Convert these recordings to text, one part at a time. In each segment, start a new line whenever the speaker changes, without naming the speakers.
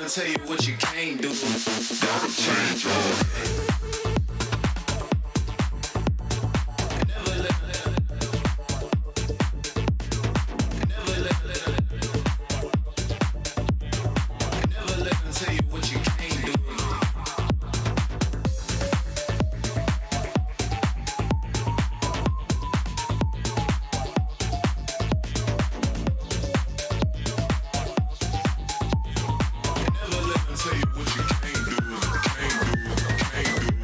tell you what you can't do. Gotta change your head.
Tell you what you can't do, can't do, can't do.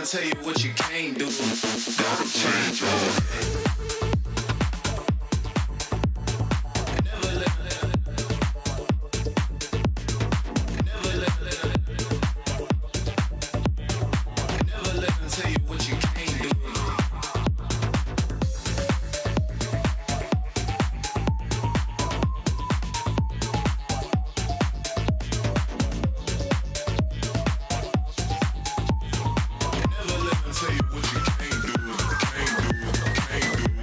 them tell you what you can't do. Gotta change your ways.
Tell you what you can't do, can't do, can't do.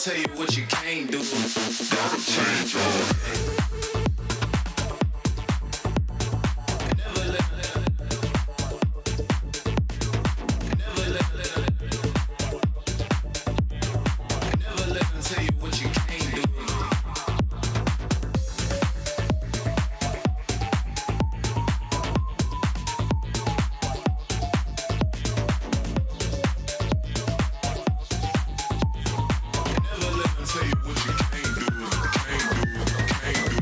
tell you what you can't do. Gotta change your ways.
Tell you what you can't do, can't do, can't do.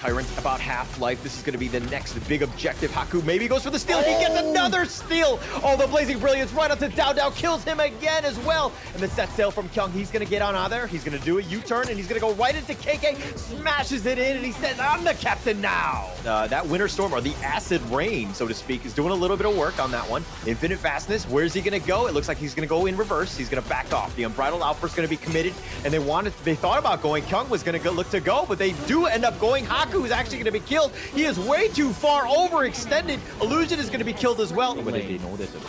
Tyrant about half-life. This is going to be the next big objective. Haku maybe goes for the steal. He gets another steal. Oh, the Blazing Brilliance right up to Dao. Kills him again as well. And the set sail from Kyung. He's going to get on out there. He's going to do a U-turn, and he's going to go right into KK. Smashes it in, and he says, I'm the captain now. That Winter Storm, or the Acid Rain, so to speak, is doing a little bit of work on that one. Infinite Fastness. Where's he going to go? It looks like he's going to go in reverse. He's going to back off. The Unbridled Outburst is going to be committed, and they thought about going. Kyung was going to look to go, but they do end up going. Haku is actually going to be killed. He is way too far overextended. Illusion is going to be killed as well. But they notice it.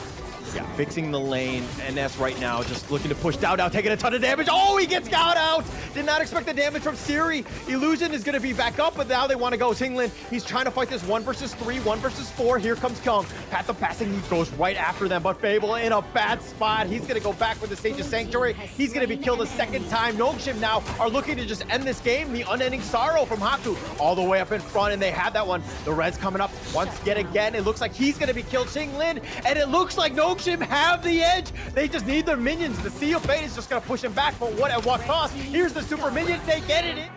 Yeah, fixing the lane. NS right now just looking to push Dao, taking a ton of damage. Oh, he gets Gout out! Did not expect the damage from Siri. Illusion is going to be back up, but now they want to go Tinglin. He's trying to fight this 1 versus 3, 1 versus 4. Here comes Kyung. Path of Passing, he goes right after them, but Fable in a bad spot. He's going to go back with the Sage of Sanctuary. He's going to be killed a second time. Nogshim now are looking to just end this game. The Unending Sorrow from Haku all the way up in front, and they had that one. The Red's coming up once yet again. It looks like he's going to be killed. Tinglin, and it looks like Nogshim have the edge. They just need their minions. The Sea of Fate is just going to push him back, but what at what cost? Here's the super minion. They get it in.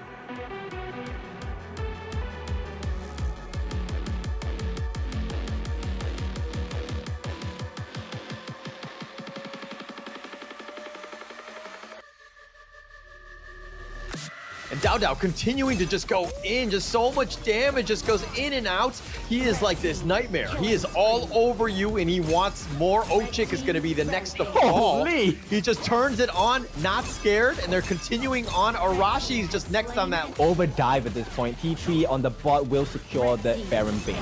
And Dao continuing to just go in, just so much damage, just goes in and out. He is like this nightmare. He is all over you, and he wants more. Ochik is going to be the next to fall. Holy. He just turns it on, not scared, and they're continuing on. Arashi is just next on that.
Overdive at this point. T3 on the bot will secure the Baron base.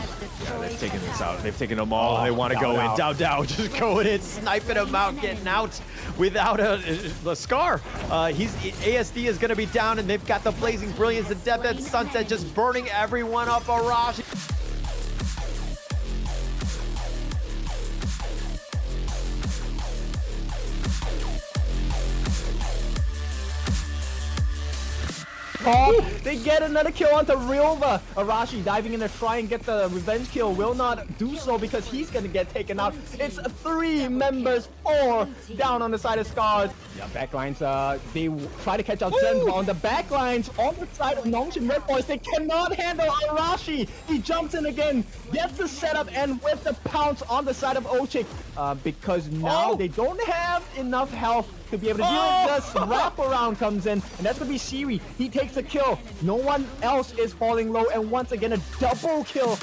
Yeah, they've taken this out. They've taken them all. They want to go in. Dao just going in, sniping him out, getting out without a scar. ASD is going to be down, and they've got the Blazing Brilliance, the Depth at Sunset just burning everyone up. Arashi.
They get another kill onto Rilva. Arashi diving in to try and get the revenge kill. Will not do so because he's going to get taken out. It's 3 members, 4 down on the side of Scars. Yeah, backlines, they try to catch out Zen, but on the backlines, on the side of Nongshim Red Boys, they cannot handle Arashi. He jumps in again, gets the setup, and with the pounce on the side of Ochik, because now they don't have enough health to be able to deal with this. Wraparound comes in, and that's going to be Siri. He takes the kill. No one else is falling low, and once again, a double kill.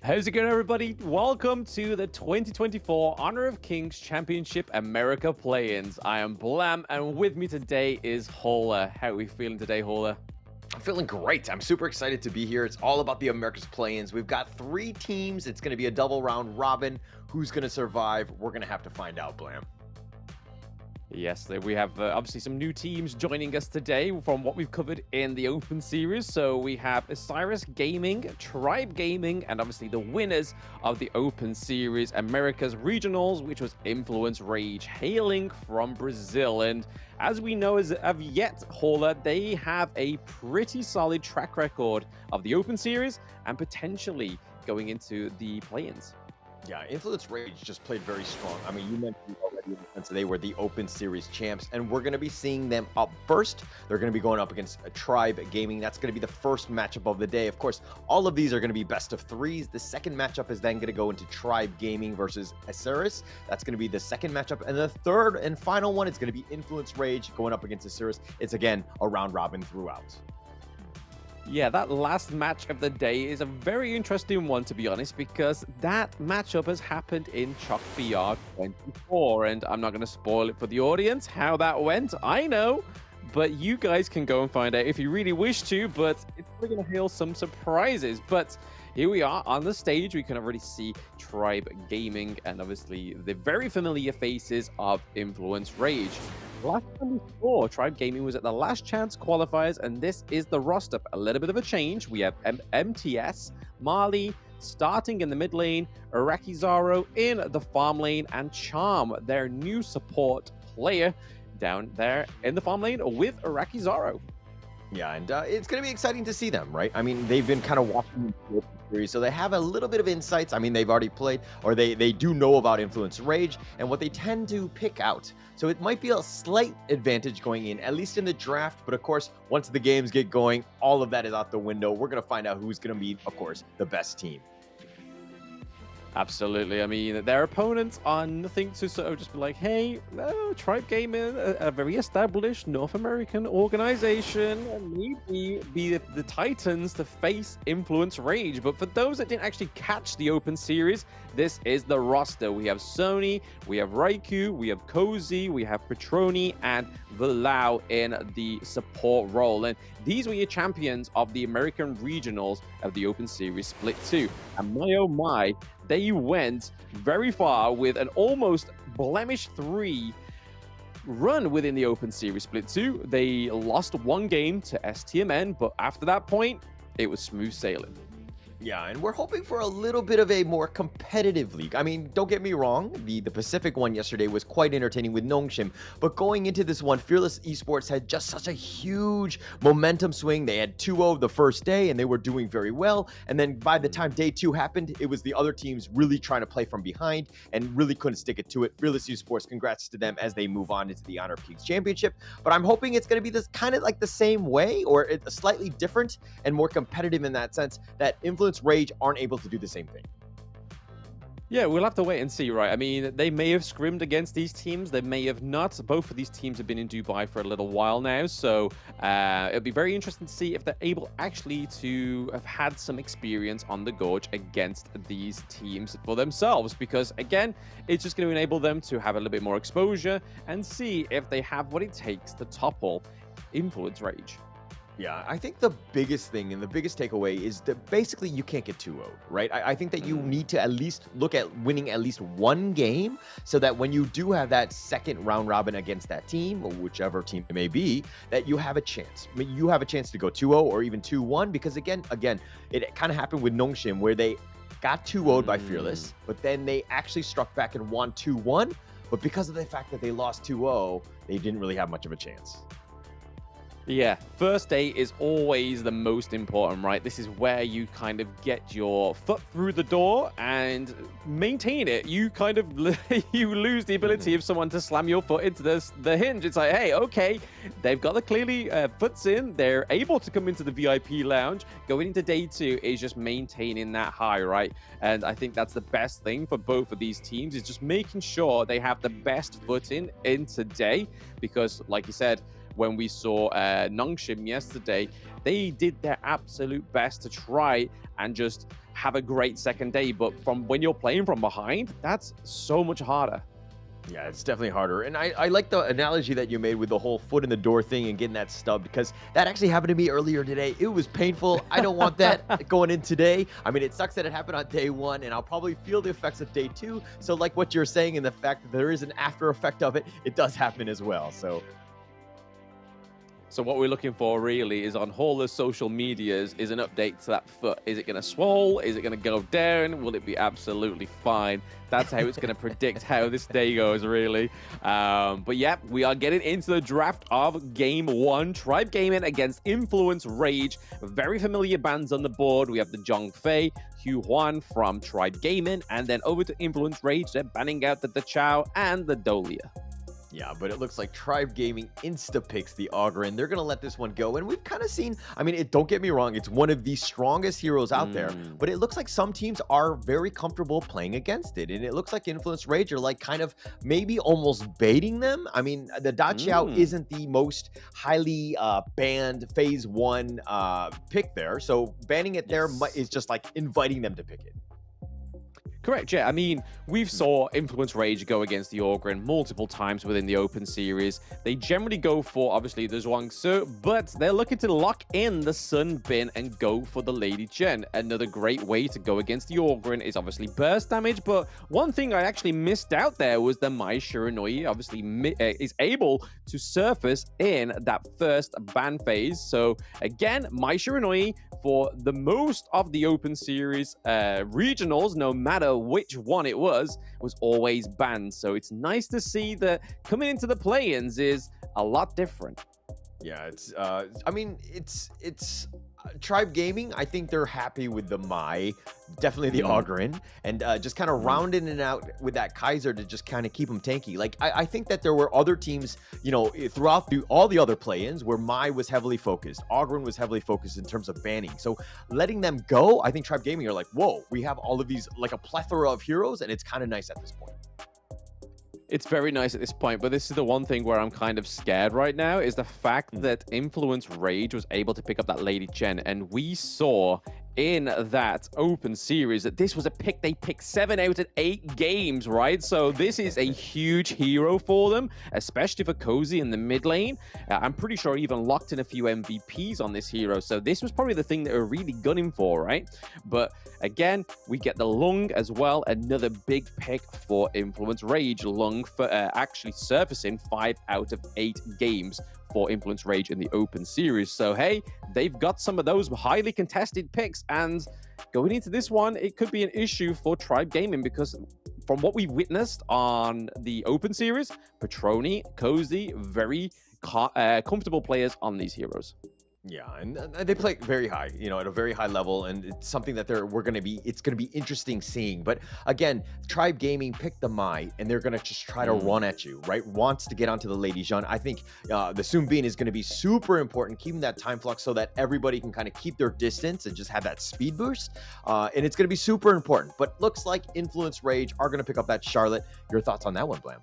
How's it going, everybody? Welcome to the 2024 Honor of Kings Championship America Play-Ins. I am Blam, and with me today is Hola. How are we feeling today, Hola?
I'm feeling great. I'm super excited to be here. It's all about the America's Play-Ins. We've got 3 teams. It's going to be a double round robin. Who's going to survive? We're going to have to find out, Blam.
Yes, we have obviously some new teams joining us today from what we've covered in the Open Series. So we have Isurus Gaming, Tribe Gaming, and obviously the winners of the Open Series America's Regionals, which was Influence Rage, hailing from Brazil. And as we know as of yet, Hola, they have a pretty solid track record of the Open Series and potentially going into the play-ins.
Yeah, Influence Rage just played very strong. I mean, you mentioned already in the sense that they were the Open Series champs, and we're going to be seeing them up first. They're going to be going up against a Tribe Gaming. That's going to be the first matchup of the day. Of course, all of these are going to be best of 3s. The second matchup is then going to go into Tribe Gaming versus Isurus. That's going to be the second matchup. And the third and final one is going to be Influence Rage going up against Isurus. It's, again, a round robin throughout.
Yeah, that last match of the day is a very interesting one, to be honest, because that matchup has happened in Chalk VR 24, and I'm not going to spoil it for the audience how that went. I know, but you guys can go and find out if you really wish to, but it's probably going to hail some surprises. But here we are on the stage. We can already see Tribe Gaming and obviously the very familiar faces of Influence Rage. Last time we saw Tribe Gaming was at the Last Chance qualifiers, and this is the roster. A little bit of a change. We have MTS, Marley starting in the mid lane, Arakizaro in the farm lane, and Charm, their new support player, down there in the farm lane with Arakizaro.
Yeah, and it's going to be exciting to see them, right? I mean, they've been kind of watching the Open series, so they have a little bit of insights. I mean, they've already played, or they do know about Influence Rage and what they tend to pick out. So it might be a slight advantage going in, at least in the draft. But of course, once the games get going, all of that is out the window. We're going to find out who's going to be, of course, the best team.
Absolutely. I mean, their opponents are nothing to sort of just be like, hey, Tribe Gaming, a very established North American organization, and maybe be the Titans to face Influence Rage. But for those that didn't actually catch the Open Series, this is the roster. We have Sony, we have Raikou, we have Cozy, we have Petroni, and Valau in the support role. And these were your champions of the American Regionals of the Open Series Split 2. And my oh my, they went very far with an almost blemish-free run within the Open Series Split 2. They lost one game to STMN, but after that point, it was smooth sailing.
Yeah, and we're hoping for a little bit of a more competitive league. I mean, don't get me wrong, the Pacific one yesterday was quite entertaining with Nongshim, but going into this one, Fearless Esports had just such a huge momentum swing. They had 2-0 the first day, and they were doing very well, and then by the time day 2 happened, it was the other teams really trying to play from behind and really couldn't stick it to it. Fearless Esports, congrats to them as they move on into the Honor Peaks Championship, but I'm hoping it's going to be this kind of like the same way, or it's slightly different and more competitive in that sense, that Influence Rage aren't able to do the same thing.
Yeah, we'll have to wait and see, right? I mean, they may have scrimmed against these teams. They may have not. Both of these teams have been in Dubai for a little while now. So it'll be very interesting to see if they're able actually to have had some experience on the Gorge against these teams for themselves. Because, again, it's just going to enable them to have a little bit more exposure and see if they have what it takes to topple Influence Rage.
Yeah, I think the biggest thing and the biggest takeaway is that basically you can't get 2-0'd, right? I think that you need to at least look at winning at least one game so that when you do have that second round robin against that team, or whichever team it may be, that you have a chance. I mean, you have a chance to go 2-0 or even 2-1 because, again, it kind of happened with Nongshim where they got 2-0'd by Fearless, but then they actually struck back and won 2-1. But because of the fact that they lost 2-0, they didn't really have much of a chance.
Yeah, first day is always the most important, right? This is where you kind of get your foot through the door and maintain it. You kind of you lose the ability of someone to slam your foot into the hinge. It's like, hey, okay, they've got the clearly foots in. They're able to come into the VIP lounge. Going into day 2 is just maintaining that high, right? And I think that's the best thing for both of these teams is just making sure they have the best foot in today. Because, like you said, when we saw Nongshim yesterday, they did their absolute best to try and just have a great second day. But from when you're playing from behind, that's so much harder.
Yeah, it's definitely harder. And I like the analogy that you made with the whole foot in the door thing and getting that stub, because that actually happened to me earlier today. It was painful. I don't want that going in today. I mean, it sucks that it happened on day 1, and I'll probably feel the effects of day 2. So like what you're saying, and the fact that there is an after effect of it, it does happen as well.
So what we're looking for really is on all the social medias is an update to that foot. Is it going to swell? Is it going to go down? Will it be absolutely fine? That's how it's going to predict how this day goes, really. But yeah, we are getting into the draft of Game 1. Tribe Gaming against Influence Rage. Very familiar bands on the board. We have the Zhongfei, Hugh Huan from Tribe Gaming, and then over to Influence Rage, they're banning out the Dachao and the Dolia.
Yeah, but it looks like Tribe Gaming insta-picks the Augur, and they're going to let this one go. And we've kind of seen, I mean, don't get me wrong, it's one of the strongest heroes out there, but it looks like some teams are very comfortable playing against it. And it looks like Influence Rage are like kind of maybe almost baiting them. I mean, the Dachao isn't the most highly banned phase 1 pick there. So banning it there is just like inviting them to pick it.
Correct, yeah. I mean, we've saw Influence Rage go against the Ogryn multiple times within the Open Series. They generally go for, obviously, the Zhuangzi, but they're looking to lock in the Sun Bin and go for the Lady Jen. Another great way to go against the Ogryn is obviously burst damage, but one thing I actually missed out there was the Mai Shiranui obviously is able to surface in that first ban phase. So, again, Mai Shiranui for the most of the Open Series regionals, no matter which one it was always banned. So it's nice to see that coming into the play-ins is a lot different.
Yeah, it's I mean, it's Tribe Gaming. I think they're happy with the Mai, definitely the Ogren, and just kind of rounding it out with that Kaiser to just kind of keep them tanky. Like I think that there were other teams, you know, throughout all the other play-ins where Mai was heavily focused, Ogren was heavily focused in terms of banning. So letting them go, I think Tribe Gaming are like, whoa, we have all of these, like a plethora of heroes, and it's kind of nice at this point.
It's very nice at this point, but this is the one thing where I'm kind of scared right now is the fact that Influence Rage was able to pick up that Lady Chen, and we saw in that open series that this was a pick they picked 7 out of 8 games, right? So this is a huge hero for them, especially for Cozy in the mid lane. I'm pretty sure he even locked in a few MVPs on this hero, so this was probably the thing that we're really gunning for, right? But again, we get the Lung as well, another big pick for Influence Rage. Lung for actually surfacing 5 out of 8 games for Influence Rage in the open series. So hey, they've got some of those highly contested picks, and going into this one, it could be an issue for Tribe Gaming, because from what we've witnessed on the open series, Patroni, Cozy, very comfortable players on these heroes.
Yeah, and they play very high, you know, at a very high level, and it's something that it's going to be interesting seeing. But again, Tribe Gaming picked the Mai, and they're going to just try to run at you, right? Wants to get onto the Lady Jeanne. I think the Soon Bean is going to be super important, keeping that time flux so that everybody can kind of keep their distance and just have that speed boost. And it's going to be super important. But looks like Influence Rage are going to pick up that Charlotte. Your thoughts on that one, Blam?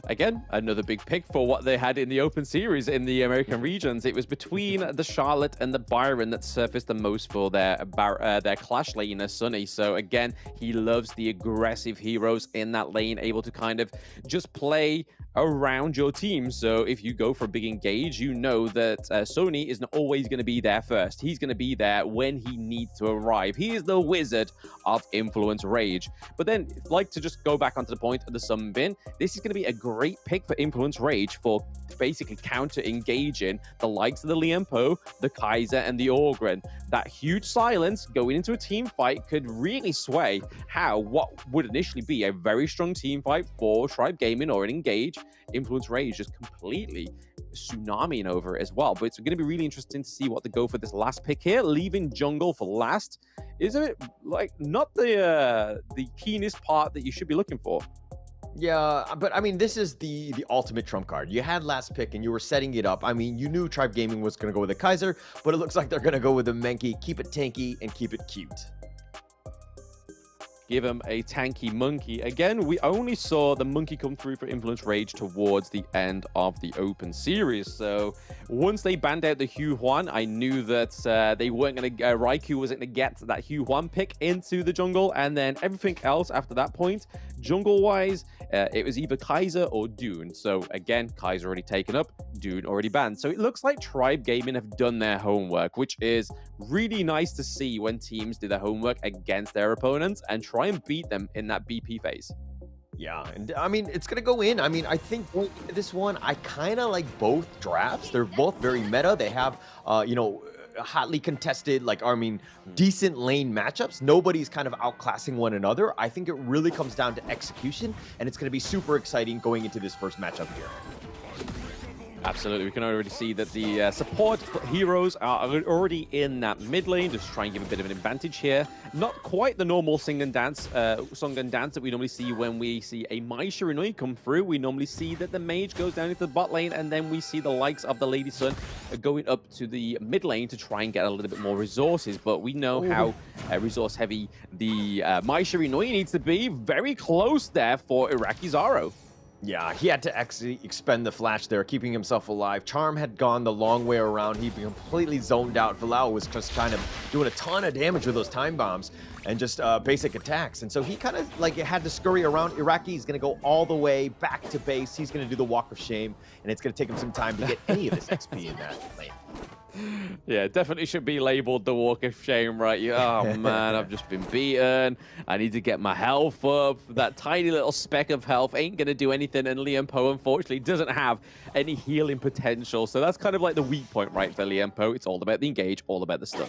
Again, another big pick for what they had in the open series in the American regions. It was between the Charlotte and the Byron that surfaced the most for their clash laner, Sunny. So again, he loves the aggressive heroes in that lane, able to kind of just play around your team. So if you go for a big engage, you know that Sony isn't always going to be there first. He's going to be there when he needs to arrive. He is the wizard of Influence Rage. But then, like, to just go back onto the point of the Sunbin, this is going to be a great pick for Influence Rage for basically counter-engaging the likes of the Liam Poe, the Kaiser, and the Ogren. That huge silence going into a team fight could really sway how what would initially be a very strong team fight for Tribe Gaming or an engage, Influence Rage just completely tsunamiing over it as well. But it's going to be really interesting to see what they go for this last pick here. Leaving jungle for last is it like not the keenest part that you should be looking for.
Yeah, but I mean, this is the ultimate trump card. You had last pick and you were setting it up. I mean, you knew Tribe Gaming was going to go with the Kaiser, but it looks like they're going to go with the Menki. Keep it tanky and keep it cute.
Give him a tanky monkey. Again, we only saw the monkey come through for Influence Rage towards the end of the open series. So once they banned out the Hugh Huan, I knew that they weren't going to, Raikou wasn't going to get that Hugh Huan pick into the jungle. And then everything else after that point, jungle-wise, it was either Kaiser or Dune. So again, Kaiser already taken up, Dune already banned. So it looks like Tribe Gaming have done their homework, which is really nice to see when teams do their homework against their opponents and try and beat them in that BP phase.
Yeah, and I mean, it's going to go in. I mean, I think this one, I kind of like both drafts. They're both very meta. They have, you know, hotly contested, like, I mean, decent lane matchups. Nobody's kind of outclassing one another. I think it really comes down to execution, and it's going to be super exciting going into this first matchup here.
Absolutely, we can already see that the support heroes are already in that mid lane, just try and give a bit of an advantage here. Not quite the normal song and dance that we normally see when we see a Mai Shiranui come through. We normally see that the mage goes down into the bot lane, and then we see the likes of the Lady Sun going up to the mid lane to try and get a little bit more resources. But we know how resource heavy the Mai Shiranui needs to be. Very close there for Iraqi Zaro.
Yeah, he had to actually expend the flash there, keeping himself alive. Charm had gone the long way around. He'd been completely zoned out. Falau was just kind of doing a ton of damage with those time bombs and just basic attacks. And so he kind of like had to scurry around. Iraqi is going to go all the way back to base. He's going to do the walk of shame, and it's going to take him some time to get any of this XP in that lane.
Yeah, definitely should be labeled the walk of shame, right? Oh man, I've just been beaten. I need to get my health up. That tiny little speck of health ain't gonna do anything, and Liam Poe unfortunately doesn't have any healing potential. So that's kind of like the weak point, right, for Liam Poe. It's all about the engage, all about the stun.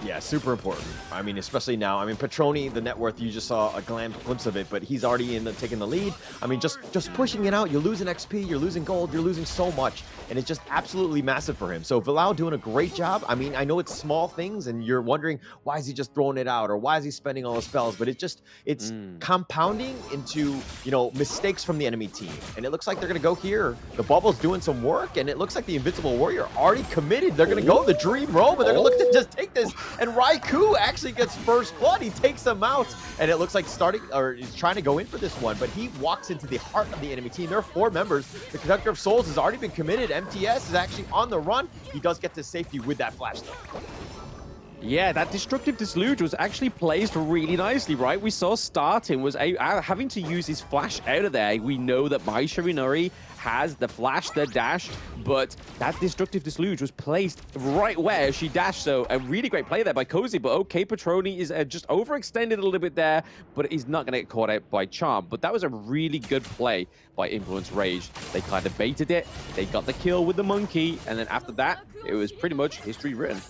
Yeah, super important. I mean, especially now. I mean, Petroni, the net worth, you just saw a glimpse of it, but he's already taking the lead. I mean, just pushing it out. You're losing XP, you're losing gold, you're losing so much, and it's just absolutely massive for him. So Vilao doing a great job. I mean, I know it's small things, and you're wondering why is he just throwing it out or why is he spending all his spells, but it's compounding into, you know, mistakes from the enemy team. And it looks like they're gonna go here. The bubble's doing some work, and it looks like the Invincible Warrior already committed. They're gonna go the Dream Roam, and they're gonna look to just take this. And Raikou actually gets first blood. He takes him out, and it looks like he's trying to go in for this one, but he walks into the heart of the enemy team. There are 4 members. The Conductor of Souls has already been committed. MTS is actually on the run. He does get to safety with that flash though.
Yeah, that Destructive Dislodge was actually placed really nicely, right? We saw starting was having to use his flash out of there. We know that Mai Shiranori has the flash, the dash, but that Destructive Dislodge was placed right where she dashed. So a really great play there by Cozy, but okay, Petroni is just overextended a little bit there, but he's not going to get caught out by Charm. But that was a really good play by Influence Rage. They kind of baited it, they got the kill with the monkey, and then after that, it was pretty much history written.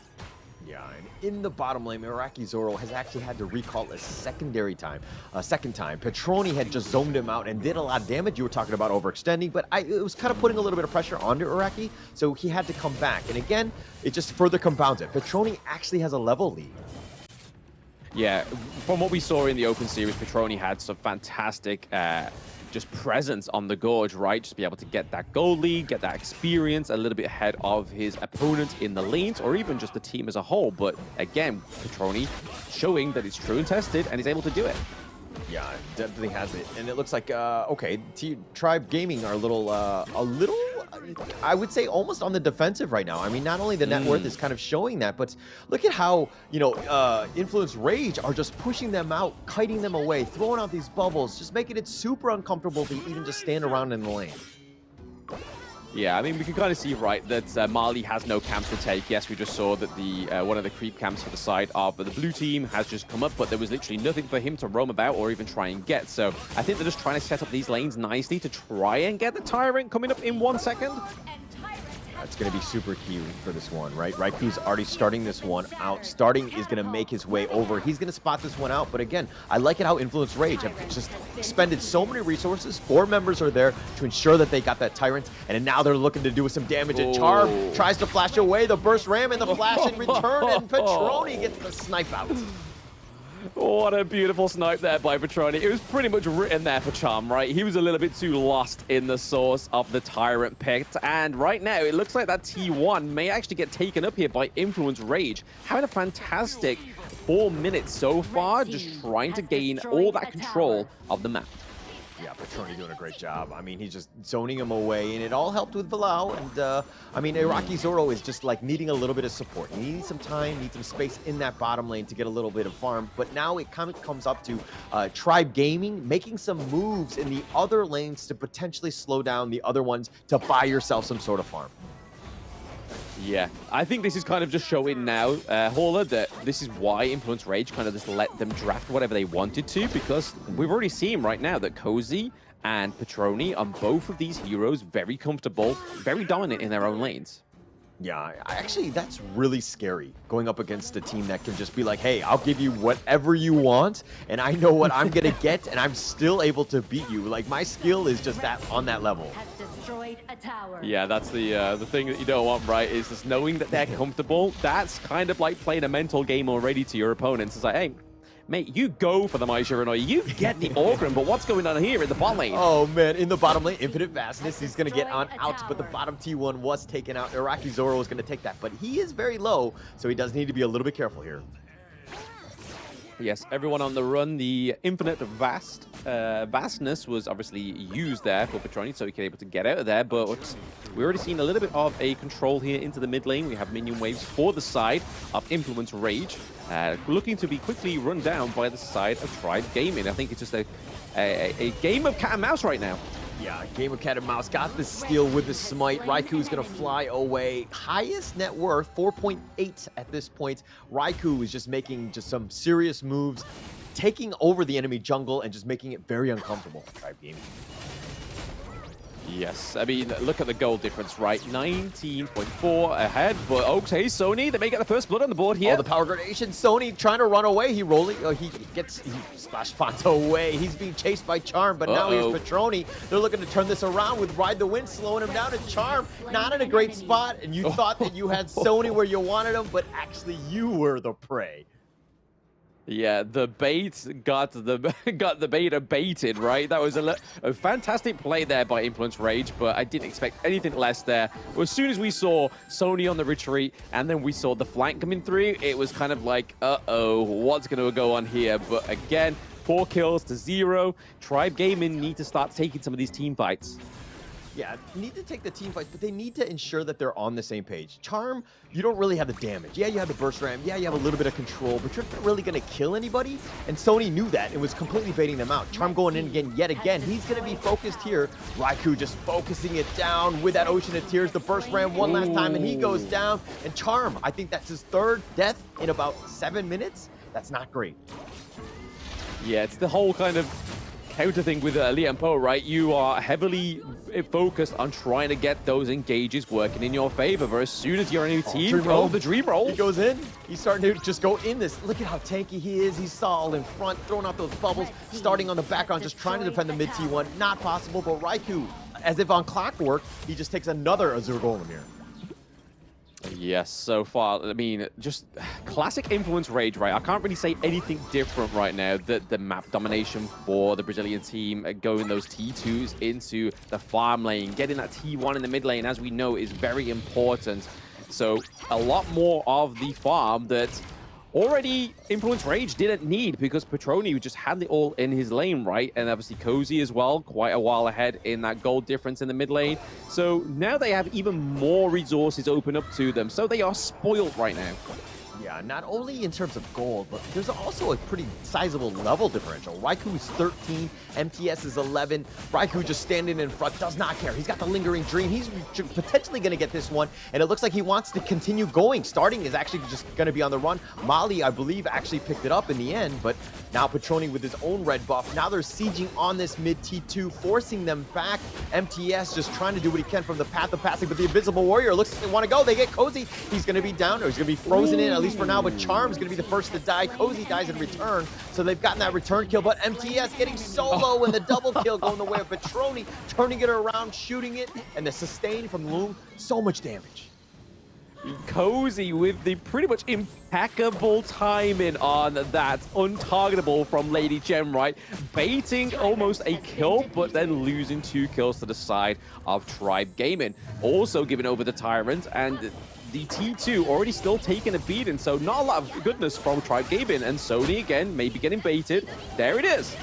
Yeah, and in the bottom lane, Meraki Zoro has actually had to recall a second time. Petroni had just zoned him out and did a lot of damage. You were talking about overextending, but it was kind of putting a little bit of pressure onto Iraqi, so he had to come back. And again, it just further compounds it. Petroni actually has a level lead.
Yeah, from what we saw in the Open Series, Petroni had some fantastic just presence on the Gorge, right? Just be able to get that gold lead, get that experience a little bit ahead of his opponent in the lanes, or even just the team as a whole. But again, Petroni showing that it's true and tested, and he's able to do it.
Yeah, definitely has it. And it looks like, okay, Tribe Gaming are a little, I would say almost on the defensive right now. I mean, not only the net worth is kind of showing that, but look at how, you know, Influence Rage are just pushing them out, kiting them away, throwing out these bubbles, just making it super uncomfortable to even just stand around in the lane.
Yeah, I mean, we can kind of see, right, that Mali has no camps to take. Yes, we just saw that the one of the creep camps for the side of the blue team has just come up, but there was literally nothing for him to roam about or even try and get. So I think they're just trying to set up these lanes nicely to try and get the Tyrant coming up in 1 second.
That's going to be super key for this one, right? Raiku's already starting this one out. Starting is going to make his way over. He's going to spot this one out. But again, I like it how Influence Rage have just expended so many resources. 4 members are there to ensure that they got that Tyrant. And now they're looking to do some damage. And Charm tries to flash away the burst ram and the flash in return. And Petroni gets the snipe out.
What a beautiful snipe there by Petroni. It was pretty much written there for Charm, right? He was a little bit too lost in the source of the Tyrant pick. And right now, it looks like that T1 may actually get taken up here by Influence Rage. Having a fantastic 4 minutes so far, just trying to gain all that control of the map.
Yeah, Petroni doing a great job. I mean, he's just zoning him away, and it all helped with Vilao. And, I mean, Iraqi Zoro is just, like, needing a little bit of support. He needs some time, needs some space in that bottom lane to get a little bit of farm. But now it kind of comes up to Tribe Gaming making some moves in the other lanes to potentially slow down the other ones to buy yourself some sort of farm.
Yeah, I think this is kind of just showing now, Hauler, that this is why Influence Rage kind of just let them draft whatever they wanted to, because we've already seen right now that Cozy and Petroni are both of these heroes very comfortable, very dominant in their own lanes.
Yeah, actually, that's really scary, going up against a team that can just be like, hey, I'll give you whatever you want, and I know what I'm going to get, and I'm still able to beat you. Like, my skill is just on that level.
Yeah, that's the thing that you don't want, right, is just knowing that they're comfortable. That's kind of like playing a mental game already to your opponents. It's like, hey, mate, you go for the Mai Shiranori, you get the Orgrim, but what's going on here in the bot lane?
Oh, man, in the bottom lane, Infinite Vastness, he's going to get on out, but the bottom T1 was taken out. Iraqi Zoro is going to take that, but he is very low, so he does need to be a little bit careful here.
Yes, everyone on the run. The Infinite Vastness was obviously used there for Petroni, so he could able to get out of there, but we've already seen a little bit of a control here into the mid lane. We have minion waves for the side of Influence Rage, looking to be quickly run down by the side of Tribe Gaming. I think it's just a game of cat and mouse right now.
Yeah, game of cat and mouse. Got the steal with the smite. Raiku's gonna fly away. Highest net worth, 4.8 at this point. Raikou is just making some serious moves, taking over the enemy jungle and just making it very uncomfortable for Tribe Gaming.
Yes, I mean, look at the goal difference, right? 19.4 ahead, but okay, Sony, they may get the first blood on the board here.
Oh, the power gradation. Sony trying to run away. He rolling. He splash Fonto away. He's being chased by Charm, but now here's Petroni. They're looking to turn this around with Ride the Wind, slowing him down. And Charm, not in a great spot. And you thought that you had Sony where you wanted him, but actually you were the prey.
Yeah, the bait got the beta baited, right? That was a fantastic play there by Influence Rage, but I didn't expect anything less there. As soon as we saw Sony on the retreat, and then we saw the flank coming through, it was kind of like, uh-oh, what's going to go on here? But again, 4 kills to 0. Tribe Gaming need to start taking some of these team fights.
Yeah, need to take the team fights, but they need to ensure that they're on the same page. Charm, you don't really have the damage. Yeah, you have the burst ram. Yeah, you have a little bit of control, but you're not really going to kill anybody. And Sony knew that and was completely baiting them out. Charm going in again, yet again. He's going to be focused here. Raikou just focusing it down with that Ocean of Tears. The burst ram one last time, and he goes down. And Charm, I think that's his 3rd death in about 7 minutes. That's not great.
Yeah, it's the whole kind of counter thing with Liam Poe, right? You are heavily focused on trying to get those engages working in your favor, but as soon as you're on a new team, the dream roll.
He goes in. He's starting to just go in this. Look at how tanky he is. He's all in front, throwing out those bubbles, starting on the background, just trying to defend the mid T1. Not possible, but Raikou, as if on clockwork, he just takes another Azure Golem here.
Yes, so far, I mean, just classic Influence Rage, right? I can't really say anything different right now. The map domination for the Brazilian team, going those T2s into the farm lane, getting that T1 in the mid lane, as we know, is very important. So a lot more of the farm that already Influence Rage didn't need, because Petroni just had it all in his lane, right? And obviously Cozy as well, quite a while ahead in that gold difference in the mid lane. So now they have even more resources open up to them. So they are spoiled right now.
Yeah, not only in terms of gold, but there's also a pretty sizable level differential. Raikou is 13, MTS is 11. Raikou just standing in front, does not care. He's got the lingering dream. He's potentially going to get this one, and it looks like he wants to continue going. Starting is actually just going to be on the run. Mali, I believe, actually picked it up in the end, but now Petroni with his own red buff. Now they're sieging on this mid T2, forcing them back. MTS just trying to do what he can from the path of passing, but the Invisible Warrior looks like they want to go. They get Cozy. He's going to be down, or he's going to be frozen in, at least for now, but Charm's going to be the first to die. Cozy dies in return, so they've gotten that return kill, but MTS getting solo and the double kill going the way of Petroni, turning it around, shooting it, and the sustain from Loom, so much damage.
Cozy with the pretty much impeccable timing on that untargetable from Lady Gem, right? Baiting almost a kill, but then losing 2 kills to the side of Tribe Gaming. Also giving over the Tyrant, and the T2 already still taking a beating, so not a lot of goodness from Tribe Gaming. And Sony again, maybe getting baited. There it is.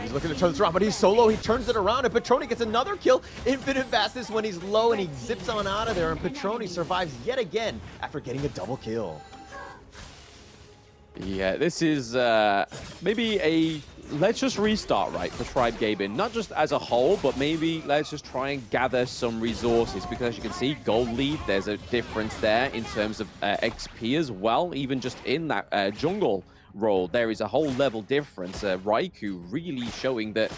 He's looking to turn this around, but he's solo. He turns it around, and Petroni gets another kill. Infinite fastness when he's low, and he zips on out of there, and Petroni survives yet again after getting a double kill.
Yeah, this is maybe a let's just restart, right, for Tribe Gaming. Not just as a whole, but maybe let's just try and gather some resources, because as you can see, gold lead, there's a difference there in terms of XP as well, even just in that jungle role. There is a whole level difference. Raikou really showing that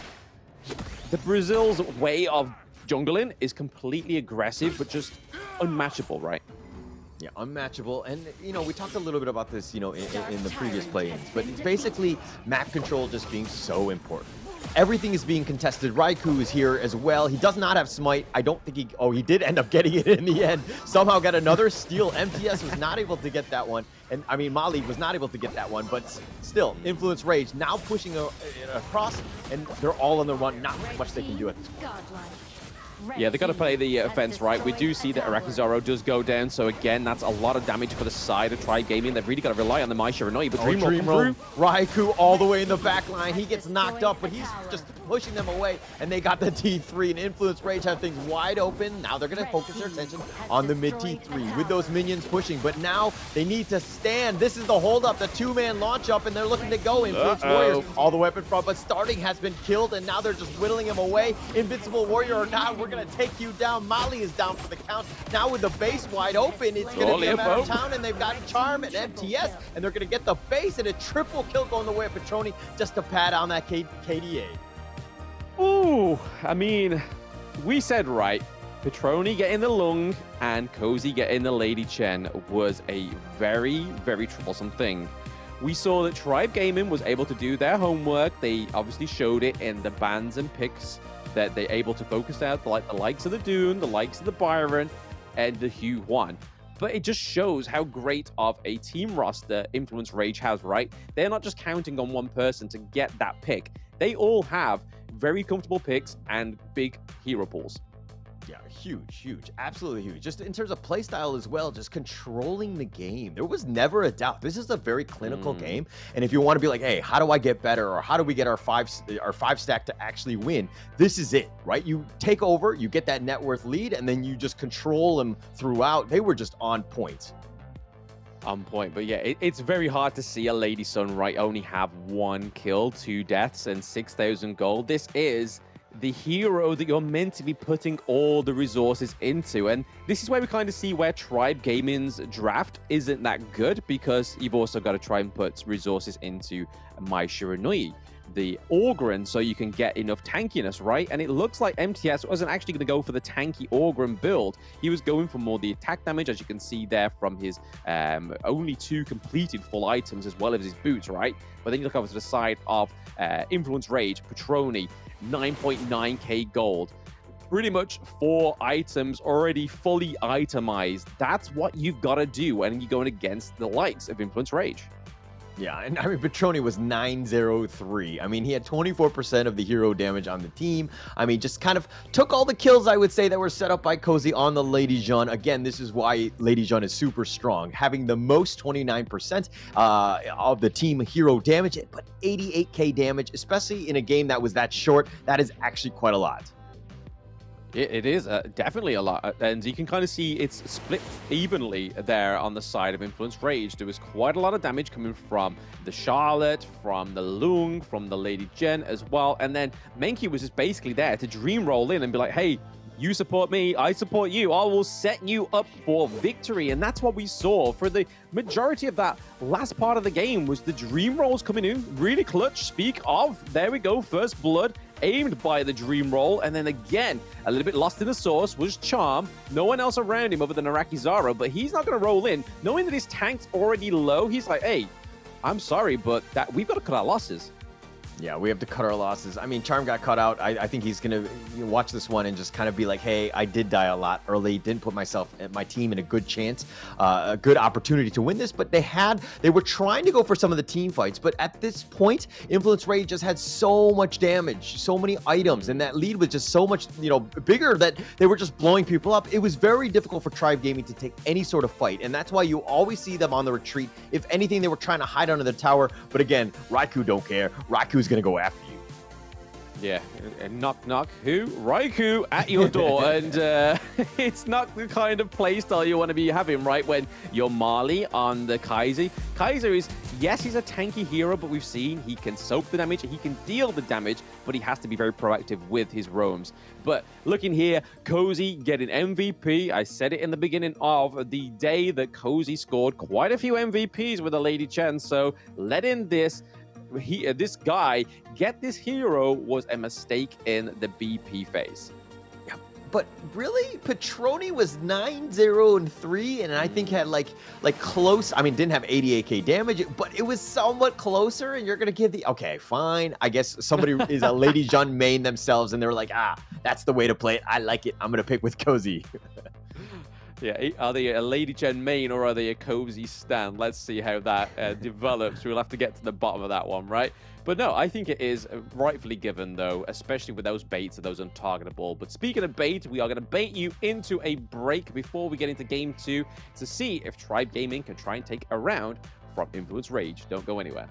the Brazil's way of jungling is completely aggressive, but just unmatchable, right?
Yeah, unmatchable. And, you know, we talked a little bit about this, you know, in the previous play-ins, but it's basically map control just being so important. Everything is being contested. Raikou is here as well. He does not have Smite. I don't think he... Oh, he did end up getting it in the end. Somehow got another steal. MTS was not able to get that one. And, I mean, Mali was not able to get that one. But still, Influence Rage now pushing across, and they're all on the run. Not much they can do at this point.
Yeah, they got to play the offense, right? We do see that Arakizaro does go down, so again, that's a lot of damage for the side of Tribe Gaming. They've really got to rely on the Mai Shiranui, but Dream Roll
Raikou all the way in the back line. He gets knocked up, but he's just pushing them away, and they got the T3, and Influence Rage have things wide open. Now they're going to focus their attention on the mid T3 with those minions pushing, but now they need to stand. This is the holdup, the two-man launch up, and they're looking to go. Influence Warriors all the way up in front, but Starting has been killed, and now they're just whittling him away. Invincible Warrior or not, we're going to take you down. Molly is down for the count. Now with the base wide open, it's going to be a matter of town, and they've got Charm and MTS, and they're going to get the base, and a triple kill going the way of Petroni just to pad on that KDA.
Ooh, I mean, we said right. Petroni getting the Lung and Cozy getting the Lady Chen was a very, very troublesome thing. We saw that Tribe Gaming was able to do their homework. They obviously showed it in the bans and picks that they're able to focus out the likes of the Dune, the likes of the Byron, and the Hugh One. But it just shows how great of a team roster Influence Rage has, right? They're not just counting on one person to get that pick. They all have very comfortable picks and big hero pools.
Yeah, huge, absolutely huge. Just in terms of playstyle as well, just controlling the game. There was never a doubt. This is a very clinical game. And if you want to be like, hey, how do I get better? Or how do we get our five stack to actually win? This is it, right? You take over, you get that net worth lead, and then you just control them throughout. They were just on point.
On point, but yeah, it's very hard to see a Lady Sun, right, only have 1 kill, 2 deaths, and 6,000 gold. This is the hero that you're meant to be putting all the resources into. And this is where we kind of see where Tribe Gaming's draft isn't that good, because you've also got to try and put resources into Mai Shiranui, the Orgren, so you can get enough tankiness, right? And it looks like MTS wasn't actually going to go for the tanky Orgren build. He was going for more the attack damage, as you can see there from his only 2 completed full items, as well as his boots, right? But then you look over to the side of Influence Rage, Petroni, 9.9k gold. Pretty much 4 items already fully itemized. That's what you've got to do when you're going against the likes of Influence Rage.
Yeah, and I mean, Petroni was 903. I mean, he had 24% of the hero damage on the team. I mean, just kind of took all the kills, I would say, that were set up by Cozy on the Lady Jeanne. Again, this is why Lady Jeanne is super strong, having the most 29% of the team hero damage, but 88k damage, especially in a game that was that short. That is actually quite a lot.
It is definitely a lot, and you can kind of see it's split evenly there on the side of Influence Rage. There was quite a lot of damage coming from the Charlotte, from the Lung, from the Lady Jen as well, and then Menki was just basically there to dream roll in and be like, hey, you support me, I support you, I will set you up for victory. And that's what we saw for the majority of that last part of the game, was the dream rolls coming in really clutch. Speak of, there we go, first blood aimed by the dream roll, and then again a little bit lost in the sauce was Charm. No one else around him other than Araki Zara, but he's not going to roll in knowing that his tank's already low. He's like, hey, I'm sorry, but we've got to cut our losses.
Yeah, we have to cut our losses. I mean, Charm got cut out. I think he's going to watch this one and just kind of be like, hey, I did die a lot early, didn't put my team in a good chance, a good opportunity to win this, but they were trying to go for some of the team fights, but at this point, Influence Rage just had so much damage, so many items, and that lead was just so much, bigger that they were just blowing people up. It was very difficult for Tribe Gaming to take any sort of fight, and that's why you always see them on the retreat. If anything, they were trying to hide under the tower, but again, Raikou don't care. Raiku's going to go after you.
Yeah, and knock knock, who? Raikou at your door, and it's not the kind of playstyle you want to be having, right, when you're Marley on the Kaiser. Kaiser is, yes, he's a tanky hero, but we've seen he can soak the damage, he can deal the damage, but he has to be very proactive with his roams. But looking here, Cozy getting MVP. I said it in the beginning of the day that Cozy scored quite a few MVPs with a Lady Chen, so letting this guy get this hero was a mistake in the BP phase.
Yeah, but really, Petroni was 9-0-3, and I think had like close. I mean, didn't have 88k damage, but it was somewhat closer. And you're gonna give okay, fine. I guess somebody is a Lady Jeanne main themselves, and they were like, that's the way to play it. I like it. I'm gonna pick with Cozy.
Yeah, are they a Lady Jen main or are they a Cozy stan? Let's see how that develops. We'll have to get to the bottom of that one, right? But no, I think it is rightfully given, though, especially with those baits and those untargetable. But speaking of bait, we are going to bait you into a break before we get into Game 2 to see if Tribe Gaming can try and take a round from Influence Rage. Don't go anywhere.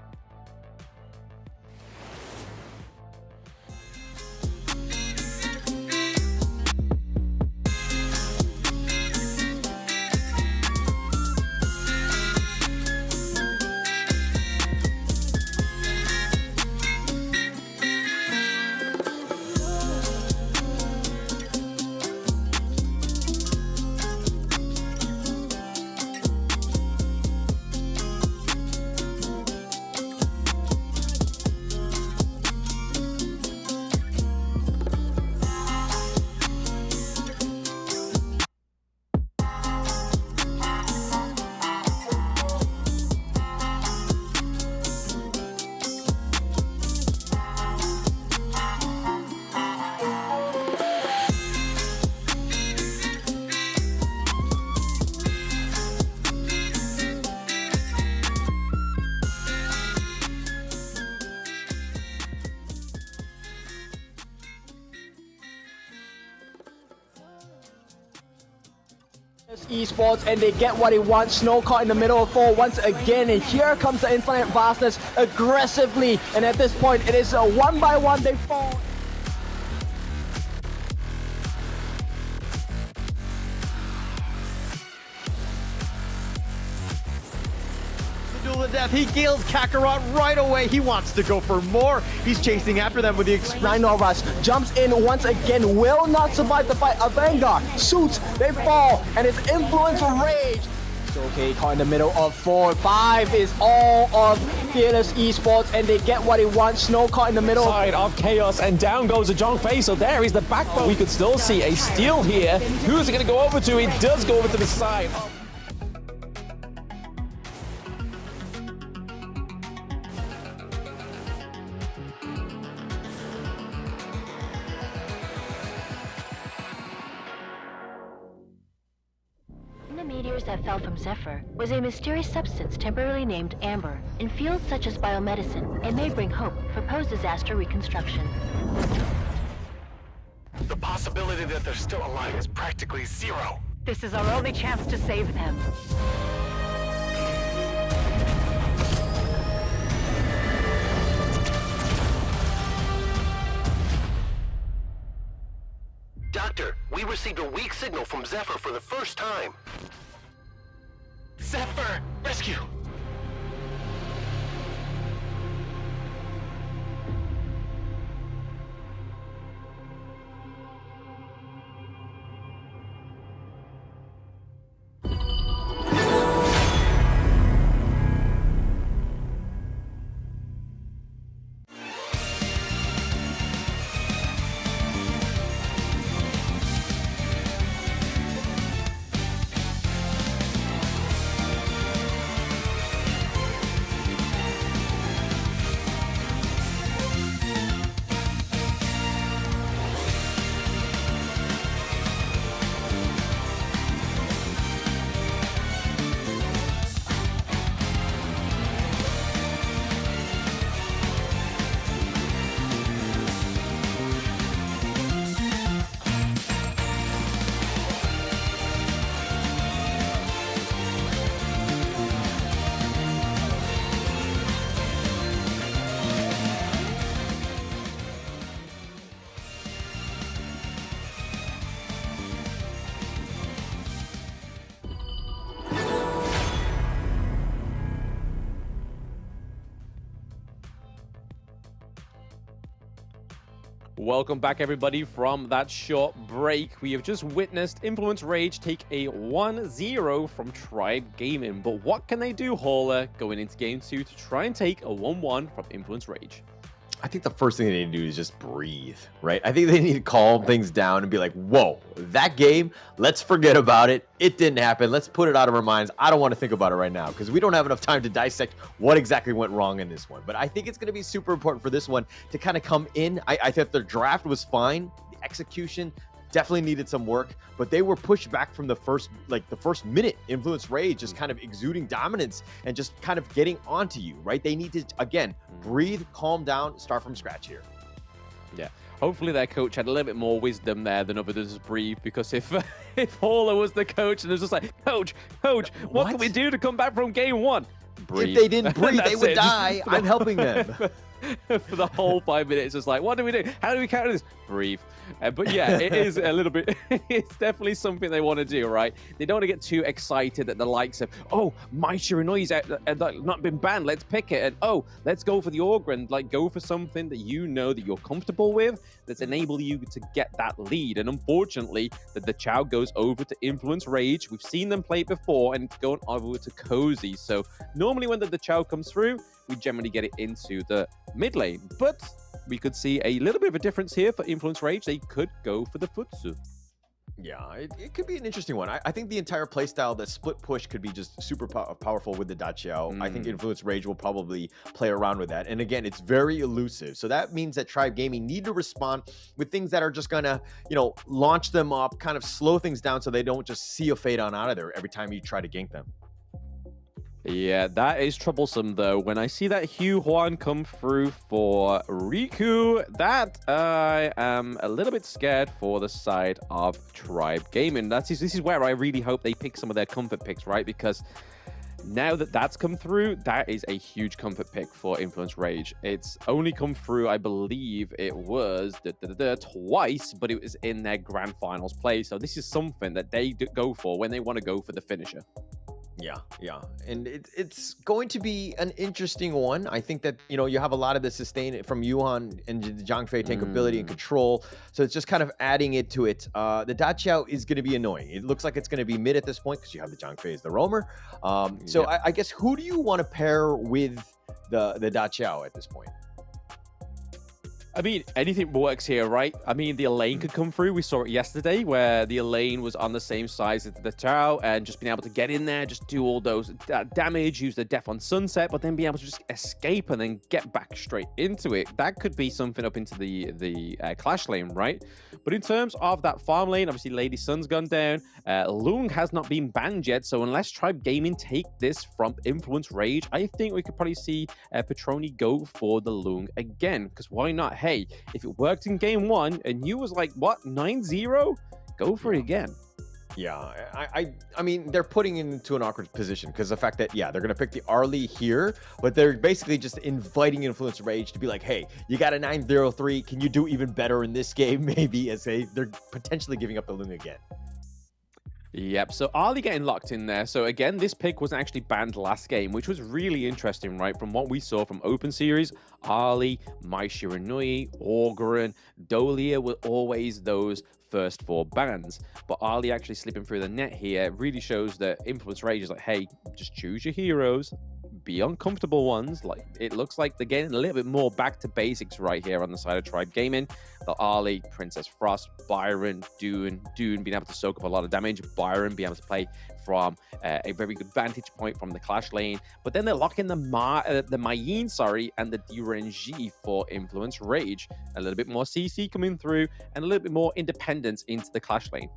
Esports, and they get what they want. Snow caught in the middle of 4 once again, and here comes the Infinite Vastness aggressively, and at this point it is a 1-by-1 they fall.
Duel to death. He kills Kakarot right away. He wants to go for more. He's chasing after them with the
Rhino Rush jumps in once again, will not survive the fight. A Vanguard shoots, they fall, and it's Influence Rage. So okay, caught in the middle of 4. 5 is all of Fearless Esports, and they get what they want. Snow caught in the middle
Side of Chaos, and down goes a Zhongfei. So there is the backbone. We could still see a steal here. Who's it going to go over to? It does go over to the side.
The meteors that fell from Zephyr was a mysterious substance temporarily named Amber. In fields such as biomedicine, it may bring hope for post-disaster reconstruction.
The possibility that they're still alive is practically zero.
This is our only chance to save them.
Doctor, we received a weak signal from Zephyr for the first time. Zephyr! Rescue!
Welcome back, everybody, from that short break. We have just witnessed Influence Rage take a 1-0 from Tribe Gaming. But what can they do, Hauler, going into Game 2 to try and take a 1-1 from Influence Rage?
I think the first thing they need to do is just breathe, right? I think they need to calm things down and be like, whoa, that game, let's forget about it. It didn't happen. Let's put it out of our minds. I don't want to think about it right now because we don't have enough time to dissect what exactly went wrong in this one. But I think it's going to be super important for this one to kind of come in. I think the draft was fine. The execution definitely needed some work, but they were pushed back from the first minute. Influence Rage just kind of exuding dominance and just kind of getting onto you, right? They need to, again, breathe, calm down, start from scratch here.
Yeah. Hopefully their coach had a little bit more wisdom there than others just breathe, because if Hauler was the coach and it was just like, coach, what can we do to come back from game 1? Breathe.
If they didn't breathe, they would die. I'm helping them.
For the whole 5 minutes, just like, what do we do? How do we counter this? Breathe. But yeah, it is a little bit, it's definitely something they want to do, right? They don't want to get too excited at the likes of, oh, my Shirinoi's not been banned, let's pick it. And oh, let's go for the Augur, and like go for something that you know that you're comfortable with, that's enable you to get that lead. And unfortunately, the Chow goes over to Influence Rage. We've seen them play it before, and it's going over to Cozy. So normally when the Chow comes through, we generally get it into the mid lane. But we could see a little bit of a difference here for Influence Rage. They could go for the Futsu.
Yeah, it could be an interesting one. I think the entire playstyle, the split push, could be just super powerful with the Dachiao. I think Influence Rage will probably play around with that. And again, it's very elusive. So that means that Tribe Gaming need to respond with things that are just going to, launch them up, kind of slow things down so they don't just see a fade on out of there every time you try to gank them.
Yeah, that is troublesome though. When I see that Hugh Huan come through for Riku, that I am a little bit scared for the side of Tribe Gaming. This is where I really hope they pick some of their comfort picks, right? Because now that that's come through, that is a huge comfort pick for Influence Rage. It's only come through, I believe it was twice, but it was in their grand finals play. So this is something that they go for when they want to go for the finisher.
Yeah, and it's going to be an interesting one. I think that, you know, you have a lot of the sustain from Yuhan and the Zhangfei tankability and control, so it's just kind of adding it to it. The Da Qiao is going to be annoying. It looks like it's going to be mid at this point because you have the Zhangfei as the roamer. So I guess who do you want to pair with the Da Qiao at this point?
I mean, anything works here, right? I mean, the Elaine could come through. We saw it yesterday where the Elaine was on the same size as the Chao and just being able to get in there, just do all those damage, use the Death on Sunset, but then be able to just escape and then get back straight into it. That could be something up into the Clash lane, right? But in terms of that farm lane, obviously Lady Sun's gone down. Lung has not been banned yet, so unless Tribe Gaming take this from Influence Rage, I think we could probably see Petroni go for the Lung again, because why not? Hey, if it worked in game one and you was like, what, 9-0? Go for it again.
Yeah, I mean, they're putting it into an awkward position because the fact that, yeah, they're going to pick the Arlie here, but they're basically just inviting Influence Rage to be like, hey, you got a 9-0-3. Can you do even better in this game? Maybe they're potentially giving up the Lung again.
Yep, so Arlie getting locked in there. So again, this pick wasn't actually banned last game, which was really interesting, right? From what we saw from Open Series, Arlie, Mai Shiranui, Orgaran, Dolia were always those first four bans. But Arlie actually slipping through the net here really shows that Influence Rage is like, hey, just choose your heroes, be uncomfortable ones. Like, it looks like they're getting a little bit more back to basics right here on the side of Tribe Gaming. The Arlie, Princess Frost, Byron, Dune being able to soak up a lot of damage, Byron being able to play from a very good vantage point from the Clash lane, but then they're locking the Mayin, and the DRNG for Influence Rage. A little bit more CC coming through and a little bit more independence into the Clash lane.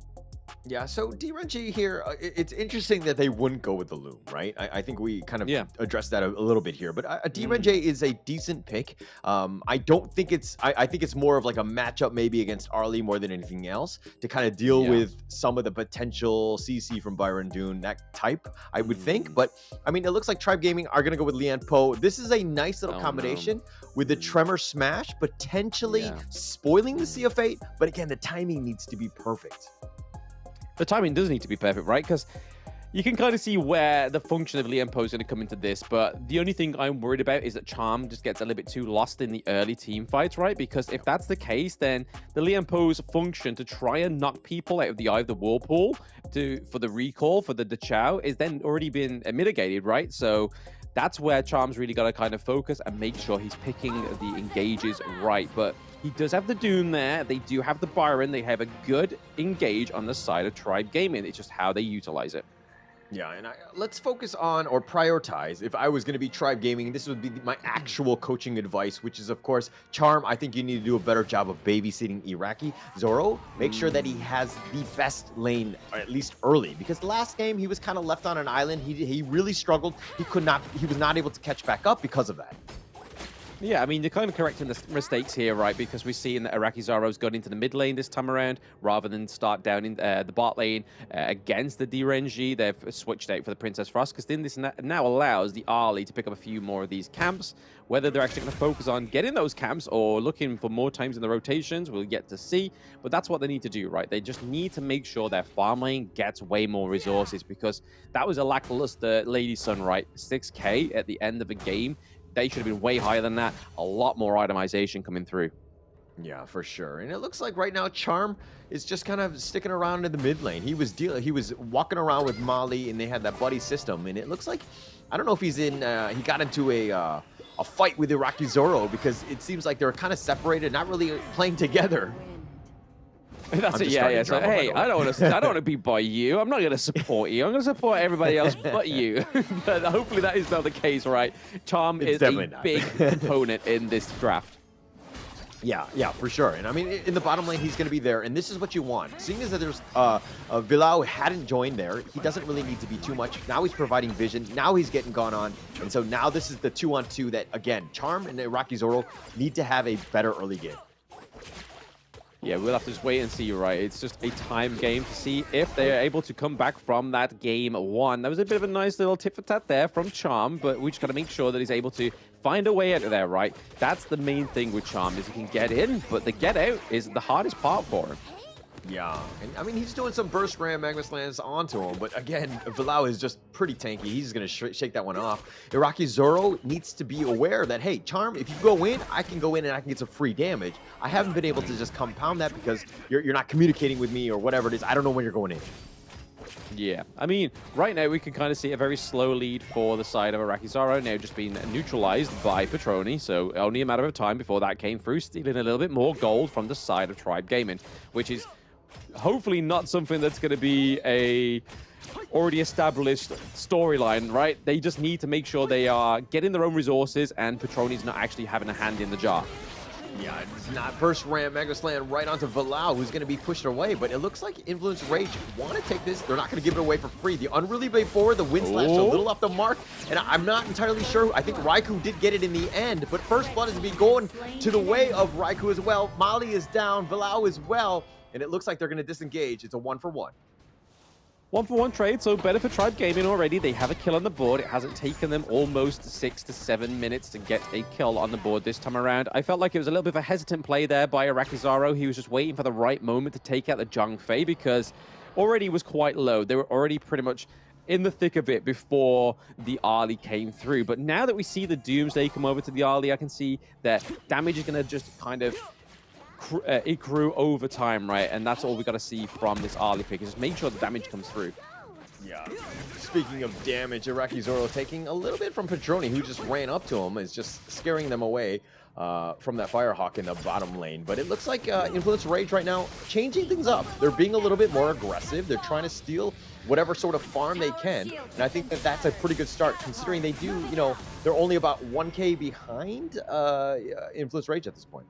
Yeah, so DRNG here, it's interesting that they wouldn't go with the Loom, right? I think we kind of addressed that a little bit here, but DRNG is a decent pick. I don't think I think it's more of like a matchup maybe against Arlie more than anything else to kind of deal with some of the potential CC from Byron Dune, that type, I would think. But I mean, it looks like Tribe Gaming are going to go with Lian Po. This is a nice little combination with the Tremor Smash, potentially spoiling the Sea of Fate. But again, the timing needs to be perfect.
The timing does need to be perfect, right? Because you can kind of see where the function of Lian Po is going to come into this, but the only thing I'm worried about is that Charm just gets a little bit too lost in the early team fights, right? Because if that's the case, then the Lian Po's function to try and knock people out of the eye of the whirlpool for the recall, for the Chow, is then already been mitigated, right? So that's where Charm's really got to kind of focus and make sure he's picking the engages right. But he does have the Dune there. They do have the Byron. They have a good engage on the side of Tribe Gaming. It's just how they utilize it.
Yeah, and let's focus on or prioritize. If I was going to be Tribe Gaming, this would be my actual coaching advice, which is, of course, Charm. I think you need to do a better job of babysitting Iraqi. Zoro, make sure that he has the best lane, or at least early, because last game he was kind of left on an island. He really struggled. He was not able to catch back up because of that.
Yeah, I mean, you're kind of correcting the mistakes here, right? Because we're seeing that Iraqi Zoro's gone into the mid lane this time around, rather than start down in the bot lane against the DRNG. They've switched out for the Princess Frost, because then this now allows the Arlie to pick up a few more of these camps. Whether they're actually going to focus on getting those camps or looking for more times in the rotations, we'll get to see. But that's what they need to do, right? They just need to make sure their farm lane gets way more resources, because that was a lackluster Lady Sun, right? 6k at the end of a game. They should have been way higher than that. A lot more itemization coming through.
Yeah, for sure. And it looks like right now Charm is just kind of sticking around in the mid lane. He was walking around with Molly, and they had that buddy system. And it looks like, I don't know if he's in. He got into a fight with Iraqi Zoro, because it seems like they're kind of separated, not really playing together.
That's it, yeah. So, hey, I don't want to be by you. I'm not going to support you. I'm going to support everybody else but you. But hopefully that is not the case, right? Charm is a big component in this draft.
Yeah, for sure. And I mean, in the bottom lane, he's going to be there. And this is what you want. Seeing as that there's Vilao hadn't joined there, he doesn't really need to be too much. Now he's providing vision. Now he's getting gone on. And so now this is the 2-on-2 that, again, Charm and Iraqi Zoro need to have a better early game.
Yeah, we'll have to just wait and see, right? It's just a time game to see if they are able to come back from that game 1. That was a bit of a nice little tip for tat there from Charm, but we just got to make sure that he's able to find a way out of there, right? That's the main thing with Charm, is he can get in, but the get out is the hardest part for him.
Yeah, and I mean, he's doing some burst ram Magma Slams onto him, but again, Vilao is just pretty tanky. He's going to shake that one off. Iraqi Zoro needs to be aware that, hey, Charm, if you go in, I can go in and I can get some free damage. I haven't been able to just compound that because you're not communicating with me or whatever it is. I don't know when you're going in.
Yeah, I mean, right now we can kind of see a very slow lead for the side of Iraqi Zoro, now just being neutralized by Petroni, so only a matter of time before that came through, stealing a little bit more gold from the side of Tribe Gaming, which is hopefully not something that's going to be a already established storyline, right? They just need to make sure they are getting their own resources and Petroni's not actually having a hand in the jar.
Yeah, it's not burst ram Mega Slam right onto Vilao, who's going to be pushed away, but it looks like Influence Rage want to take this. They're not going to give it away for free. The Unruly Blade forward, the Wind Slash a little off the mark, and I'm not entirely sure. I think Raikou did get it in the end, but First Blood is to be going to the way of Raikou as well. Mali is down, Vilao as well, and it looks like they're going to disengage. It's a 1-for-1.
1-for-1 trade, so better for Tribe Gaming already. They have a kill on the board. It hasn't taken them almost 6 to 7 minutes to get a kill on the board this time around. I felt like it was a little bit of a hesitant play there by Iraqi Zoro. He was just waiting for the right moment to take out the Zhang Fei because already was quite low. They were already pretty much in the thick of it before the Ali came through. But now that we see the Doomsday come over to the Ali, I can see that damage is going to just kind of it grew over time, right? And that's all we got to see from this early pick, is just make sure the damage comes through.
Yeah. Speaking of damage, Iraqi Zoro taking a little bit from Petroni, who just ran up to him, is just scaring them away from that Firehawk in the bottom lane. But it looks like Influence Rage right now changing things up. They're being a little bit more aggressive. They're trying to steal whatever sort of farm they can. And I think that that's a pretty good start, considering they do, you know, they're only about 1K behind Influence Rage at this point.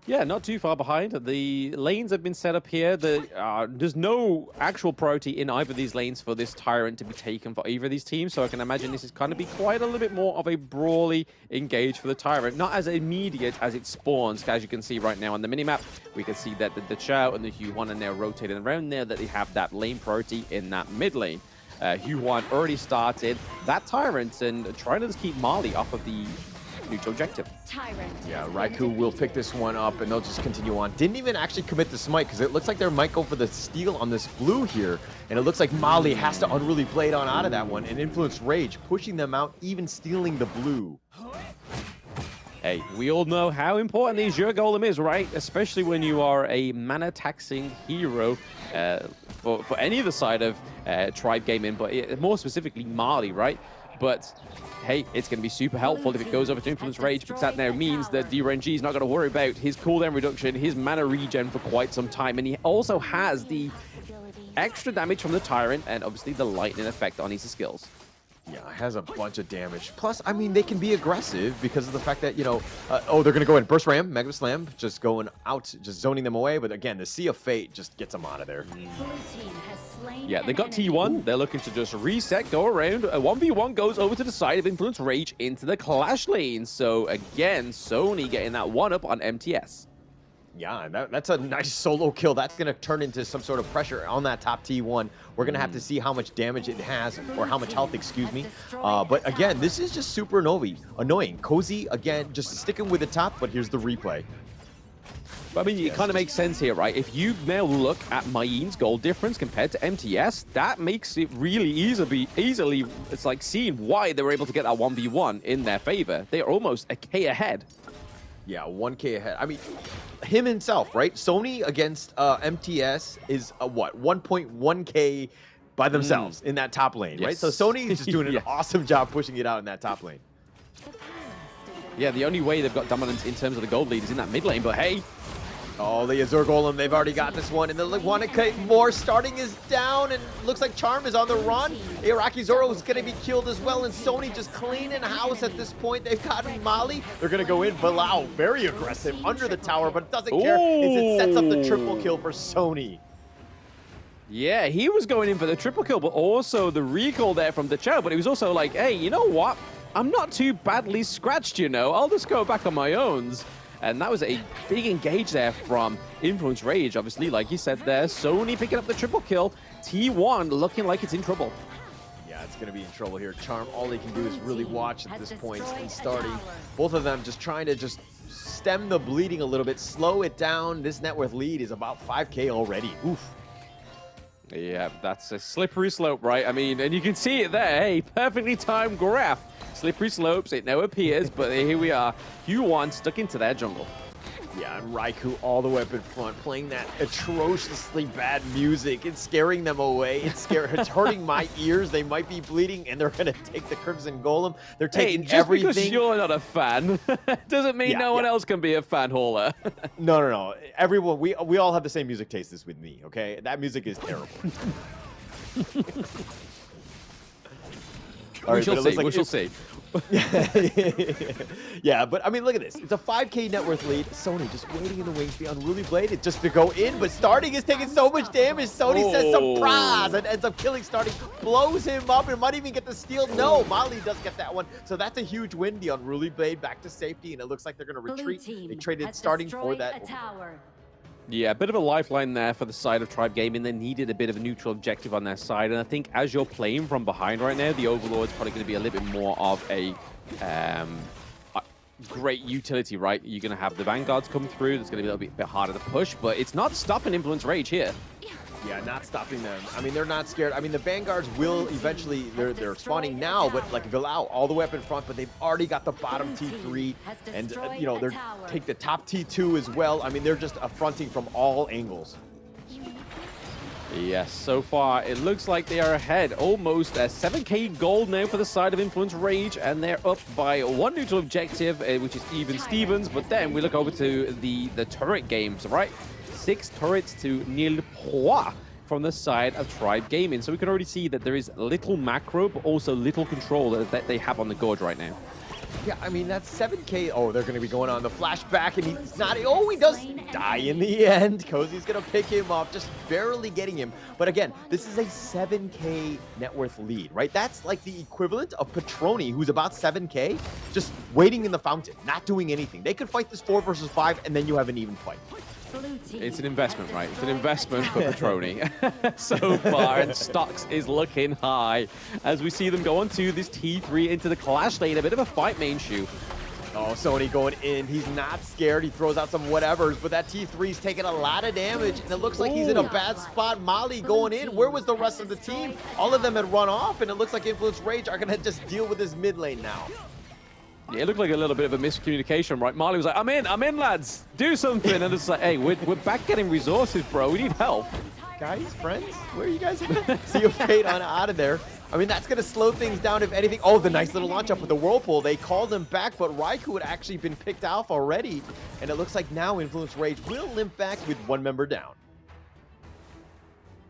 Yeah, not too far behind. The lanes have been set up here. There's no actual priority in either of these lanes for this Tyrant to be taken for either of these teams, so I can imagine this is going to be quite a little bit more of a brawly engage for the Tyrant. Not as immediate as it spawns, as you can see right now on the minimap. We can see that the Chao and the Huan are now rotating around there, that they have that lane priority in that mid lane. Huan already started that Tyrant and trying to just keep Mali off of the neutral objective.
Yeah, Raikou will pick this one up and they'll just continue on. Didn't even actually commit the smite because it looks like they might go for the steal on this blue here. And it looks like Mali has to Unruly Blade on out of that one and Influence Rage, pushing them out, even stealing the blue.
Hey, we all know how important the Azure Golem is, right? Especially when you are a mana-taxing hero for any other side of Tribe Gaming, but more specifically Mali, right? But hey, it's going to be super helpful if it goes over to Influence Rage, because that now means that DRNG is not going to worry about his cooldown reduction, his mana regen for quite some time. And he also has the extra damage from the Tyrant and obviously the lightning effect on his skills.
Yeah, it has a bunch of damage. Plus, I mean, they can be aggressive because of the fact that, you know, oh, they're going to go in Burst Ram, Mega Slam, just going out, just zoning them away. But again, the Sea of Fate just gets them out of there.
Yeah, they got T1. They're looking to just reset, go around. A 1v1 goes over to the side of Influence Rage into the Clash lane. So again, Sony getting that one up on MTS.
Yeah, that's a nice solo kill. That's going to turn into some sort of pressure on that top T1. We're going to have to see how much damage it has, or how much health, excuse me. But again, this is just super annoying. Cozy, again, just sticking with the top, but here's the replay.
But I mean, it kind of makes sense here, right? If you now look at Mayin's gold difference compared to MTS, that makes it really easily, it's like seeing why they were able to get that 1v1 in their favor. They're almost a K ahead.
Yeah, 1K ahead. I mean, him himself, right? Sony against MTS is what? 1.1K by themselves in that top lane, right? So Sony is just doing an awesome job pushing it out in that top lane.
Yeah, the only way they've got dominance in terms of the gold lead is in that mid lane, but hey,
Oh, the Azure Golem, they've already got this one, and they want to cut more. Starting is down, and looks like Charm is on the run. Iraqi Zoro is going to be killed as well, and Sony just cleaning house at this point. They've gotten Mali. They're going to go in. Bilal, very aggressive, under the tower, but doesn't care. It sets up the triple kill for Sony.
Yeah, he was going in for the triple kill, but also the recall there from the Chow. But he was also like, hey, you know what? I'm not too badly scratched, you know. I'll just go back on my own. And that was a big engage there from Influence Rage, obviously, like you said there. Sony picking up the triple kill. T1 looking like it's in trouble.
Yeah, it's going to be in trouble here. Charm, all he can do is really watch at this point and starting. Both of them just trying to just stem the bleeding a little bit, slow it down. This net worth lead is about 5K already. Oof.
Yeah, that's a slippery slope, right? I mean, and you can see it there. Hey, perfectly timed graph. Slippery slopes, it now appears, but here we are. Q1 stuck into their jungle.
Yeah, and Raikou all the way up in front, playing that atrociously bad music. It's scaring them away. It's hurting my ears. They might be bleeding, and they're going to take the Crimson Golem. They're taking
just
everything.
Because you're not a fan doesn't mean no one else can be a fan, Hauler.
No. Everyone, we all have the same music taste as with me, okay? That music is terrible.
We shall see.
Yeah, but I mean, look at this. It's a 5K net worth lead. Sony just waiting in the wings, the Unruly Blade. It's just to go in, but Starting is taking so much damage. Sony says surprise and ends up killing Starting, blows him up, and might even get the steal. No, Mali does get that one. So that's a huge win. The Unruly Blade back to safety, and it looks like they're going to retreat. They traded Starting for that.
Yeah, a bit of a lifeline there for the side of Tribe Gaming. They needed a bit of a neutral objective on their side. And I think as you're playing from behind right now, the Overlord's probably going to be a little bit more of a great utility, right? You're going to have the Vanguards come through. It's going to be a little bit harder to push, but it's not stopping Influence Rage here.
Yeah, not stopping them. I mean, they're not scared. I mean, the Vanguards will eventually, they're spawning now, but like Vilao all the way up in front, but they've already got the bottom T3 and, you know, they're take the top T2 as well. I mean, they're just affronting from all angles.
Yes, so far it looks like they are ahead. Almost 7K gold now for the side of Influence Rage, and they're up by one neutral objective, which is even Stevens. But then we look over to the turret games, right? 6 turrets to nil point from the side of Tribe Gaming. So we can already see that there is little macro, but also little control that they have on the Gorge right now.
Yeah, I mean, that's 7K. Oh, they're going to be going on the flashback, and he's not. Oh, he does die in the end. Cozy's going to pick him up, just barely getting him. But again, this is a 7K net worth lead, right? That's like the equivalent of Petroni, who's about 7K, just waiting in the fountain, not doing anything. They could fight this 4 versus 5, and then you have an even fight.
It's an investment, right? It's an investment for Petroni so far, and stocks is looking high as we see them go on to this T3 into the Clash lane. A bit of a fight main shoe.
Oh, Sony going in. He's not scared. He throws out some whatevers, but that T3's taking a lot of damage, and it looks like he's in a bad spot. Mali going in. Where was the rest of the team? All of them had run off, and it looks like Influence Rage are going to just deal with this mid lane now.
Yeah, it looked like a little bit of a miscommunication, right? Marley was like, I'm in, lads. Do something. And it's like, hey, we're back getting resources, bro. We need help.
Guys, friends, where are you guys at? See you fade on out of there. I mean, that's going to slow things down, if anything. Oh, the nice little launch up with the Whirlpool. They called him back, but Raikou had actually been picked off already. And it looks like now Influence Rage will limp back with one member down.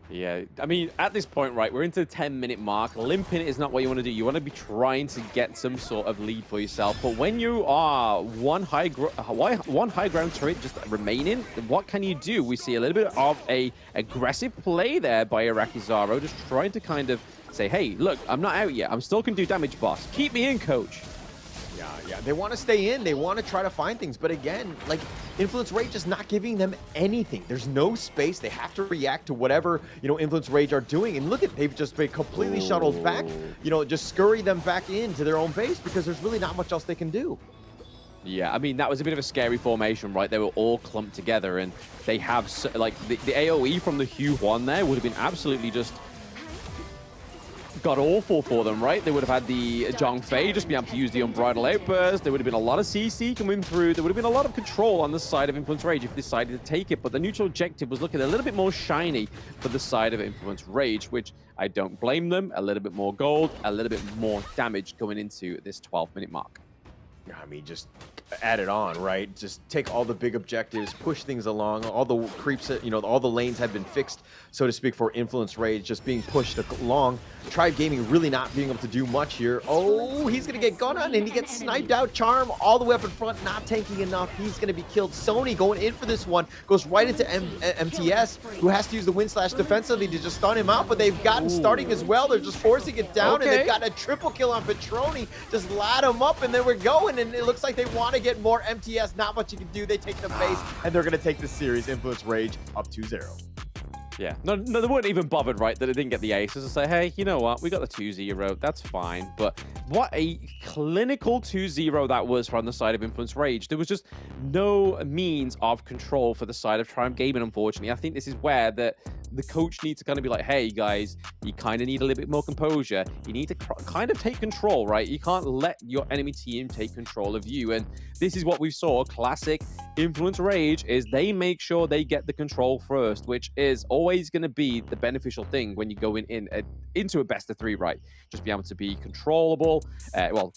Yeah, I mean, at this point, right, we're into the 10-minute mark. Limping is not what you want to do. You want to be trying to get some sort of lead for yourself. But when you are one high ground turret just remaining, what can you do? We see a little bit of a aggressive play there by Iraqi Zaro, just trying to kind of say, hey, look, I'm not out yet. I'm still going to do damage, boss. Keep me in, coach.
Yeah, they want to stay in. They want to try to find things. But again, like, Influence Rage is not giving them anything. There's no space. They have to react to whatever, you know, Influence Rage are doing. And look at, they've just been completely shuttled back, you know, just scurry them back into their own base because there's really not much else they can do.
Yeah, I mean, that was a bit of a scary formation, right? They were all clumped together, and they have, like, the AoE from the Hugh 1 there would have been absolutely just god awful for them, right? They would have had the Zhang Fei just be able to use the Unbridled Outburst. There would have been a lot of CC coming through. There would have been a lot of control on the side of Influence Rage if they decided to take it, but the neutral objective was looking a little bit more shiny for the side of Influence Rage, which I don't blame them. A little bit more gold, a little bit more damage going into this 12-minute mark.
I mean, just added on, right? Just take all the big objectives, push things along, all the creeps, all the lanes had been fixed, so to speak, for Influence Rage, just being pushed along. Tribe Gaming really not being able to do much here. Oh, he's going to get gone on, and he gets sniped out. Charm all the way up in front, not tanking enough. He's going to be killed. Sony going in for this one, goes right into MTS, who has to use the win slash defensively to just stun him out, but they've gotten starting as well. They're just forcing it down, and they've got a triple kill on Petroni. Just lat him up, and then we're going, and it looks like they want to get more MTS. Not much you can do. They take the base, and they're going to take the series. Influence Rage up 2-0.
Yeah, no, they weren't even bothered, right, that they didn't get the aces to say, hey, you know what, we got the 2-0, that's fine. But what a clinical 2-0 that was from the side of Influence Rage. There was just no means of control for the side of Triumph Gaming, unfortunately. I think this is where the coach needs to kind of be like, hey, guys, you kind of need a little bit more composure. You need to kind of take control, right? You can't let your enemy team take control of you. And this is what we saw. Classic Influence Rage is they make sure they get the control first, which is always going to be the beneficial thing when you go into a best of 3, right? Just be able to be controllable,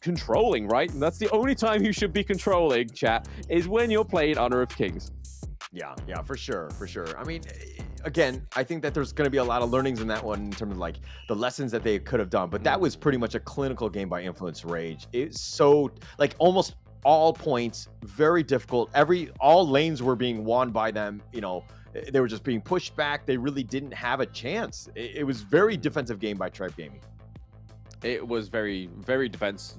controlling, right? And that's the only time you should be controlling, chat, is when you're playing Honor of Kings.
Yeah, for sure. I mean, again, I think that there's going to be a lot of learnings in that one in terms of like the lessons that they could have done, but that was pretty much a clinical game by Influence Rage. It's so like almost all points, very difficult. All lanes were being won by them, they were just being pushed back. They really didn't have a chance. It was very defensive game by Tribe Gaming.
It was very, very defense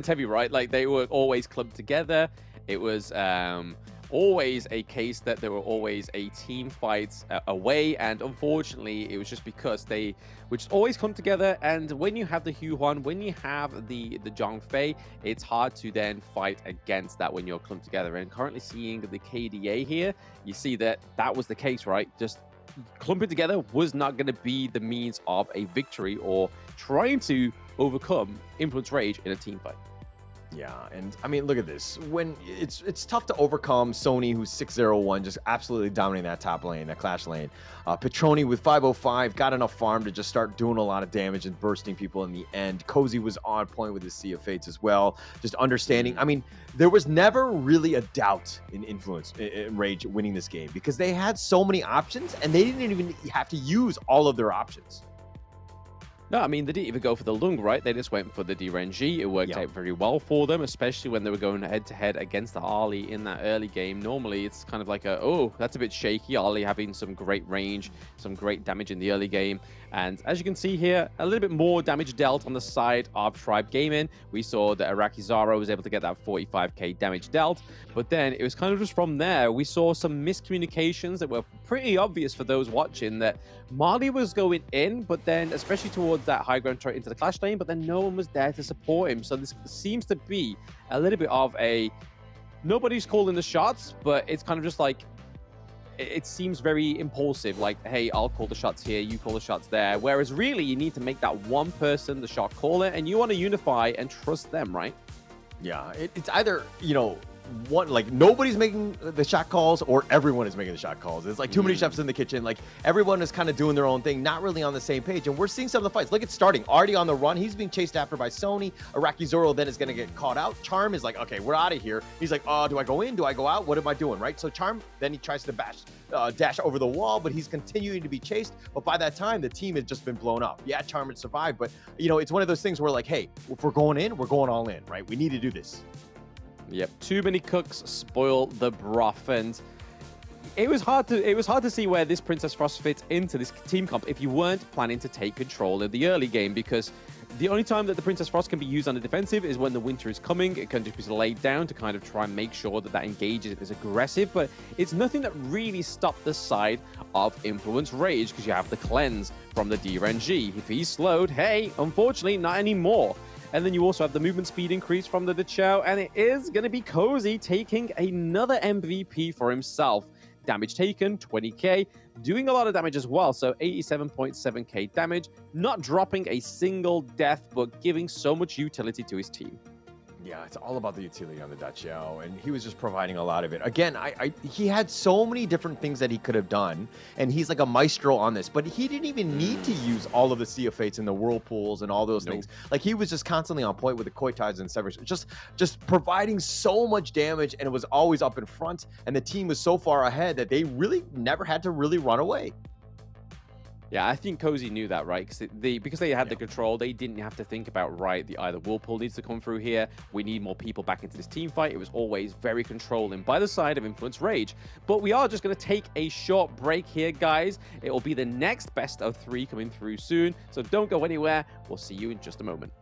heavy, right? Like they were always clubbed together. It was always a case that there were always a team fights away, and unfortunately it was just because they would just always come together. And when you have the Hu Huan, when you have the Zhang Fei, it's hard to then fight against that when you're clumped together. And currently seeing the KDA here, you see that was the case, right? Just clumping together was not going to be the means of a victory or trying to overcome Influence Rage in a team fight.
Yeah, and I mean, look at this. When it's tough to overcome Sony, who's 6-0-1, just absolutely dominating that top lane, that clash lane. Petroni with 505 got enough farm to just start doing a lot of damage and bursting people in the end. Cozy was on point with his Sea of Fates as well. Just understanding. I mean, there was never really a doubt in Influence in Rage winning this game because they had so many options and they didn't even have to use all of their options.
No, I mean, they didn't even go for the Lung, right? They just went for the DRNG. It worked out very well for them, especially when they were going head-to-head against the Ali in that early game. Normally, it's kind of like that's a bit shaky. Ali having some great range, some great damage in the early game. And as you can see here, a little bit more damage dealt on the side of Tribe Gaming. We saw that Iraqi Zara was able to get that 45k damage dealt. But then it was kind of just from there, we saw some miscommunications that were pretty obvious for those watching that Marley was going in, but then especially towards that high ground turret into the clash lane, but then no one was there to support him. So this seems to be a little bit of nobody's calling the shots, but it's kind of just like, it seems very impulsive, like, hey, I'll call the shots here, you call the shots there. Whereas really, you need to make that one person the shot caller, and you want to unify and trust them, right?
Yeah, it's either, one, like nobody's making the shot calls or everyone is making the shot calls. It's like too many chefs in the kitchen. Like everyone is kind of doing their own thing, not really on the same page. And we're seeing some of the fights. Look, it's starting already on the run. He's being chased after by Sony. Iraqi Zoro then is going to get caught out. Charm is like, okay, we're out of here. He's like, do I go in? Do I go out? What am I doing? Right. So Charm, then he tries to dash over the wall, but he's continuing to be chased. But by that time, the team has just been blown up. Yeah, Charm had survived, but it's one of those things where like, hey, if we're going in, we're going all in, right? We need to do this.
Yep, too many cooks spoil the broth, and it was hard to see where this Princess Frost fits into this team comp if you weren't planning to take control of the early game, because the only time that the Princess Frost can be used on the defensive is when the winter is coming. It can just be laid down to kind of try and make sure that engages is aggressive, but it's nothing that really stopped the side of Influence Rage because you have the cleanse from the DRNG. If he's slowed, hey, unfortunately, not anymore. And then you also have the movement speed increase from the Dachau, and it is going to be Cozy taking another MVP for himself. Damage taken, 20k, doing a lot of damage as well, so 87.7k damage, not dropping a single death, but giving so much utility to his team.
Yeah, it's all about the utility on the Dutch, and he was just providing a lot of it. Again, he had so many different things that he could have done, and he's like a maestro on this, but he didn't even need to use all of the Sea of Fates and the Whirlpools and all those things. Like, he was just constantly on point with the Koi Tides and Severs, just providing so much damage, and it was always up in front, and the team was so far ahead that they really never had to really run away.
Yeah, I think Cozy knew that, right? Because they had the control, they didn't have to think about, right, either Whirlpool needs to come through here, we need more people back into this team fight. It was always very controlling by the side of Influence Rage. But we are just going to take a short break here, guys. It will be the next best of 3 coming through soon, so don't go anywhere. We'll see you in just a moment.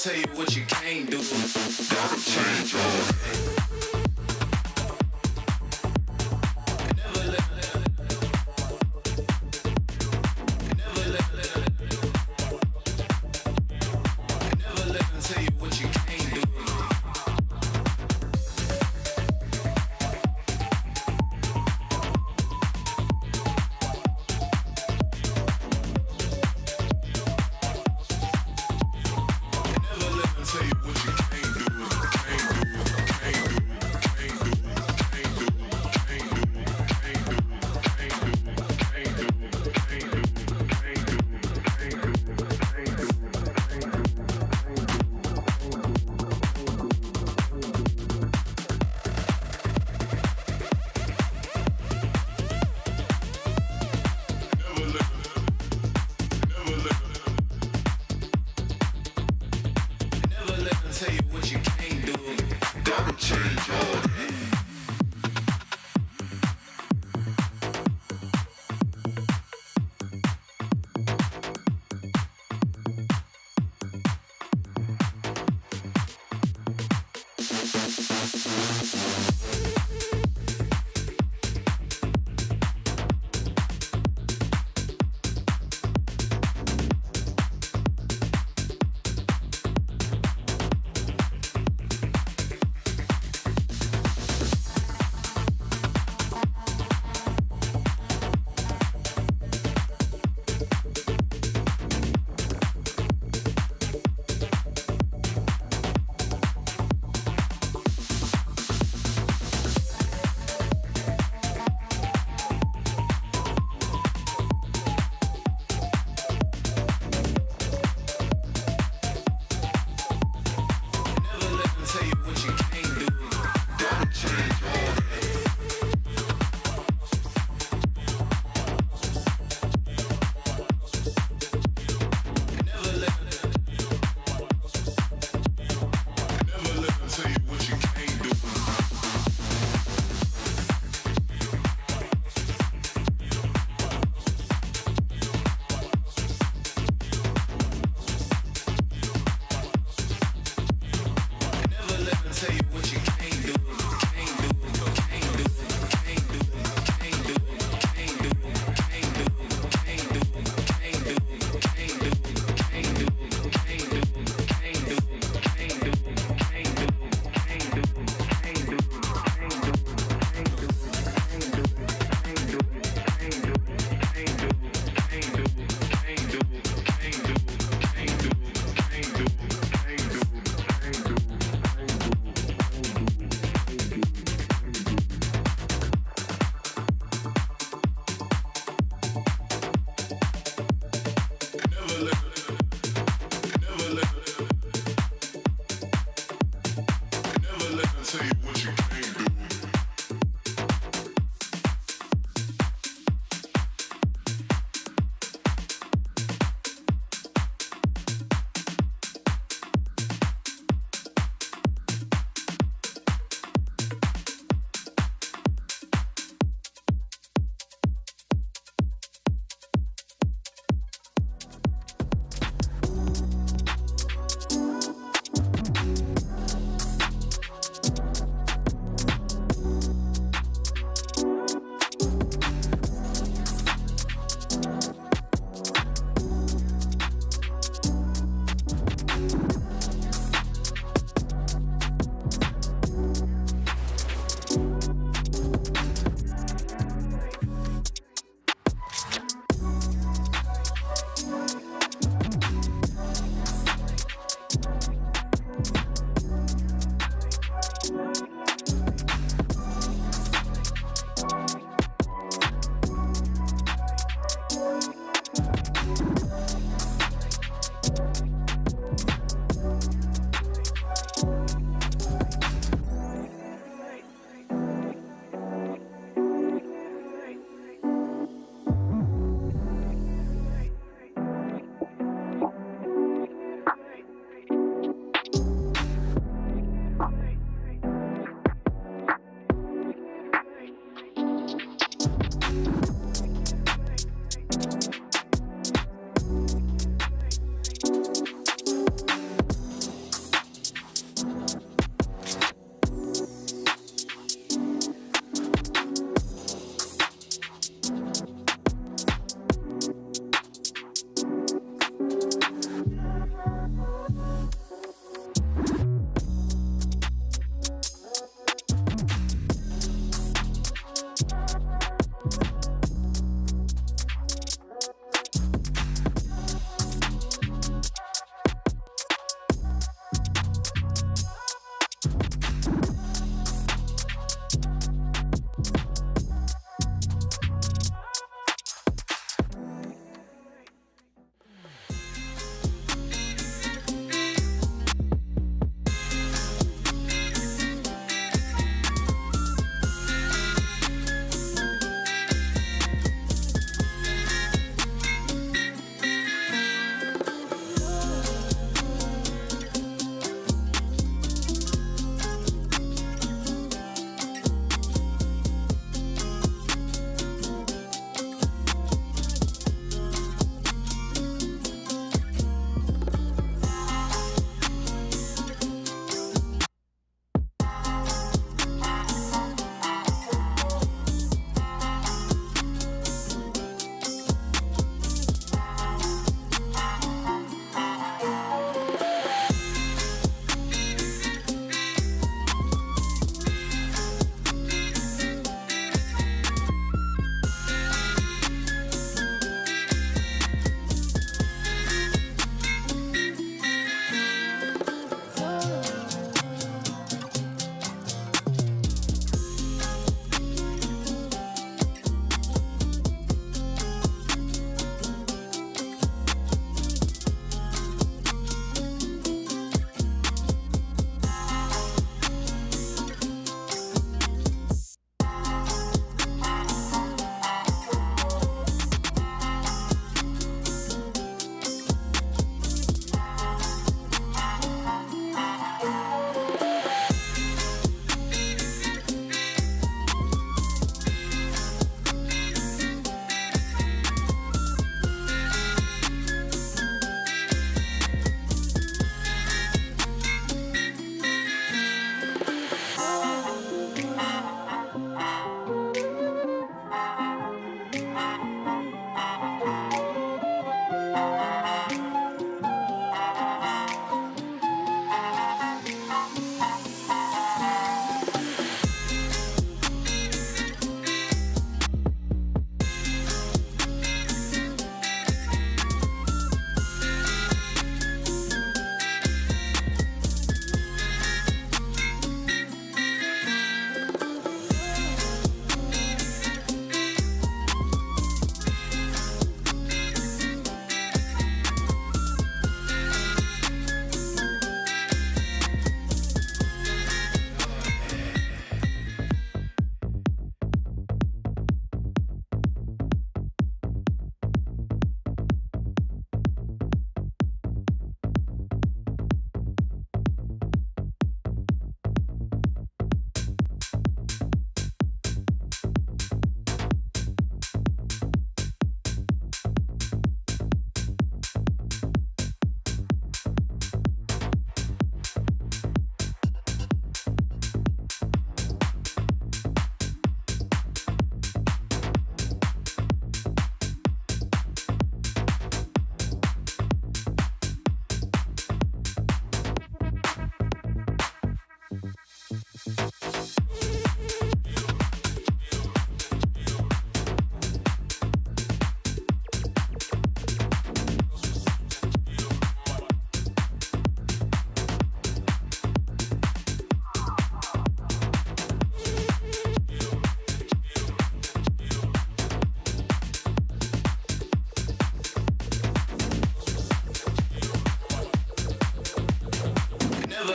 tell you what you can't do. Gotta change your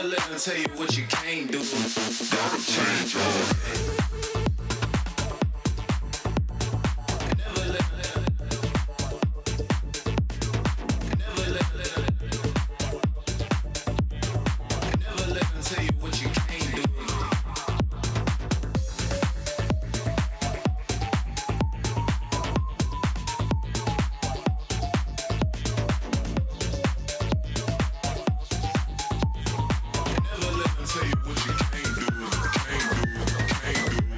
Never let them tell you what you can't do. Gotta change your ways. Tell you what you can't do, can't do, can't do.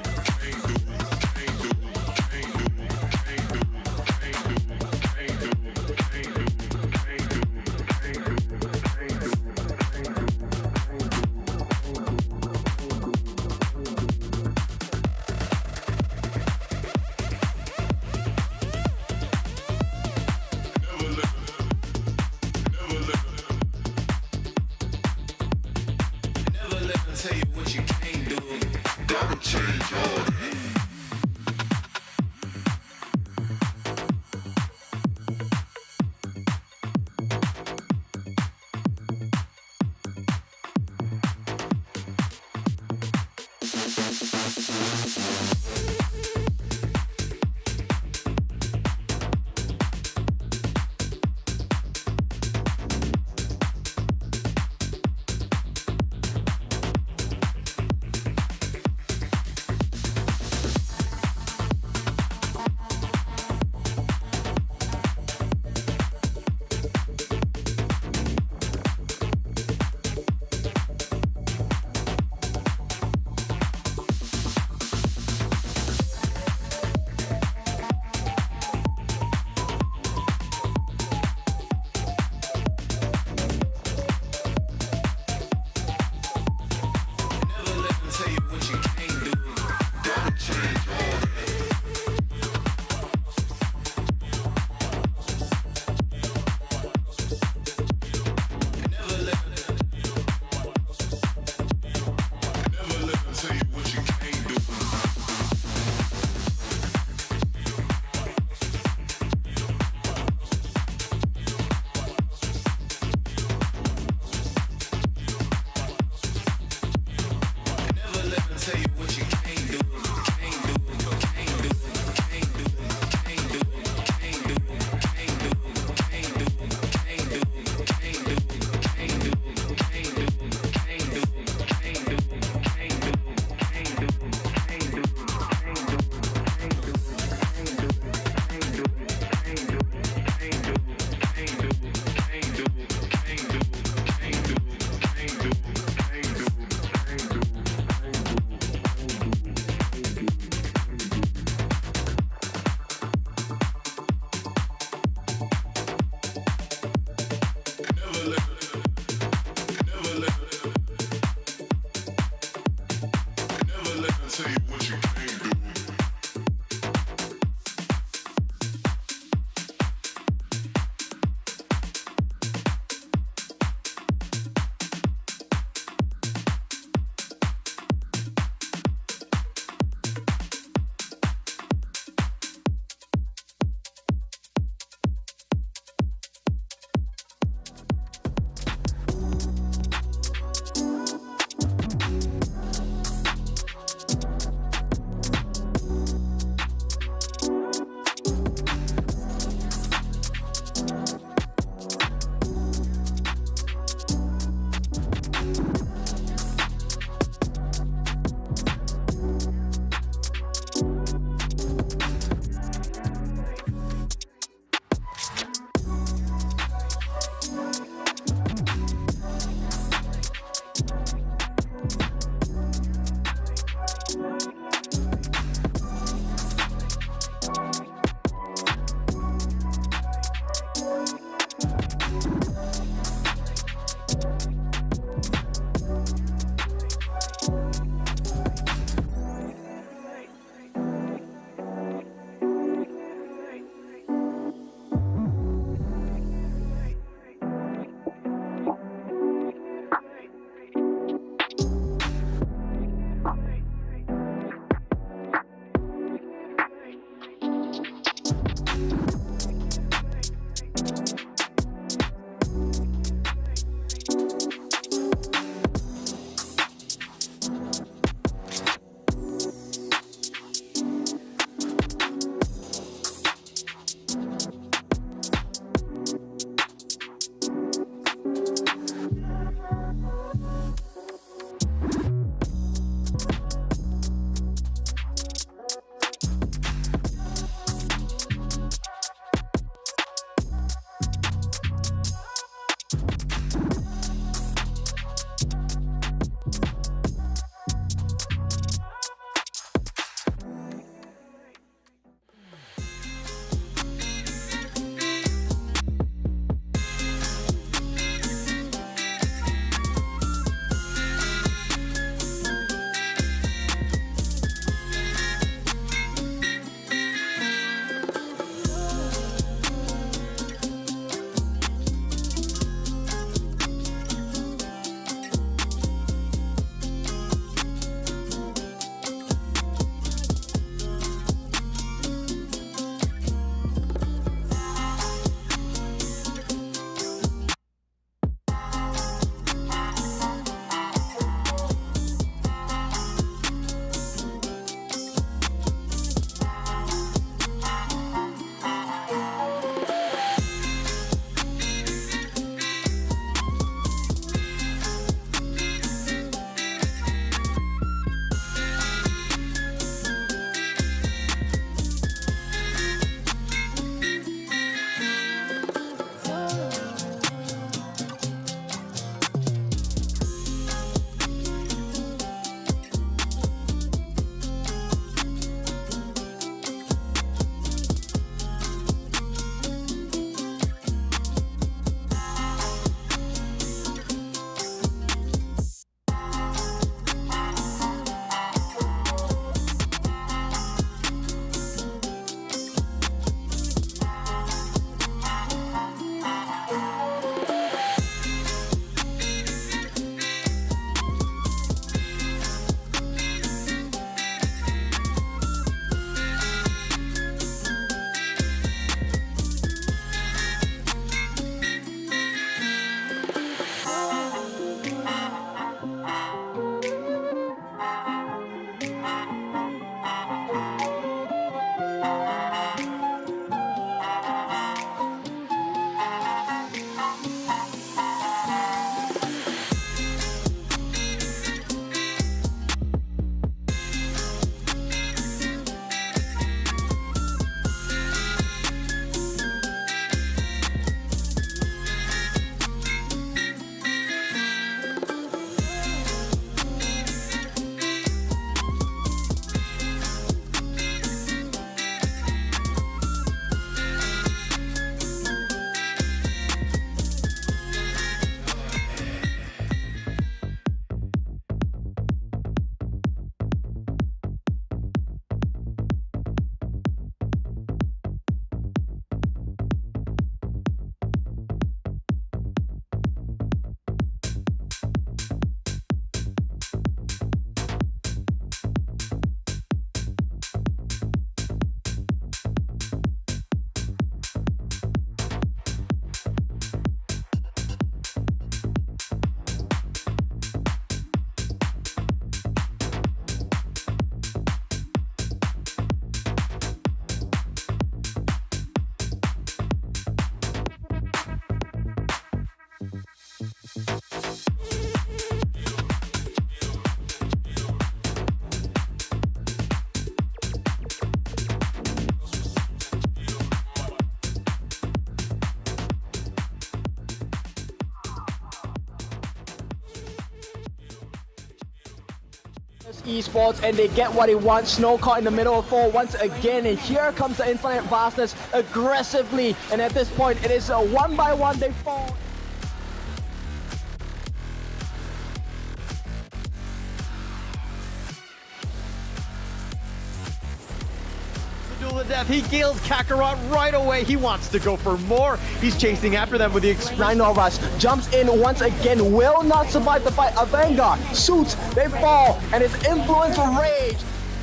Esports, and they get what they want. Snow caught in the middle of 4 once again, and here comes the Infinite Vastness aggressively, and at this point it is a 1 by 1 they fall.
Duel to death. He kills Kakarot right away. He wants to go for more. He's chasing after them with the
Rhino Rush jumps in once again, will not survive the fight. A Vanguard shoots, they fall, and his influence rage.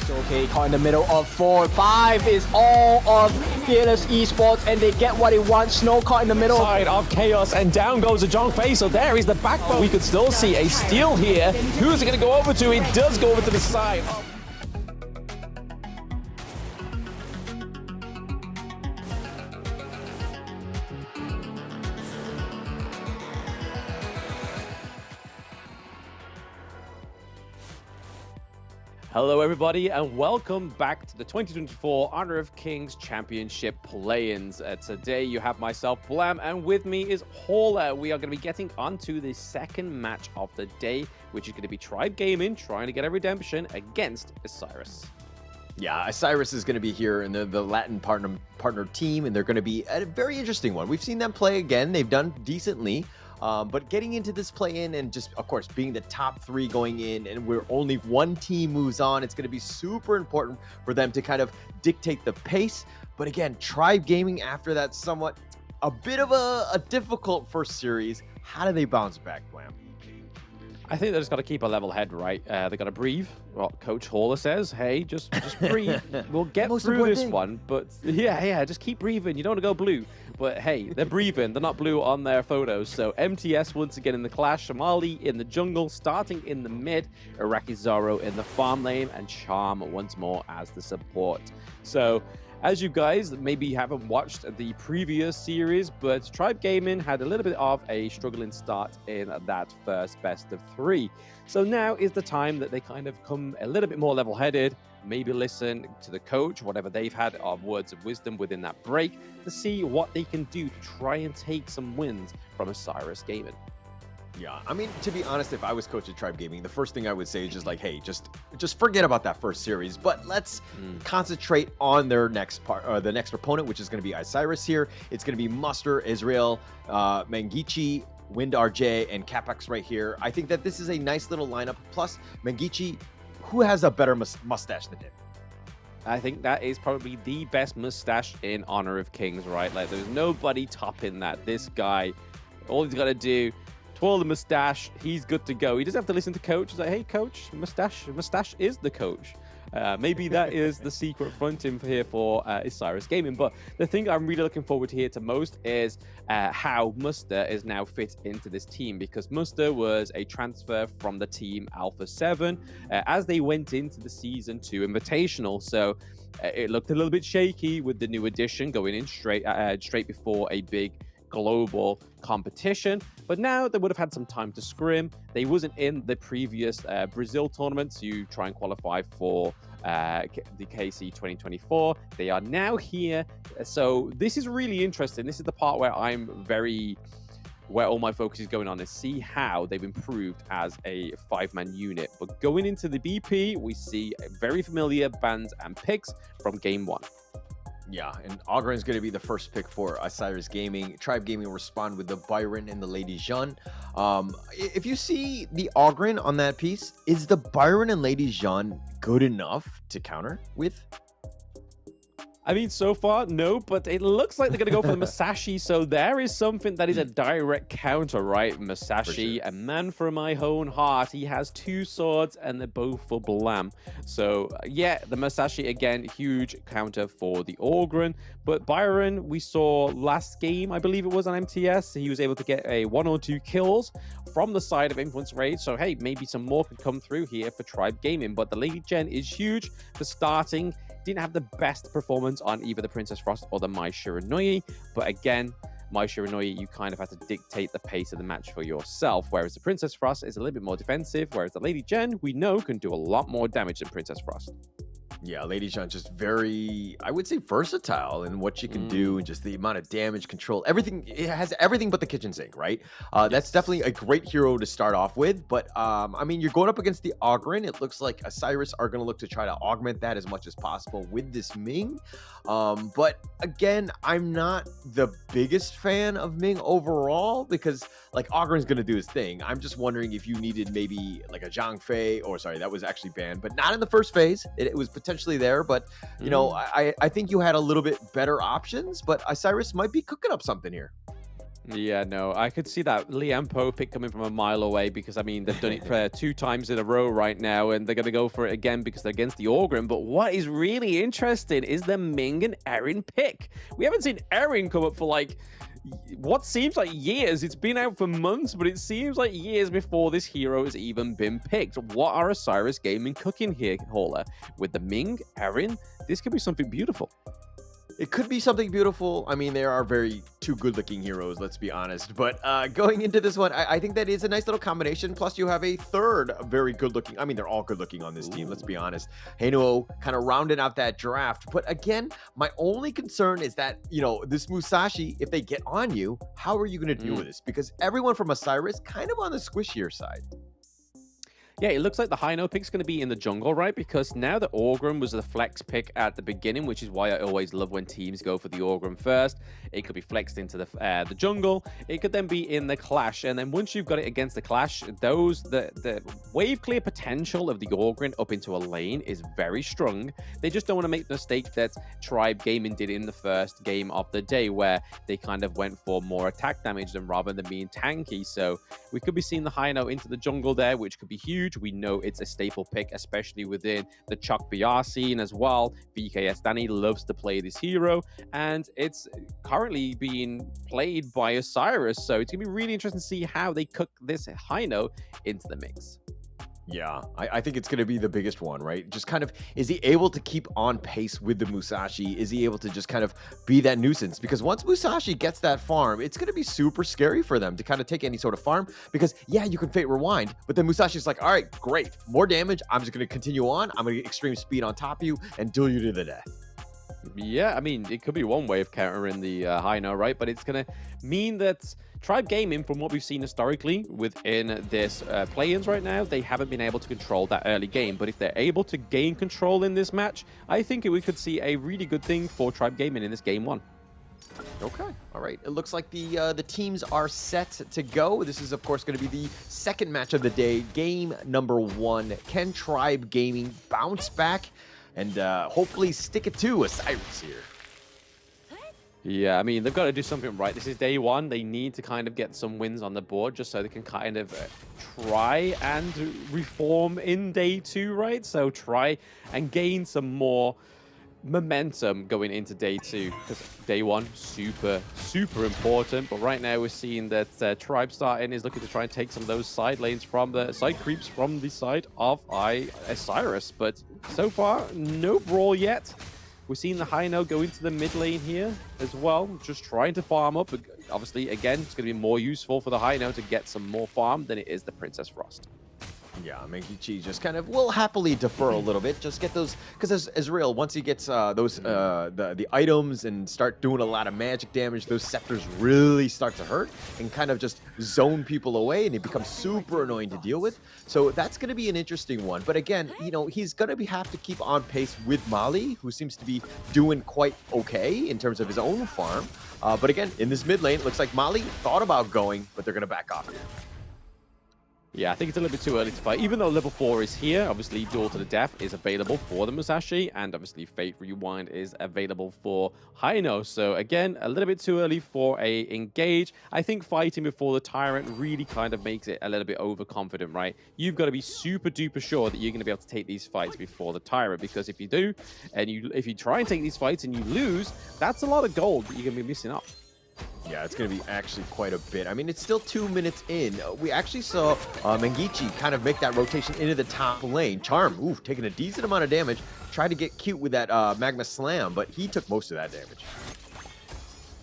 So okay, caught in the middle of 4. 5 is all of Fearless Esports, and they get what they want. Snow caught in the middle
Side of Chaos, and down goes a Jong Fei. So there is the backbone. We could still see a steal here. Who's it going to go over to? It does go over to the side. Hello everybody and welcome back to the 2024 Honor of Kings Championship play-ins. Today you have myself, Blam, and with me is Hauler. We are going to be getting onto the second match of the day, which is going to be Tribe Gaming trying to get a redemption against Isurus.
Yeah, Isurus is going to be here in the Latin partner team, and they're going to be a very interesting one. We've seen them play again. They've done decently. But getting into this play-in and just, of course, being the top 3 going in, and where only one team moves on, it's going to be super important for them to kind of dictate the pace. But again, Tribe Gaming, after that somewhat a bit of a difficult first series, how do they bounce back, Blam?
I think they just got to keep a level head, right? They got to breathe. Well, Coach Hauler says, hey, just breathe. We'll get through this one. But yeah, just keep breathing. You don't want to go blue. But hey, they're breathing. They're not blue on their photos. So MTS once again in the clash. Somali in the jungle, starting in the mid. Iraqi Zoro in the farm lane. And Charm once more as the support. So as you guys maybe haven't watched the previous series, but Tribe Gaming had a little bit of a struggling start in that first best of 3. So now is the time that they kind of come a little bit more level-headed, maybe listen to the coach, whatever they've had of words of wisdom within that break, to see what they can do to try and take some wins from Isurus Gaming.
Yeah, I mean, to be honest, if I was coach at Tribe Gaming, the first thing I would say is just like, hey, just forget about that first series, but let's concentrate on their next part, the next opponent, which is going to be Isurus here. It's going to be Muster, Israel, Mangichi, Wind RJ, and Capex right here. I think that this is a nice little lineup. Plus, Mangichi, who has a better mustache than him?
I think that is probably the best mustache in Honor of Kings, right? Like, there's nobody topping that. This guy, all he's got to do, twirl the mustache, he's good to go. He doesn't have to listen to coach. He's like, hey, coach, mustache is the coach. Maybe that is the secret front end here for Isurus Gaming. But the thing I'm really looking forward to here to most is how Muster is now fit into this team, because Muster was a transfer from the team Alpha 7 as they went into the Season 2 Invitational. So it looked a little bit shaky with the new addition going in straight before a big global competition, but now they would have had some time to scrim. They wasn't in the previous Brazil tournament to try and qualify for the KC 2024. They are now here, so this is really interesting. This is the part where where all my focus is going on, is see how they've improved as a 5-man unit. But going into the BP, we see very familiar bands and picks from game 1.
Yeah, and Ogren is going to be the first pick for Isurus Gaming. Tribe Gaming will respond with the Byron and the Lady Jeanne. If you see the Ogren on that piece, is the Byron and Lady Jeanne good enough to counter with?
I mean, so far, no, but it looks like they're going to go for the Masashi, so there is something that is a direct counter, right? Masashi, sure. A man for my own heart. He has 2 swords, and they're both for Blam. So, yeah, the Masashi, again, huge counter for the Ogren. But Byron, we saw last game, I believe it was on MTS, he was able to get a 1 or 2 kills from the side of Influence Raid. So, hey, maybe some more could come through here for Tribe Gaming. But the Lady Jeanne is huge for starting. Didn't have the best performance on either the Princess Frost or the Mai Shiranui, but again, Mai Shiranui, you kind of have to dictate the pace of the match for yourself, whereas the Princess Frost is a little bit more defensive, whereas the Lady Jeanne, we know, can do a lot more damage than Princess Frost.
Yeah, Lady Jean just very, I would say, versatile in what she can do and just the amount of damage control. Everything, it has everything but the kitchen sink, right? That's definitely a great hero to start off with. But I mean, you're going up against the Ogryn. It looks like Isurus are going to look to try to augment that as much as possible with this Ming. But again, I'm not the biggest fan of Ming overall because like Ogryn's going to do his thing. I'm just wondering if you needed maybe like a Zhang Fei, or sorry, that was actually banned, but not in the first phase. It was potentially there, but you know, I think you had a little bit better options, but Isurus might be cooking up something here.
Yeah, no, I could see that Liam Poe pick coming from a mile away because, I mean, they've done it for 2 times in a row right now, and they're going to go for it again because they're against the Ogryn. But what is really interesting is the Ming and Erin pick. We haven't seen Erin come up for, like, what seems like years. It's been out for months, but it seems like years before this hero has even been picked. What are Isurus Gaming cooking here, Hauler? With the Ming, Erin, this could be something beautiful.
It could be something beautiful. I mean, there are two good-looking heroes, let's be honest. But going into this one, I think that is a nice little combination. Plus, you have a third very good-looking. I mean, they're all good-looking on this team, let's be honest. Heinuo kind of rounding out that draft. But again, my only concern is that, you know, this Musashi, if they get on you, how are you going to deal with this? Because everyone from Isurus kind of on the squishier side.
Yeah, it looks like the Heino pick's going to be in the jungle, right? Because now the Ogryn was the flex pick at the beginning, which is why I always love when teams go for the Ogryn first. It could be flexed into the jungle. It could then be in the Clash. And then once you've got it against the Clash, the wave clear potential of the Ogryn up into a lane is very strong. They just don't want to make the mistake that Tribe Gaming did in the first game of the day, where they kind of went for more attack damage rather than being tanky. So we could be seeing the Heino into the jungle there, which could be huge. We know it's a staple pick, especially within the Chuck BR scene as well. VKS Danny loves to play this hero, and it's currently being played by Isurus, so it's going to be really interesting to see how they cook this Heino into the mix.
Yeah, I think it's going to be the biggest one, right? Just kind of, is he able to keep on pace with the Musashi? Is he able to just kind of be that nuisance? Because once Musashi gets that farm, it's going to be super scary for them to kind of take any sort of farm. Because, yeah, you can Fate Rewind, but then Musashi's like, all right, great, more damage. I'm just going to continue on. I'm going to get extreme speed on top of you and duel you to the death.
Yeah, I mean, it could be one way of countering the Heino, right? But it's going to mean that Tribe Gaming, from what we've seen historically within this play-ins right now, they haven't been able to control that early game. But if they're able to gain control in this match, I think we could see a really good thing for Tribe Gaming in this game 1.
Okay, all right. It looks like the teams are set to go. This is, of course, going to be the second match of the day, game number 1. Can Tribe Gaming bounce back and hopefully stick it to Isurus here?
Yeah, I mean, they've got to do something right. This is day 1. They need to kind of get some wins on the board just so they can kind of try and reform in day 2, right? So try and gain some more momentum going into day 2, because day 1 super important. But right now we're seeing that Tribe starting is looking to try and take some of those side lanes from the side creeps from the side of Isurus, but so far no brawl yet. We're seeing the Heino go into the mid lane here as well, just trying to farm up. Obviously, again, it's going to be more useful for the Heino to get some more farm than it is the Princess Frost.
Yeah, Mengichi just kind of will happily defer a little bit. Just get those, because as real, once he gets the items and start doing a lot of magic damage, those scepters really start to hurt and kind of just zone people away, and it becomes super annoying to deal with. So that's going to be an interesting one. But again, you know, he's going to have to keep on pace with Mali, who seems to be doing quite okay in terms of his own farm. But again, in this mid lane, it looks like Mali thought about going, but they're going to back off.
Yeah, I think it's a little bit too early to fight. Even though level 4 is here, obviously Duel to the Death is available for the Musashi, and obviously Fate Rewind is available for Heino. So again, a little bit too early for a engage. I think fighting before the Tyrant really kind of makes it a little bit overconfident, right? You've got to be super duper sure that you're going to be able to take these fights before the Tyrant, because if you do, and if you try and take these fights and you lose, that's a lot of gold that you're going to be missing up.
Yeah, it's going to be actually quite a bit. I mean, it's still 2 minutes in. We actually saw Mengichi kind of make that rotation into the top lane. Charm, taking a decent amount of damage. Tried to get cute with that Magma Slam, but he took most of that damage.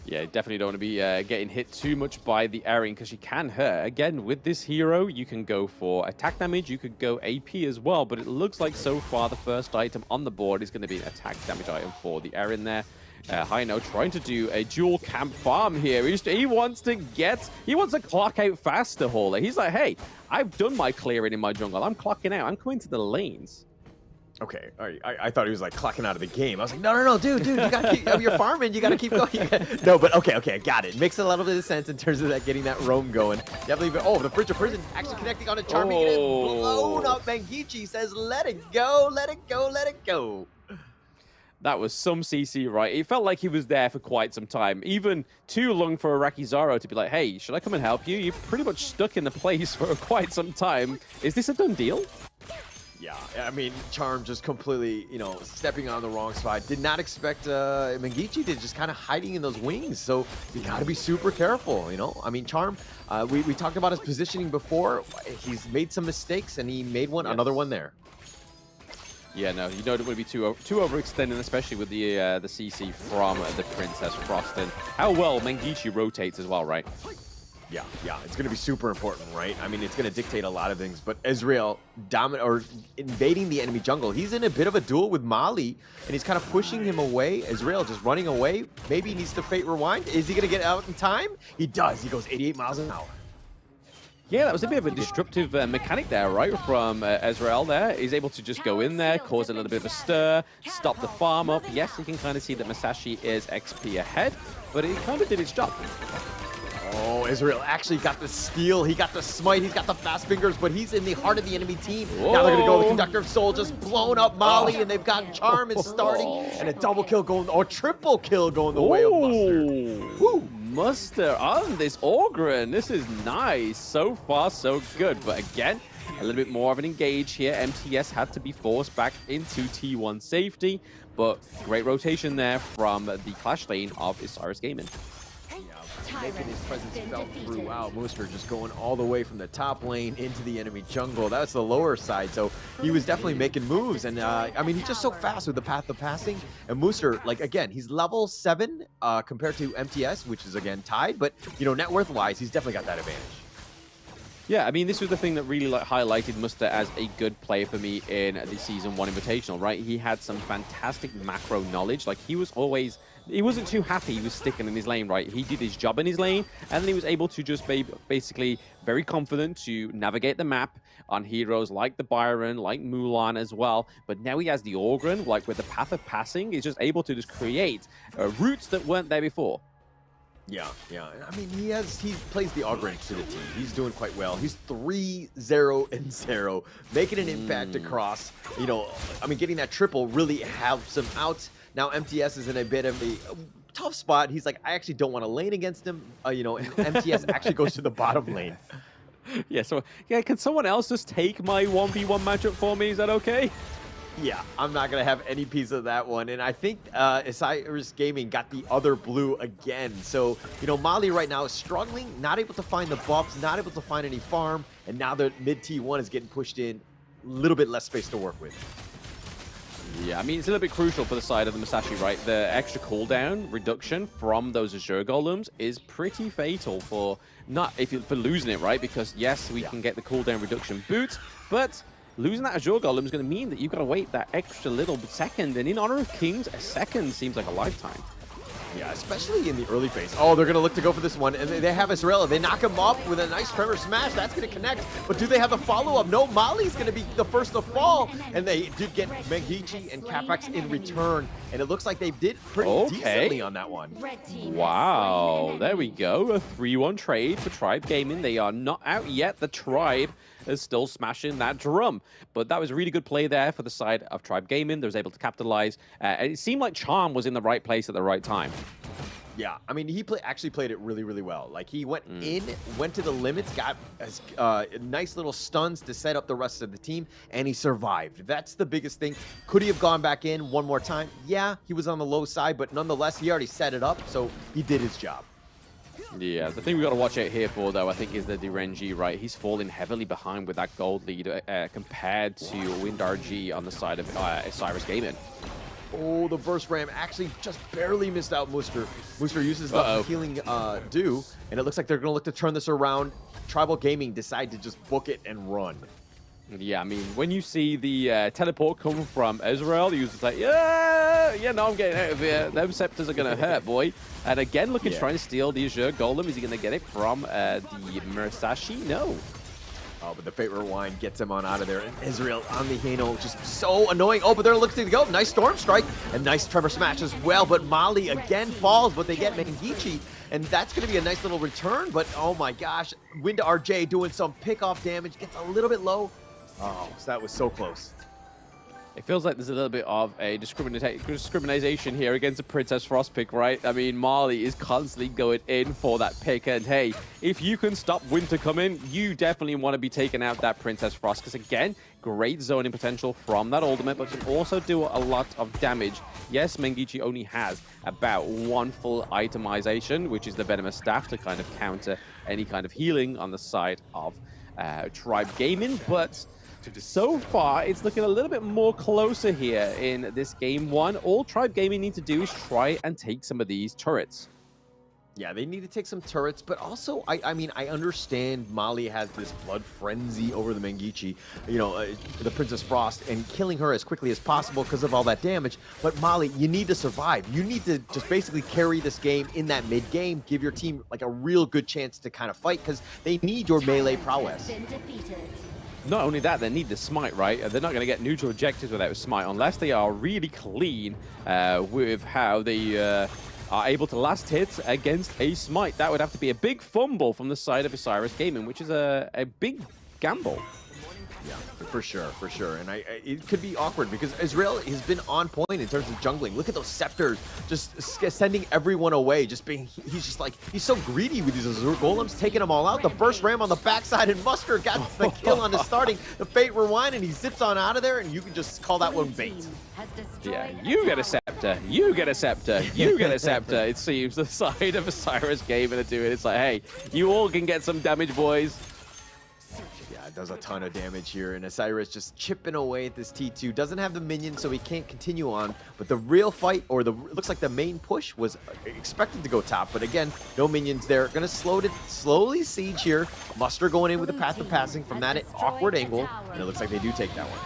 Yeah, definitely don't want to be getting hit too much by the Erin because she can hurt. Again, with this hero, you can go for attack damage, you could go AP as well, but it looks like so far the first item on the board is going to be an attack damage item for the Erin there. Hino trying to do a dual camp farm here. He wants to clock out faster, Hauler. He's like, hey, I've done my clearing in my jungle. I'm clocking out. I'm coming to the lanes.
Okay, all right. I thought he was like clocking out of the game. I was like, no, dude, you gotta keep. You're farming. You gotta keep going. No, but okay, I got it. Makes a little bit of sense in terms of that getting that roam going. Definitely. Oh, the Bridge of Prison actually connecting on a charming.
Oh.
Blown up. Mangichi says, let it go, let it go, let it go.
That was some CC, right? It felt like he was there for quite some time. Even too long for Arakizaro to be like, hey, should I come and help you? You're pretty much stuck in the place for quite some time. Is this a done deal?
Yeah, I mean, Charm just completely, stepping on the wrong spot. Did not expect Mangichi to just kind of hiding in those wings. So you got to be super careful, I mean, Charm, we talked about his positioning before. He's made some mistakes, and he made another one there.
Yeah, no, you don't want to be too overextending, especially with the CC from the Princess Frost, and how well Mangichi rotates as well, right?
Yeah, it's going to be super important, right? I mean, it's going to dictate a lot of things, but Israel invading the enemy jungle. He's in a bit of a duel with Mali, and he's kind of pushing him away. Israel just running away. Maybe he needs to Fate Rewind. Is he going to get out in time? He does. He goes 88 miles an hour.
Yeah, that was a bit of a disruptive mechanic there, right, from Ezreal there. He's able to just go in there, cause a little bit of a stir, stop the farm up. Yes, you can kind of see that Masashi is XP ahead, but it kind of did its job.
Oh, Israel actually got the steal. He got the smite. He's got the fast fingers, but he's in the heart of the enemy team. Whoa. Now they're going to go with Conductor of Soul, just blown up Mali, and they've got Charm is starting, and a double kill going, or triple kill going the way of Mustard.
Woo! Muster on this Ogryn. This is nice. So far, so good. But again, a little bit more of an engage here. MTS had to be forced back into T1 safety, but great rotation there from the Clash lane of Isurus Gaming.
Making his presence felt throughout. Mooster just going all the way from the top lane into the enemy jungle. That's the lower side, so he was definitely making moves. And I mean, he's just so fast with the path of passing. And Mooster, like, again, he's level 7 compared to MTS, which is again tied. But net worth wise, he's definitely got that advantage.
Yeah, I mean, this was the thing that really highlighted Muster as a good player for me in the Season 1 Invitational, right? He had some fantastic macro knowledge. Like, he wasn't too happy he was sticking in his lane, right? He did his job in his lane, and then he was able to just be basically very confident to navigate the map on heroes like the Byron, like Mulan as well. But now he has the Ogryn, like with the path of passing, he's just able to just create routes that weren't there before.
Yeah. I mean, he plays the Ogryn to the team. He's doing quite well. He's 3-0-0, making an impact across. I mean, getting that triple really helps him out. Now MTS is in a bit of a tough spot. He's like, I actually don't want to lane against him. And MTS actually goes to the bottom lane.
Yeah. So can someone else just take my 1v1 matchup for me? Is that okay?
Yeah, I'm not going to have any piece of that one. And I think Isurus Gaming got the other blue again. So, Mali right now is struggling, not able to find the buffs, not able to find any farm. And now the mid T1 is getting pushed in, a little bit less space to work with.
Yeah, I mean, it's a little bit crucial for the side of the Masashi, right? The extra cooldown reduction from those Azure Golems is pretty fatal for losing it, right? Because, yes, we can get the cooldown reduction boot, but losing that Azure Golem is going to mean that you've got to wait that extra little second. And in Honor of Kings, a second seems like a lifetime.
Yeah, especially in the early phase. Oh, they're going to look to go for this one. And they have Israel. They knock him off with a nice Tremor Smash. That's going to connect. But do they have the follow-up? No, Mali's going to be the first to fall. And they did get Mangichi and Capax in return. And it looks like they did pretty decently on that one.
Wow, there we go. A 3-1 trade for Tribe Gaming. They are not out yet. The Tribe is still smashing that drum. But that was a really good play there for the side of Tribe Gaming. They was able to capitalize. And it seemed like Charm was in the right place at the right time.
Yeah, I mean, he actually played it really, really well. Like, he went went to the limits, got nice little stuns to set up the rest of the team, and he survived. That's the biggest thing. Could he have gone back in one more time? Yeah, he was on the low side, but nonetheless, he already set it up, so he did his job.
Yeah, the thing we got to watch out here for, though, I think, is the Direnji, right? He's falling heavily behind with that gold lead compared to WindRG on the side of Isurus Gaming.
Oh, the burst ram actually just barely missed out Muster. Muster uses the healing do, and it looks like they're going to look to turn this around. Tribal Gaming decide to just book it and run.
Yeah, I mean, when you see the teleport come from Israel, the user's like, yeah, no, I'm getting out of here. Them scepters are going to hurt, boy. And again, looking to try and steal the Azure Golem. Is he going to get it from the Murasashi? No.
Oh, but the Fate Rewind gets him on out of there. And Israel on the Hano, just so annoying. Oh, but they're looking to go. Nice Storm Strike and nice Trevor Smash as well. But Mali again falls, but they get Mengichi. And that's going to be a nice little return. But oh my gosh, Wind RJ doing some pick-off damage. Gets a little bit low. Oh, so that was so close.
It feels like there's a little bit of a discrimination here against a Princess Frost pick, right? I mean, Marley is constantly going in for that pick, and hey, if you can stop Winter coming, you definitely want to be taking out that Princess Frost, because again, great zoning potential from that ultimate, but can also do a lot of damage. Yes, Mengichi only has about one full itemization, which is the Venomous Staff to kind of counter any kind of healing on the side of Tribe Gaming, but so far, it's looking a little bit more closer here in this game one. All Tribe Gaming need to do is try and take some of these turrets.
Yeah, they need to take some turrets, but also, I mean, I understand Mali has this blood frenzy over the Mengichi, you know, the Princess Frost, and killing her as quickly as possible because of all that damage. But Mali, you need to survive. You need to just basically carry this game in that mid-game, give your team like a real good chance to kind of fight, because they need your melee prowess.
Not only that, they need the Smite, right? They're not going to get neutral objectives without a Smite unless they are really clean with how they are able to last hits against a Smite. That would have to be a big fumble from the side of Isurus Gaming, which is a big gamble.
Yeah, for sure. And it could be awkward because Israel has been on point in terms of jungling. Look at those scepters, just sending everyone away. He's so greedy with these Azure Golems, taking them all out. The burst ram on the backside, and Musker got the kill on the starting. The Fate Rewind, and he zips on out of there, and you can just call that one bait.
Yeah, you get a scepter, you get a scepter, you get a scepter. It seems the side of Osiris Gaming to do it. It's like, hey, you all can get some damage, boys.
Yeah, it does a ton of damage here, and Osiris just chipping away at this T2. Doesn't have the minions, so he can't continue on. But the real fight, or looks like the main push, was expected to go top. But again, no minions there. Gonna slowly siege here. Muster going in with the Path of Passing from that awkward angle, and it looks like they do take that one.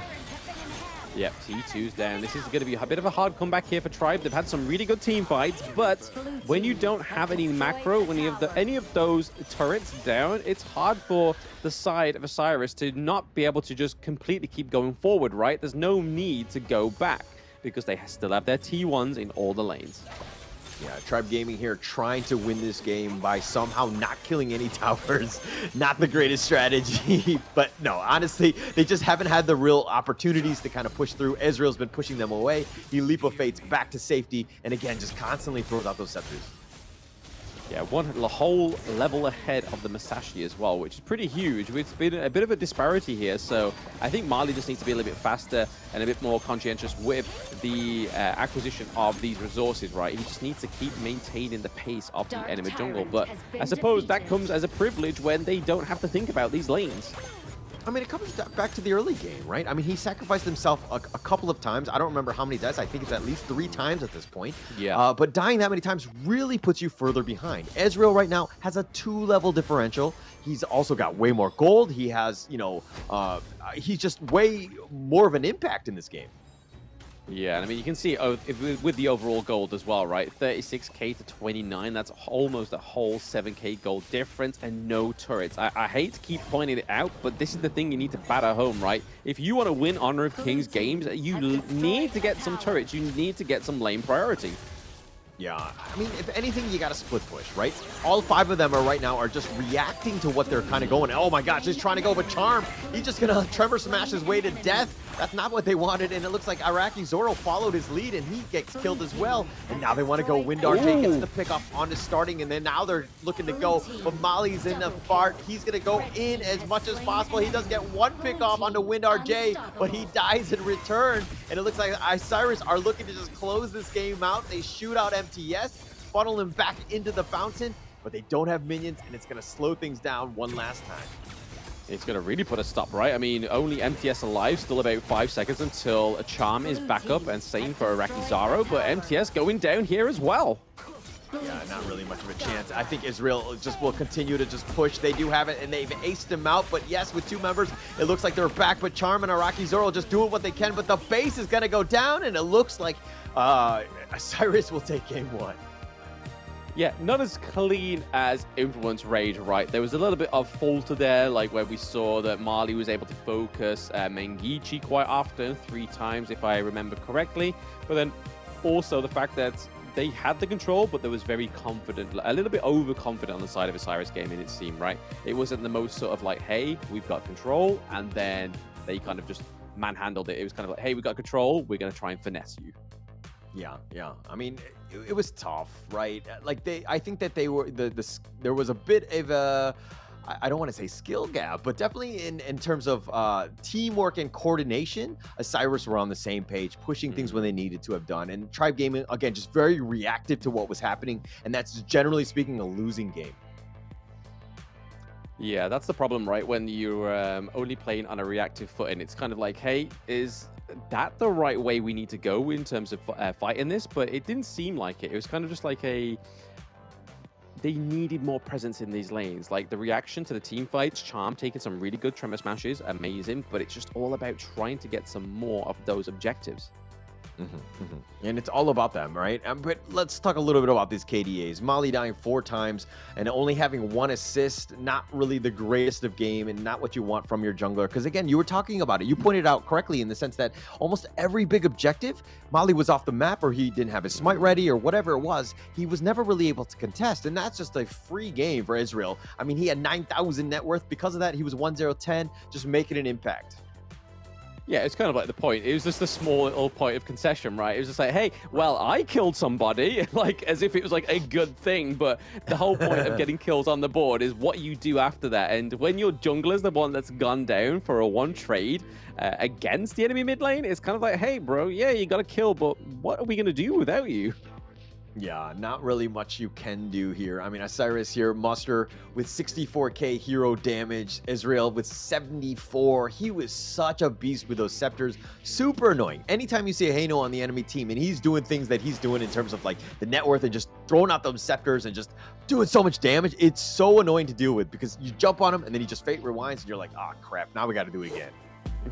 Yep, T2's down. This is going to be a bit of a hard comeback here for Tribe. They've had some really good team fights, but when you don't have any macro, when you have any of those turrets down, it's hard for the side of Osiris to not be able to just completely keep going forward, right? There's no need to go back because they still have their T1s in all the lanes.
Yeah, Tribe Gaming here trying to win this game by somehow not killing any towers. Not the greatest strategy, but no, honestly, they just haven't had the real opportunities to kind of push through. Ezreal's been pushing them away. He Leap of Fates back to safety, and again, just constantly throws out those scepters.
Yeah, one whole level ahead of the Masashi as well, which is pretty huge. It's been a bit of a disparity here, so I think Marley just needs to be a little bit faster and a bit more conscientious with the acquisition of these resources, right? He just needs to keep maintaining the pace of the enemy jungle, but I suppose that comes as a privilege when they don't have to think about these lanes.
I mean, it comes back to the early game, right? I mean, he sacrificed himself a couple of times. I don't remember how many deaths. I think it's at least 3 times at this point.
Yeah.
But dying that many times really puts you further behind. Ezreal right now has a 2-level differential. He's also got way more gold. He has, you know, he's just way more of an impact in this game.
Yeah, and I mean, you can see with the overall gold as well, right? 36k to 29, that's almost a whole 7k gold difference and no turrets. I hate to keep pointing it out, but this is the thing you need to batter home, right? If you want to win Honor of Kings games, you need to get some turrets. You need to get some lane priority.
Yeah, I mean, if anything, you got to split push, right? All 5 of them right now are just reacting to what they're kind of going. Oh my gosh, he's trying to go, but Charm, he's just going to Trevor Smash his way to death. That's not what they wanted, and it looks like Iraqi Zoro followed his lead, and he gets killed as well. And now they want to go. Wind RJ gets the pick up on the starting, and then now they're looking to go. But Mali's in the fart. He's going to go in as much as possible. He does get 1 pick off on the Wind RJ, but he dies in return. And it looks like Isurus are looking to just close this game out. They shoot out MTS, funnel him back into the fountain, but they don't have minions, and it's going to slow things down one last time.
It's going to really put a stop, right? I mean, only MTS alive, still about 5 seconds until a Charm is back up, and same for Arakizaro, but MTS going down here as well.
Yeah, not really much of a chance. I think Israel just will continue to just push. They do have it, and they've aced him out. But yes, with 2 members, it looks like they're back. But Charm and Arakizaro just doing what they can. But the base is going to go down, and it looks like Isurus will take game 1.
Yeah, not as clean as Influence Rage, right? There was a little bit of falter there, like where we saw that Marley was able to focus Mengichi quite often, 3 times if I remember correctly. But then also the fact that they had the control, but there was very confident, a little bit overconfident on the side of Isurus Gaming, it seemed, right? It wasn't the most sort of like, hey, we've got control, and then they kind of just manhandled it. It was kind of like, hey, we got control, we're going to try and finesse you.
Yeah. I mean, it was tough, right? Like I think that they were there was a bit of a, I don't want to say skill gap, but definitely in terms of teamwork and coordination, Isurus were on the same page, pushing things when they needed to have done. And Tribe Gaming, again, just very reactive to what was happening, and that's generally speaking a losing game.
Yeah, that's the problem, right? When you're only playing on a reactive footing, it's kind of like, hey, is that the right way we need to go in terms of fighting this? But it didn't seem like it. It was kind of just like they needed more presence in these lanes. Like the reaction to the team fights, Charm taking some really good tremor smashes, amazing, but it's just all about trying to get some more of those objectives.
And it's all about them, right? But let's talk a little bit about these KDAs. Molly dying 4 times and only having 1 assist, not really the greatest of game and not what you want from your jungler. Because again, you were talking about it. You pointed out correctly in the sense that almost every big objective, Molly was off the map or he didn't have his smite ready or whatever it was. He was never really able to contest. And that's just a free game for Israel. I mean, he had 9,000 net worth. Because of that, he was 1-0-10, just making an impact.
Yeah, it's kind of like the point. It was just a small little point of concession, right? It was just like, hey, well, I killed somebody, like as if it was like a good thing. But the whole point of getting kills on the board is what you do after that. And when your jungler's the one that's gone down for a 1 trade against the enemy mid lane, it's kind of like, hey, bro, yeah, you got a kill, but what are we going to do without you?
Yeah, not really much you can do here. I mean, Isurus here, muster with 64k hero damage. Israel with 74. He was such a beast with those scepters. Super annoying. Anytime you see a Hano on the enemy team and he's doing things that he's doing in terms of like the net worth and just throwing out those scepters and just doing so much damage, it's so annoying to deal with because you jump on him and then he just fate rewinds and you're like, oh crap, now we got to do it again.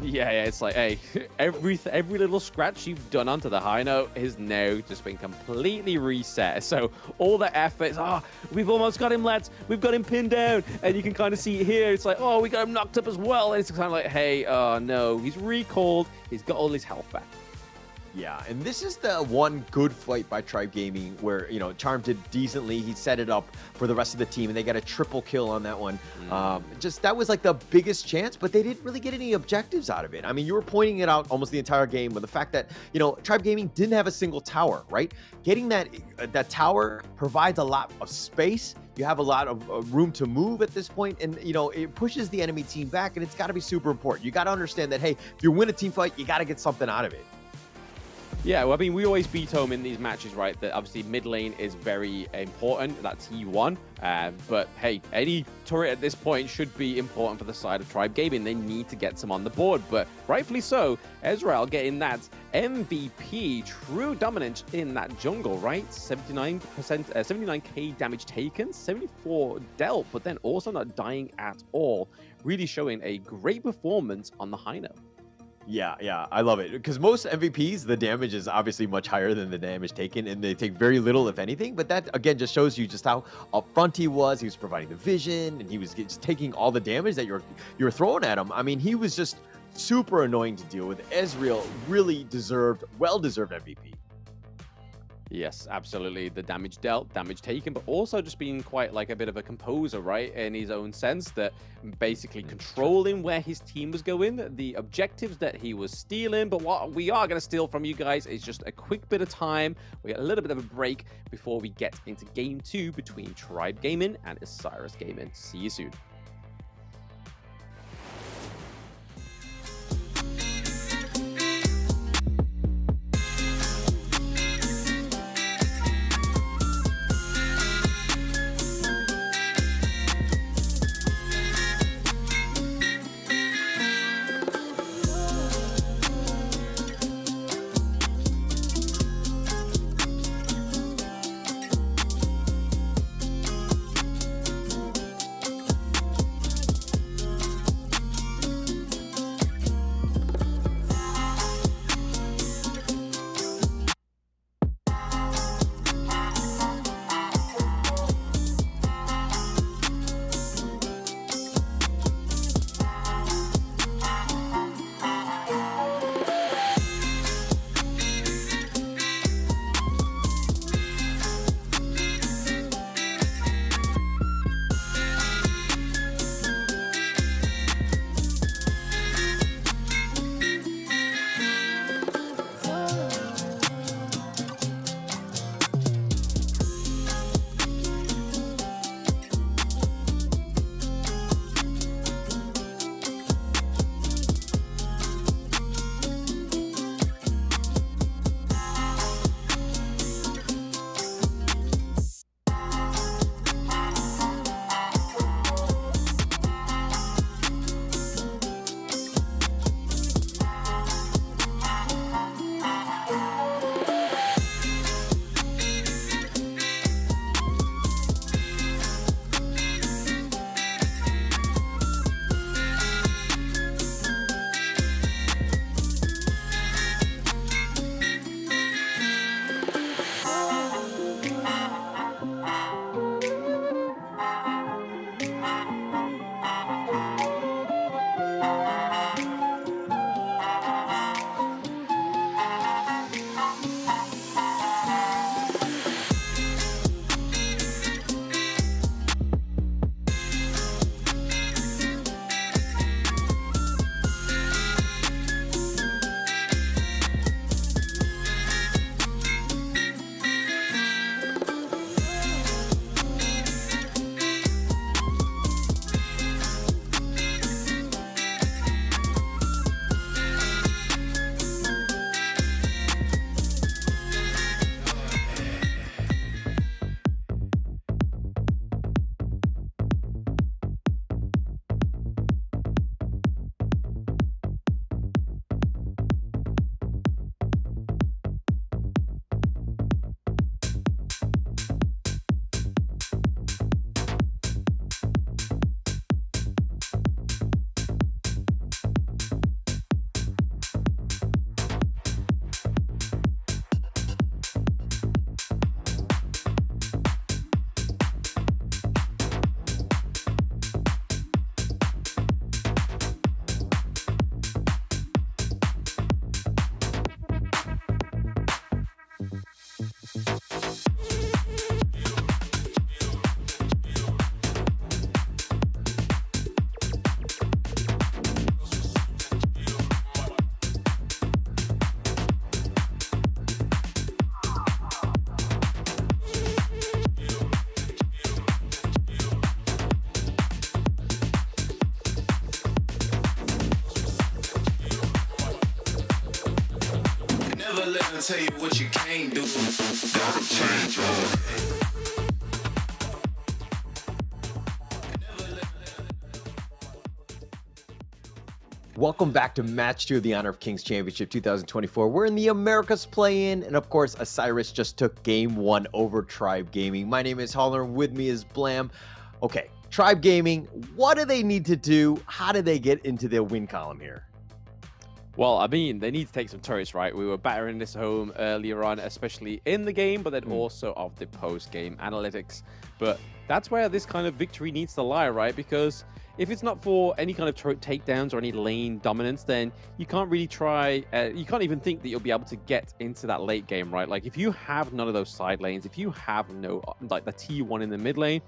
Yeah, it's like, hey, every little scratch you've done onto the high note has now just been completely reset. So all the efforts, we've almost got him, lads. We've got him pinned down. And you can kind of see it here. It's like, oh, we got him knocked up as well. And it's kind of like, hey, oh, no, he's recalled. He's got all his health back.
Yeah, and this is the one good fight by Tribe Gaming where, you know, Charm did decently. He set it up for the rest of the team, and they got a triple kill on that one. Just that was like the biggest chance, but they didn't really get any objectives out of it. I mean, you were pointing it out almost the entire game with the fact that, you know, Tribe Gaming didn't have a single tower, right? Getting that tower provides a lot of space. You have a lot of room to move at this point, and you know it pushes the enemy team back, and it's got to be super important. You got to understand that, hey, if you win a team fight, you got to get something out of it.
Yeah, well, I mean, we always beat home in these matches, right? That obviously mid lane is very important. That's T1. But hey, any turret at this point should be important for the side of Tribe Gaming. They need to get some on the board, but rightfully so. Ezreal getting that MVP, true dominance in that jungle, right? 79%, 79k damage taken, 74 dealt, but then also not dying at all. Really showing a great performance on the high note.
Yeah, I love it because most MVPs, the damage is obviously much higher than the damage taken, and they take very little, if anything. But that again just shows you just how upfront he was. He was providing the vision, and he was just taking all the damage that you were throwing at him. I mean, he was just super annoying to deal with. Ezreal really well-deserved MVP.
Yes, absolutely. The damage dealt, damage taken, but also just being quite like a bit of a composer, right? In his own sense, that basically controlling where his team was going, the objectives that he was stealing. But what we are going to steal from you guys is just a quick bit of time. We get a little bit of a break before we get into game 2 between Tribe Gaming and Isurus Gaming. See you soon.
let them tell you what you can't do. Gotta change order.
Welcome back to Match 2 of the Honor of Kings Championship 2024. We're in the Americas play-in, and of course, Isurus just took Game 1 over Tribe Gaming. My name is Holler, and with me is Blam. Okay, Tribe Gaming, what do they need to do? How do they get into their win column here?
Well, I mean, they need to take some turrets, right? We were battering this home earlier on, especially in the game, but then also of the post-game analytics. But that's where this kind of victory needs to lie, right? Because if it's not for any kind of turret takedowns or any lane dominance, then you can't really try, you can't even think that you'll be able to get into that late game, right? Like, if you have none of those side lanes, if you have no, like, the T1 in the mid lane,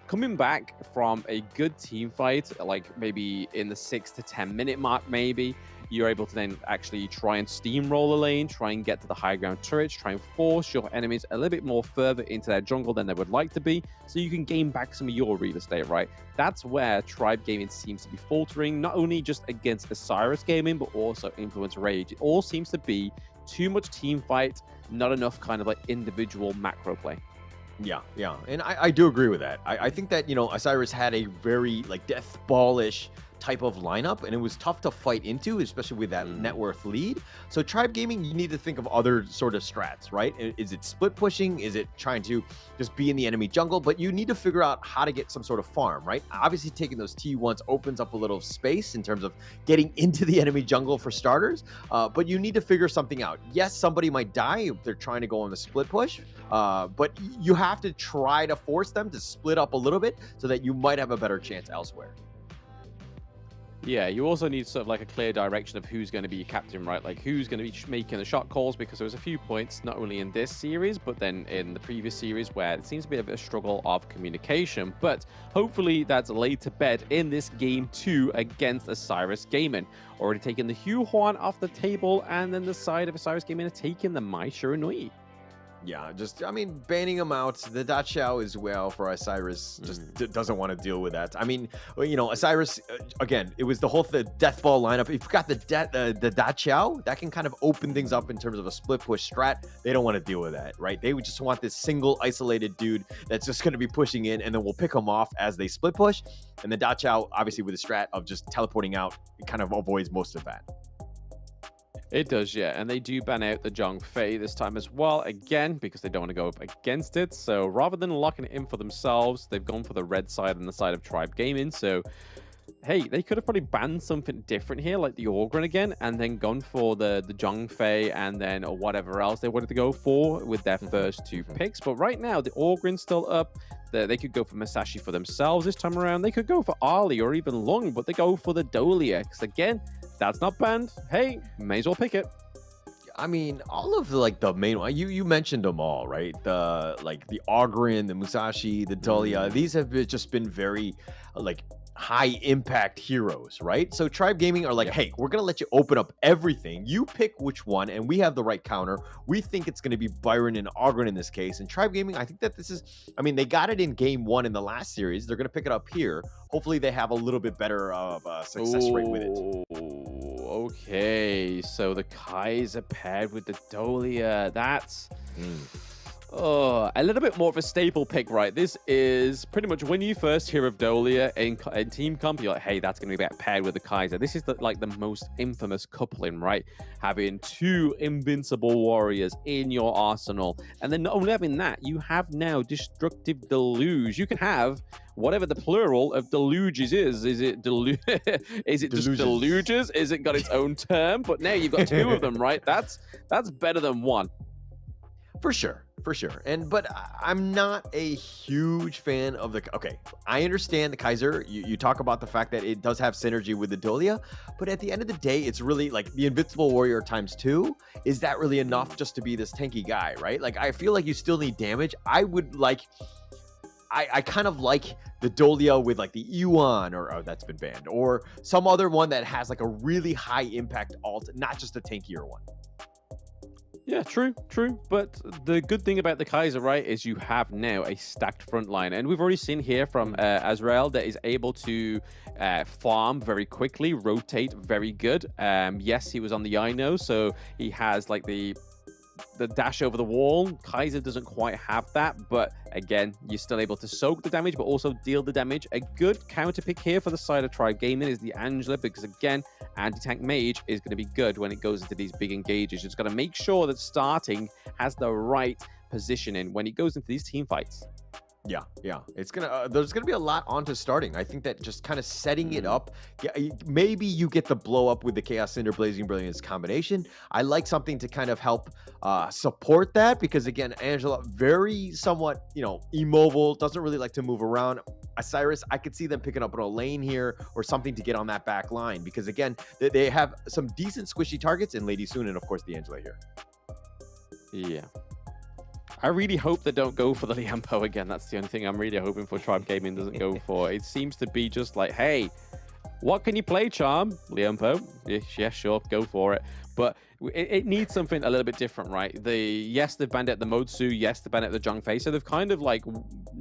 coming back from a good team fight, like maybe in the 6 to 10 minute mark, maybe, you're able to then actually try and steamroll a lane, try and get to the high ground turrets, try and force your enemies a little bit more further into their jungle than they would like to be, so you can gain back some of your real estate, right? That's where Tribe Gaming seems to be faltering, not only just against Isurus Gaming, but also Influence Rage. It all seems to be too much team fight, not enough kind of like individual macro play.
Yeah, and I do agree with that. I think that, you know, Isurus had a very, like, death ball-ish type of lineup, and it was tough to fight into, especially with that net worth lead. So Tribe Gaming, you need to think of other sort of strats, right? Is it split pushing? Is it trying to just be in the enemy jungle? But you need to figure out how to get some sort of farm, right? Obviously, taking those T1s opens up a little space in terms of getting into the enemy jungle for starters, but you need to figure something out. Yes, somebody might die if they're trying to go on the split push, but you have to try to force them to split up a little bit so that you might have a better chance elsewhere.
Yeah, you also need sort of like a clear direction of who's going to be your captain, right? Like who's going to be making the shot calls, because there was a few points, not only in this series, but then in the previous series where it seems to be a bit of a struggle of communication. But hopefully that's laid to bed in this game 2 against Isurus Gaming. Already taking the Hugh Huan off the table, and then the side of Isurus Gaming are taking the Mai Shiranui.
Yeah, just, I mean, banning him out. The Da Chao as well for Isurus just doesn't want to deal with that. I mean, you know, Isurus, again, it was the whole death ball lineup. If you've got the Da Chao, that can kind of open things up in terms of a split push strat. They don't want to deal with that, right? They would just want this single isolated dude that's just going to be pushing in, and then we'll pick him off as they split push. And the Da Chao, obviously with the strat of just teleporting out, it kind of avoids most of that.
It does, yeah. And they do ban out the Zhong Fei this time as well, again, because they don't want to go up against it. So rather than locking it in for themselves, they've gone for the red side and the side of Tribe Gaming. So, hey, they could have probably banned something different here, like the Ogryn again, and then gone for the Zhong Fei and then or whatever else they wanted to go for with their first 2 picks. But right now, the Ogryn's still up. They could go for Masashi for themselves this time around. They could go for Ali or even Lung, but they go for the Dolia. Because again, that's not banned. Hey, may as well pick it.
I mean, all of the main one, you mentioned them all, right? The Ogryn, the Musashi, the Dolia. These have just been very high impact heroes, right? So Tribe Gaming are hey, we're gonna let you open up everything. You pick which one, and we have the right counter. We think it's gonna be Byron and Ogryn in this case. And Tribe Gaming, I think that this is, I mean, they got it in game 1 in the last series. They're gonna pick it up here. Hopefully they have a little bit better of a success rate with it.
Okay, so the Kaiser paired with the Dolia. That's a little bit more of a staple pick, right? This is pretty much when you first hear of Dolia in team comp, you're like, hey, that's going to be paired with the Kaiser. This is the most infamous coupling, right? Having 2 invincible warriors in your arsenal. And then not only having that, you have now Destructive Deluge. You can have whatever the plural of deluges is. Is it is it just deluges? Is it got its own term? But now you've got 2 of them, right? That's better than 1.
For sure. But I'm not a huge fan of the... Okay, I understand the Kaiser. You talk about the fact that it does have synergy with the Dolia, but at the end of the day, it's really the Invincible Warrior times 2. Is that really enough just to be this tanky guy, right? I feel like you still need damage. I would I kind of like the Dolia with the Yuan, or that's been banned, or some other one that has a really high impact alt, not just a tankier one.
Yeah, true. But the good thing about the Kaiser, right, is you have now a stacked front line. And we've already seen here from Azrael that is able to farm very quickly, rotate very good. Yes, he was on the INO, so he has the the dash over the wall. Kaiser doesn't quite have that, but again, you're still able to soak the damage, but also deal the damage. A good counter pick here for the side of Tribe Gaming is the Angela, because again, anti-tank mage is going to be good when it goes into these big engages. It's got to make sure that starting has the right positioning when it goes into these team fights.
Yeah, it's gonna there's gonna be a lot onto starting. I think that just kind of setting it up, maybe you get the blow up with the Chaos Cinder Blazing Brilliance combination. I like something to kind of help support that, because again, Angela very somewhat, you know, immobile, doesn't really like to move around. Isurus, I could see them picking up on a lane here or something to get on that back line, because again, they have some decent squishy targets in Lady Soon and of course the Angela here.
Yeah. I really hope they don't go for the Liampo again. That's the only thing I'm really hoping for Tribe Gaming doesn't go for. It seems to be just like, hey, what can you play, Charm? Liampo? Yeah, sure, go for it. But it needs something a little bit different, right? Yes, they've banned it the Modsu, yes, they've banned it the Zhongfei, so they've kind of like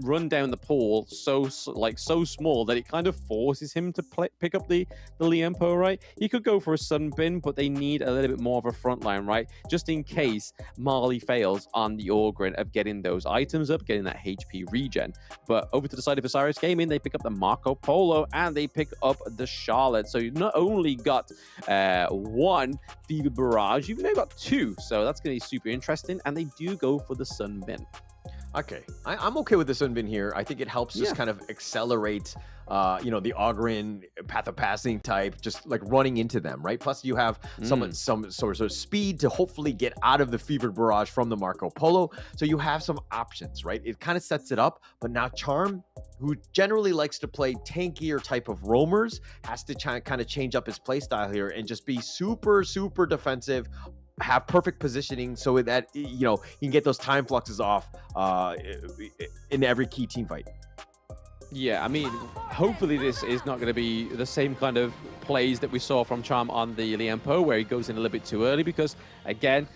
run down the pool so small that it kind of forces him to pick up the Liampo, right? He could go for a Sunbin, but they need a little bit more of a front line, right? Just in case Marley fails on the Orgrin of getting those items up, getting that HP regen. But over to the side of Osiris Gaming, they pick up the Marco Polo and they pick up the Charlotte. So you not only got one Fever Barrage, you've now got two, so that's going to be super interesting. And they do go for the Sunbin.
Okay, I'm okay with the Sunbin here. I think it helps just kind of accelerate, you know, the Ogryn Path of Passing type, just like running into them, right? Plus you have some sort of speed to hopefully get out of the Fevered Barrage from the Marco Polo. So you have some options, right? It kind of sets it up, but now Charm, who generally likes to play tankier type of roamers, has to kind of change up his play style here and just be super, super defensive, have perfect positioning so that, you know, you can get those time fluxes off in every key team fight.
Yeah, I mean, hopefully this is not going to be the same kind of plays that we saw from Charm on the Liampo, where he goes in a little bit too early, because again,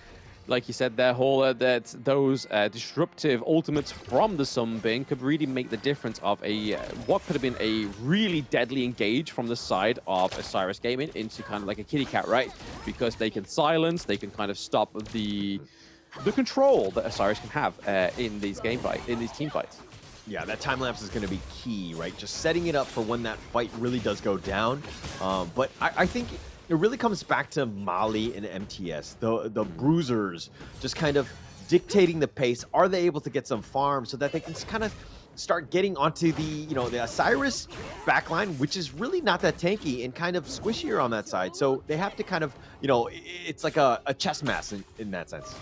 like you said there, Holler, that those disruptive ultimates from the Sunbin could really make the difference of a what could have been a really deadly engage from the side of Osiris Gaming into kind of like a kitty cat, right? Because they can silence, they can kind of stop the control that Osiris can have in these team fights.
Yeah, that time lapse is going to be key, right? Just setting it up for when that fight really does go down. But I think it really comes back to Mali and MTS, the bruisers, just kind of dictating the pace. Are they able to get some farm so that they can kind of start getting onto the, you know, the Osiris backline, which is really not that tanky and kind of squishier on that side. So they have to kind of, you know, it's like a chess match in that sense.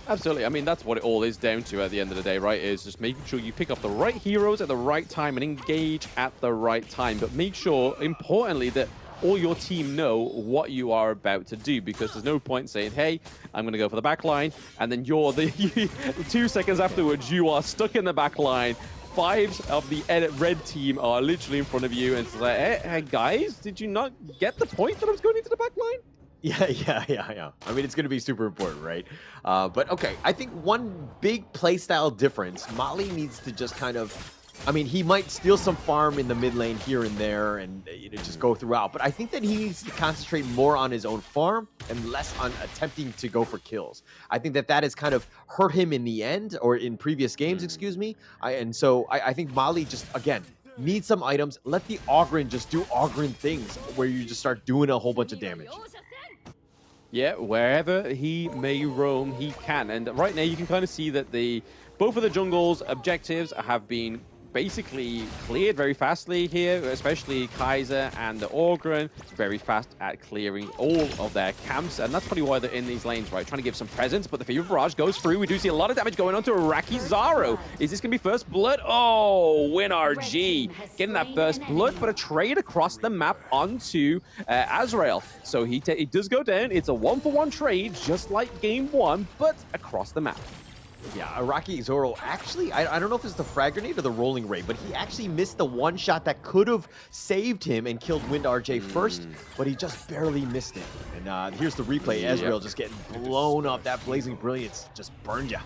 Absolutely. I mean, that's what it all is down to at the end of the day, right? Is just making sure you pick up the right heroes at the right time and engage at the right time. But make sure, importantly, that all your team know what you are about to do, because there's no point saying, hey, I'm going to go for the back line, and then you're 2 seconds afterwards, you are stuck in the back line. 5 of the red team are literally in front of you, and it's like, hey, guys, did you not get the point that I was going into the back line?
Yeah. I mean, it's going to be super important, right? But okay, I think one big playstyle difference, Mali needs to just kind of, I mean, he might steal some farm in the mid lane here and there and, you know, just go throughout. But I think that he needs to concentrate more on his own farm and less on attempting to go for kills. I think that has kind of hurt him in the end, or in previous games, excuse me. So I think Mali just, again, needs some items. Let the Ogryn just do Ogryn things where you just start doing a whole bunch of damage.
Yeah, wherever he may roam, he can. And right now you can kind of see that both of the jungle's objectives have been basically cleared very fastly here, especially Kaiser and the Ogryn, very fast at clearing all of their camps, and that's probably why they're in these lanes, right? Trying to give some presence, but the Fever Barrage goes through. We do see a lot of damage going on to Iraqi Zaro. Is this going to be first blood? Oh, WinRG getting that first blood, but a trade across the map onto Azrael. So he does go down. It's a 1-for-1 trade, just like game 1, but across the map.
Yeah, Iraqi Zoro actually, I don't know if it's the frag grenade or the rolling ray, but he actually missed the one shot that could have saved him and killed WinRG first, but he just barely missed it. And here's the replay. Ezreal just getting blown up. That Blazing Brilliance just burned ya.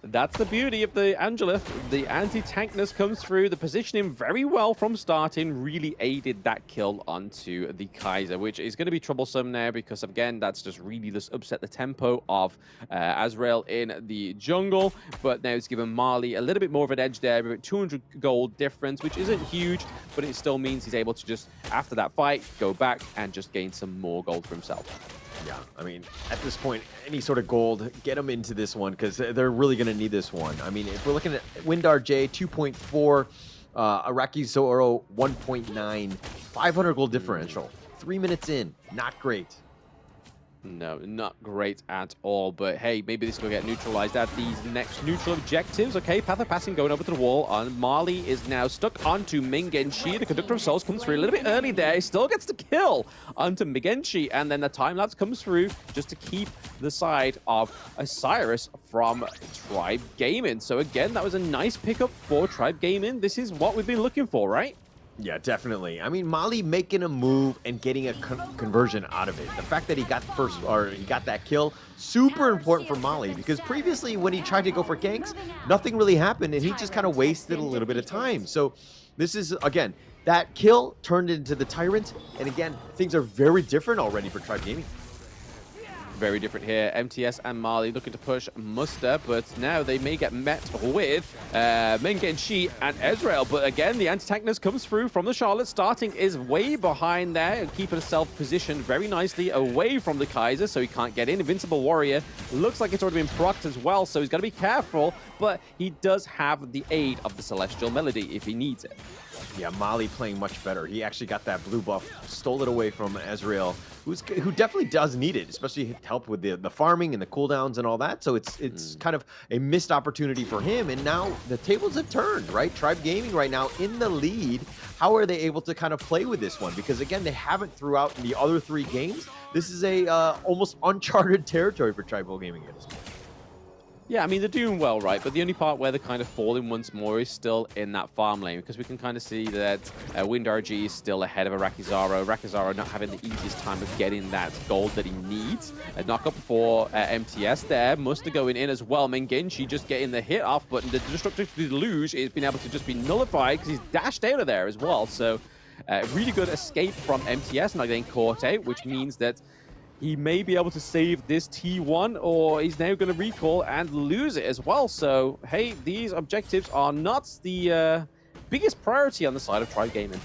That's the beauty of the Angela. The anti-tankness comes through. The positioning very well from starting really aided that kill onto the Kaiser, which is going to be troublesome now because, again, that's just really just upset the tempo of Azrael in the jungle. But now it's given Marley a little bit more of an edge there, with 200 gold difference, which isn't huge, but it still means he's able to just, after that fight, go back and just gain some more gold for himself.
Yeah, I mean, at this point, any sort of gold, get them into this one because they're really going to need this one. I mean, if we're looking at Windar J, 2.4, Iraqi Zoro, 1.9, 500 gold differential. 3 minutes in, not great.
No, not great at all. But hey, maybe this will get neutralized at these next neutral objectives. Okay, Path of Passing going over to the wall. On Marley is now stuck onto Mingenshi. The Conductor of Souls comes through a little bit early there. He still gets the kill onto Mingenshi. And then the time-lapse comes through just to keep the side of Isurus from Tribe Gaming. So again, that was a nice pickup for Tribe Gaming. This is what we've been looking for, right?
Yeah, definitely. I mean, Mali making a move and getting a conversion out of it. The fact that he got he got that kill, super important for Mali, because previously when he tried to go for ganks, nothing really happened and he just kind of wasted a little bit of time. So this is, again, that kill turned into the Tyrant, and again, things are very different already for Tribe Gaming.
Very different here. MTS and Marley looking to push Muster, but now they may get met with Mengenshi and Ezreal. But again, the anti-tankness comes through from the Charlotte. Starting is way behind there and keeping himself positioned very nicely away from the Kaiser, so he can't get in. Invincible Warrior looks like it's already been procced as well, so he's got to be careful, but he does have the aid of the Celestial Melody if he needs it.
Yeah, Mali playing much better. He actually got that blue buff, stole it away from Ezreal, who definitely does need it, especially help with the farming and the cooldowns and all that. So it's kind of a missed opportunity for him. And now the tables have turned, right? Tribe Gaming right now in the lead. How are they able to kind of play with this one? Because again, they haven't throughout the other 3 games. This is a almost uncharted territory for Tribal Gaming at this point.
Yeah, I mean, they're doing well, right? But the only part where they're kind of falling once more is still in that farm lane, because we can kind of see that WindRG is still ahead of Arakizaro. Arakizaro not having the easiest time of getting that gold that he needs. A knock-up for MTS there. Muster going in as well. Mengenshi just getting the hit off, but the Destructive Deluge is being able to just be nullified because he's dashed out of there as well. So really good escape from MTS, not getting caught out, which means that he may be able to save this T1, or he's now going to recall and lose it as well. So, hey, these objectives are not the biggest priority on the side of Tribe Gaming.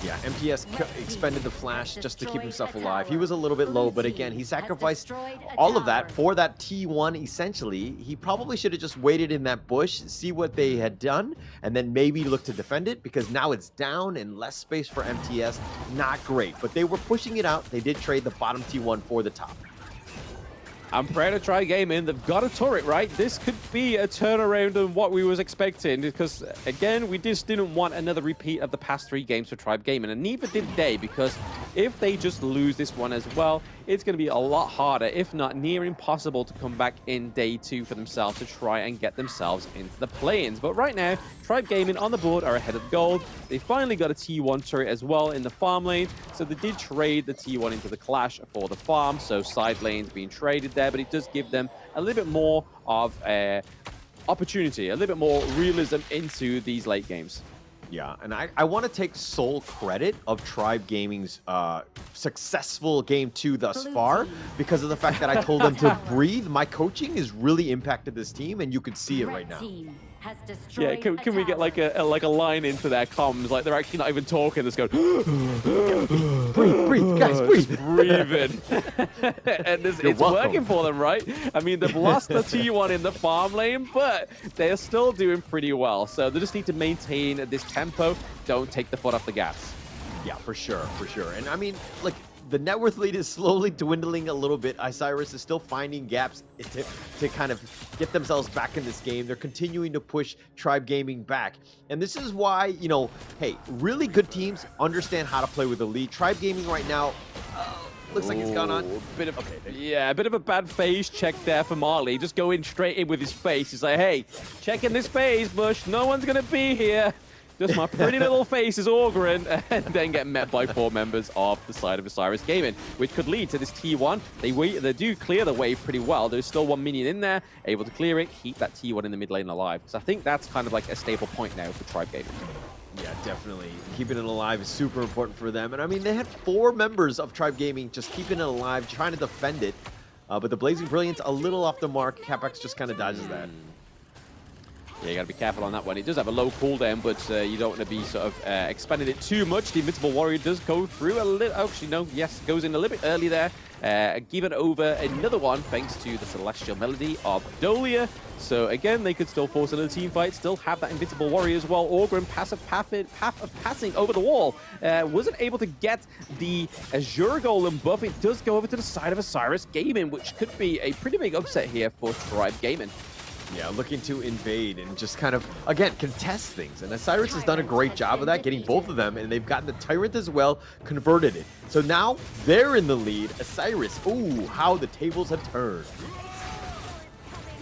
Yeah, MTS expended the flash just to keep himself alive. He was a little bit low, but again, he sacrificed all of that for that T1, essentially. He probably should have just waited in that bush, see what they had done, and then maybe look to defend it, because now it's down and less space for MTS. Not great, but they were pushing it out. They did trade the bottom T1 for the top.
I'm proud of Tribe Gaming. They've got a turret, right? This could be a turnaround on what we was expecting, because, again, we just didn't want another repeat of the past 3 games for Tribe Gaming, and neither did they, because if they just lose this one as well, it's going to be a lot harder, if not near impossible, to come back in day 2 for themselves to try and get themselves into the play-ins. But right now, Tribe Gaming on the board are ahead of gold. They finally got a T1 turret as well in the farm lane, so they did trade the T1 into the clash for the farm, so side lanes being traded there, but it does give them a little bit more of opportunity, a little bit more realism into these late games.
Yeah, and I want to take sole credit of Tribe Gaming's successful game 2 thus far, because of the fact that I told them to breathe. My coaching has really impacted this team, and you can see it right now.
Yeah, can we get like a line into their comms, like they're actually not even talking, just going
breathe, guys, breathe.
Just breathing. And it's working for them, right? I mean, they've lost the T1 in the farm lane, but they're still doing pretty well. So they just need to maintain this tempo. Don't take the foot off the gas.
Yeah, for sure, for sure. And I mean, like, the net worth lead is slowly dwindling a little bit. Isurus is still finding gaps to kind of get themselves back in this game. They're continuing to push Tribe Gaming back. And this is why, you know, hey, really good teams understand how to play with the lead. Tribe Gaming right now looks like it's gone on.
A bit of a bad phase check there for Marley. Just going straight in with his face. He's like, hey, checking this phase, Bush. No one's going to be here.
Just my pretty little face is Orgrin, and then get met by 4 members of the side of Isurus Gaming, which could lead to this T1. They do clear the wave pretty well. There's still 1 minion in there, able to clear it, keep that T1 in the mid lane alive. So I think that's kind of like a stable point now for Tribe Gaming.
Yeah, definitely. Keeping it alive is super important for them. And I mean, they had 4 members of Tribe Gaming just keeping it alive, trying to defend it. But the Blazing Brilliance a little off the mark. Capex just kind of dodges that.
Yeah, you got to be careful on that one. It does have a low cooldown, but you don't want to be sort of expanding it too much. The Invincible Warrior does go through a little... Actually, no. Yes, goes in a little bit early there. Given over another one thanks to the Celestial Melody of Dolia. So again, they could still force another team fight, still have that Invincible Warrior as well. Orgrin path of passing over the wall. Wasn't able to get the Azure Golem buff. It does go over to the side of Isurus Gaming, which could be a pretty big upset here for Tribe Gaming.
Yeah, looking to invade and just kind of, again, contest things. And Isurus has done a great job of that, getting both of them, and they've gotten the Tyrant as well, converted it. So now they're in the lead. Isurus, ooh, how the tables have turned.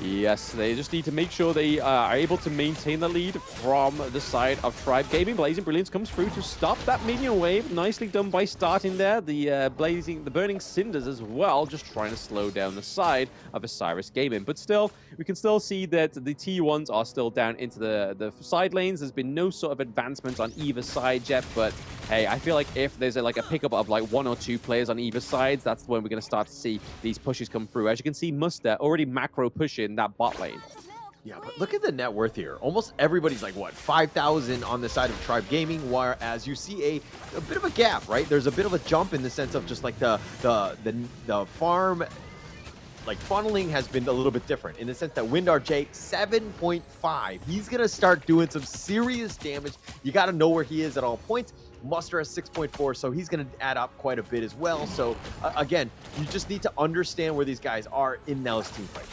Yes, they just need to make sure they are able to maintain the lead from the side of Tribe Gaming. Blazing Brilliance comes through to stop that minion wave. Nicely done by starting there. The Burning Cinders as well, just trying to slow down the side of Isurus Gaming. But still, we can still see that the T1s are still down into the side lanes. There's been no sort of advancements on either side yet, but hey, I feel like if there's like a pickup of like 1 or 2 players on either side, that's when we're going to start to see these pushes come through. As you can see, Muster already macro pushing that bot lane.
Yeah, but look at the net worth here. Almost everybody's like, what, 5,000 on the side of Tribe Gaming, whereas you see a bit of a gap, right? There's a bit of a jump in the sense of just like the farm, like funneling has been a little bit different in the sense that Windar J 7.5. He's gonna start doing some serious damage. You got to know where he is at all points. Muster has 6.4, so he's going to add up quite a bit as well. So again, you just need to understand where these guys are in those team fights.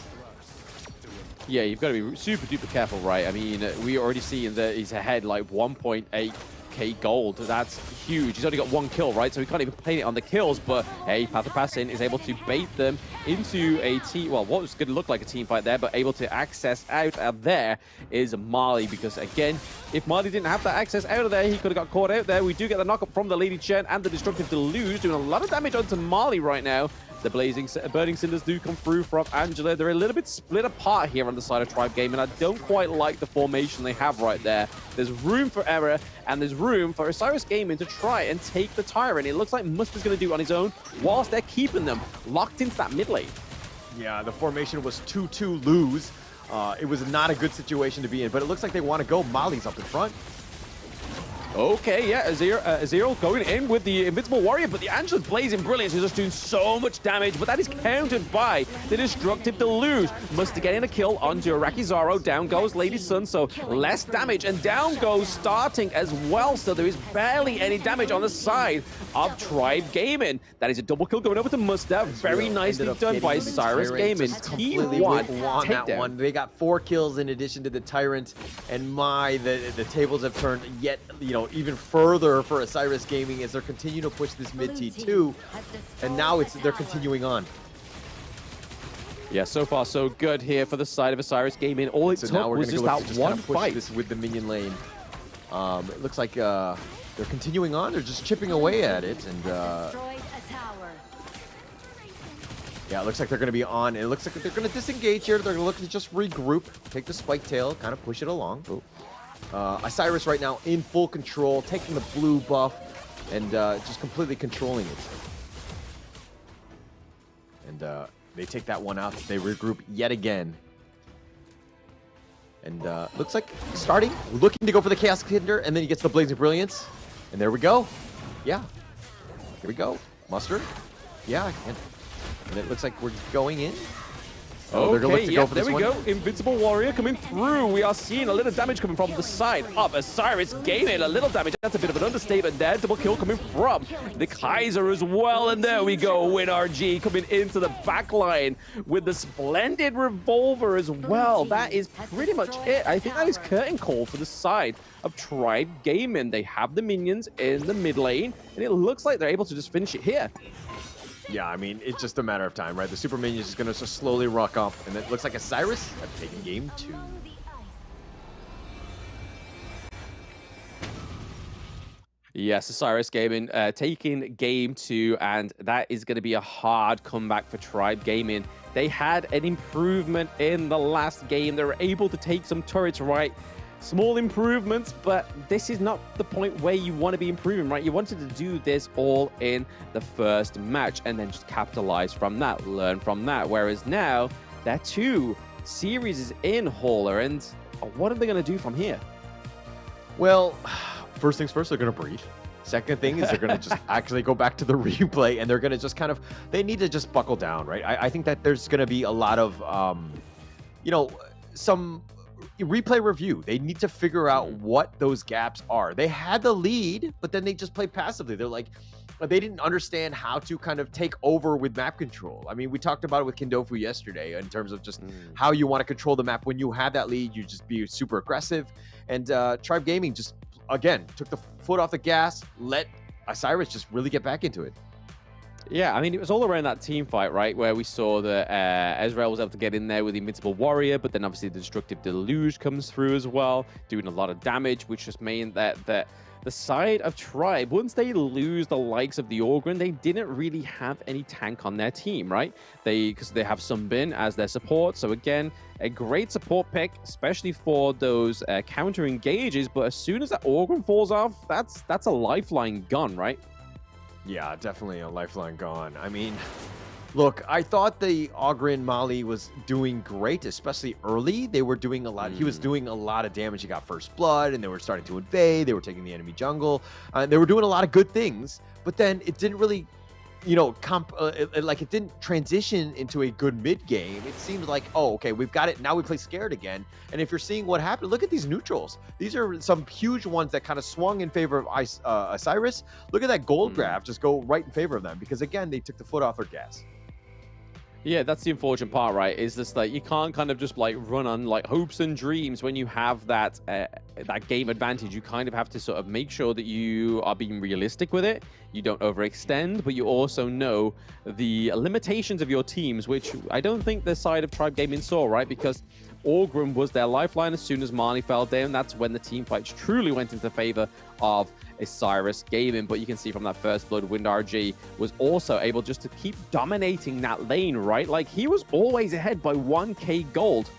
Yeah, you've got to be super duper careful, right? I mean, we already see that he's ahead like 1.8k gold. That's huge. He's only got 1 kill, right? So he can't even play it on the kills, but hey, Path of Passing is able to bait them into a team, well, what was going to look like a team fight there, but able to access out of there is Marley, because again, if Marley didn't have that access out of there, he could have got caught out there. We do get the knock-up from the Lady Chen and the Destructive Deluge, doing a lot of damage onto Marley right now. The Burning Cinders do come through from Angela. They're a little bit split apart here on the side of Tribe Game, and I don't quite like the formation they have right there. There's room for error, and there's room for Isurus Gaming to try and take the Tyrant. It looks like Muster's going to do it on his own, whilst they're keeping them locked into that mid lane.
Yeah, the formation was 2-2 lose. It was not a good situation to be in, but it looks like they want to go. Molly's up in front.
Okay, yeah, Azir going in with the Invincible Warrior, but the Angela's Blazing Brilliance is just doing so much damage, but that is countered by the Destructive Deluge. Muster getting a kill onto Arakizaro. Down goes Lady Sun, so less damage, and down goes Starting as well, so there is barely any damage on the side of Tribe Gaming. That is a double kill going over to Muster. Very nicely done by Isurus Gaming. T1 takedown.
They got 4 kills in addition to the Tyrant, and the tables have turned yet, even further for Isurus Gaming as they're continuing to push this mid T2, and now they're continuing on.
Yeah, so far so good here for the side of Isurus Gaming. All it took was just that one fight.
This with the minion lane. It looks like they're continuing on. They're just chipping away at it, and yeah, it looks like they're going to be on. It looks like they're going to disengage here. They're looking to just regroup, take the spike tail, kind of push it along. Isurus right now in full control, taking the blue buff and just completely controlling it. And they take that one out. They regroup yet again. And looks like looking to go for the Chaos Hinder, and then he gets the Blazing Brilliance. And there we go. Yeah. Here we go. Mustard. Yeah. And it looks like we're going in. Oh, they're going to look to go for this one.
There we go. Invincible Warrior coming through. We are seeing a little damage coming from the side of Isurus Gaming. A little damage. That's a bit of an understatement there. Double kill coming from the Kaiser as well. And there we go. WinRG coming into the back line with the splendid revolver as well. That is pretty much it. I think that is curtain call for the side of Tribe Gaming. They have the minions in the mid lane, and it looks like they're able to just finish it here.
Yeah, I mean, it's just a matter of time, right? The Super Minion is just going to slowly rock up, and it looks like Isurus have taken game 2.
Yes, Osiris Gaming taking game 2, and that is going to be a hard comeback for Tribe Gaming. They had an improvement in the last game. They were able to take some turrets right. Small improvements, but this is not the point where you want to be improving, right? You wanted to do this all in the first match and then just capitalize from that, learn from that. Whereas now, they're 2 series in, Hauler, and what are they going to do from here?
Well, first things first, they're going to breathe. Second thing is they're going to just actually go back to the replay, and they're going to just kind of, they need to just buckle down, right? I think that there's going to be a lot of, some replay review. They need to figure out what those gaps are. They had the lead, but then they just played passively. They're like, they didn't understand how to kind of take over with map control. I mean, we talked about it with Kindofu yesterday in terms of just how you want to control the map. When you have that lead, you just be super aggressive. And Tribe Gaming just, again, took the foot off the gas, let Isurus just really get back into it.
Yeah, I mean, it was all around that team fight, right? Where we saw that Ezreal was able to get in there with the Invincible Warrior, but then obviously the Destructive Deluge comes through as well, doing a lot of damage, which just meant that the side of Tribe, once they lose the likes of the Orgrin, they didn't really have any tank on their team, right? Because they have Sunbin as their support. So again, a great support pick, especially for those counter engages. But as soon as that Orgrin falls off, that's a lifeline gone, right?
Yeah, definitely a lifeline gone. I mean, look, I thought the Ogren Mali was doing great, especially early. They were doing a lot. He was doing a lot of damage. He got first blood, and they were starting to invade. They were taking the enemy jungle. They were doing a lot of good things, but then it didn't really, it didn't transition into a good mid game. It seemed like, oh, okay, we've got it. Now we play scared again. And if you're seeing what happened, look at these neutrals. These are some huge ones that kind of swung in favor of Isurus. Look at that gold grab just go right in favor of them because, again, they took the foot off their gas.
Yeah, that's the unfortunate part, right? Is this like you can't kind of just like run on like hopes and dreams when you have that that game advantage. You kind of have to sort of make sure that you are being realistic with it. You don't overextend, but you also know the limitations of your teams, which I don't think the side of Tribe Gaming saw, right? Because Orgrim was their lifeline. As soon as Marnie fell down, that's when the team fights truly went into favor of Isurus Gaming. But you can see from that first blood, Wind RG was also able just to keep dominating that lane, right? Like, he was always ahead by 1k gold.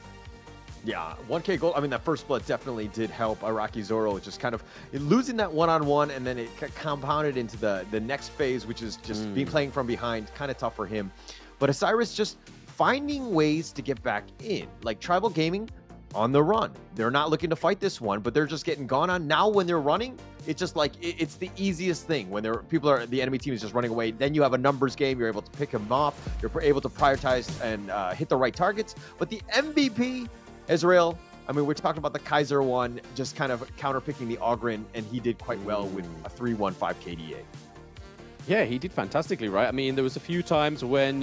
Yeah, 1k gold. I mean, that first blood definitely did help Iraqi Zoro just kind of losing that one-on-one, and then it compounded into the next phase, which is just being playing from behind, kind of tough for him. But Isurus just finding ways to get back in. Like Tribal Gaming on the run. They're not looking to fight this one, but they're just getting gone on. Now when they're running, it's just like it's the easiest thing. When the enemy team is just running away, then you have a numbers game. You're able to pick them off. You're able to prioritize and hit the right targets. But the MVP, Ezreal, I mean, we're talking about the Kaiser one, just kind of counterpicking the Ogren, and he did quite well with a 3-1-5 KDA.
Yeah, he did fantastically, right? I mean, there was a few times when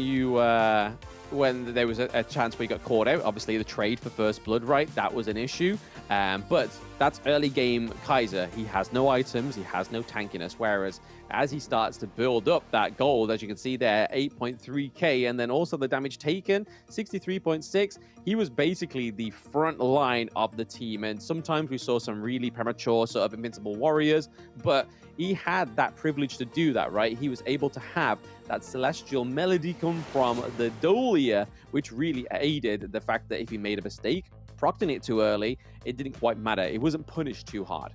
when there was a chance where he got caught out. Obviously, the trade for first blood, right? That was an issue. But that's early game Kaiser. He has no items. He has no tankiness. Whereas as he starts to build up that gold, as you can see there, 8.3k, and then also the damage taken, 63.6, he was basically the front line of the team. And sometimes we saw some really premature sort of invincible warriors, but he had that privilege to do that, right? He was able to have that celestial melody come from the Dolia, which really aided the fact that if he made a mistake, procting it too early, it didn't quite matter. It wasn't punished too hard.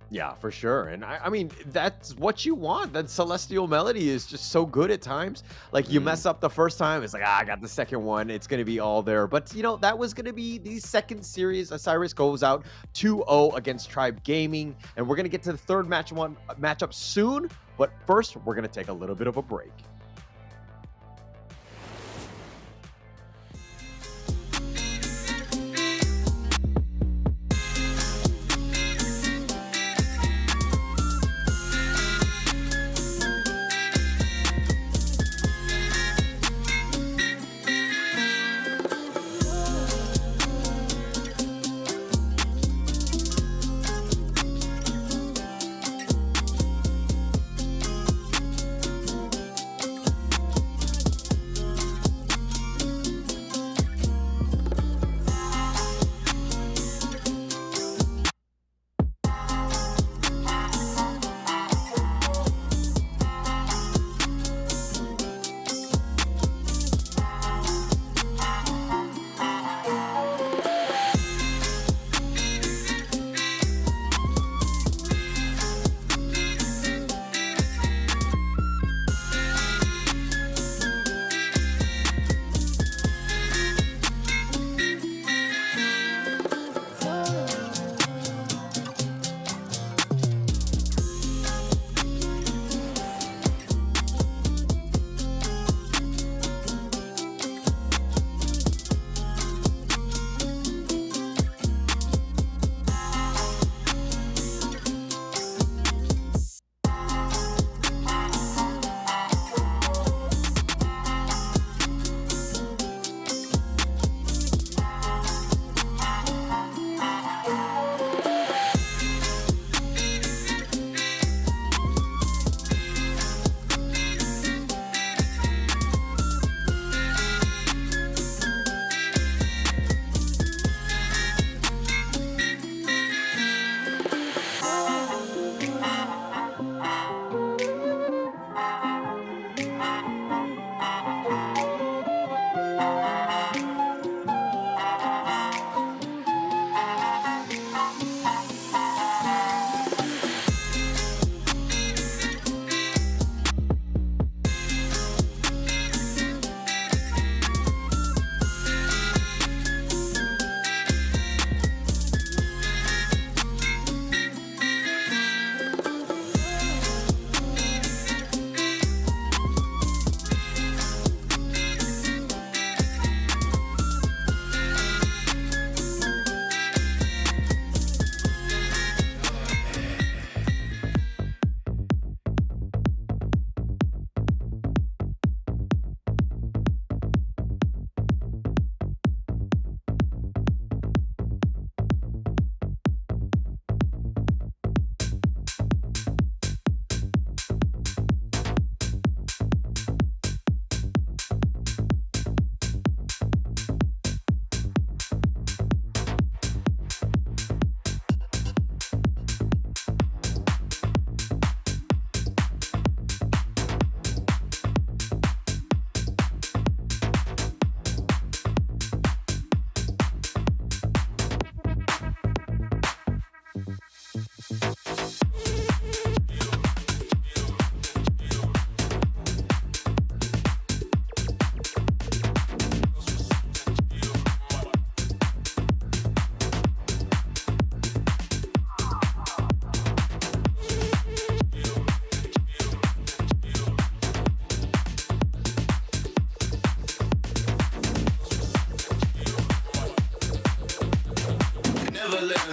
Yeah, for sure. And I mean, that's what you want. That celestial melody is just so good at times. Like, you mess up the first time, it's like, I got the second one. It's going to be all there. But, you know, that was going to be the second series. Isurus goes out 2-0 against Tribe Gaming. And we're going to get to the third matchup soon. But first, we're going to take a little bit of a break.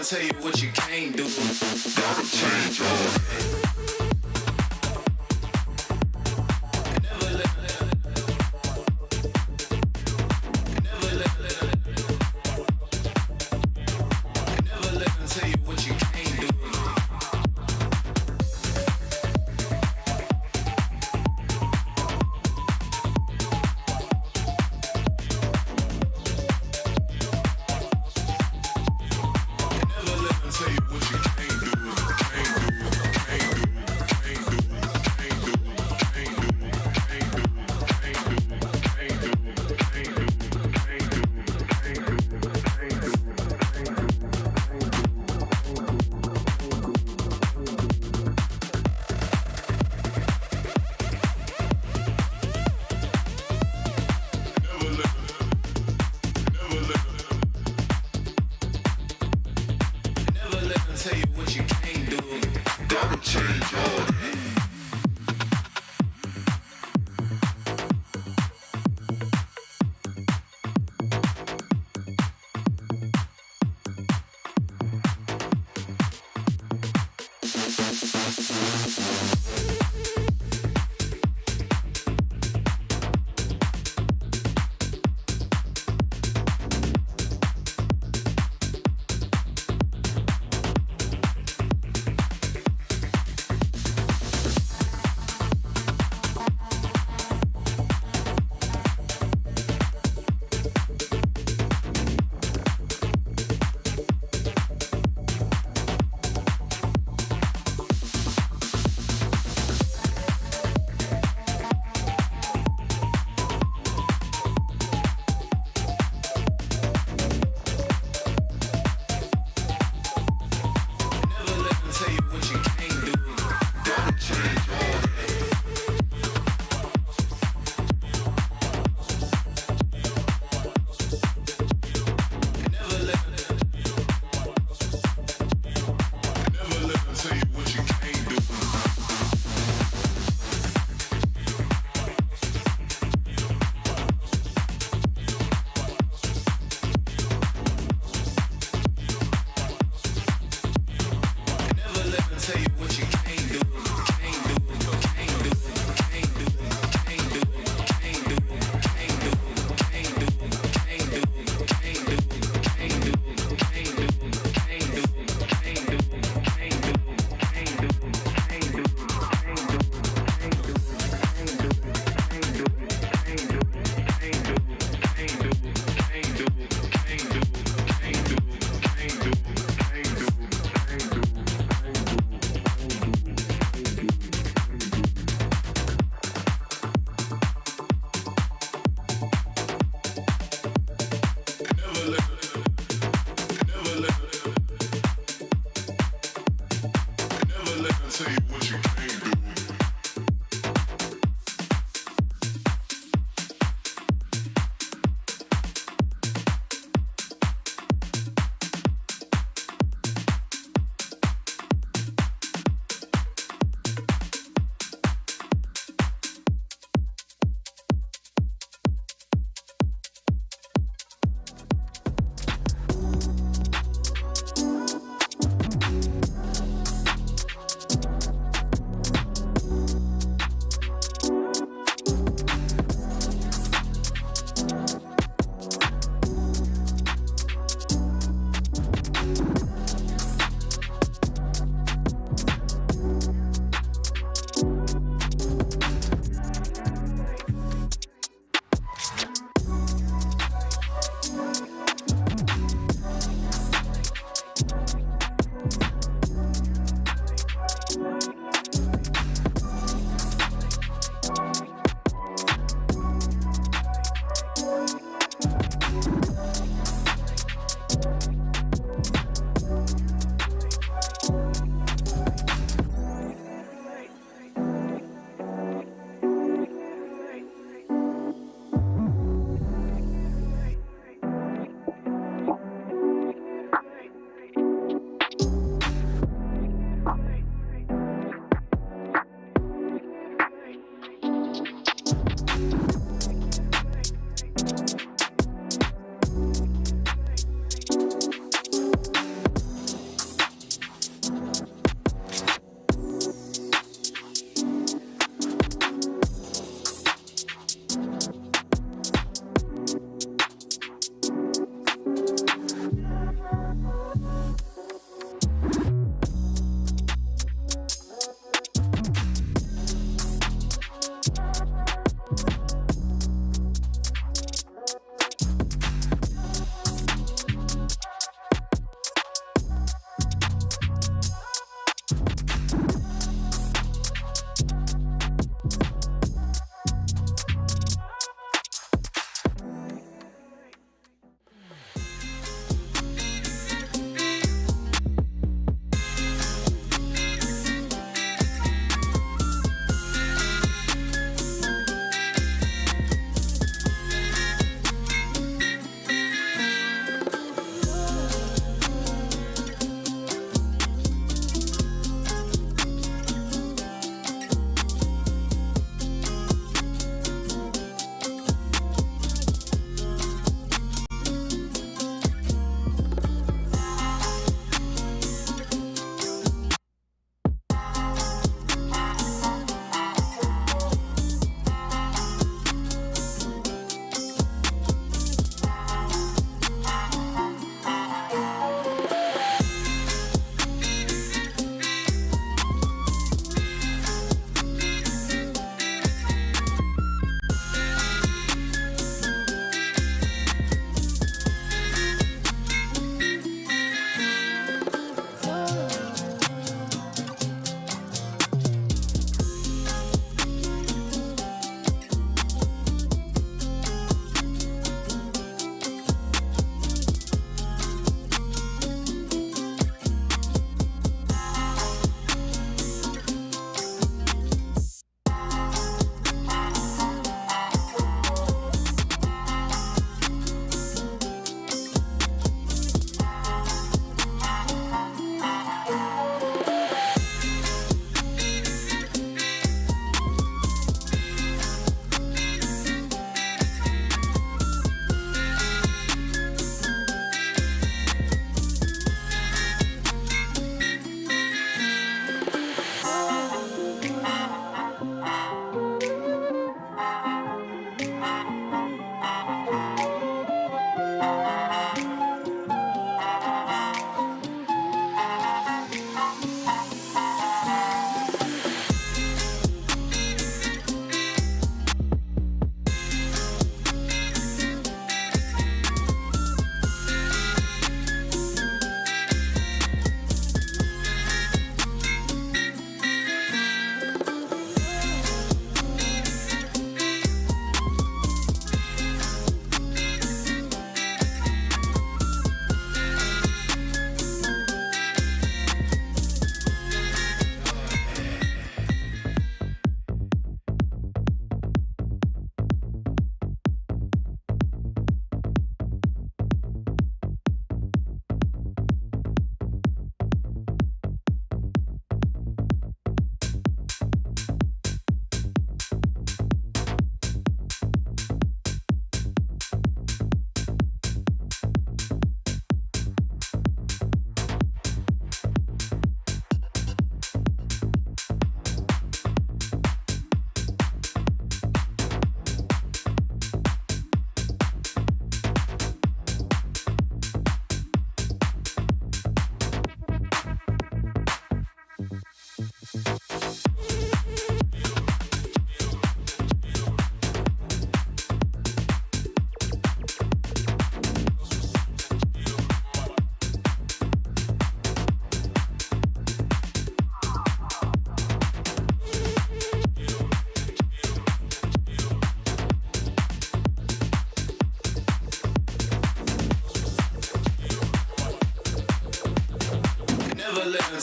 them tell you what you can't do. Gotta change your ways.
Tell you what you can't do, can't do, can't do.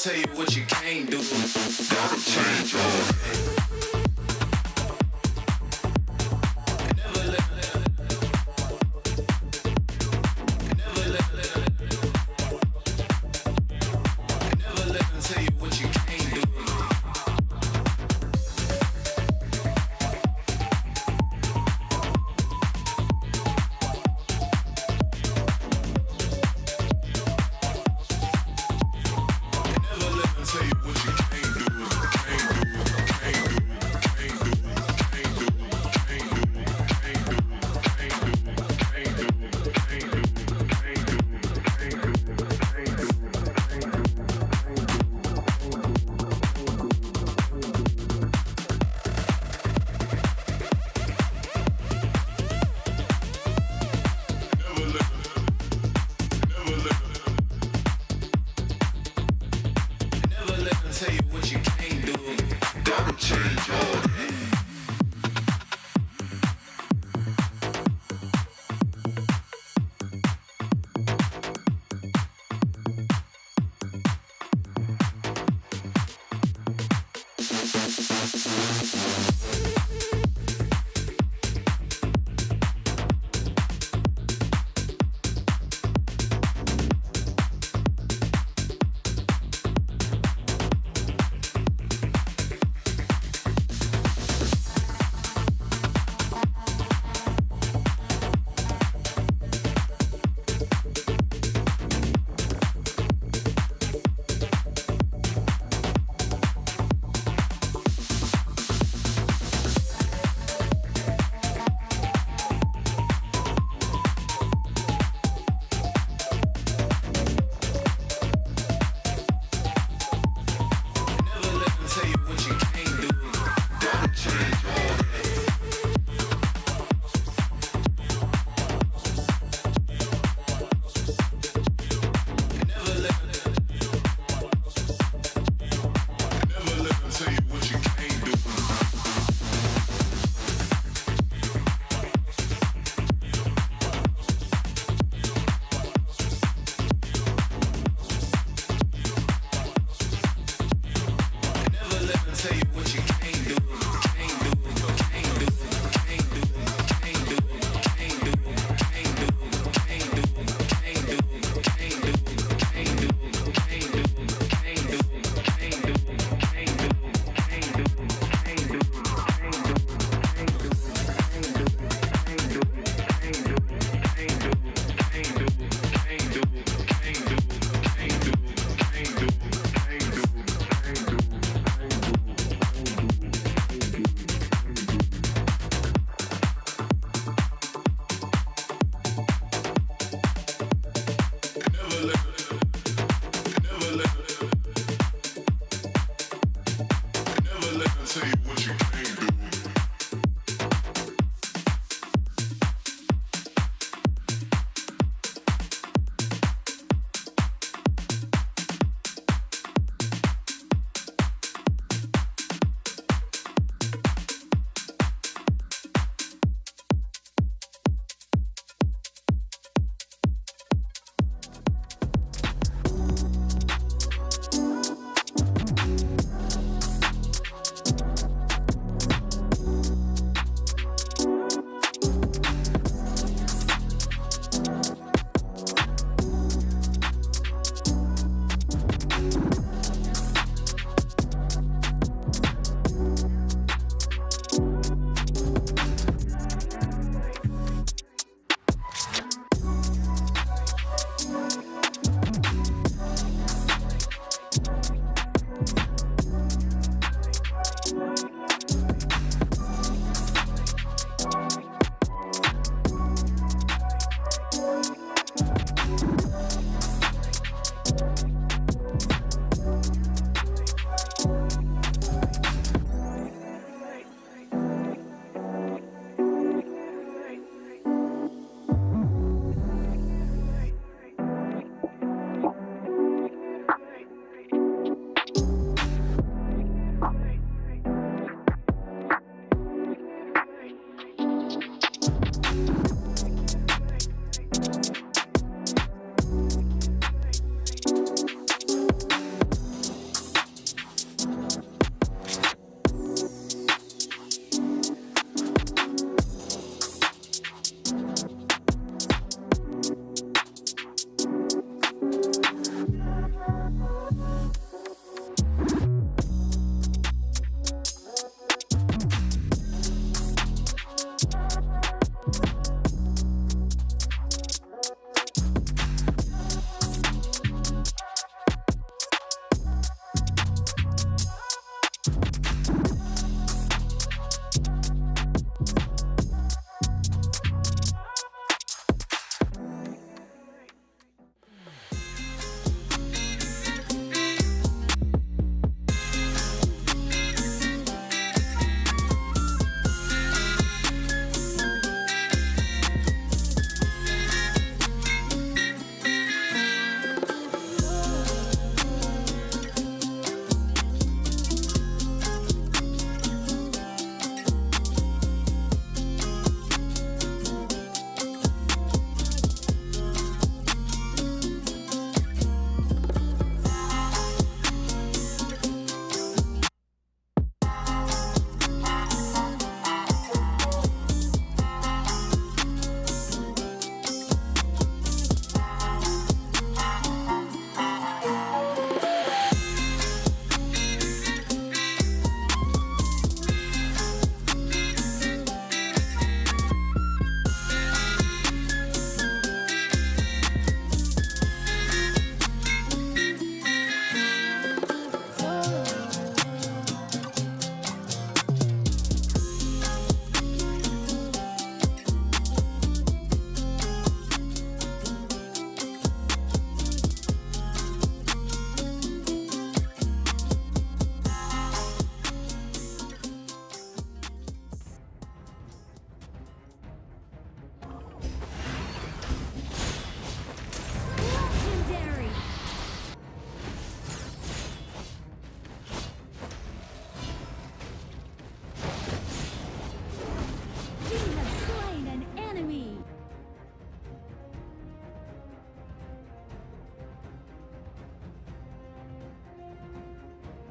tell you what you can't do. Gotta change your ways.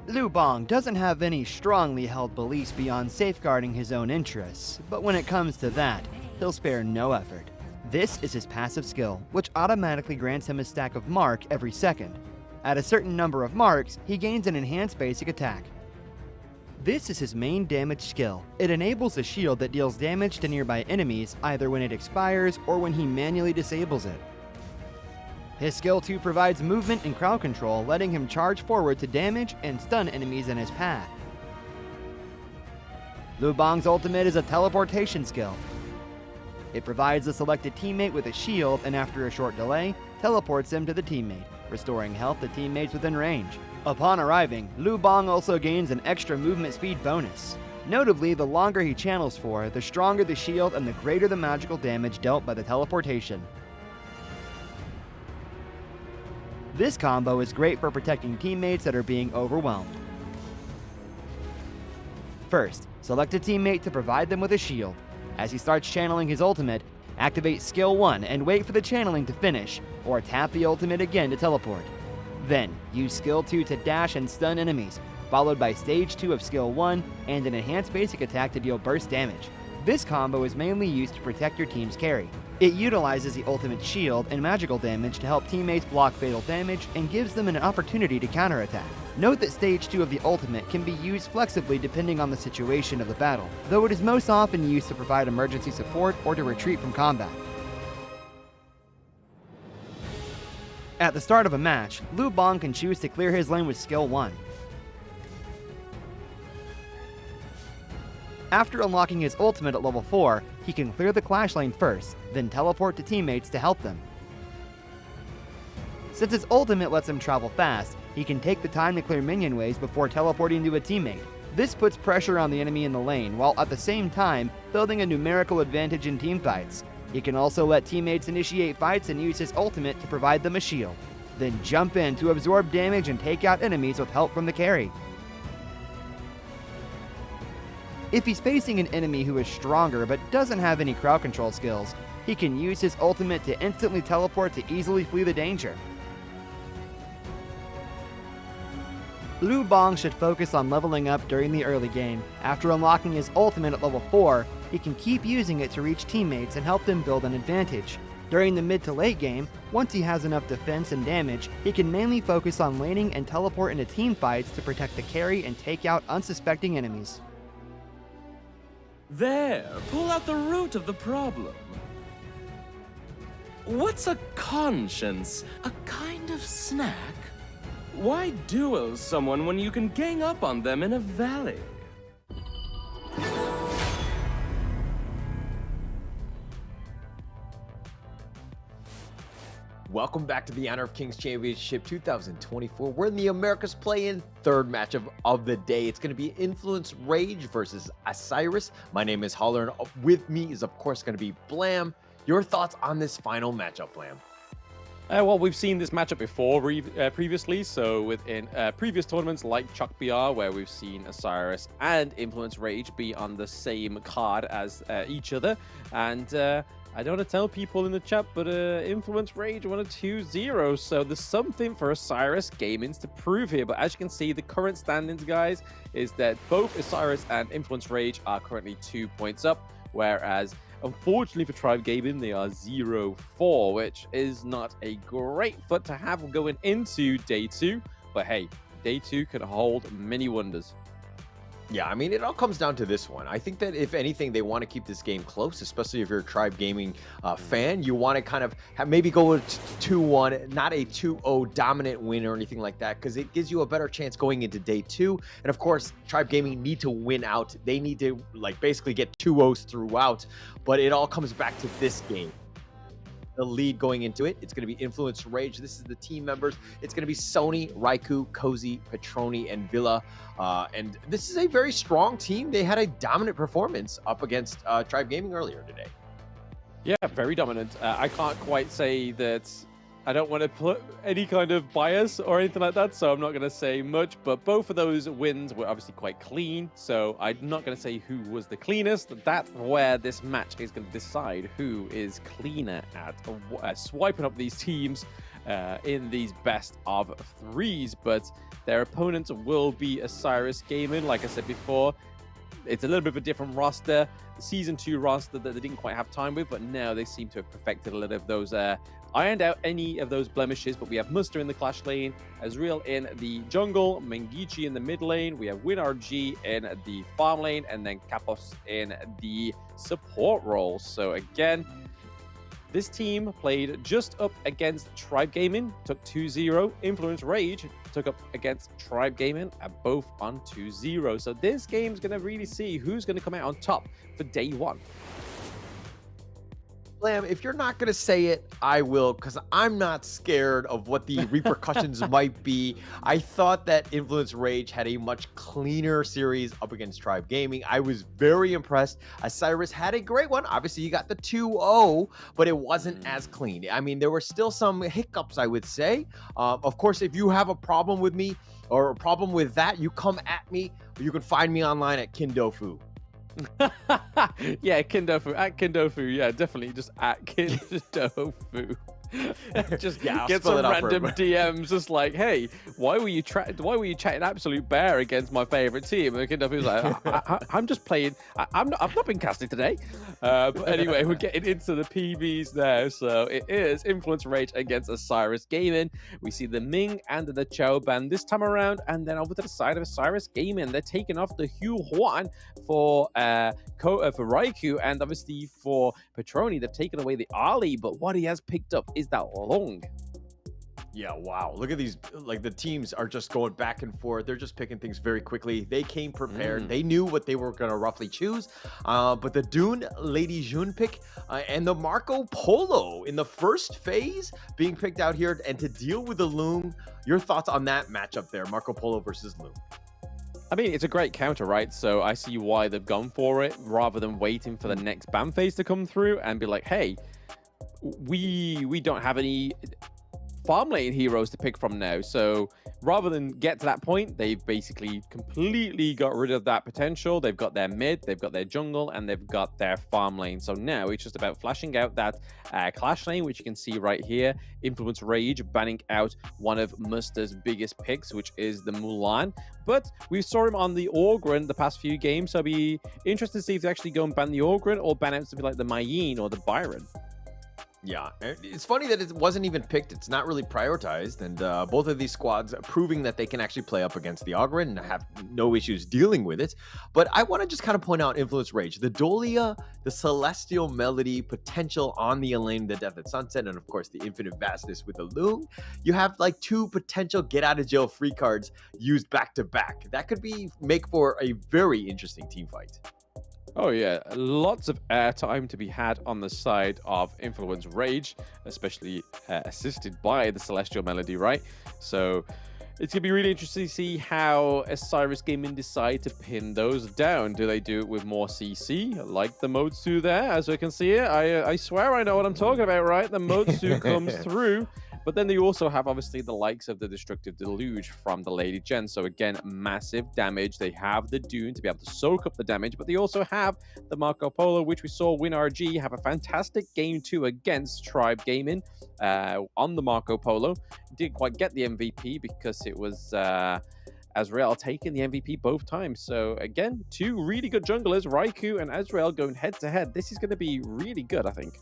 Liu Bang doesn't have any strongly held beliefs beyond safeguarding his own interests, but when it comes to that, he'll spare no effort. This is his passive skill, which automatically grants him a stack of mark every second. At a certain number of marks, he gains an enhanced basic attack. This is his main damage skill. It enables a shield that deals damage to nearby enemies either when it expires or when he manually disables it. His skill 2 provides movement and crowd control, letting him charge forward to damage and stun enemies in his path. Liu Bang's ultimate is a teleportation skill. It provides the selected teammate with a shield and after a short delay, teleports him to the teammate, restoring health to teammates within range. Upon arriving, Liu Bang also gains an extra movement speed bonus. Notably, the longer he channels for, the stronger the shield and the greater the magical damage dealt by the teleportation. This combo is great for protecting teammates that are being overwhelmed. First, select a teammate to provide them with a shield. As he starts channeling his ultimate, activate skill 1 and wait for the channeling to finish, or tap the ultimate again to teleport. Then, use skill 2 to dash and stun enemies, followed by stage 2 of skill 1 and an enhanced basic attack to deal burst damage. This combo is mainly used to protect your team's carry. It utilizes the ultimate shield and magical damage to help teammates block fatal damage and gives them an opportunity to counterattack. Note that stage 2 of the ultimate can be used flexibly depending on the situation of the battle, though it is most often used to provide emergency support or to retreat from combat. At the start of a match, Liu Bang can choose to clear his lane with skill 1. After unlocking his ultimate at level 4, he can clear the clash lane first, then teleport to teammates to help them. Since his ultimate lets him travel fast, he can take the time to clear minion waves before teleporting to a teammate. This puts pressure on the enemy in the lane, while at the same time building a numerical advantage in teamfights. He can also let teammates initiate fights and use his ultimate to provide them a shield, then jump in to absorb damage and take out enemies with help from the carry. If he's facing an enemy who is stronger but doesn't have any crowd control skills, he can use his ultimate to instantly teleport to easily flee the danger. Liu Bang should focus on leveling up during the early game. After unlocking his ultimate at level 4, he can keep using it to reach teammates and help them build an advantage. During the mid to late game, once he has enough defense and damage, he can mainly focus on laning and teleport into team fights to protect the carry and take out unsuspecting enemies.
There, pull out the root of the problem. What's a conscience? A kind of snack? Why duel someone when you can gang up on them in a valley?
Welcome back to the Honor of Kings Championship 2024. We're in the Americas play-in third match of the day. It's going to be Influence Rage versus Isurus. My name is Holler, and with me is, of course, going to be Blam. Your thoughts on this final matchup, Blam?
Well, we've seen this matchup before previously, so within previous tournaments like Chuck BR, where we've seen Isurus and Influence Rage be on the same card as each other. And I don't want to tell people in the chat, but Influence Rage won a 2-0, so there's something for Isurus Gaming to prove here. But as you can see, the current standings, guys, is that both Isurus and Influence Rage are currently 2 points up, whereas unfortunately for Tribe Gaming, they are 0-4, which is not a great foot to have going into day 2. But hey, day 2 can hold many wonders.
Yeah, I mean, it all comes down to this one. I think that if anything, they want to keep this game close, especially if you're a Tribe Gaming fan. You want to kind of maybe go with 2-1, not a 2-0 dominant win or anything like that, because it gives you a better chance going into day 2. And of course, Tribe Gaming need to win out. They need to basically get 2-0s throughout, but it all comes back to this game. The lead going into it, it's going to be Influence Rage. This is the team members. It's going to be Sony, Raikou, Cozy, Petroni, and Villa. And this is a very strong team. They had a dominant performance up against Tribe Gaming earlier today.
Yeah, very dominant. I can't quite say that. I don't want to put any kind of bias or anything like that, so I'm not going to say much, but both of those wins were obviously quite clean, so I'm not going to say who was the cleanest. That's where this match is going to decide who is cleaner at swiping up these teams. in these best of threes, but their opponents will be Isurus Gaming. Like I said before, it's a little bit of a different roster, the Season 2 roster that they didn't quite have time with, but now they seem to have perfected a little of those, ironed out any of those blemishes. But we have Muster in the Clash lane, Ezreal in the jungle, Mengichi in the mid lane, we have WinRG in the farm lane, and then Kapos in the support role. So again, this team played just up against Tribe Gaming, took 2-0. Influence Rage took up against Tribe Gaming, both on 2-0. So this game's going to really see who's going to come out on top for day one.
Blam, if you're not going to say it, I will, because I'm not scared of what the repercussions might be. I thought that Influence Rage had a much cleaner series up against Tribe Gaming. I was very impressed. Isurus had a great one. Obviously, you got the 2-0, but it wasn't as clean. I mean, there were still some hiccups, I would say. Of course, if you have a problem with me or a problem with that, you come at me. You can find me online at Kindofu.
Yeah, Kindofu, at Kindofu. Yeah, definitely just at Kindofu. Just get some random DMs, just like, hey, why were you chatting absolute bear against my favorite team? And Kindofu's like, I'm just playing. I've not been casting today. But anyway, we're getting into the PBs now. So it is Influence Rage against Isurus Gaming. We see the Ming and the Chao band this time around, and then over to the side of Isurus Gaming, they're taking off the Hugh Huan for Raikou, and obviously for Petroni, they've taken away the Ali. But what he has picked up is that long.
Yeah, wow. Look at these. Like, the teams are just going back and forth. They're just picking things very quickly. They came prepared. They knew what they were going to roughly choose. But the Dune Lady June pick and the Marco Polo in the first phase being picked out here, and to deal with the Loom. Your thoughts on that matchup there, Marco Polo versus Loom?
I mean, it's a great counter, right? So I see why they've gone for it rather than waiting for the next ban phase to come through and be like, hey, we don't have any farm lane heroes to pick from now. So rather than get to that point, they've basically completely got rid of that potential. They've got their mid, they've got their jungle, and they've got their farm lane. So now it's just about flashing out that Clash lane, which you can see right here. Influence Rage banning out one of Muster's biggest picks, which is the Mulan. But we saw him on the Orgren the past few games, so I'll be interested to see if they actually go and ban the Orgren or ban out something like the Mayeen or the Byron.
Yeah, it's funny that it wasn't even picked. It's not really prioritized, and both of these squads proving that they can actually play up against the Ogren and have no issues dealing with it. But I want to just kind of point out Influence Rage, the Dolia, the Celestial Melody potential on the Elaine, the Death at Sunset, and of course the Infinite Vastness with the Loom. You have like two potential get out of jail free cards used back to back. That could make for a very interesting team fight.
Oh yeah, lots of airtime to be had on the side of Influence Rage, especially assisted by the Celestial Melody, right? So it's going to be really interesting to see how Isurus Gaming decide to pin those down. Do they do it with more CC, like the Motsu there, as we can see it? I swear I know what I'm talking about, right? The Motsu comes through. But then they also have, obviously, the likes of the Destructive Deluge from the Lady Gen. So, again, massive damage. They have the Dune to be able to soak up the damage. But they also have the Marco Polo, which we saw WinRG have a fantastic game 2 against Tribe Gaming on the Marco Polo. Didn't quite get the MVP because it was Ezreal taking the MVP both times. So, again, two really good junglers, Raikou and Ezreal, going head-to-head. This is going to be really good, I think.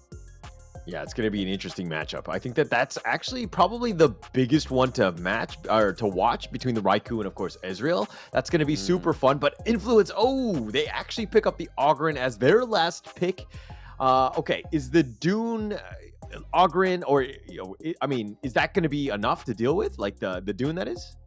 Yeah, it's going to be an interesting matchup. I think that's actually probably the biggest one to match or to watch between the Raikou and, of course, Ezreal. That's going to be super fun. But Influence, they actually pick up the Ogren as their last pick. Okay, is the Dune Ogren, or I mean, is that going to be enough to deal with? Like the Dune, that is?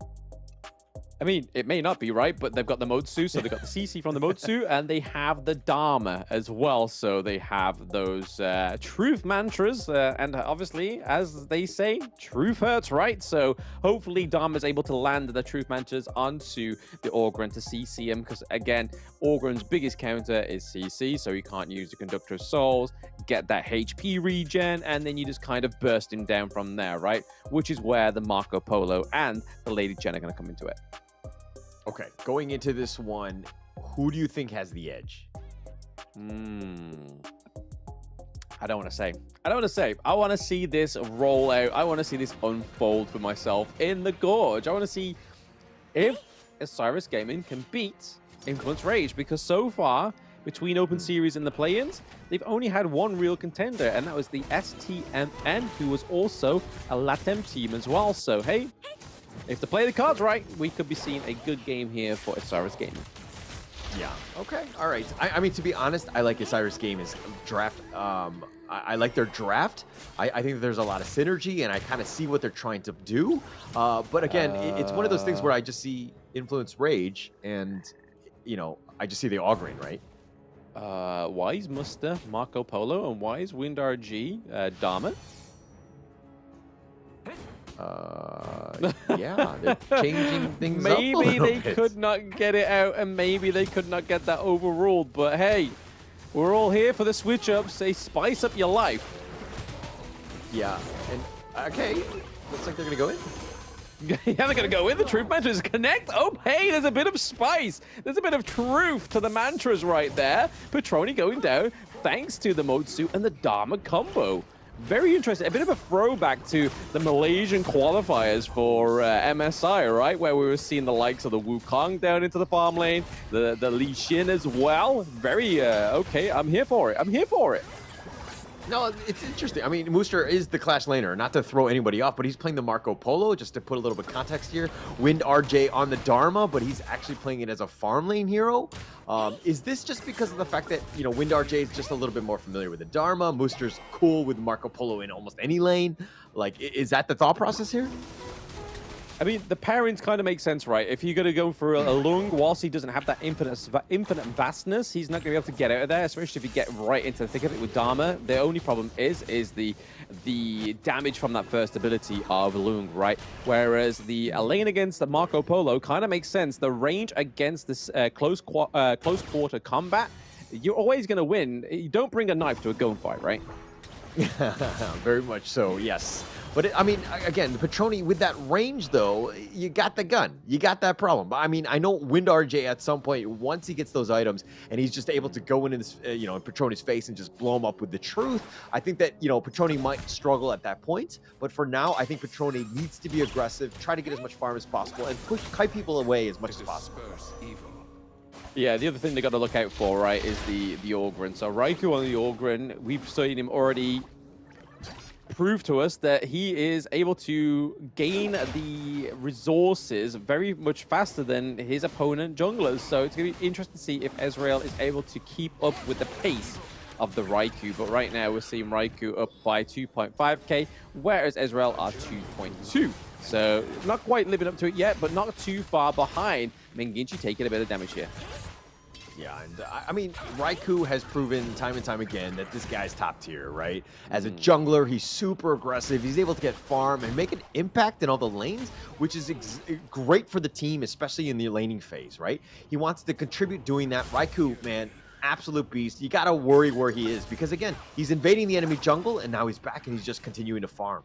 I mean, it may not be, right? But they've got the Motsu, so they've got the CC from the Motsu, and they have the Dharma as well. So they have those truth mantras, and obviously, as they say, truth hurts, right? So hopefully Dharma's able to land the truth mantras onto the Orgren to CC him, because again, Orgren's biggest counter is CC, so he can't use the Conductor of Souls, get that HP regen, and then you just kind of burst him down from there, right? Which is where the Marco Polo and the Lady Gen are going to come into it.
Okay, going into this one, who do you think has the edge?
I don't want to say. I want to see this roll out. I want to see this unfold for myself in the Gorge. I want to see if Isurus Gaming can beat Influence Rage, because so far, between Open Series and the play-ins, they've only had one real contender, and that was the STMN, who was also a LATAM team as well. So, hey, if they play the cards right, we could be seeing a good game here for Isurus Gaming.
Yeah. Okay. All right. I mean, to be honest, I like Isurus Gaming's draft. I like their draft. I think that there's a lot of synergy, and I kind of see what they're trying to do. But again, it's one of those things where I just see Influence Rage, and you know, I just see the Auguring, right?
Wise Muster, Marco Polo, and Wise Wind RG, Dharma.
Yeah, they're changing things up a
Maybe
little
they
bit.
could not get it out, and maybe they could not get that overruled. But hey, we're all here for the switch ups. They spice up your life.
Yeah, and okay, looks like they're gonna go in.
Yeah, they're going to go in. The truth mantras connect. Oh, hey, there's a bit of spice. There's a bit of truth to the mantras right there. Petroni going down thanks to the Motsu and the Dharma combo. Very interesting. A bit of a throwback to the Malaysian qualifiers for MSI, right? Where we were seeing the likes of the Wukong down into the farm lane, the Li Xin as well. Very, okay, I'm here for it. I'm here for it.
No, it's interesting. I mean, Mooster is the Clash laner, not to throw anybody off, but he's playing the Marco Polo, just to put a little bit of context here. Wind RJ on the Dharma, but he's actually playing it as a farm lane hero. Is this just because of the fact that, you know, Wind RJ is just a little bit more familiar with the Dharma? Mooster's cool with Marco Polo in almost any lane. Like, is that the thought process here?
I mean, the pairings kind of make sense, right? If you're going to go for a Lung, whilst he doesn't have that infinite vastness, he's not going to be able to get out of there, especially if you get right into the thick of it with Dharma. The only problem is the damage from that first ability of Lung, right? Whereas the lane against the Marco Polo kind of makes sense. The range against this close quarter combat, you're always going to win. You don't bring a knife to a gunfight, right?
Very much so, yes. But I mean, again, Petroni with that range, though, you got the gun. You got that problem. I mean, I know Wind RJ at some point, once he gets those items and he's just able to go in his, you know, in Petroni's face and just blow him up with the truth, I think that, you know, Petroni might struggle at that point. But for now, I think Petroni needs to be aggressive, try to get as much farm as possible, and kite people away as much as possible.
Yeah, the other thing they got to look out for, right, is the Auguring. So Raikou on the Auguring, we've seen him already prove to us that he is able to gain the resources very much faster than his opponent junglers. So it's going to be interesting to see if Ezreal is able to keep up with the pace of the Raikou. But right now we're seeing Raikou up by 2.5k, whereas Ezreal are 2.2. So not quite living up to it yet, but not too far behind. Menginchi taking a bit of damage here.
Yeah, and I mean, Raikou has proven time and time again that this guy's top tier, right? As a jungler, he's super aggressive. He's able to get farm and make an impact in all the lanes, which is great for the team, especially in the laning phase, right? He wants to contribute doing that. Raikou, man, absolute beast. You got to worry where he is because, again, he's invading the enemy jungle, and now he's back, and he's just continuing to farm.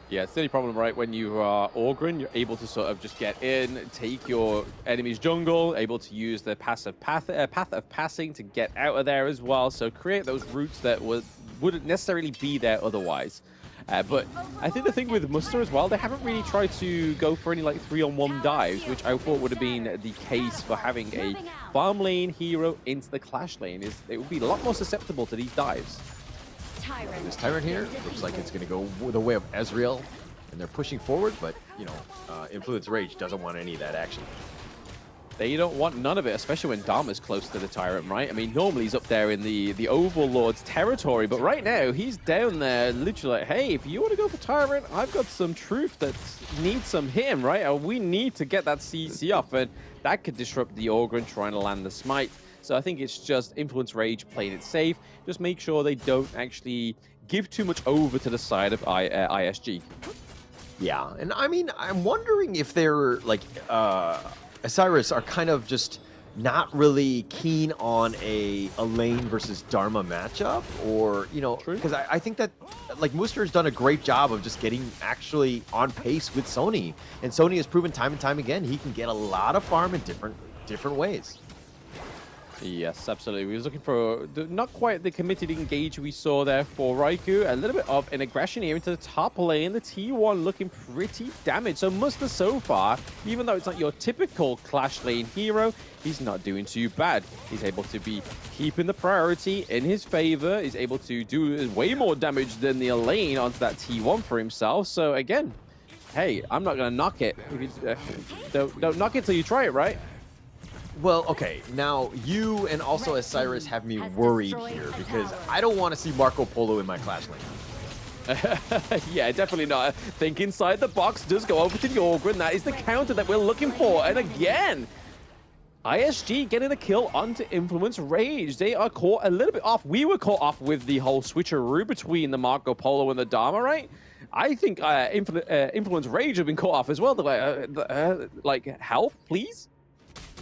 Yeah, it's the only problem, right? When you are Auguring, you're able to sort of just get in, take your enemy's jungle, able to use the path of passing to get out of there as well. So create those routes that wouldn't necessarily be there otherwise. But I think the thing with Muster as well, they haven't really tried to go for any like 3-on-1 dives, which I thought would have been the case for having a farm lane hero into the Clash lane. It would be a lot more susceptible to these dives.
This Tyrant here looks like it's going to go the way of Ezreal, and they're pushing forward, but, you know, Influence Rage doesn't want any of that action.
They don't want none of it, especially when Dharma's close to the Tyrant, right? I mean, normally he's up there in the Overlord's territory, but right now he's down there literally like, hey, if you want to go for Tyrant, I've got some truth that needs some him, right? And we need to get that CC off, and that could disrupt the Auguring trying to land the smite. So I think it's just Influence Rage playing it safe. Just make sure they don't actually give too much over to the side of ISG.
Yeah, and I mean, I'm wondering if they're like Isurus are kind of just not really keen on a lane versus Dharma matchup, or, you know, because I think that like Mooster has done a great job of just getting actually on pace with Sony, and Sony has proven time and time again he can get a lot of farm in different ways.
Yes, absolutely. We was looking for not quite the committed engage we saw there for Raikou. A little bit of an aggression here into the top lane. The T1 looking pretty damaged. So Muster so far, even though it's not your typical Clash lane hero, he's not doing too bad. He's able to be keeping the priority in his favor. He's able to do way more damage than the lane onto that T1 for himself. So again, hey, I'm not going to knock it. If you, don't knock it till you try it, right?
Well, okay, now you and also Isurus have me worried here because I don't want to see Marco Polo in my Clash lane.
Yeah, definitely not. Think inside the box, does go over to the Ogryn. That is the counter that we're looking for. And again, ISG getting a kill onto Influence Rage. They are caught a little bit off. We were caught off with the whole switcheroo between the Marco Polo and the Dharma, right? I think Influence Rage have been caught off as well. Like, help, please?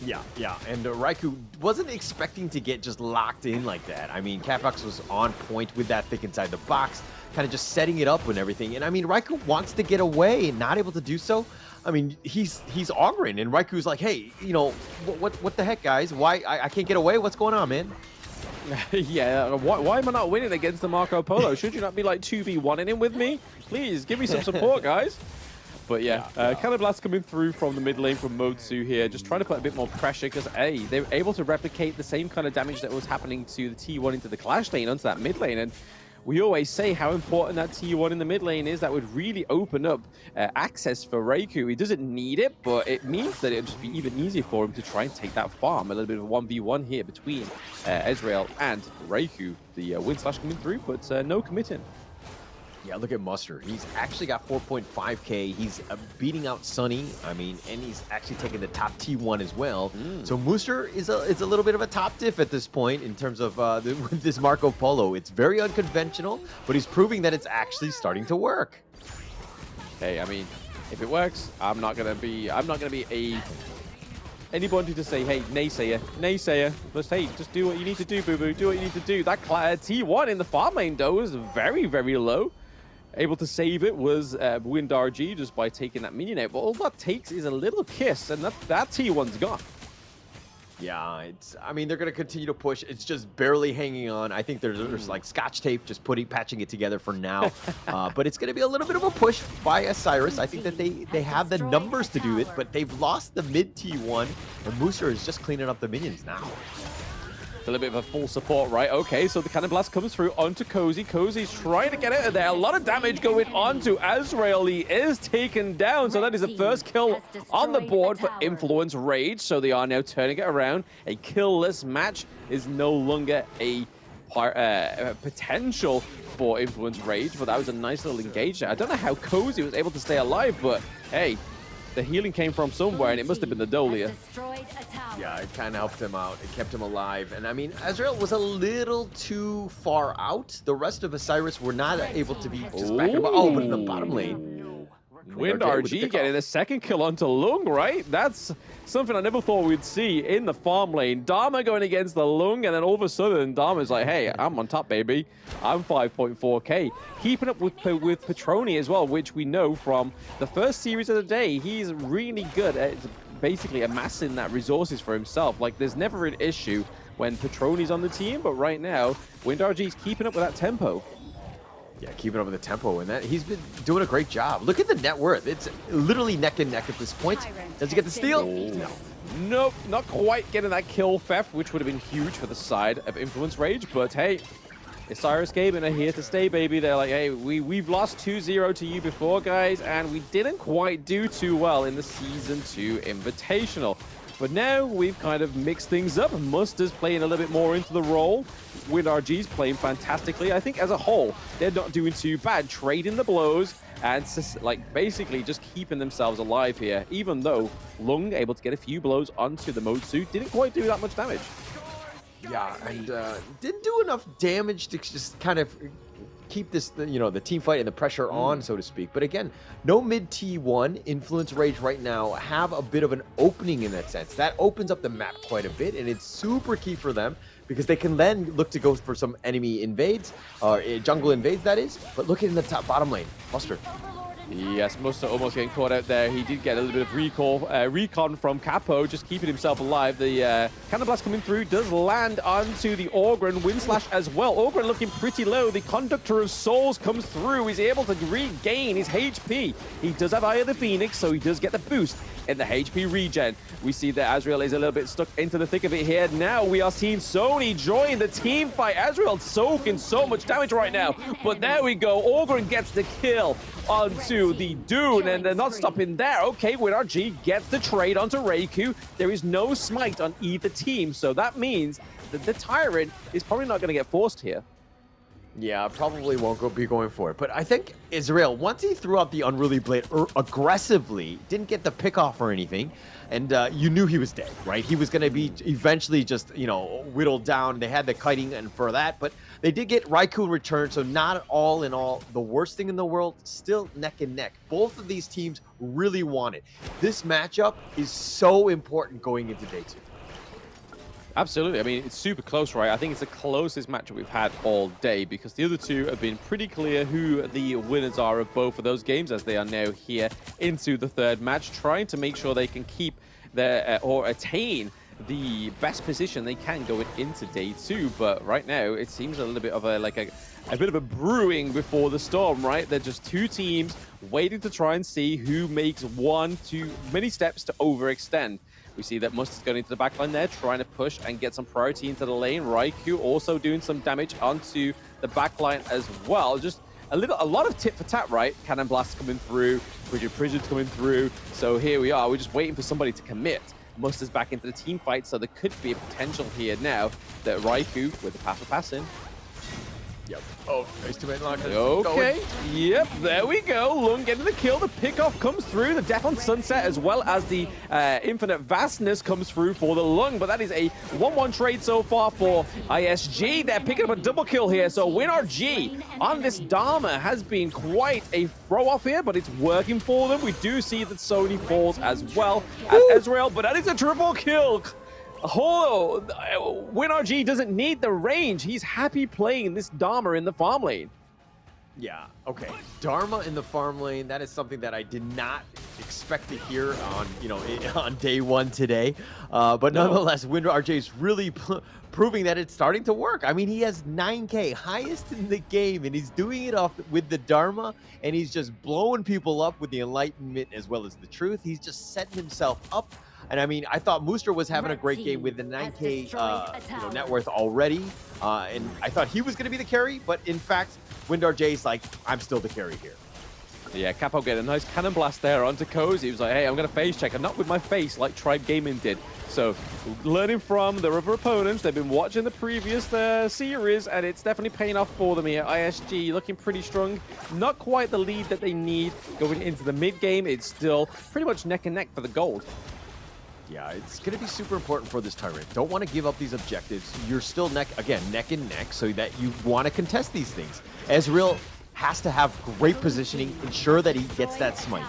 Yeah, and Raikou wasn't expecting to get just locked in like that. I mean, Catbox was on point with that thick inside the box, kind of just setting it up and everything. And I mean, Raikou wants to get away and not able to do so. I mean, he's Ogren, and Raikou's like, hey, you know, what the heck, guys? Why I can't get away? What's going on, man?
Yeah, why am I not winning against the Marco Polo? Should you not be like 2v1ing him with me? Please, give me some support, guys. But yeah, Cannon Blast coming through from the mid lane from Motsu here, just trying to put a bit more pressure because, A, they were able to replicate the same kind of damage that was happening to the T1 into the Clash lane onto that mid lane. And we always say how important that T1 in the mid lane is. That would really open up access for Raikou. He doesn't need it, but it means that it would just be even easier for him to try and take that farm. A little bit of a 1v1 here between Ezreal and Raikou. The win slash coming through, but no committing.
Yeah, look at Muster. He's actually got 4.5k. He's beating out Sunny. I mean, and he's actually taking the top T1 as well. So Muster is a little bit of a top diff at this point in terms of this Marco Polo. It's very unconventional, but he's proving that it's actually starting to work.
Hey, I mean, if it works, I'm not gonna be anybody to say, hey, naysayer. But hey, just do what you need to do, boo-boo. Do what you need to do. That T1 in the farm lane, though, is very, very low. Able to save it was WinRG just by taking that minion out. But all that takes is a little kiss, and that T1's gone.
Yeah, I mean, they're going to continue to push. It's just barely hanging on. I think there's like scotch tape, just patching it together for now. But it's going to be a little bit of a push by Isurus. I think that they have the numbers to do it, but they've lost the mid T1, and Muster is just cleaning up the minions now.
A little bit of a full support, right? Okay, so the Cannon Blast comes through onto Cozy. Cozy's trying to get out of there. A lot of damage going on to Azrael. He is taken down, so that is the first kill on the board for Influence Rage. So they are now turning it around. A kill-less match is no longer a potential for Influence Rage, but that was a nice little engage there. I don't know how Cozy was able to stay alive, but hey, the healing came from somewhere, and it must have been the Dolia.
Yeah, it kind of helped him out. It kept him alive. And I mean, Azrael was a little too far out. The rest of Isurus were not able to be just back him up. Oh, but in the bottom lane.
WinRG getting a second kill onto Lung, right? That's something I never thought we'd see in the farm lane. Dharma going against the Lung, and then all of a sudden, Dharma's like, hey, I'm on top, baby. I'm 5.4k. Keeping up with Petroni as well, which we know from the first series of the day. He's really good at basically amassing that resources for himself. Like, there's never an issue when Petroni's on the team, but right now, WinRG's keeping up with that tempo.
Yeah, keeping up with the tempo, and that he's been doing a great job. Look at the net worth. It's literally neck and neck at this point. Does he get the steal? No.
Nope, not quite getting that kill theft, which would have been huge for the side of Influence Rage, but hey, Isurus Gaming are here to stay, baby. They're like, hey, we've lost 2-0 to you before, guys, and we didn't quite do too well in the Season 2 Invitational. But now we've kind of mixed things up. Muster's playing a little bit more into the role. WinRG's playing fantastically. I think as a whole, they're not doing too bad, trading the blows and like basically just keeping themselves alive here, even though Lung able to get a few blows onto the Motsu, didn't quite do that much damage.
Yeah, and didn't do enough damage to just kind of keep this, you know, the team fight and the pressure on, so to speak. But again, no mid T1. Influence Rage right now have a bit of an opening in that sense. That opens up the map quite a bit, and it's super key for them because they can then look to go for some enemy invades, or jungle invades, that is. But look at in the top bottom lane, Muster.
Yes, Musta almost getting caught out there. He did get a little bit of recon from Capo, just keeping himself alive. The Cannon Blast coming through does land onto the Orgren. Wind Slash as well. Orgren looking pretty low. The Conductor of Souls comes through. He's able to regain his HP. He does have Eye of the Phoenix, so he does get the boost in the HP regen. We see that Azrael is a little bit stuck into the thick of it here. Now we are seeing Sony join the team fight. Azrael soaking so much damage right now, but there we go. Orgren gets the kill onto the Dune, and they're not stopping there. Okay, WinRG gets the trade onto Reiku. There is no smite on either team, so that means that the Tyrant is probably not going to get forced here.
Yeah, probably won't be going for it. But I think Israel, once he threw out the Unruly Blade aggressively, didn't get the pick off or anything, and you knew he was dead, right? He was going to be eventually just, you know, whittled down. They had the kiting and for that, but they did get Raikou in return, so not all in all the worst thing in the world, still neck and neck. Both of these teams really want it. This matchup is so important going into day 2.
Absolutely. I mean, it's super close, right? I think it's the closest matchup we've had all day because the other two have been pretty clear who the winners are of both of those games, as they are now here into the third match, trying to make sure they can keep their or attain the best position they can going into day 2. But right now, it seems a little bit of a bit of a brewing before the storm, right? They're just two teams waiting to try and see who makes one too many steps to overextend. We see that Must is going into the backline there, trying to push and get some priority into the lane. Raikou also doing some damage onto the backline as well. Just a lot of tit for tat, right? Cannon Blast coming through, Prigid's coming through. So here we are. We're just waiting for somebody to commit. Must is back into the team fight, so there could be a potential here now that Raikou with the passive pass in.
Yep. Oh, nice to lock.
Okay. Yep, there we go. Lung getting the kill. The pickoff comes through. The Death on Sunset, as well as the Infinite Vastness comes through for the Lung. But that is a 1-1 trade so far for ISG. They're picking up a double kill here. So WinRG on this Dharma has been quite a throw-off here, but it's working for them. We do see that Sony falls as well as Ezreal, but that is a triple kill. Holo, WinRG doesn't need the range. He's happy playing this Dharma in the farm lane.
Yeah, okay. Dharma in the farm lane, that is something that I did not expect to hear on, you know, on day 1 today. But nonetheless, WinRG is really proving that it's starting to work. I mean, he has 9K, highest in the game, and he's doing it off with the Dharma, and he's just blowing people up with the Enlightenment as well as the Truth. He's just setting himself up. And I mean, I thought Mooster was having a great game with the 9K net worth already. And I thought he was going to be the carry, but in fact, WinRG's like, I'm still the carry here.
Yeah, Capo get a nice cannon blast there onto Cozy. He was like, hey, I'm going to phase check. I'm not with my face like Tribe Gaming did. So learning from their other opponents, they've been watching the previous series, and it's definitely paying off for them here. ISG looking pretty strong. Not quite the lead that they need going into the mid game. It's still pretty much neck and neck for the gold.
Yeah, it's going to be super important for this Tyrant. Don't want to give up these objectives. You're still neck and neck, so that you want to contest these things. Ezreal has to have great positioning, ensure that he gets that smite.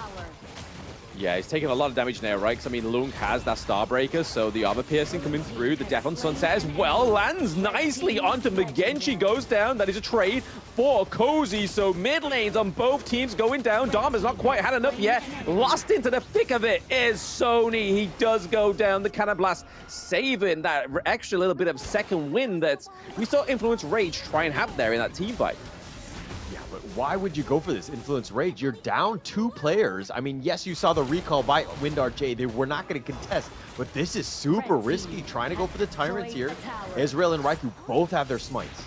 Yeah, he's taking a lot of damage now, right? Because, I mean, Lung has that Starbreaker, so the armor piercing coming through. The Death on Sunset as well lands nicely onto Magenchi, goes down. That is a trade for Cozy. So mid lanes on both teams going down. Dharma's not quite had enough yet. Lost into the thick of it is Sony. He does go down. The Cannon Blast saving that extra little bit of second win that we saw Influence Rage try and have there in that team fight.
Yeah, but why would you go for this Influence Rage? You're down 2 players. I mean, yes, you saw the recall by WinRG. They were not going to contest, but this is super risky trying to go for the Tyrants here. Ezreal and Raikou both have their smites.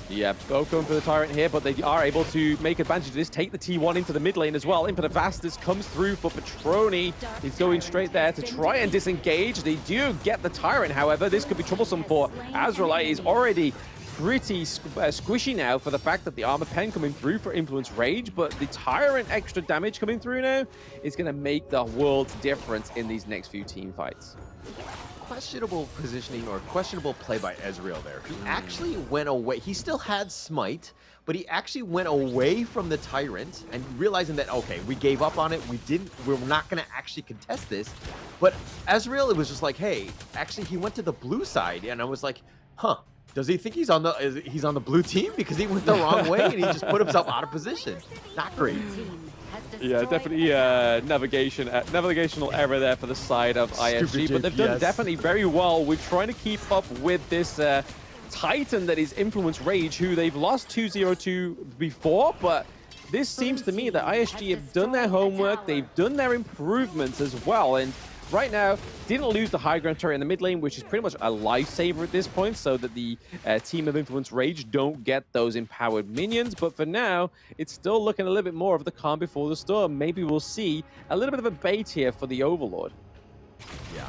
Yeah, both going for the Tyrant here, but they are able to make advantage of this, take the T1 into the mid lane as well. Infinite Vastus comes through for Petroni. He's going straight there to try and disengage. They do get the Tyrant, however. This could be troublesome for Azrael. He's already pretty squishy now for the fact that the armor pen coming through for Influence Rage, but the Tyrant extra damage coming through now is going to make the world's difference in these next few team fights.
Questionable positioning or questionable play by Ezreal there. He actually went away. He still had smite, but he actually went away from the Tyrant and realizing that, okay, we gave up on it. We're not going to actually contest this. But Ezreal, it was just like, hey, actually he went to the blue side, and I was like, huh. Does he think he's on the blue team? Because he went the wrong way and he just put himself out of position. Not great.
Yeah, definitely navigational error there for the side of ISG, but they've done definitely very well with trying to keep up with this Titan that is Influence Rage, who they've lost 2-0 to before, but this seems to me that ISG have done their homework, they've done their improvements as well, and right now, didn't lose the high ground turret in the mid lane, which is pretty much a lifesaver at this point, so that the team of Influence Rage don't get those empowered minions. But for now, it's still looking a little bit more of the calm before the storm. Maybe we'll see a little bit of a bait here for the Overlord.
Yeah,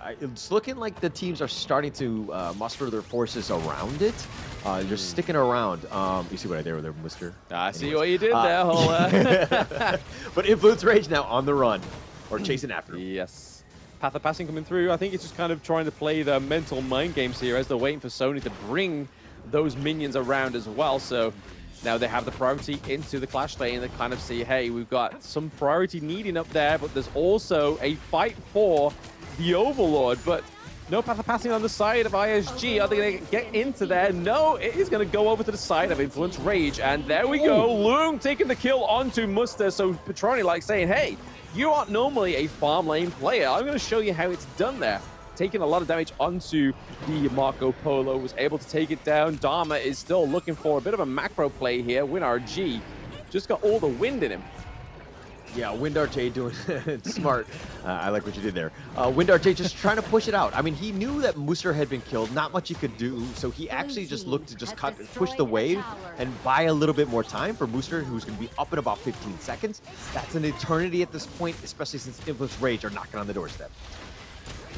and it's looking like the teams are starting to muster their forces around it. They're sticking around. You see what I did there, Mr.?
I see what you did there, Hola.
But Influence Rage now on the run, or chasing after him.
Yes. Path of Passing coming through. I think it's just kind of trying to play the mental mind games here as they're waiting for Sony to bring those minions around as well. So now they have the priority into the Clash lane and they kind of see, hey, we've got some priority needing up there, but there's also a fight for the Overlord. But no Path of Passing on the side of ISG. Are they going to get into there? No, it is going to go over to the side of Influence Rage. And there we go. Loom taking the kill onto Muster. So Petroni like saying, hey, you aren't normally a farm lane player. I'm going to show you how it's done there. Taking a lot of damage onto the Marco Polo, was able to take it down. Dharma is still looking for a bit of a macro play here. WinRG just got all the wind in him.
Yeah, WinRG doing smart. I like what you did there. WinRG just trying to push it out. I mean, he knew that Muster had been killed. Not much he could do, so he actually just looked to just push the wave and buy a little bit more time for Muster, who's going to be up in about 15 seconds. That's an eternity at this point, especially since Influence Rage are knocking on the doorstep.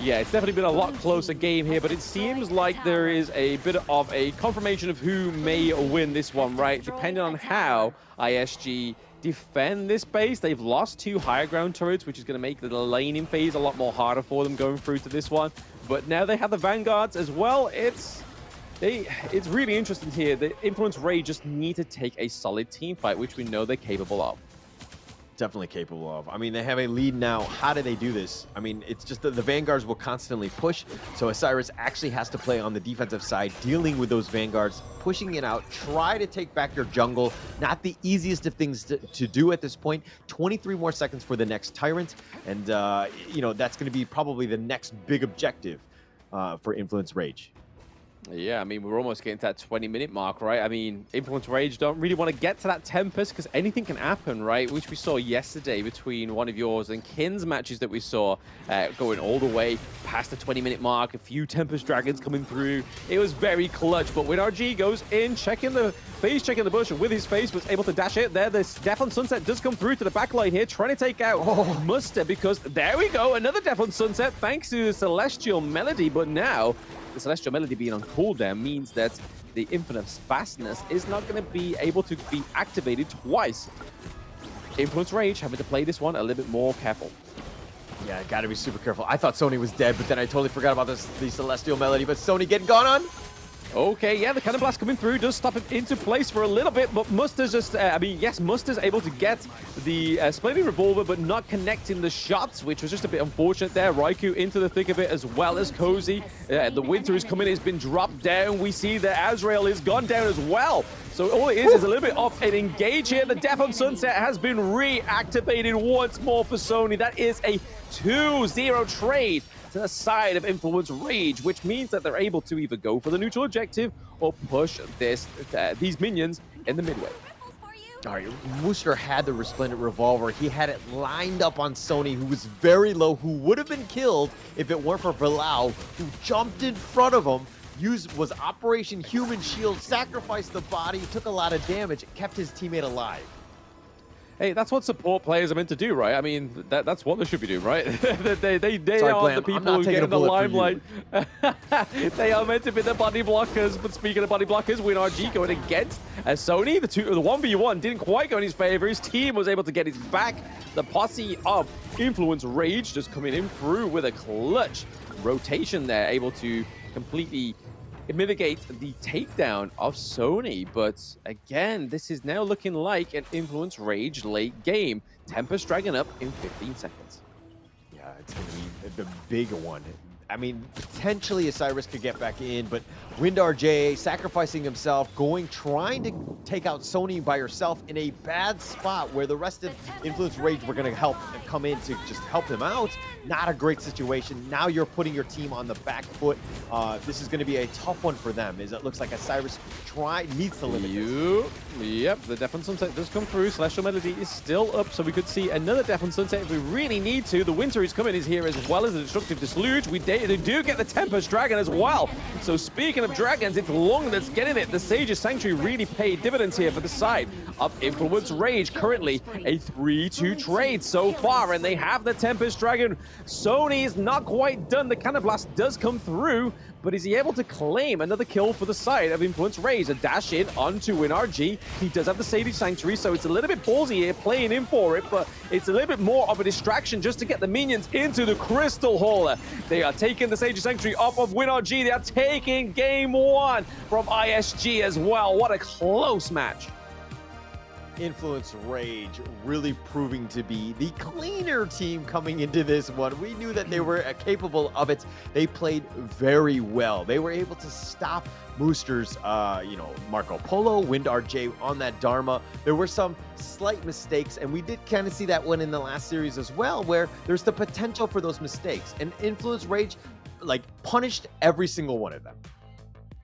Yeah, it's definitely been a lot closer game here, but it seems like there is a bit of a confirmation of who may win this one, right? Depending on how ISG defend this base. They've lost 2 higher ground turrets, which is going to make the laning phase a lot more harder for them going through to this one. But now they have the Vanguards as well. It's really interesting here. The Influence Rage just need to take a solid team fight, which we know they're capable of.
Definitely capable of. I mean, they have a lead now. How do they do this? I mean, it's just that the Vanguards will constantly push. So Isurus actually has to play on the defensive side, dealing with those Vanguards, pushing it out, try to take back your jungle. Not the easiest of things to do at this point. 23 more seconds for the next Tyrant. And, you know, that's going to be probably the next big objective for Influence Rage.
Yeah, I mean, we're almost getting to that 20-minute mark, right? I mean, Influence Rage don't really want to get to that Tempest because anything can happen, right? Which we saw yesterday between one of yours and Kin's matches that we saw going all the way past the 20-minute mark. A few Tempest Dragons coming through. It was very clutch, but WinRG goes in, checking the bush, and with his face was able to dash it. There, this Death on Sunset does come through to the back line here, trying to take out Muster because there we go, another Death on Sunset thanks to the Celestial Melody, but now the Celestial Melody being on cooldown means that the Infinite Fastness is not going to be able to be activated twice. Influence Rage having to play this one a little bit more careful.
Yeah, gotta be super careful. I thought Sony was dead, but then I totally forgot about the Celestial Melody. But Sony getting gone on?
Okay, yeah, the Cannon Blast coming through does stop him into place for a little bit, but Muster's just, I mean, yes, Muster's able to get the Splendid Revolver, but not connecting the shots, which was just a bit unfortunate there. Raikou into the thick of it, as well as Cozy. The Winter is coming, it's been dropped down. We see that Azrael is gone down as well. So all it is a little bit of an engage here. The Death on Sunset has been reactivated once more for Sony. That is a 2-0 trade to the side of Influence Rage, which means that they're able to either go for the neutral objective or push these minions in the midway.
All right, Muster had the Resplendent Revolver. He had it lined up on Sony, who was very low, who would have been killed if it weren't for Bilal, who jumped in front of him, was Operation Human Shield, sacrificed the body, took a lot of damage, kept his teammate alive.
Hey, that's what support players are meant to do, right? I mean, that's what they should be doing, right? they
Sorry,
are
Blam,
the people who get in the limelight. They are meant to be the body blockers. But speaking of body blockers, WinRG going against Sony. The 1v1 didn't quite go in his favor. His team was able to get his back. The posse of Influence Rage just coming in through with a clutch rotation there, able to completely mitigate the takedown of Sony. But again, this is now looking like an Influence Rage late game. Tempest Dragon up in 15 seconds.
Yeah, it's going to be the big one. I mean, potentially Osiris could get back in, but WindRJ sacrificing himself, trying to take out Sony by herself in a bad spot where the rest of Influence Rage were going to help and come in to just help them out. Not a great situation. Now you're putting your team on the back foot. This is going to be a tough one for them, as it looks like Osiris needs to limit this.
Yep, the Death and Sunset does come through. Celestial Melody is still up, so we could see another Death and Sunset if we really need to. The Winter is coming is here as well as the Destructive Deluge. We do get the Tempest Dragon as well. So speaking of dragons, it's Lung that's getting it. The Sage's Sanctuary really paid dividends here for the side of Influence Rage. Currently a 3-2 trade so far, and they have the Tempest Dragon. Sony is not quite done. The Cannon Blast does come through, but is he able to claim another kill for the side of Influence Rage? A dash in onto WinRG. He does have the Sage Sanctuary, so it's a little bit ballsy here playing in for it, but it's a little bit more of a distraction just to get the minions into the Crystal Hall. They are taking the Sage Sanctuary off of WinRG. They are taking game 1 from ISG as well. What a close match.
Influence Rage really proving to be the cleaner team coming into this one. We knew that they were capable of it. They played very well. They were able to stop Mooster's, Marco Polo, WindRJ on that Dharma. There were some slight mistakes, and we did kind of see that one in the last series as well, where there's the potential for those mistakes. And Influence Rage, punished every single one of them.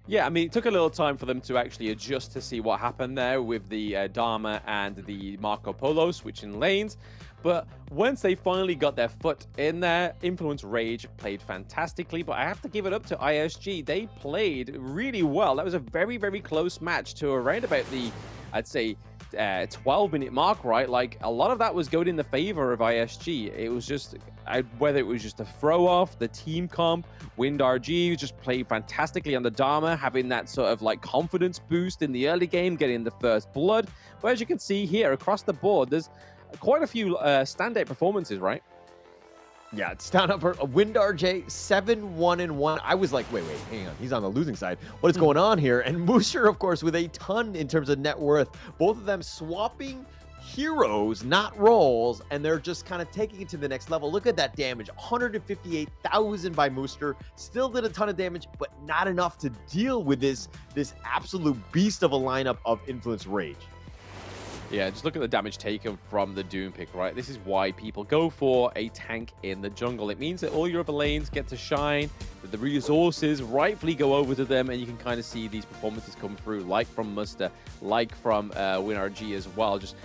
Yeah, I mean, it took a little time for them to actually adjust to see what happened there with the Dharma and the Marco Polo switching lanes. But once they finally got their foot in there, Influence Rage played fantastically. But I have to give it up to ISG. They played really well. That was a very, very close match to around about the, I'd say, 12-minute mark, right? Like, a lot of that was going in the favor of ISG. It was just, whether it was just a throw-off, the team comp, WindRG just played fantastically on the Dharma, having that sort of confidence boost in the early game, getting the first blood. But as you can see here, across the board, there's quite a few standout performances, right?
Yeah, it's down up for WindRJ 7-1-1. I was like, wait, hang on. He's on the losing side. What is going on here? And Mooster, of course, with a ton in terms of net worth. Both of them swapping heroes, not roles, and they're just kind of taking it to the next level. Look at that damage. 158,000 by Mooster. Still did a ton of damage, but not enough to deal with this absolute beast of a lineup of Influence Rage.
Yeah, just look at the damage taken from the Doom pick, right? This is why people go for a tank in the jungle. It means that all your other lanes get to shine, that the resources rightfully go over to them, and you can kind of see these performances come through, like from Muster, like from WinRG as well. Just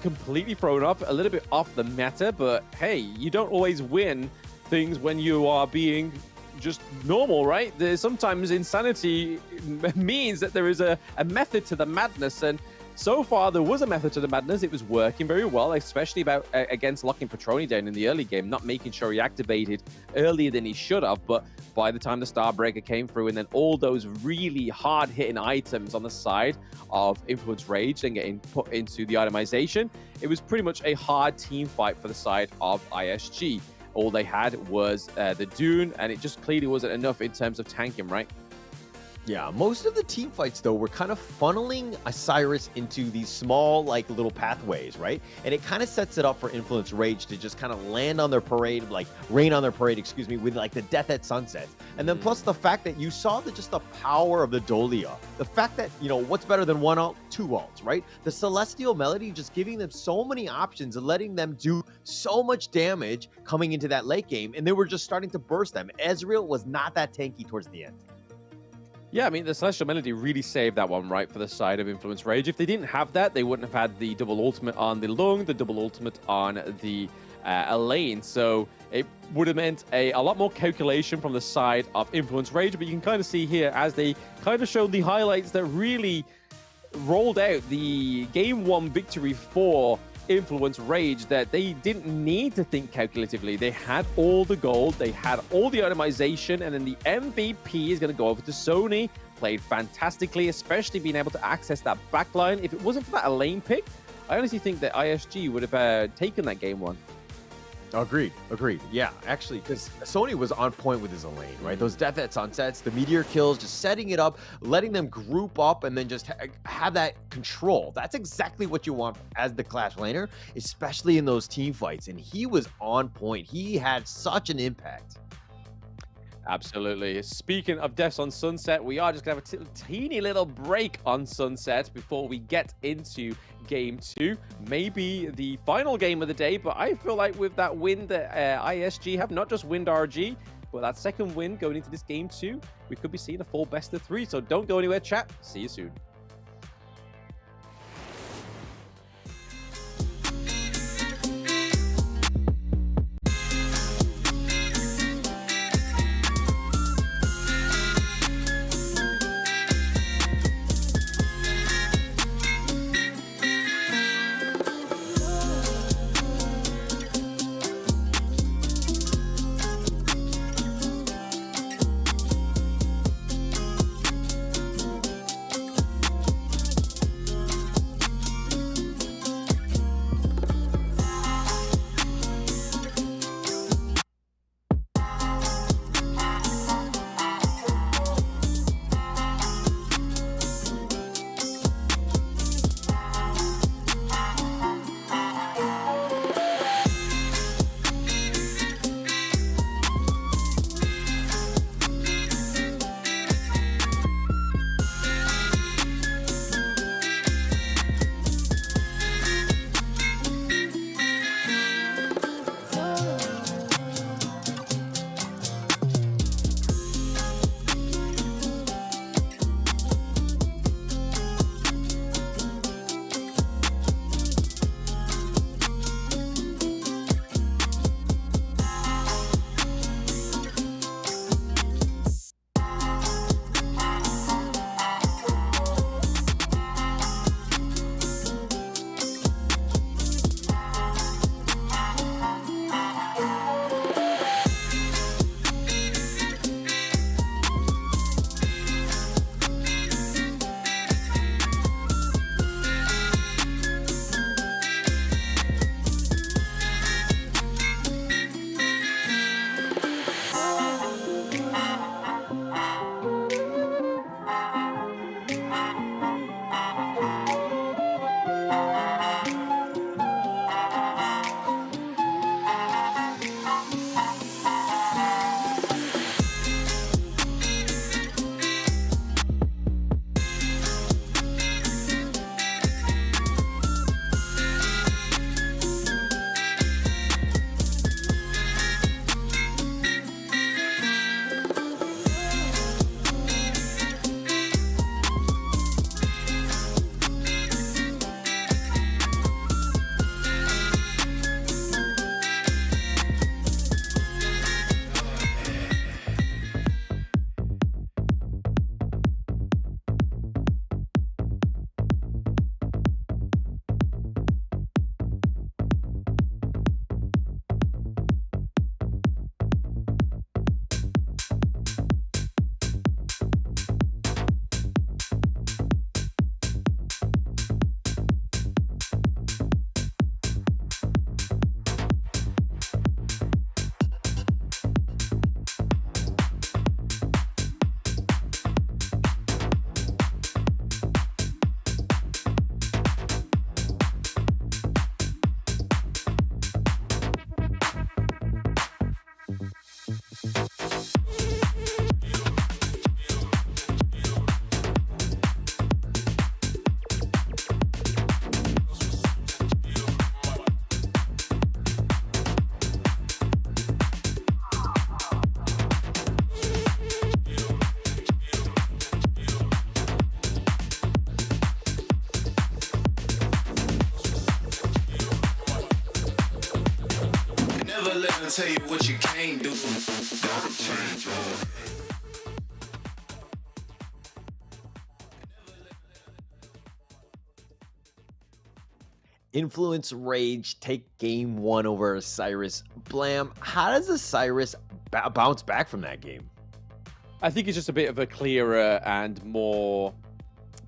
completely thrown off, a little bit off the meta, but hey, you don't always win things when you are being just normal, right? There's sometimes insanity means that there is a method to the madness, and so far, there was a method to the madness. It was working very well, especially against locking Petroni down in the early game, not making sure he activated earlier than he should have. But by the time the Starbreaker came through, and then all those really hard-hitting items on the side of Influence Rage and getting put into the itemization, it was pretty much a hard team fight for the side of ISG. All they had was the Dune, and it just clearly wasn't enough in terms of tanking, right?
Yeah, most of the team fights, though, were kind of funneling Osiris into these small, little pathways, right? And it kind of sets it up for Influence Rage to just kind of land on their parade, rain on their parade, with, the Death at Sunset. And then plus the fact that you saw just the power of the Dolia. The fact that, what's better than one ult? Two ults, right? The Celestial Melody just giving them so many options and letting them do so much damage coming into that late game. And they were just starting to burst them. Ezreal was not that tanky towards the end.
Yeah, I mean, the Celestial Melody really saved that one, right, for the side of Influence Rage. If they didn't have that, they wouldn't have had the double ultimate on the Lung, the double ultimate on the Elaine. So it would have meant a lot more calculation from the side of Influence Rage. But you can kind of see here, as they kind of showed the highlights that really rolled out the Game 1 victory for Influence Rage, that they didn't need to think calculatively. They had all the gold, they had all the itemization, and then the MVP is going to go over to Sony. Played fantastically, especially being able to access that backline. If it wasn't for that Elaine pick, I honestly think that ISG would have taken that Game 1.
Agreed. Yeah, actually, because Sony was on point with his Elaine, right? Those Death at Sunsets, the Meteor kills, just setting it up, letting them group up, and then just have that control. That's exactly what you want as the Clash laner, especially in those team fights. And he was on point. He had such an impact.
Absolutely. Speaking of deaths on Sunset, we are just going to have a teeny little break on Sunset before we get into Game 2. Maybe the final game of the day, but I feel like with that win that ISG have, not just winned RG, but that second win going into this Game 2, we could be seeing a full best of 3. So don't go anywhere, chat. See you soon.
I'll tell you what you can't do. Gotta change your ways.
Influence Rage take game one over Isurus. Blam, how does Isurus bounce back from that game?
I think it's just a bit of a clearer and more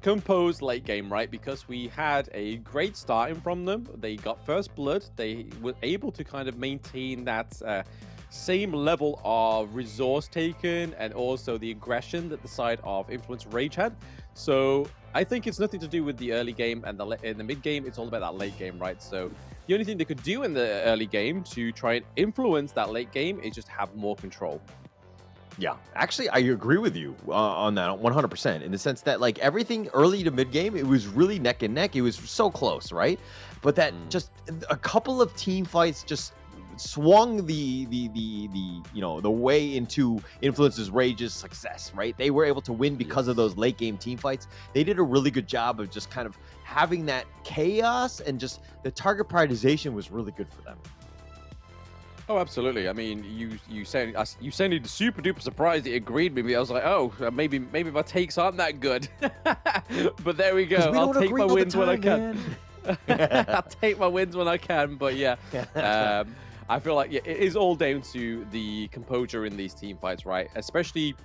composed late game, right? Because we had a great starting from them. They got first blood. They were able to kind of maintain that same level of resource taken and also the aggression that the side of Influence Rage had. So I think it's nothing to do with the early game and in the mid game. It's all about that late game, right? So the only thing they could do in the early game to try and influence that late game is just have more control.
Yeah, actually, I agree with you on that 100% in the sense that like everything early to mid game, it was really neck and neck. It was so close, right? But that just a couple of team fights just swung the the way into Influence's Rage's success, right? They were able to win because of those late game team fights. They did a really good job of just kind of having that chaos, and just the target prioritization was really good for them.
Oh, absolutely. I mean, you sounded super duper surprised that you agreed with me. I was like, oh, maybe my takes aren't that good. But there we go. I'll take my wins when I can. I'll take my wins when I can. But yeah, I feel like it is all down to the composure in these team fights, right? Especially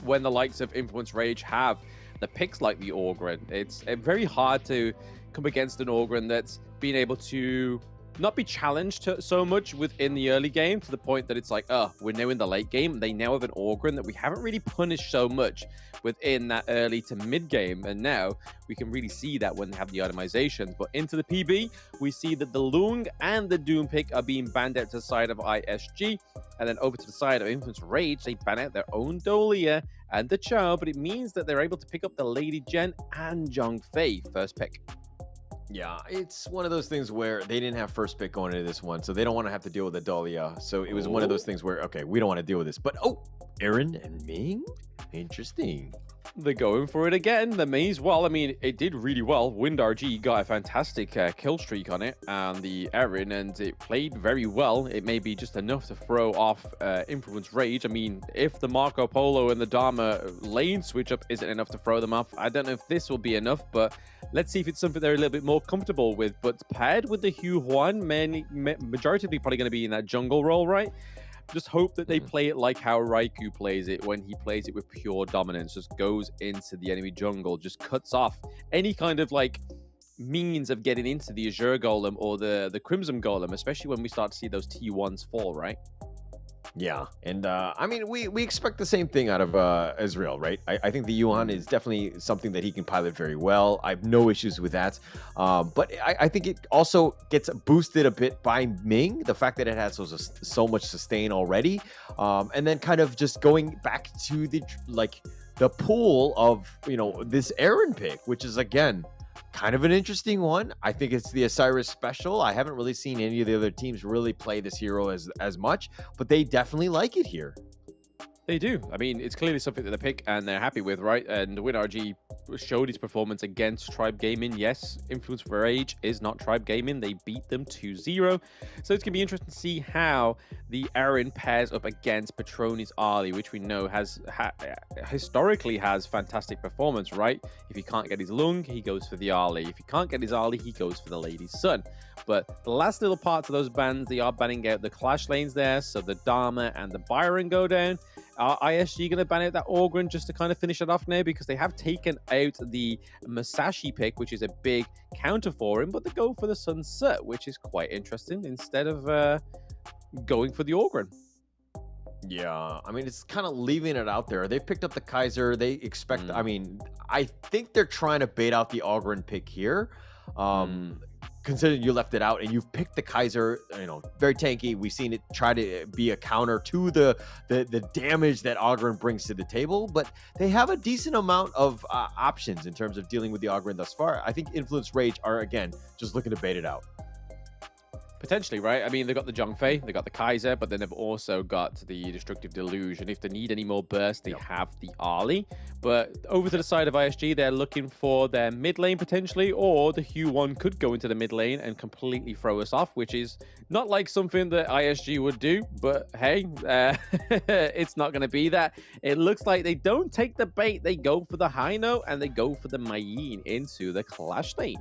when the likes of Influence Rage have the picks like the Ogryn. It's very hard to come against an Ogryn that's been able to not be challenged so much within the early game, to the point that it's like, oh, we're now in the late game. They now have an Ogryn that we haven't really punished so much within that early to mid game, and now we can really see that when they have the itemizations. But into the PB, we see that the Lung and the Doom pick are being banned out to the side of ISG, and then over to the side of Influence Rage, they ban out their own Dolia and the Chow, but it means that they're able to pick up the Lady Jen and Zhong Fei first pick.
Yeah, it's one of those things where they didn't have first pick going into this one, so they don't want to have to deal with the Dahlia. So it was one of those things where, okay, we don't want to deal with this. But, oh, Aaron and Ming? Interesting.
They're going for it again. The maze, well, I mean, it did really well. Wind RG got a fantastic kill streak on it, and the Erin, and it played very well. It may be just enough to throw off Influence Rage. I mean, if the Marco Polo and the Dharma lane switch up isn't enough to throw them off, I don't know if this will be enough, but let's see if it's something they're a little bit more comfortable with. But paired with the Hugh Huan, majority of them probably going to be in that jungle role, right? Just hope that they play it like how Raikou plays it when he plays it with pure dominance. Just goes into the enemy jungle, just cuts off any kind of like means of getting into the Azure Golem or the Crimson Golem, especially when we start to see those T1s fall, right?
Yeah, and I mean, we expect the same thing out of Israel, right? I think the Yuan is definitely something that he can pilot very well. I have no issues with that. But I think it also gets boosted a bit by Ming, the fact that it has so much sustain already. And then kind of just going back to the pool of, this Aaron pick, which is, again, kind of an interesting one. I think it's the Isurus special. I haven't really seen any of the other teams really play this hero as much, but they definitely like it here.
They do. I mean, it's clearly something that they pick and they're happy with, right? And WinRG showed his performance against Tribe Gaming. Yes, Influence for Age is not Tribe Gaming. They beat them 2-0. So it's going to be interesting to see how the Aaron pairs up against Patroni's Ali, which we know historically has fantastic performance, right? If he can't get his Lung, he goes for the Ali. If he can't get his Ali, he goes for the Lady's Son. But the last little parts of those bans, they are banning out the clash lanes there. So the Dharma and the Byron go down. Are ISG going to ban out that Ogryn just to kind of finish it off now? Because they have taken out the Masashi pick, which is a big counter for him, but they go for the Sunset, which is quite interesting, instead of going for the Ogryn.
Yeah, I mean, it's kind of leaving it out there. They've picked up the Kaiser. They expect, I mean, I think they're trying to bait out the Ogryn pick here. Considering you left it out and you've picked the Kaiser, very tanky. We've seen it try to be a counter to the damage that Ogryn brings to the table, but they have a decent amount of options in terms of dealing with the Ogryn thus far. I think Influence Rage are, again, just looking to bait it out.
Potentially, right? I mean, they've got the Zhong Fei, they've got the Kaiser, but then they've also got the Destructive Deluge. And if they need any more burst, they have the Ali. But over to the side of ISG, they're looking for their mid lane potentially, or the Hugh 1 could go into the mid lane and completely throw us off, which is not like something that ISG would do. But hey, it's not going to be that. It looks like they don't take the bait. They go for the high note and they go for the Mayin into the clash lane.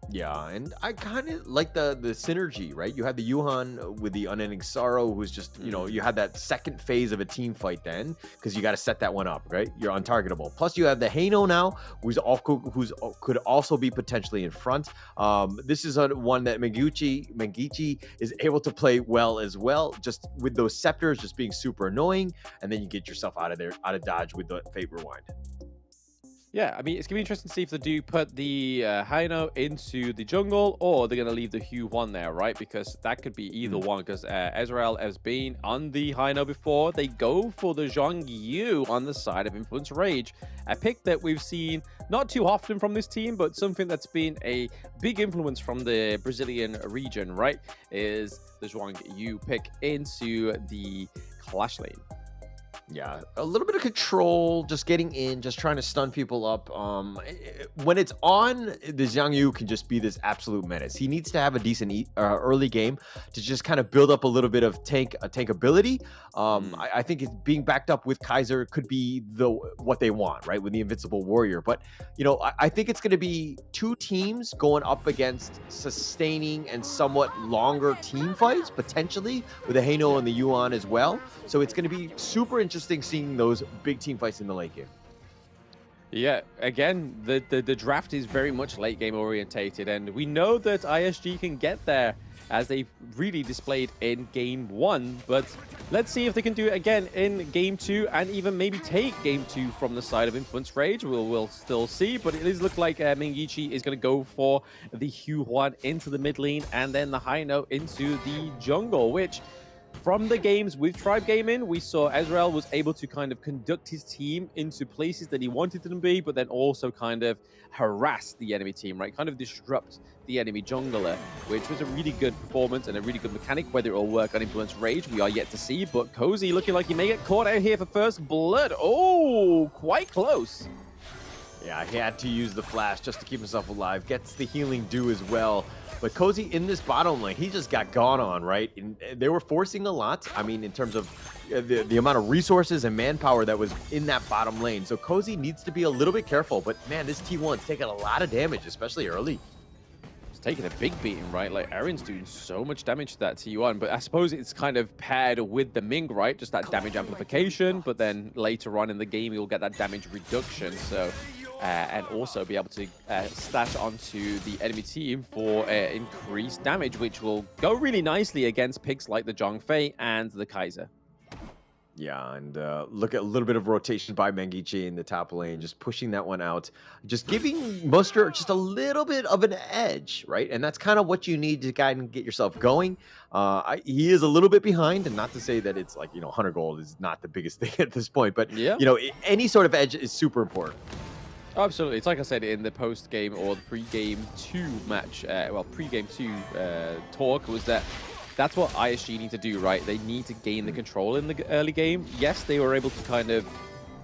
Yeah, and I kind of like the synergy, right? You had the Yuhan with the Unending Sorrow, who's just, you had that second phase of a team fight then, because you got to set that one up, right? You're untargetable. Plus, you have the Heino now, who's could also be potentially in front. This is one that Mengichi is able to play well as well, just with those scepters just being super annoying, and then you get yourself out of dodge with the Fate Rewind.
Yeah, I mean, it's going to be interesting to see if they do put the Haino into the jungle or they're going to leave the Hugh 1 there, right? Because that could be either one, because Ezreal has been on the Haino before. They go for the Zhang Yu on the side of Influence Rage, a pick that we've seen not too often from this team, but something that's been a big influence from the Brazilian region, right? Is the Zhang Yu pick into the Clash lane.
Yeah, a little bit of control, just getting in, just trying to stun people up. When it's on, the Zhang Yu can just be this absolute menace. He needs to have a decent early game to just kind of build up a little bit of tankability. I think it's being backed up with Kaiser could be what they want, right, with the Invincible Warrior. But, you know, I think it's going to be two teams going up against sustaining and somewhat longer team fights, potentially, with the Haino and the Yuan as well. So it's going to be super interesting seeing those big team fights in the late game.
Yeah, again, the draft is very much late game orientated, and we know that ISG can get there as they really displayed in game 1, but let's see if they can do it again in game 2 and even maybe take game 2 from the side of Influence Rage. We'll still see, but it does look like Mengichi is going to go for the Hugh 1 into the mid lane and then the Haino into the jungle, which from the games with Tribe Gaming, we saw Ezreal was able to kind of conduct his team into places that he wanted them to be, but then also kind of harass the enemy team, right? Kind of disrupt the enemy jungler, which was a really good performance and a really good mechanic. Whether it will work on Influence Rage, we are yet to see, but Cozy looking like he may get caught out here for first blood. Oh, quite close.
Yeah, he had to use the flash just to keep himself alive. Gets the healing due as well. But Cozy in this bottom lane, he just got gone on, right? And they were forcing a lot. I mean, in terms of the amount of resources and manpower that was in that bottom lane. So Cozy needs to be a little bit careful. But man, this T1's taking a lot of damage, especially early.
It's taking a big beating, right? Like, Aaron's doing so much damage to that T1, but I suppose it's kind of paired with the Ming, right? Just that damage amplification, but then later on in the game, you'll get that damage reduction. So and also be able to stash onto the enemy team for increased damage, which will go really nicely against picks like the Zhongfei and the Kaiser.
Yeah, and look at a little bit of rotation by Mengichi in the top lane, just pushing that one out, just giving Muster just a little bit of an edge, right? And that's kind of what you need to kind of get yourself going. He is a little bit behind, and not to say that it's like, 100 gold is not the biggest thing at this point, but, any sort of edge is super important.
Absolutely. It's like I said in the post-game or the pre-game 2 match, pre-game 2 talk, was that that's what ISG need to do, right? They need to gain the control in the early game. Yes, they were able to kind of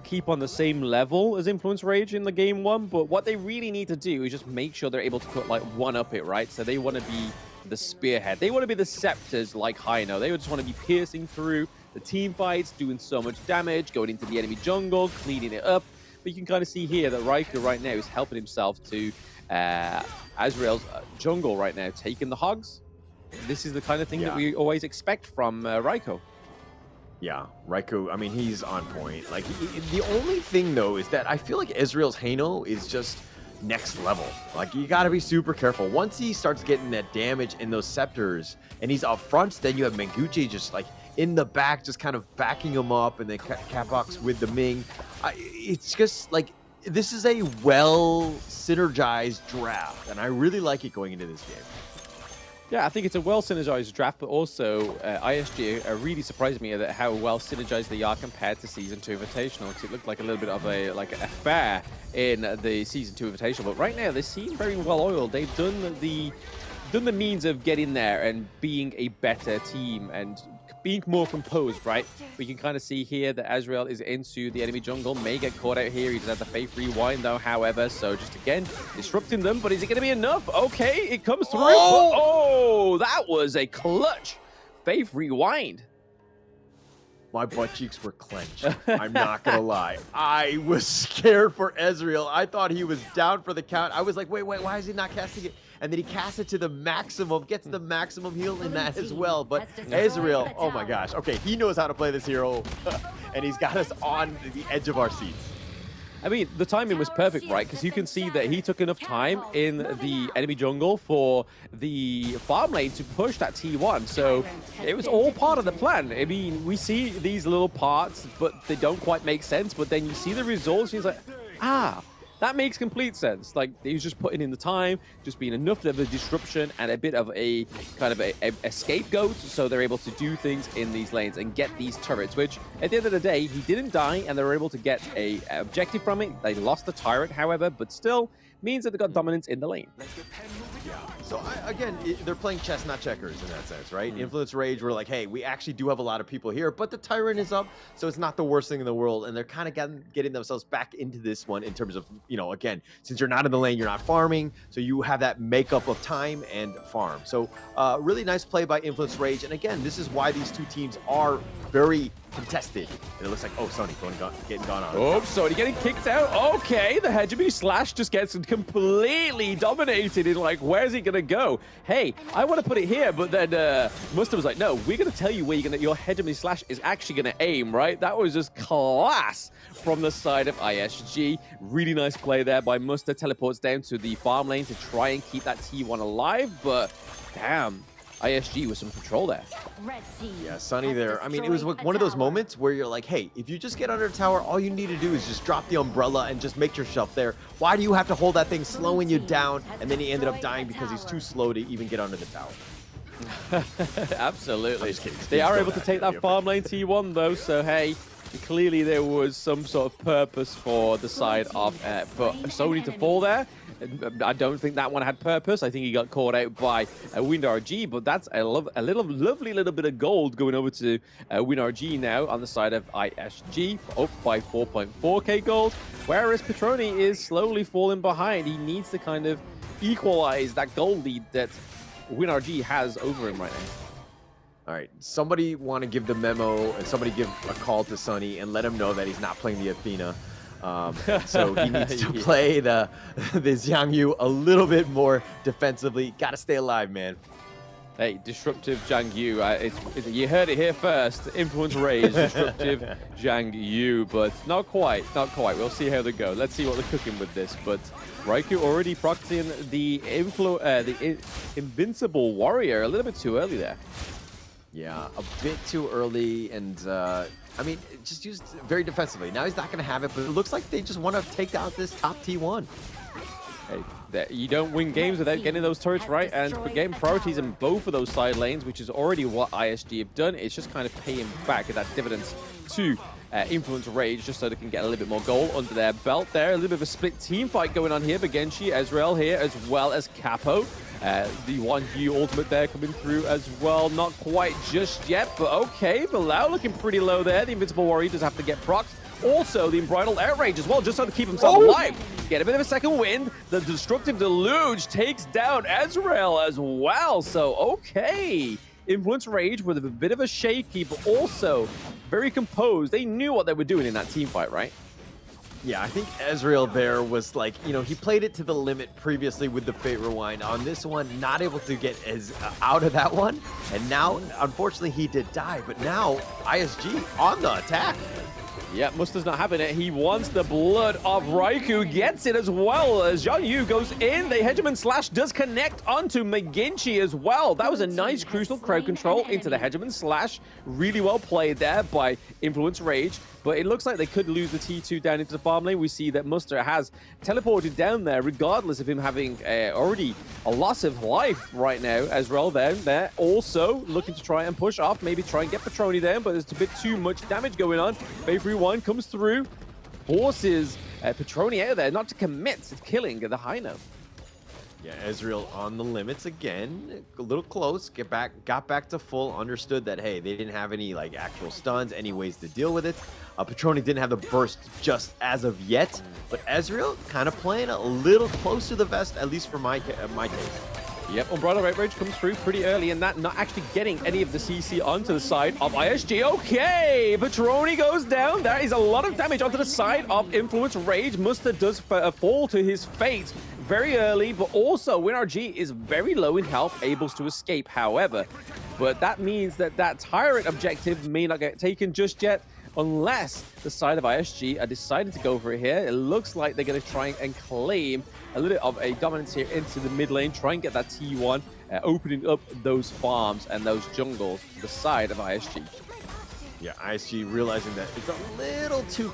keep on the same level as Influence Rage in the game 1, but what they really need to do is just make sure they're able to put, like, one-up it, right? So they want to be the spearhead. They want to be the scepters like Haino. They just want to be piercing through the team fights, doing so much damage, going into the enemy jungle, cleaning it up. But you can kind of see here that Raiko right now is helping himself to Azrael's jungle right now, taking the hogs. This is the kind of thing that we always expect from Raiko.
Yeah, Raiko, I mean, he's on point. Like, the only thing, though, is that I feel like Ezreal's Haino is just next level. Like, you got to be super careful. Once he starts getting that damage in those scepters and he's up front, then you have Menguchi just, like, in the back, just kind of backing him up, and then Capox with the Ming. It's just like, this is a well synergized draft, and I really like it going into this game.
Yeah, I think it's a well synergized draft, but also ISG really surprised me at how well synergized they are compared to Season 2 Invitational, because it looked like a little bit of a affair in the Season 2 Invitational, but right now they seem very well oiled. They've done the means of getting there and being a better team and being more composed, right? We can kind of see here that Azrael is into the enemy jungle, may get caught out here. He does have the Faith Rewind though, however, so just again, disrupting them, but is it going to be enough? Okay, it comes through. Oh, that was a clutch Faith Rewind.
My butt cheeks were clenched. I'm not going to lie. I was scared for Ezreal. I thought he was down for the count. I was like, wait, why is he not casting it? And then he casts it to the maximum, gets the maximum heal in that as well. But Ezreal, oh my gosh. Okay, he knows how to play this hero, and he's got us on the edge of our seats.
I mean, the timing was perfect, right? Because you can see that he took enough time in the enemy jungle for the farm lane to push that T1. So it was all part of the plan. I mean, we see these little parts, but they don't quite make sense. But then you see the results, and he's like, That makes complete sense. Like, he was just putting in the time, just being enough of a disruption and a bit of a kind of a scapegoat, so they're able to do things in these lanes and get these turrets, which at the end of the day, he didn't die, and they were able to get a objective from it. They lost the turret, however, but still means that they got dominance in the lane.
So again, they're playing chess, not checkers in that sense, right? Influence Rage, we're like, hey, we actually do have a lot of people here, but the Tyrant is up, so it's not the worst thing in the world, and they're kind of getting themselves back into this one in terms of, you know, again, since you're not in the lane, you're not farming, so you have that makeup of time and farm. So really nice play by Influence Rage, and again, this is why these two teams are very contested. And it looks like, oh, Sony getting gone on.
Oh, Sony getting kicked out. Okay, the hegemony slash just gets completely dominated in like, where's he gonna go? Hey, I want to put it here, but then Musta was like, no, we're gonna tell you where your hegemony slash is actually gonna aim, right? That was just class from the side of ISG. Really nice play there by Musta. Teleports down to the farm lane to try and keep that T1 alive, but damn. ISG with some control there.
Yeah, Sunny there. I mean, it was one of those moments where you're like, hey, if you just get under a tower, all you need to do is just drop the umbrella and just make yourself there. Why do you have to hold that thing slowing you down? And then he ended up dying because he's too slow to even get under the tower.
Absolutely. They are able to take that farm lane T1 though, so hey, clearly there was some sort of purpose for the side of Sony to fall there. I don't think that one had purpose. I think he got caught out by WinRG, but that's a lovely little bit of gold going over to WinRG now on the side of ISG, up by 4.4k gold, whereas Petroni is slowly falling behind. He needs to kind of equalize that gold lead that WinRG has over him right now.
All right, somebody want to give the memo and somebody give a call to Sunny and let him know that he's not playing the Athena. So he needs to play the Xiang Yu a little bit more defensively. Got to stay alive, man.
Hey, disruptive Zhang Yu. You heard it here first. Influence Rage, disruptive Zhang Yu, but not quite. We'll see how they go. Let's see what they're cooking with this. But Raikou already procting the Invincible Warrior a little bit too early there.
Yeah, a bit too early, and I mean, just used very defensively. Now he's not going to have it, but it looks like they just want to take out this top T1.
Hey, you don't win games without getting those turrets right, and getting priorities in both of those side lanes, which is already what ISG have done. It's just kind of paying back that dividends to Influence Rage, just so they can get a little bit more gold under their belt there. A little bit of a split team fight going on here. Bagenshi, Ezreal here, as well as Capo. The 1U ultimate there coming through as well. Not quite just yet, but okay. Bilal looking pretty low there. The Invincible Warrior does have to get procs. Also, the Unbridled Outrage as well, just so to keep himself alive. Get a bit of a second wind. The Destructive Deluge takes down Ezreal as well. So, okay. Influence Rage with a bit of a shaky, but also very composed. They knew what they were doing in that team fight, right?
Yeah, I think Ezreal there was like, you know, he played it to the limit previously with the Fate Rewind. On this one, not able to get as out of that one. And now, unfortunately, he did die. But now, ISG on the attack.
Yeah, Musta's not having it. He wants the blood of Raikou. Gets it as well as Zhang Yu goes in. The Hegemon Slash does connect onto McGinty as well. That was a nice crucial crowd control into the Hegemon Slash. Really well played there by Influence Rage. But it looks like they could lose the T2 down into the farm lane. We see that Musta has teleported down there, regardless of him having already a loss of life right now. Ezreal down there, also looking to try and push off, maybe try and get Petroni down, but there's a bit too much damage going on. Favorite one comes through, forces Petroni out of there, not to commit to killing the high note.
Yeah, Ezreal on the limits again, a little close, got back to full, understood that, hey, they didn't have any like actual stuns, any ways to deal with it. Petroni didn't have the burst just as of yet, but Ezreal kind of playing a little close to the vest, at least for my case.
Yep, Unbridled Outrage comes through pretty early, and that not actually getting any of the CC onto the side of ISG. Okay, Petroni goes down. There is a lot of damage onto the side of Influence Rage. Musta does fall to his fate very early, but also WinRG is very low in health, able to escape, however. But that means that that Tyrant objective may not get taken just yet, unless the side of ISG are deciding to go for it here. It looks like they're going to try and claim a little bit of a dominance here into the mid lane, try and get that T1, opening up those farms and those jungles to the side of ISG.
Yeah, ISG realizing that it's a little too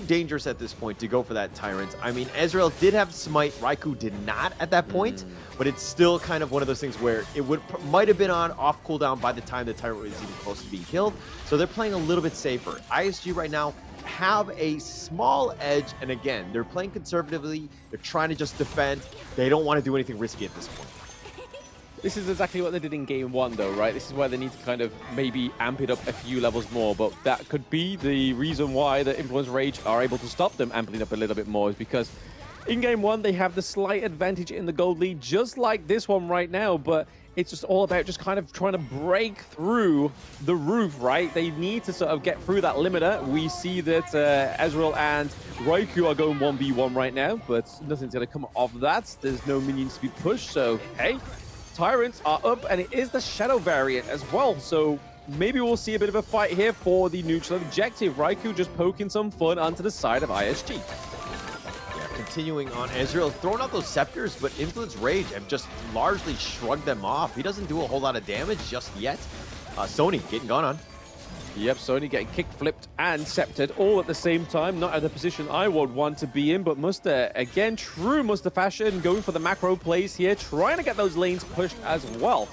dangerous at this point to go for that Tyrant. I mean, Ezreal did have Smite, Raikou did not at that point, but it's still kind of one of those things where it might have been on off cooldown by the time the Tyrant was even close to being killed. So they're playing a little bit safer. ISG right now have a small edge, and again, they're playing conservatively. They're trying to just defend. They don't want to do anything risky at this point.
This is exactly what they did in game 1, though, right? This is where they need to kind of maybe amp it up a few levels more, but that could be the reason why the Influence Rage are able to stop them amping up a little bit more, is because in game 1, they have the slight advantage in the gold lead, just like this one right now, but it's just all about just kind of trying to break through the roof, right? They need to sort of get through that limiter. We see that Ezreal and Raikou are going 1v1 right now, but nothing's going to come of that. There's no minions to be pushed, so hey. Tyrants are up, and it is the Shadow variant as well, so maybe we'll see a bit of a fight here for the neutral objective. Raikou just poking some fun onto the side of ISG.
Yeah, continuing on, Ezreal throwing out those scepters, but Influence Rage have just largely shrugged them off. He doesn't do a whole lot of damage just yet. Sony getting gone on.
Yep, Sony getting kick flipped and sceptered all at the same time. Not at the position I would want to be in, but Muster, again, true Muster fashion, going for the macro plays here, trying to get those lanes pushed as well.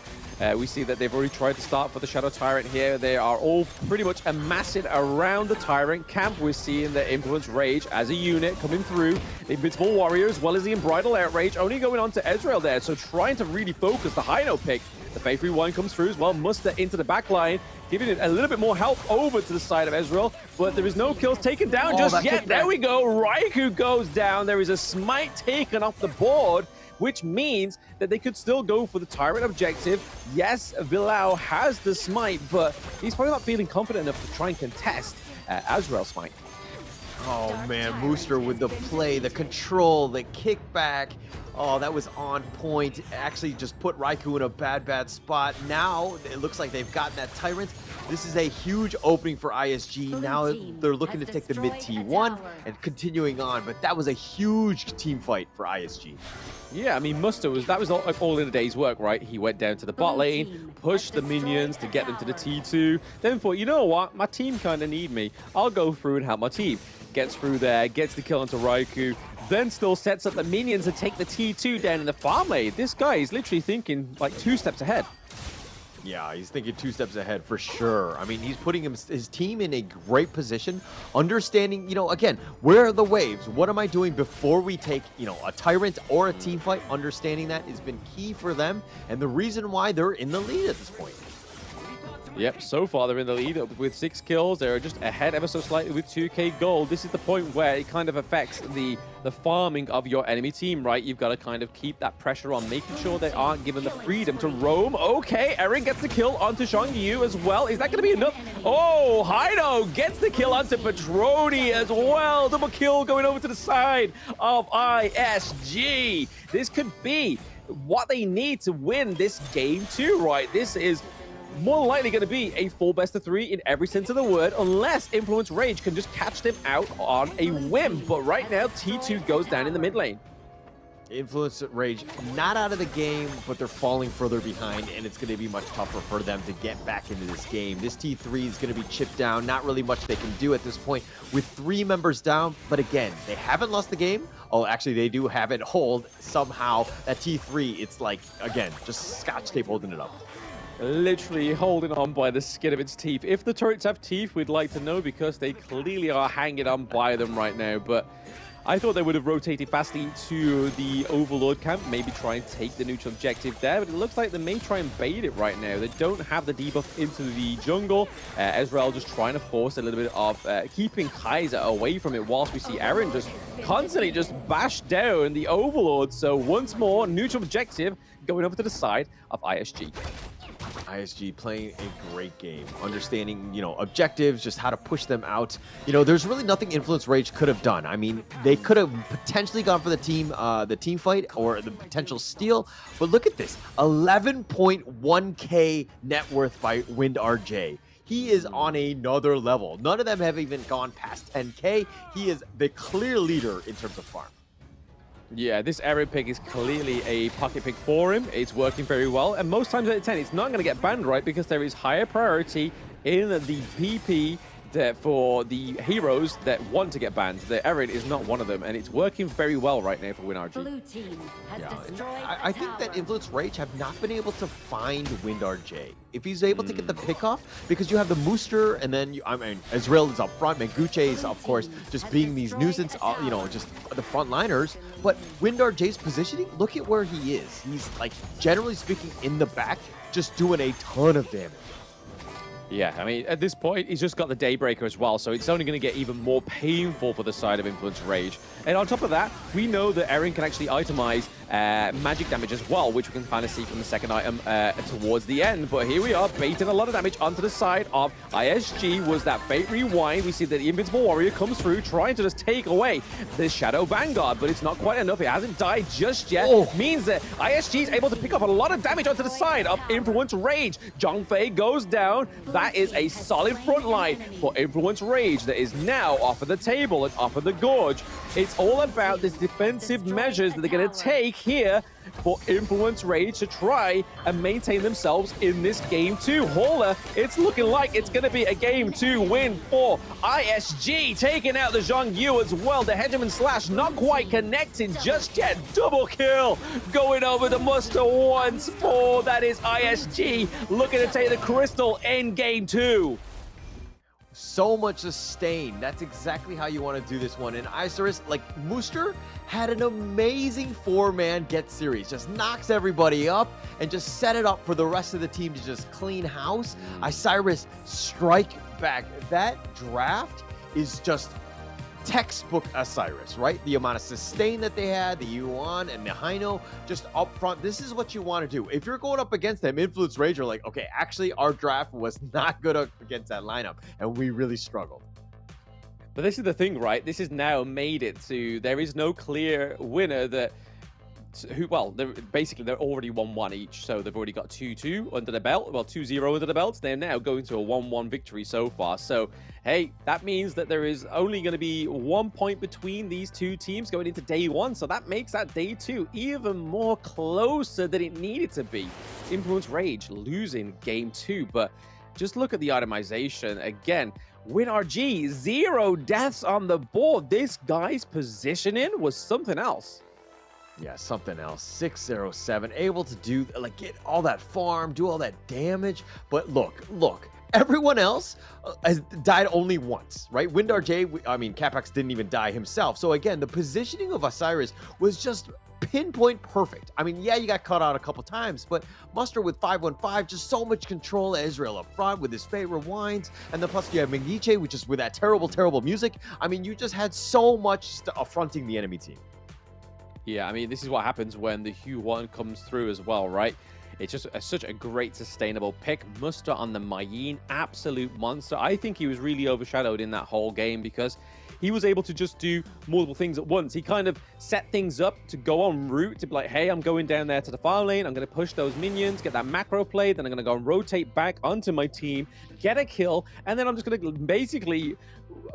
We see that they've already tried to start for the Shadow Tyrant here. They are all pretty much amassing around the Tyrant camp. We're seeing the Influence Rage as a unit coming through. The Invincible Warrior as well as the Unbridled Outrage only going on to Ezreal there, so trying to really focus the high note pick. The Faith Rewind comes through as well. Muster into the back line, giving it a little bit more help over to the side of Ezreal, but there is no kills taken down just yet. There we go. Raikou goes down. There is a smite taken off the board, which means that they could still go for the Tyrant objective. Yes, Villau has the smite, but he's probably not feeling confident enough to try and contest Azrael's smite.
Oh man, Mooster with the play, the control, the kickback. Oh, that was on point. Actually just put Raikou in a bad spot. Now it looks like they've gotten that Tyrant. This is a huge opening for ISG. Now they're looking to take the mid T1 and continuing on, but that was a huge team fight for ISG.
Yeah, I mean, Muster that was all in a day's work, right? He went down to the bot lane, pushed the minions to get them to the T2, then thought, you know what, my team kind of need me. I'll go through and help my team. Gets through there, gets the kill onto Raikou, then still sets up the minions to take the T2 down in the farm lane. This guy is literally thinking like 2 steps ahead.
Yeah, he's thinking 2 steps ahead for sure. I mean, he's putting his team in a great position, understanding, you know, again, where are the waves? What am I doing before we take, you know, a Tyrant or a team fight? Understanding that has been key for them, and the reason why they're in the lead at this point.
Yep, so far they're in the lead with 6 kills. They're just ahead ever so slightly with 2k gold. This is the point where it kind of affects the farming of your enemy team, right? You've got to kind of keep that pressure on, making sure they aren't given the freedom to roam. Okay, Eren gets the kill onto Xiangyu as well. Is that going to be enough? Oh, Haido gets the kill onto Petroni as well. Double kill going over to the side of ISG. This could be what they need to win this game too, right? This is more likely going to be a full best of 3 in every sense of the word, unless Influence Rage can just catch them out on a whim. But right now, T2 goes down in the mid lane.
Influence Rage not out of the game, but they're falling further behind, and it's going to be much tougher for them to get back into this game. This T3 is going to be chipped down. Not really much they can do at this point with 3 members down, but again, they haven't lost the game. Oh, actually, they do have it hold somehow. That T3, it's like, again, just scotch tape holding it up.
Literally holding on by the skin of its teeth. If the turrets have teeth, we'd like to know, because they clearly are hanging on by them right now. But I thought they would have rotated fastly to the Overlord camp, maybe try and take the neutral objective there, but it looks like they may try and bait it right now. They don't have the debuff into the jungle. Ezreal just trying to force a little bit of keeping Kaiser away from it, whilst we see Eren just constantly just bash down the Overlord. So once more, neutral objective going over to the side of ISG.
ISG playing a great game, understanding, you know, objectives, just how to push them out. You know, there's really nothing Influence Rage could have done. I mean, they could have potentially gone for the team fight or the potential steal, but look at this, 11.1k net worth by Wind RJ. He is on another level. None of them have even gone past 10k. He is the clear leader in terms of farm.
Yeah, this Eren pick is clearly a pocket pick for him. It's working very well, and most times out of 10, it's not going to get banned, right? Because there is higher priority in the PP for the heroes that want to get banned. The Eren is not one of them, and it's working very well right now for WinRG.
Blue team has destroyed
I think that Influence Rage have not been able to find WinRJ. If he's able to get the pick off, because you have the Mooster, and then, I mean, Israel is up front, Menguche is, of course, just being these nuisance, you know, just the frontliners. But WinRJ's positioning, look at where he is. He's, like, generally speaking, in the back, just doing a ton of damage.
Yeah, I mean, at this point, he's just got the Daybreaker as well, so it's only going to get even more painful for the side of Influence Rage. And on top of that, we know that Eren can actually itemize magic damage as well, which we can kind of see from the second item towards the end. But here we are, baiting a lot of damage onto the side of ISG. Was that Fate Rewind? We see that the Invincible Warrior comes through, trying to just take away the Shadow Vanguard, but it's not quite enough. It hasn't died just yet. Means that ISG is able to pick up a lot of damage onto the side of Influence Rage. Zhongfei goes down. That is a solid front line for Influence Rage that is now off of the table and off of the gorge. It's all about these defensive measures that they're going to take here for Influence Rage to try and maintain themselves in this game 2. Hauler, it's looking like it's going to be a game 2 win for ISG, taking out the Zhong Yu as well. The Hegemon Slash not quite connecting just yet. Double kill going over the muster once more. That is ISG looking to take the crystal in game 2.
So much sustain. That's exactly how you want to do this one. And Isurus, like Mooster, had an amazing 4-man get series. Just knocks everybody up and just set it up for the rest of the team to just clean house. Isurus strike back. That draft is just textbook Isurus, right? The amount of sustain that they had, the Yuan and the Hino just up front. This is what you want to do. If you're going up against them, Influence Rage are like, okay, actually our draft was not good up against that lineup and we really struggled.
But this is the thing, right? This has now made it to, there is no clear winner that, well, they're already 1-1 each, so they've already got 2-2 under the belt, well, 2-0 under the belt. They're now going to a 1-1 victory so far. So, hey, that means that there is only going to be 1 point between these two teams going into day 1. So that makes that day 2 even more closer than it needed to be. Influence Rage losing game 2, but just look at the itemization again. WinRG, 0 deaths on the board. This guy's positioning was something else.
Yeah, something else. 607, able to do, like, get all that farm, do all that damage. But look, everyone else has died only once, right? WinRJ, I mean, Capax didn't even die himself. So again, the positioning of Isurus was just pinpoint perfect. I mean, yeah, you got cut out a couple times, but Muster with 515, just so much control of Israel up front with his Fate Rewinds, and then plus you have Mengiche, which is with that terrible music. I mean, you just had so much affronting the enemy team.
Yeah, I mean, this is what happens when the Hue-1 comes through as well, right? It's just such a great sustainable pick. Muster on the Mayin, absolute monster. I think he was really overshadowed in that whole game because he was able to just do multiple things at once. He kind of set things up to go en route to be like, hey, I'm going down there to the farm lane. I'm going to push those minions, get that macro play. Then I'm going to go and rotate back onto my team, get a kill. And then I'm just going to basically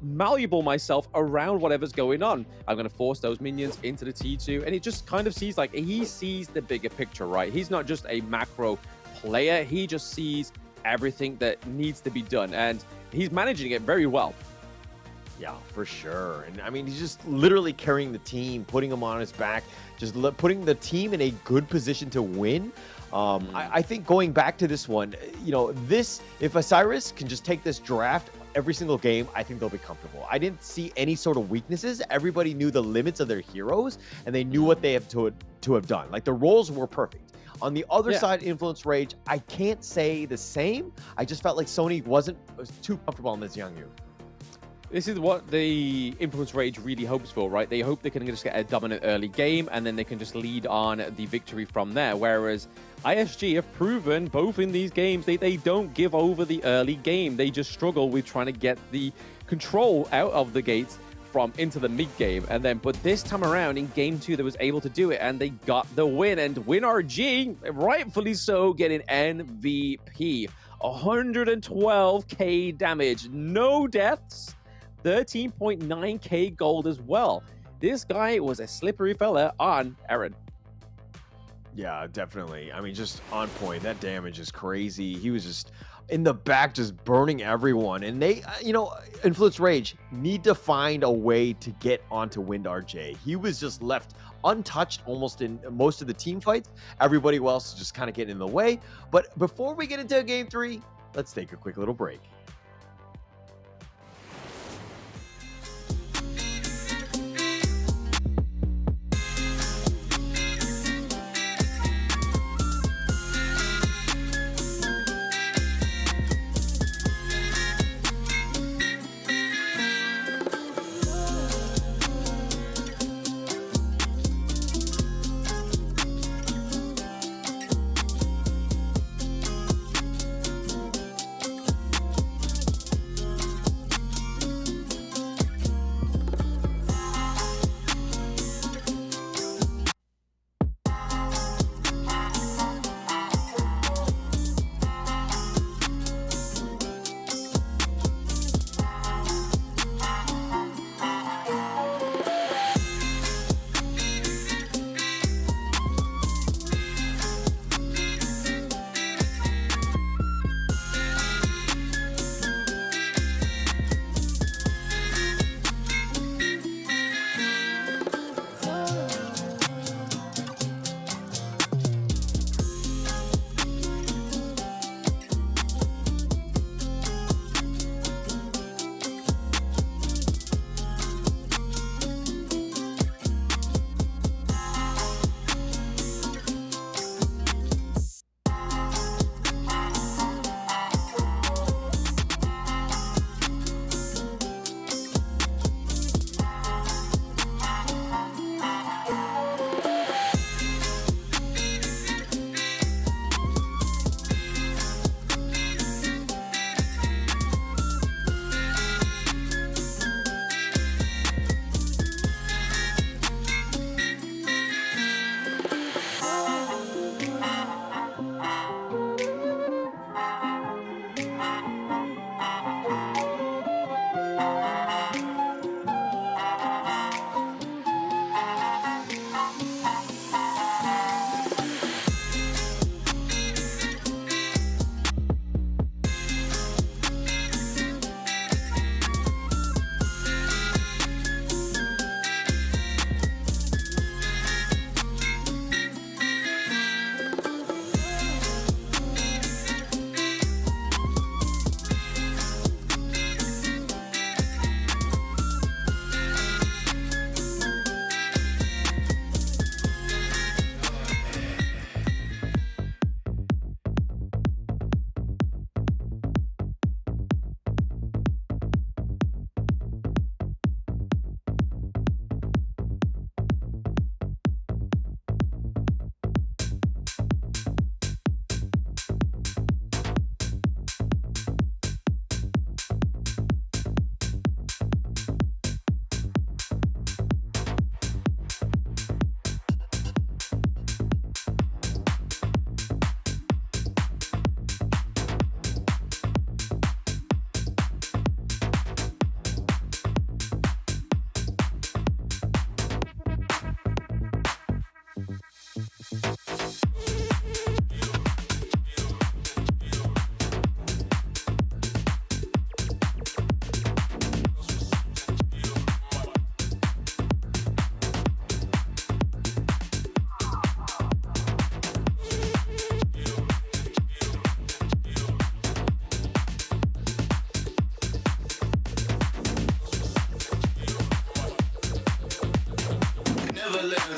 malleable myself around whatever's going on. I'm going to force those minions into the T2. And it just kind of sees like, he sees the bigger picture, right? He's not just a macro player. He just sees everything that needs to be done. And he's managing it very well.
Yeah, for sure. And I mean, he's just literally carrying the team, putting them on his back, just putting the team in a good position to win. I think going back to this one, you know, if Isurus can just take this draft every single game, I think they'll be comfortable. I didn't see any sort of weaknesses. Everybody knew the limits of their heroes and they knew what they have to have done. Like the roles were perfect. On the other side, Influence Rage, I can't say the same. I just felt like Sony was too comfortable on this Zhong Yu.
This is what the Influence Rage really hopes for, right? They hope they can just get a dominant early game and then they can just lead on the victory from there. Whereas ISG have proven both in these games, they don't give over the early game. They just struggle with trying to get the control out of the gates from into the mid game. And then, but this time around in game 2, they was able to do it and they got the win. And WinRG, rightfully so, getting MVP. 112k damage, no deaths. 13.9k gold as well. This guy was a slippery fella on Eren.
Yeah, definitely. I mean, just on point. That damage is crazy. He was just in the back just burning everyone. And they, Influence Rage need to find a way to get onto Wind RJ. He was just left untouched almost in most of the team fights. Everybody else is just kind of getting in the way. But before we get into game 3, let's take a quick little break.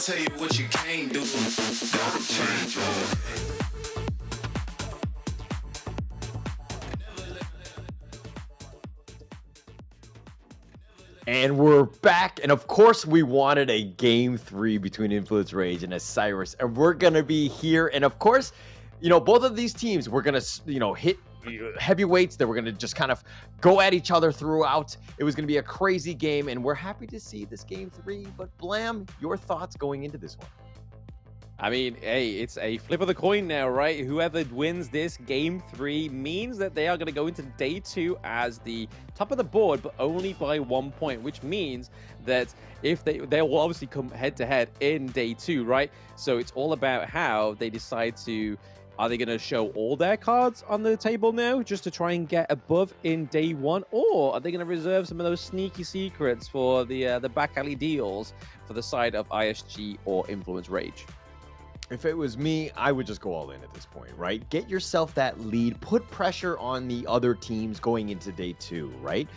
tell you what you can't do. Gotta change your way.
And we're back, and of course we wanted a game 3 between Influence Rage and Isurus, and we're gonna be here. And of course, you know, both of these teams, we're gonna, you know, hit heavyweights that we're gonna just kind of go at each other throughout. It was gonna be a crazy game, and we're happy to see this game 3. But Blam, your thoughts going into this one?
I mean, hey, it's a flip of the coin now, right? Whoever wins this game 3 means that they are going to go into day 2 as the top of the board, but only by 1 point, which means that if they will obviously come head to head in day 2, right? So it's all about how they decide to, Are they going to show all their cards on the table now just to try and get above in day one? Or are they going to reserve some of those sneaky secrets for the back alley deals for the side of ISG or Influence Rage?
If it was me, I would just go all in at this point, right? Get yourself that lead, put pressure on the other teams going into day 2, right?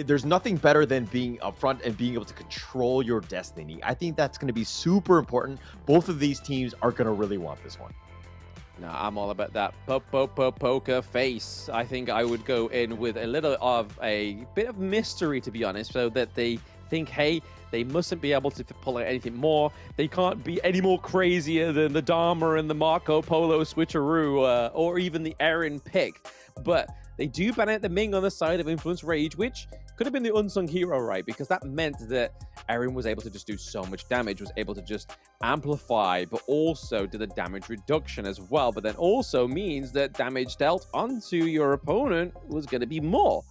There's nothing better than being upfront and being able to control your destiny. I think that's going to be super important. Both of these teams are going to really want this one.
No, I'm all about that poker face. I think I would go in with a little of a bit of mystery, to be honest, so that they think, hey, they mustn't be able to pull out anything more. They can't be any more crazier than the Dharma and the Marco Polo switcheroo, or even the Aaron pick. But they do ban out the Ming on the side of Influence Rage, which could have been the unsung hero, right? Because that meant that Aaron was able to just do so much damage, was able to just amplify, but also do the damage reduction as well. But then also means that damage dealt onto your opponent was going to be more.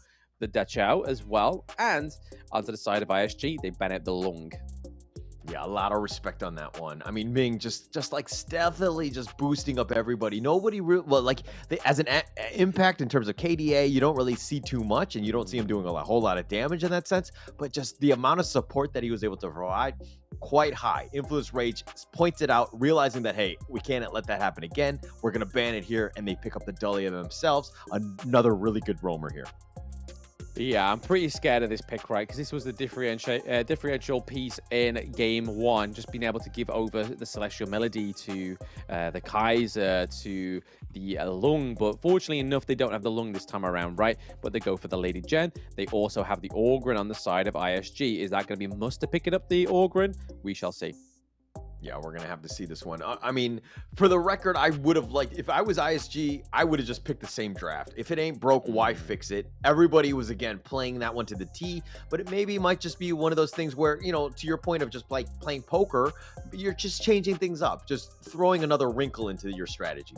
The Dutch out as well, and onto the side of ISG, they ban out the Lung.
Yeah, a lot of respect on that one. I mean, Ming just like stealthily just boosting up everybody. Nobody as an impact in terms of KDA, you don't really see too much, and you don't see him doing whole lot of damage in that sense. But just the amount of support that he was able to provide, quite high. Influence Rage points it out, realizing that, hey, we can't let that happen again. We're gonna ban it here, and they pick up the Dahlia themselves. Another really good roamer here.
Yeah, I'm pretty scared of this pick, right? Because this was the differential piece in game 1, just being able to give over the Celestial Melody to the Kaiser, to the Lung. But fortunately enough, they don't have the Lung this time around, right? But they go for the Lady Gen. They also have the Orgrin on the side of ISG. Is that going to be must to pick it up, the Orgrin? We shall see.
Yeah, we're going to have to see this one. I mean, for the record, I would have liked, if I was ISG, I would have just picked the same draft. If it ain't broke, why fix it? Everybody was, again, playing that one to the T, but it maybe might just be one of those things where, you know, to your point of just like playing poker, you're just changing things up, just throwing another wrinkle into your strategy.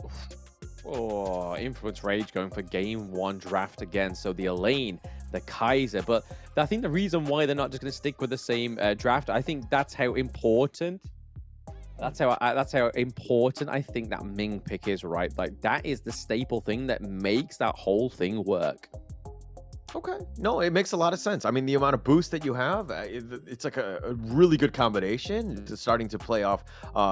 Oh, Influence Rage going for game 1 draft again. So the Elaine, the Kaiser. But I think the reason why they're not just going to stick with the same draft, I think that's how important That's how important I think that Ming pick is, right? Like, that is the staple thing that makes that whole thing work.
Okay. No, it makes a lot of sense. I mean, the amount of boost that you have, it's like a really good combination. It's starting to play off.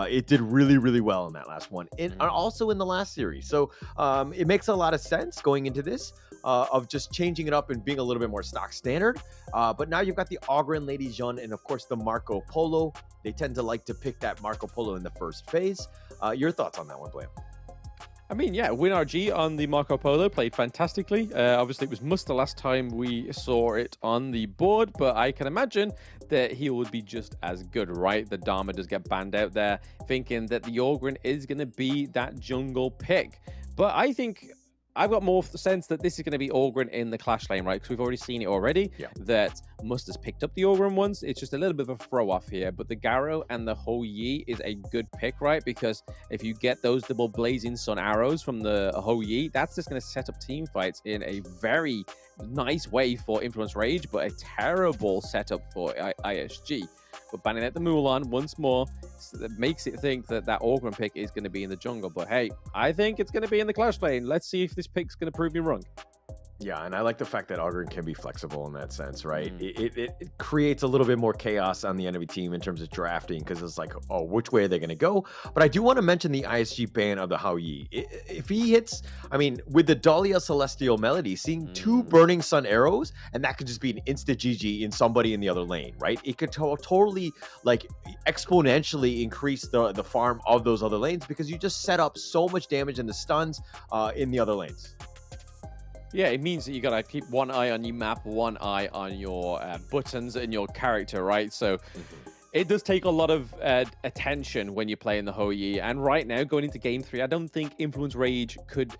It did really, really well in that last one. And also in the last series. So it makes a lot of sense going into this of just changing it up and being a little bit more stock standard. But now you've got the Ogren, Lady Jeanne, and of course the Marco Polo. They tend to like to pick that Marco Polo in the first phase. Your thoughts on that one, Blam?
I mean, yeah, WinRG on the Marco Polo played fantastically. Obviously, it was Must the last time we saw it on the board, but I can imagine that he would be just as good, right? The Dharma does get banned out there, thinking that the Ogren is going to be that jungle pick. But I think I've got more sense that this is going to be Ogren in the Clash lane, right? Because we've already seen it already, that Must has picked up the Ogren once. It's just a little bit of a throw-off here. But the Garo and the Ho Yi is a good pick, right? Because if you get those double Blazing Sun arrows from the Ho Yi, that's just going to set up team fights in a very nice way for Influence Rage, but a terrible setup for ISG. But banning out the Mulan once more makes it think that that Ogren pick is going to be in the jungle. But hey, I think it's going to be in the Clash lane. Let's see if this pick's going to prove me wrong.
Yeah, and I like the fact that Ogren can be flexible in that sense, right? It creates a little bit more chaos on the enemy team in terms of drafting, because it's like, oh, which way are they going to go? But I do want to mention the ISG ban of the Hao Yi. If he hits, I mean, with the Dahlia Celestial Melody, seeing 2 Burning Sun arrows, and that could just be an instant GG in somebody in the other lane, right? It could totally, like, exponentially increase the farm of those other lanes, because you just set up so much damage in the stuns in the other lanes.
Yeah, it means that you got to keep one eye on your map, one eye on your buttons and your character, right? So it does take a lot of attention when you're playing the Ho Yi. And right now, going into game 3, I don't think Influence Rage could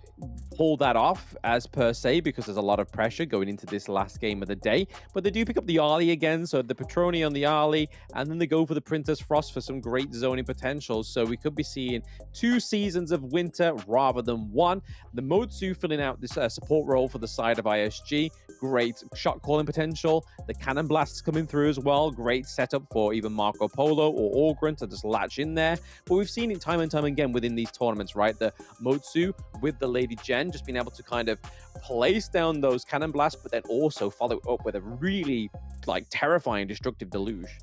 pull that off as per se because there's a lot of pressure going into this last game of the day. But they do pick up the Arlie again, so the Petroni on the Arlie, and then they go for the Princess Frost for some great zoning potential. So we could be seeing 2 seasons of winter rather than 1. The Motsu filling out this support role for the side of ISG. Great shot calling potential. The Cannon Blasts coming through as well. Great setup for even Marco Polo or Orgren to just latch in there. But we've seen it time and time again within these tournaments, right? The Motsu with the Lady Jen just being able to kind of place down those Cannon Blasts, but then also follow up with a really like terrifying destructive deluge.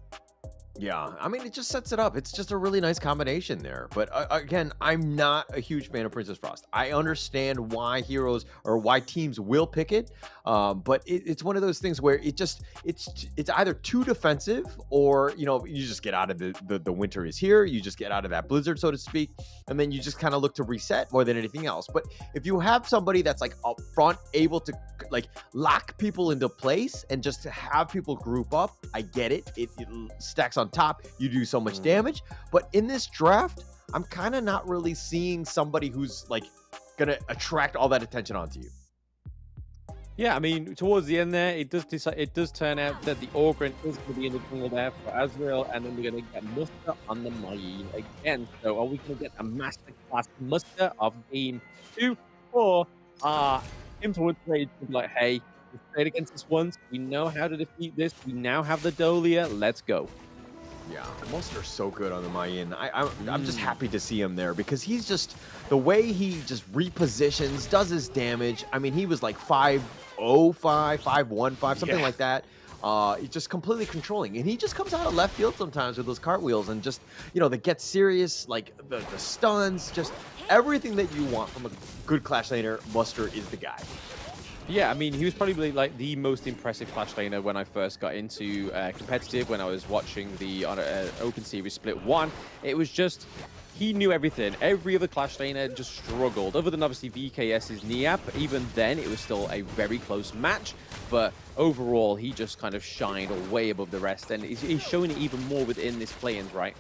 Yeah, I mean, it just sets it up. It's just a really nice combination there. But again, I'm not a huge fan of Princess Frost. I understand why heroes or why teams will pick it, but it's one of those things where it's either too defensive or, you know, you just get out of the winter is here. You just get out of that blizzard, so to speak, and then you just kind of look to reset more than anything else. But if you have somebody that's like up front, able to like lock people into place and just to have people group up, I get it. It stacks on top, you do so much damage. But in this draft, I'm kind of not really seeing somebody who's like gonna attract all that attention onto you.
Yeah, I mean, towards the end there, it does turn out that the Orgren is going to be in the jungle there for Azrael, and then we're going to get Muster on the Mai again. So are we going to get a masterclass Muster of game 2, or Influence Rage will be like, hey, we've played against this once, we know how to defeat this, we now have the Dolia, let's go.
Yeah, Monster's so good on the Mayan. I'm just happy to see him there because he's just, the way he just repositions, does his damage. I mean, he was like 5-0-5, 5-1-5, something like that. He's just completely controlling. And he just comes out of left field sometimes with those cartwheels and just, you know, the get serious, like the stuns, just everything that you want from a good Clash laner. Muster is the guy.
Yeah, I mean, he was probably like the most impressive Clash laner when I first got into competitive, when I was watching the Open Series Split 1. It was just, he knew everything. Every other Clash laner just struggled, other than obviously VKS's Niap. Even then, it was still a very close match. But overall, he just kind of shined way above the rest. And he's showing it even more within this play-ins, right?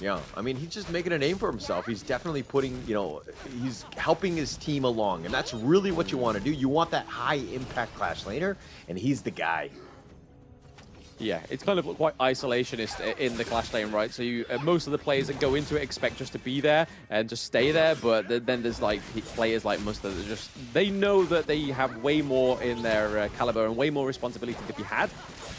Yeah. I mean, he's just making a name for himself. He's definitely putting, you know, he's helping his team along. And that's really what you want to do. You want that high-impact Clash laner, and he's the guy.
Yeah, it's kind of quite isolationist in the Clash lane, right? So you, most of the players that go into it expect just to be there and just stay there, but then there's like players like Muster that just, they know that they have way more in their caliber and way more responsibility to be had.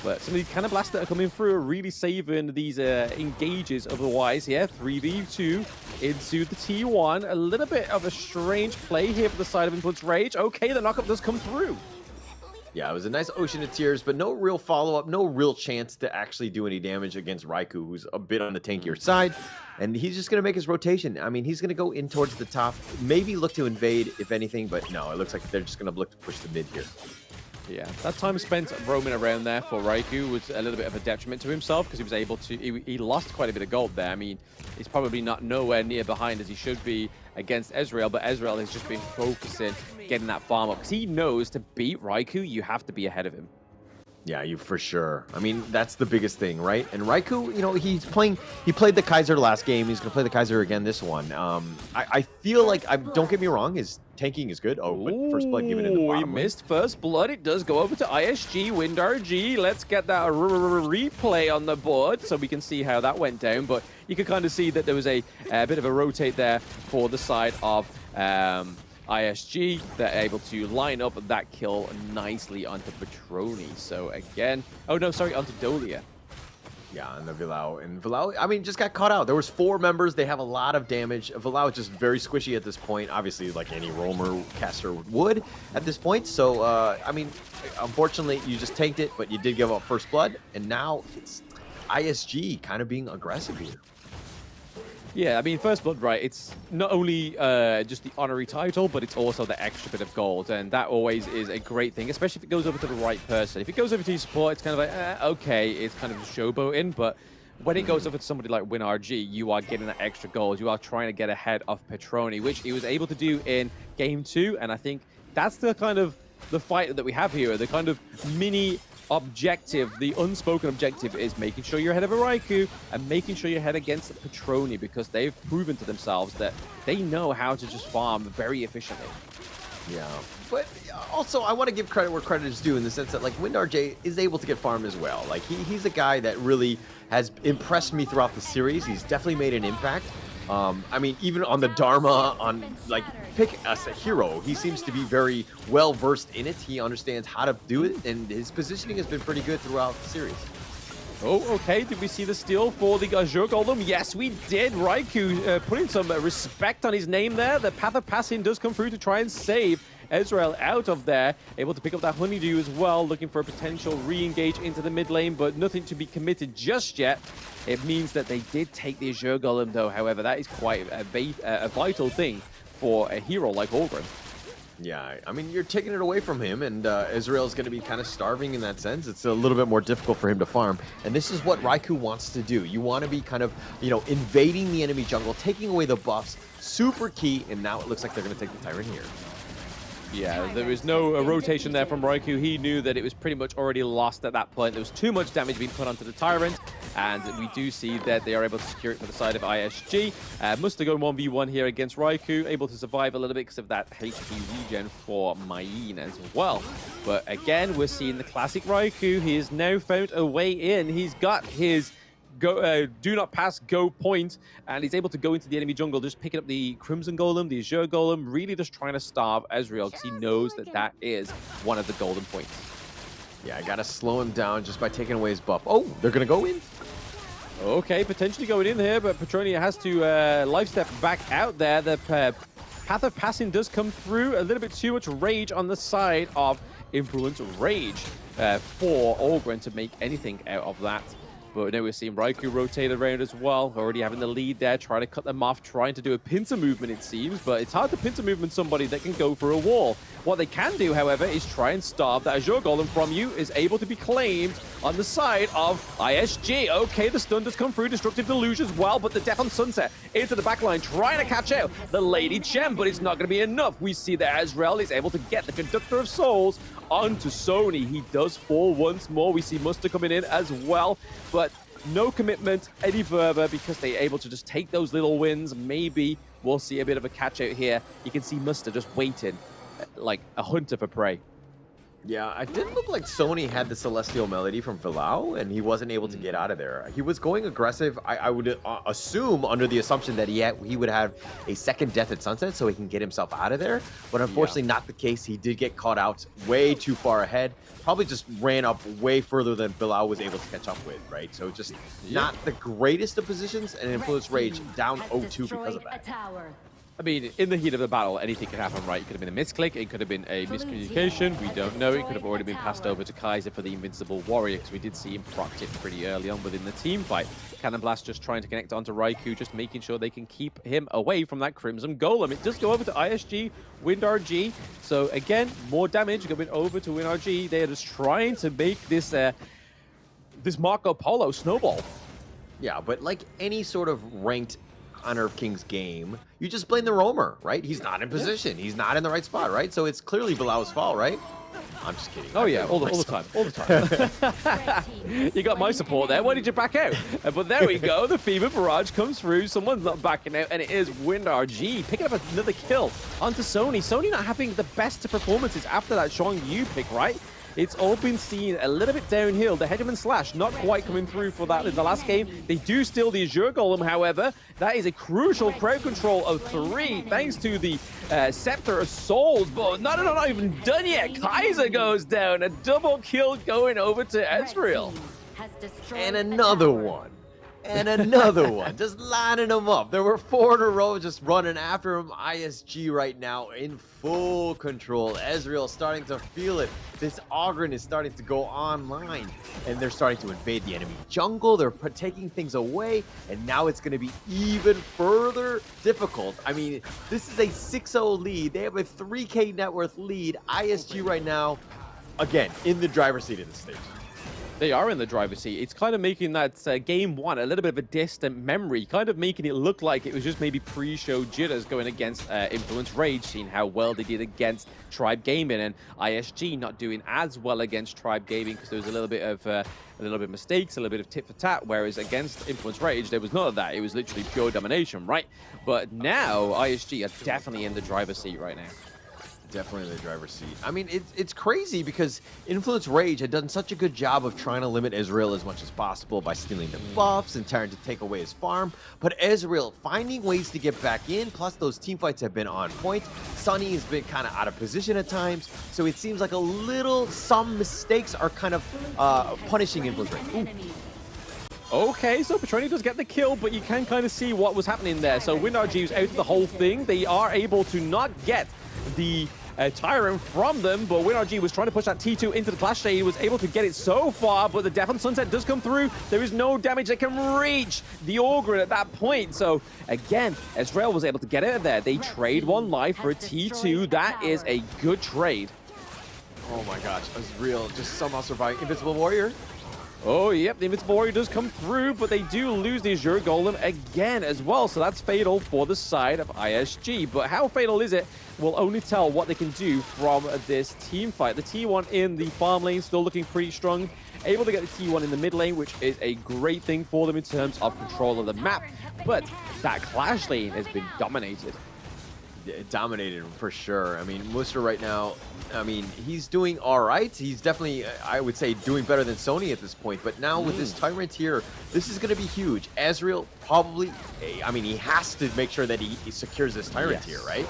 But some of these Cannon Blasts that are coming through are really saving these engages otherwise here. 3v2 into the T1. A little bit of a strange play here for the side of Influence Rage. Okay, the knockup does come through.
Yeah, it was a nice ocean of tears, but no real follow-up, no real chance to actually do any damage against Raikou, who's a bit on the tankier side. And he's just going to make his rotation. I mean, he's going to go in towards the top, maybe look to invade, if anything, but no, it looks like they're just going to look to push the mid here.
Yeah, that time spent roaming around there for Raikou was a little bit of a detriment to himself because he was able to, he lost quite a bit of gold there. I mean, he's probably not nowhere near behind as he should be against Ezreal, but Ezreal has just been focusing, getting that farm up because he knows to beat Raikou, you have to be ahead of him.
Yeah, you for sure. I mean, that's the biggest thing, right? And Raikou, you know, he played the Kaiser last game. He's going to play the Kaiser again this one. I feel like, don't get me wrong, his tanking is good. Oh, but First Blood given in the bottom.
He missed First Blood. It does go over to ISG, WindRG. Let's get that replay on the board so we can see how that went down. But you can kind of see that there was a bit of a rotate there for the side of ISG. They're able to line up that kill nicely onto Petroni. So again, oh no, sorry, onto Dolia.
Yeah, and the Vilao. And Vilao, I mean, just got caught out. There was 4 members. They have a lot of damage. Vilao is just very squishy at this point. Obviously, like any roamer caster would at this point. So, I mean, unfortunately, you just tanked it, but you did give up First Blood. And now it's ISG kind of being aggressive here.
Yeah, I mean, First Blood, right, it's not only just the honorary title, but it's also the extra bit of gold, and that always is a great thing, especially if it goes over to the right person. If it goes over to your support, it's kind of like, okay, it's kind of showboating, but when it goes over to somebody like WinRG, you are getting that extra gold. You are trying to get ahead of Petroni, which he was able to do in Game 2, and I think that's the kind of the fight that we have here, the kind of mini objective, the unspoken objective, is making sure you're ahead of a Raikou and making sure you're ahead against Petroni, because they've proven to themselves that they know how to just farm very efficiently.
Yeah, but also I want to give credit where credit is due in the sense that like WinRJ is able to get farm as well. Like he's a guy that really has impressed me throughout the series. He's definitely made an impact. I mean, even on the Dharma, on like pick us a hero, he seems to be very well versed in it. He understands how to do it, and his positioning has been pretty good throughout the series.
Oh, okay. Did we see the steal for the Azure Golem? Yes, we did. Raikou putting some respect on his name there. The Path of Passing does come through to try and save Ezreal out of there. Able to pick up that Honeydew as well, looking for a potential re-engage into the mid lane, but nothing to be committed just yet. It means that they did take the Azure Golem, though. However, that is quite a vital thing for a hero like Orgrim.
Yeah, I mean, you're taking it away from him, and Israel's going to be kind of starving in that sense. It's a little bit more difficult for him to farm, and this is what Raikou wants to do. You want to be kind of, you know, invading the enemy jungle, taking away the buffs, super key, and now it looks like they're going to take the Tyrant here.
Yeah, there was no rotation there from Raikou. He knew that it was pretty much already lost at that point. There was too much damage being put onto the Tyrant, and we do see that they are able to secure it for the side of ISG. Must have gone 1v1 here against Raikou, able to survive a little bit because of that HP regen for Mayin as well. But again, we're seeing the classic Raikou. He has now found a way in. He's got his do not pass go point, and he's able to go into the enemy jungle, just picking up the Crimson Golem, the Azure Golem, really just trying to starve Ezreal because he knows that that is one of the golden points.
Yeah, I gotta slow him down just by taking away his buff. Oh, they're gonna go in?
Okay, potentially going in here, but Petronia has to life step back out there. The Path of Passing does come through. A little bit too much rage on the side of Influence Rage for Orgrim to make anything out of that. But now we're seeing Raikou rotate around as well, already having the lead there, trying to cut them off, trying to do a pincer movement, it seems, but it's hard to pincer movement somebody that can go for a wall. What they can do, however, is try and starve that Azure Golem from you, is able to be claimed on the side of ISG. Okay, the stun does come through, Destructive Deluge as well, but the Death on Sunset into the backline, trying to catch out the Lady Gem, but it's not going to be enough. We see that Ezreal is able to get the Conductor of Souls onto Sony. He does fall once more. We see Muster coming in as well, but no commitment any further because they're able to just take those little wins. Maybe we'll see a bit of a catch out here. You can see Muster just waiting like a hunter for prey.
Yeah, it didn't look like Sony had the Celestial Melody from Villau, and he wasn't able to get out of there. He was going aggressive. I would assume, under the assumption that he would have a second Death at Sunset so he can get himself out of there. But unfortunately, not the case. He did get caught out way too far ahead. Probably just ran up way further than Villau was able to catch up with, right? So just not the greatest of positions, and Influence Rage down 0-2 because of that.
I mean, in the heat of the battle, anything could happen, right? It could have been a misclick, it could have been a miscommunication, we don't know. It could have already been passed over to Kaiser for the Invincible Warrior, because we did see him procced it pretty early on within the team fight. Cannon Blast just trying to connect onto Raikou, just making sure they can keep him away from that Crimson Golem. It does go over to ISG, WinRG. So again, more damage going over to WinRG. They are just trying to make this this Marco Polo snowball.
Yeah, but like any sort of ranked Honor of Kings game, you just blame the roamer, right? He's not in position. He's not in the right spot, right? So it's clearly Vilau's fault, right? I'm just kidding.
Oh yeah, all the time, all the time. You got my support there. Why did you back out? But there we go. The Fever Barrage comes through. Someone's not backing out, and it is WinRG picking up another kill onto Sony. Sony not having the best performances after that Zhong Yu pick, right? It's all been seen a little bit downhill. The Hegemon Slash not quite coming through for that in the last game. They do steal the Azure Golem, however. That is a crucial crowd control of 3 thanks to the Scepter of Souls. But not even done yet. Kaiser goes down. A double kill going over to Ezreal.
And another one. And another one, just lining them up. There were 4 in a row just running after him. ISG right now in full control. Ezreal starting to feel it. This Ogryn is starting to go online, and they're starting to invade the enemy jungle. They're taking things away, and now it's going to be even further difficult. I mean, this is a 6-0 lead. They have a 3K net worth lead. ISG right now, again, in the driver's seat of the stage.
They are in the driver's seat. It's kind of making that game one a little bit of a distant memory, kind of making it look like it was just maybe pre-show jitters going against Influence Rage, seeing how well they did against Tribe Gaming, and ISG not doing as well against Tribe Gaming because there was a little bit of mistakes, a little bit of tit for tat, whereas against Influence Rage, there was none of that. It was literally pure domination, right? But now ISG are definitely in the driver's seat right now.
Definitely in the driver's seat. I mean, it's crazy because Influence Rage had done such a good job of trying to limit Ezreal as much as possible by stealing the buffs and trying to take away his farm. But Ezreal finding ways to get back in, plus those team fights have been on point. Sunny has been kind of out of position at times, so it seems like some mistakes are kind of punishing Influence Rage. Ooh.
Okay, so Petroni does get the kill, but you can kind of see what was happening there. So WinRG was out of the whole thing. They are able to not get the Tyrant from them, but WinRG was trying to push that T2 into the Clash. He was able to get it so far, but the Death on Sunset does come through. There is no damage that can reach the Ogre at that point. So again, Ezreal was able to get out of there. They trade one life for a T2. That is a good trade.
Oh my gosh, Ezreal just somehow surviving. Invincible Warrior.
Oh, yep, the Invincible Warrior does come through, but they do lose the Azure Golem again as well, so that's fatal for the side of ISG. But how fatal is it? We'll only tell what they can do from this team fight. The T1 in the farm lane still looking pretty strong, able to get the T1 in the mid lane, which is a great thing for them in terms of control of the map. But that Clash lane has been dominated.
Dominated for sure. I mean, Muster right now, I mean, he's doing all right. He's definitely, I would say, doing better than Sony at this point. But now with this Tyrant here, this is going to be huge. Ezreal probably, I mean, he has to make sure that he secures this Tyrant here, right?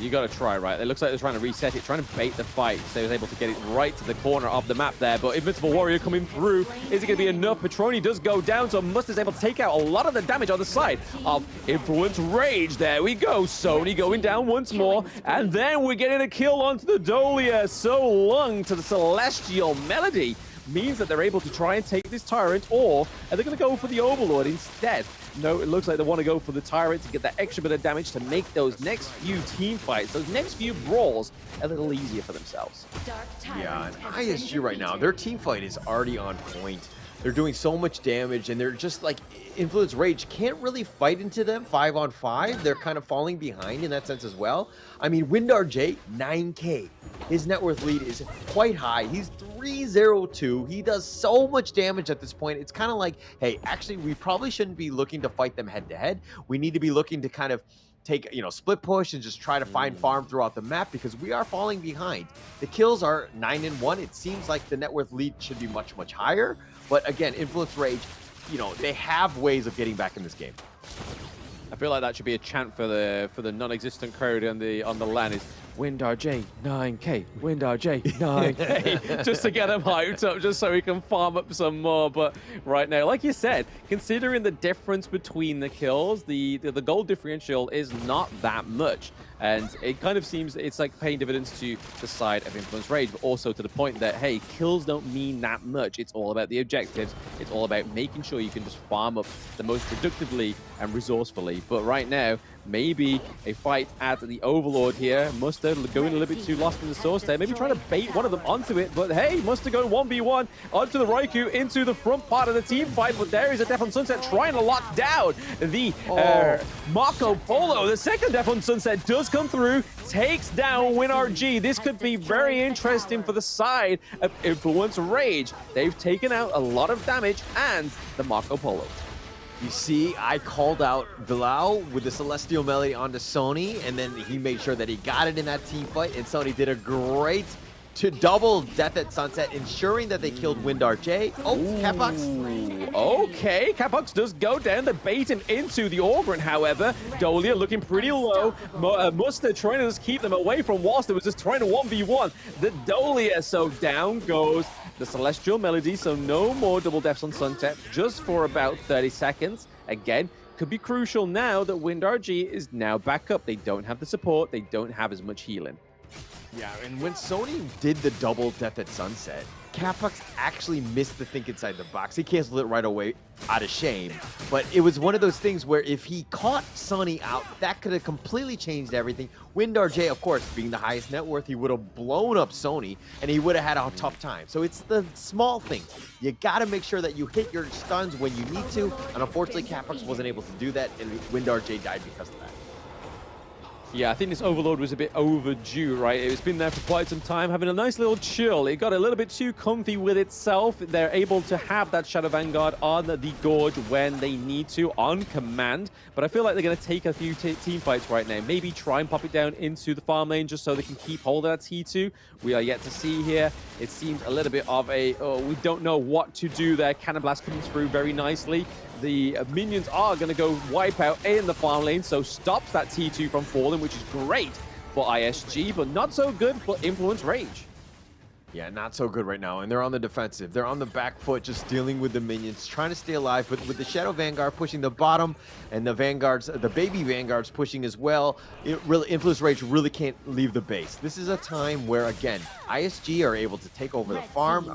You got to try, right? It looks like they're trying to reset it, trying to bait the fight. So they was able to get it right to the corner of the map there. But Invincible Warrior coming through. Is it going to be enough? Petroni does go down, so Musta's able to take out a lot of the damage on the side of Influence Rage. There we go. Sony going down once more. And then we're getting a kill onto the Dolia. So long to the Celestial Melody. Means that they're able to try and take this Tyrant, or are they going to go for the Overlord instead? No, it looks like they want to go for the Tyrant to get that extra bit of damage to make those next few team fights, those next few brawls, a little easier for themselves.
Yeah, and ISG right now, their team fight is already on point. They're doing so much damage, and they're just like, Influence Rage can't really fight into them 5-on-5. They're kind of falling behind in that sense as well. I mean, WinRG, 9K. His net worth lead is quite high. He's 3-0-2. He does so much damage at this point. It's kind of like, hey, actually, we probably shouldn't be looking to fight them head-to-head. We need to be looking to kind of take, split push and just try to find farm throughout the map because we are falling behind. The kills are 9-1. It seems like the net worth lead should be much, much higher. But again, Influence Rage, they have ways of getting back in this game.
I feel like that should be a chant for the non-existent crowd on the LAN is WinRG 9K, WinRG 9K, just to get them hyped up, just so we can farm up some more. But right now, like you said, considering the difference between the kills, the gold differential is not that much. And it kind of seems it's like paying dividends to the side of Influence Rage, but also to the point that, hey, kills don't mean that much. It's all about the objectives. It's all about making sure you can just farm up the most productively and resourcefully. But right now, maybe a fight at the Overlord here. Muster going a little bit too lost in the source there. Maybe trying to bait one of them onto it. But hey, Muster going 1v1 onto the Raikou into the front part of the team fight. But there is a Death on Sunset trying to lock down the Marco Polo. The second Death on Sunset does come through, takes down WinRG. This could be very interesting for the side of Influence Rage. They've taken out a lot of damage and the Marco Polo.
You see, I called out Bilal with the Celestial Melody onto Sony, and then he made sure that he got it in that team fight, and Sony did a great double Death at Sunset, ensuring that they killed WinRG. Oh, Catbox.
Okay, Catbox does go down. They bait him into the Orgrin, however. Dolia looking pretty low. Muster trying to just keep them away from whilst it was just trying to 1v1 the Dolia. So down goes the Celestial Melody, so no more double deaths on Sunset, just for about 30 seconds. Again, could be crucial now that WinRG is now back up. They don't have the support, they don't have as much healing.
Yeah, and when Sony did the double Death at Sunset, Capox actually missed the think inside the box. He canceled it right away out of shame. But it was one of those things where if he caught Sonny out, that could have completely changed everything. Windar J, of course, being the highest net worth, he would have blown up Sony and he would have had a tough time. So it's the small things. You got to make sure that you hit your stuns when you need to. And unfortunately, Capox wasn't able to do that, and Windar J died because of that.
Yeah, I think this Overlord was a bit overdue, right? It's been there for quite some time, having a nice little chill. It got a little bit too comfy with itself. They're able to have that Shadow Vanguard on the Gorge when they need to, on command. But I feel like they're going to take a few team fights right now. Maybe try and pop it down into the farm lane just so they can keep hold of that T2. We are yet to see here. It seems a little bit of a, we don't know what to do there. Cannon Blast coming through very nicely. The minions are going to go wipe out in the farm lane, so stops that T2 from falling, which is great for ISG, but not so good for Influence Rage.
Yeah, not so good right now, and they're on the defensive. They're on the back foot, just dealing with the minions, trying to stay alive, but with the Shadow Vanguard pushing the bottom, and the Vanguards, the baby Vanguards pushing as well, Influence Rage really can't leave the base. This is a time where, again, ISG are able to take over the farm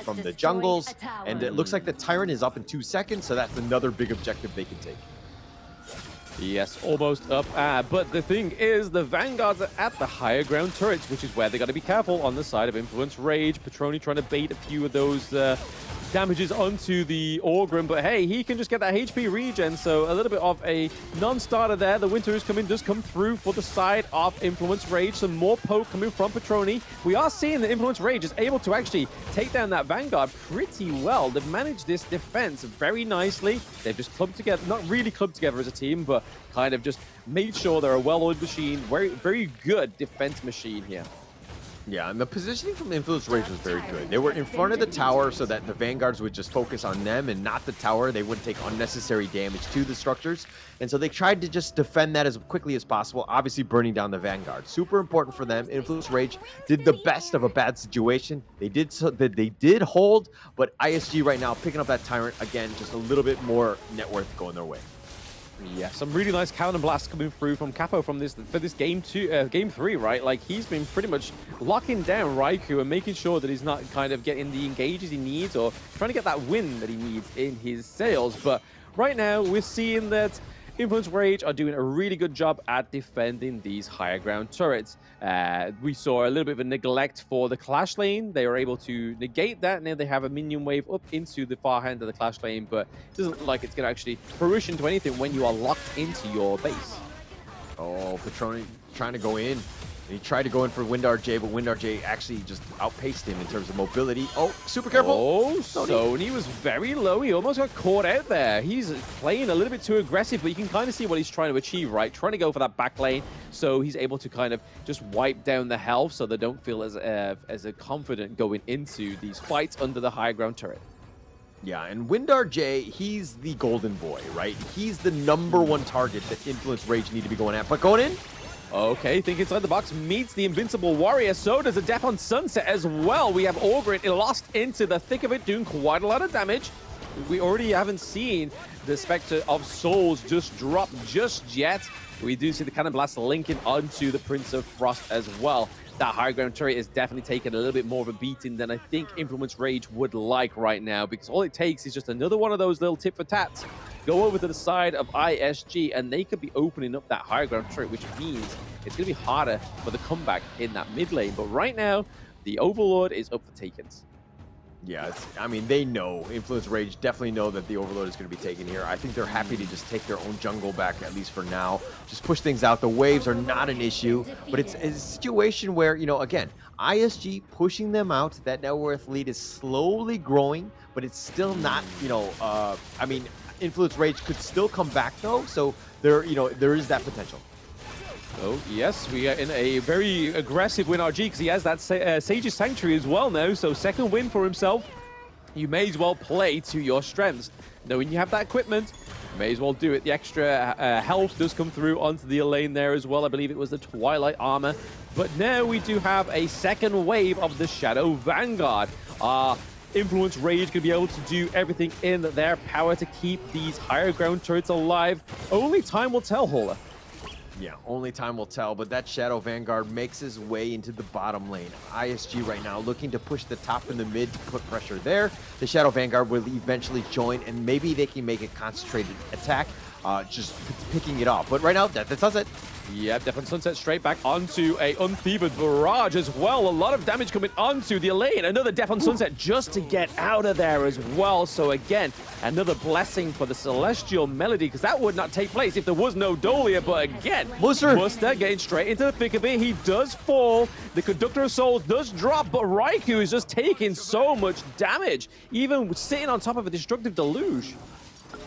from the jungles, and it looks like the Tyrant is up in 2 seconds, so that's another big objective they can take.
Yes, almost up. But the thing is, the Vanguards are at the higher ground turrets, which is where they got to be careful on the side of Influence Rage. Petroni trying to bait a few of those damages onto the Orgrim, but hey, he can just get that HP regen, so a little bit of a non-starter there. The Winter is coming, does come through for the side of Influence Rage. Some more poke coming from Petroni. We are seeing that Influence Rage is able to actually take down that Vanguard pretty well. They've managed this defense very nicely. They've just clubbed together, not really clubbed together as a team, but kind of just made sure they're a well-oiled machine. Very, very good defense machine here.
Yeah, and the positioning from Influence Rage was very good. They were in front of the tower so that the Vanguards would just focus on them and not the tower. They wouldn't take unnecessary damage to the structures. And so they tried to just defend that as quickly as possible, obviously burning down the Vanguard. Super important for them. Influence Rage did the best of a bad situation. They did hold, but ISG right now picking up that Tyrant again, just a little bit more net worth going their way.
Yeah, some really nice cannon blasts coming through from Capo for this game 3, right? Like, he's been pretty much locking down Raikou and making sure that he's not kind of getting the engages he needs or trying to get that win that he needs in his sales. But right now, we're seeing that Influence Rage are doing a really good job at defending these higher ground turrets. We saw a little bit of a neglect for the Clash lane. They were able to negate that. Now they have a minion wave up into the far hand of the Clash lane, but it doesn't look like it's going to actually fruition to anything when you are locked into your base.
Oh, Petroni trying to go in. He tried to go in for Windar J, but Windar J actually just outpaced him in terms of mobility. Oh, super careful.
Oh, Sony was very low. He almost got caught out there. He's playing a little bit too aggressive, but you can kind of see what he's trying to achieve, right? Trying to go for that back lane, so he's able to kind of just wipe down the health so they don't feel as confident going into these fights under the high ground turret.
Yeah, and Windar J, he's the golden boy, right? He's the #1 target that Influence Rage need to be going at. But going in,
okay, think inside the box meets the Invincible Warrior. So does a Death on Sunset as well. We have Orgrit lost into the thick of it, doing quite a lot of damage. We already haven't seen the Spectre of Souls just drop just yet. We do see the Cannon Blast linking onto the Prince of Frost as well. That high ground turret is definitely taking a little bit more of a beating than I think Influence Rage would like right now, because all it takes is just another one of those little tit for tats. Go over to the side of ISG, and they could be opening up that higher ground turret, which means it's going to be harder for the comeback in that mid lane. But right now, the Overlord is up for takings.
yeah, I mean, they know. Influence Rage definitely know that the Overlord is going to be taken here. I think they're happy to just take their own jungle back, at least for now. Just push things out. The waves are not an issue, but it's a situation where, you know, again, ISG pushing them out. That net worth lead is slowly growing, but it's still not, you know, I mean, Influence Rage could still come back though, so there, you know, there is that potential.
Oh, yes, we are in a very aggressive win RG because he has that Sage's Sanctuary as well now. So second win for himself. You may as well play to your strengths. Knowing you have that equipment, you may as well do it. The extra health does come through onto the lane there as well. I believe it was the Twilight Armor. But now we do have a second wave of the Shadow Vanguard. Influence Rage going to be able to do everything in their power to keep these higher ground turrets alive. Only time will tell, Hola.
Yeah, only time will tell, but that Shadow Vanguard makes his way into the bottom lane. ISG right now looking to push the top and the mid to put pressure there. The Shadow Vanguard will eventually join, and maybe they can make a concentrated attack, just picking it off. But right now, Death and Sunset.
Yep, Death and Sunset straight back onto a unfevered barrage as well. A lot of damage coming onto the lane. Another Death and Sunset just to get out of there as well. So again, another blessing for the Celestial Melody, because that would not take place if there was no Dolia. But again, Muster getting straight into the thick of it. He does fall. The Conductor of Souls does drop, but Raikou is just taking so much damage, even sitting on top of a Destructive Deluge.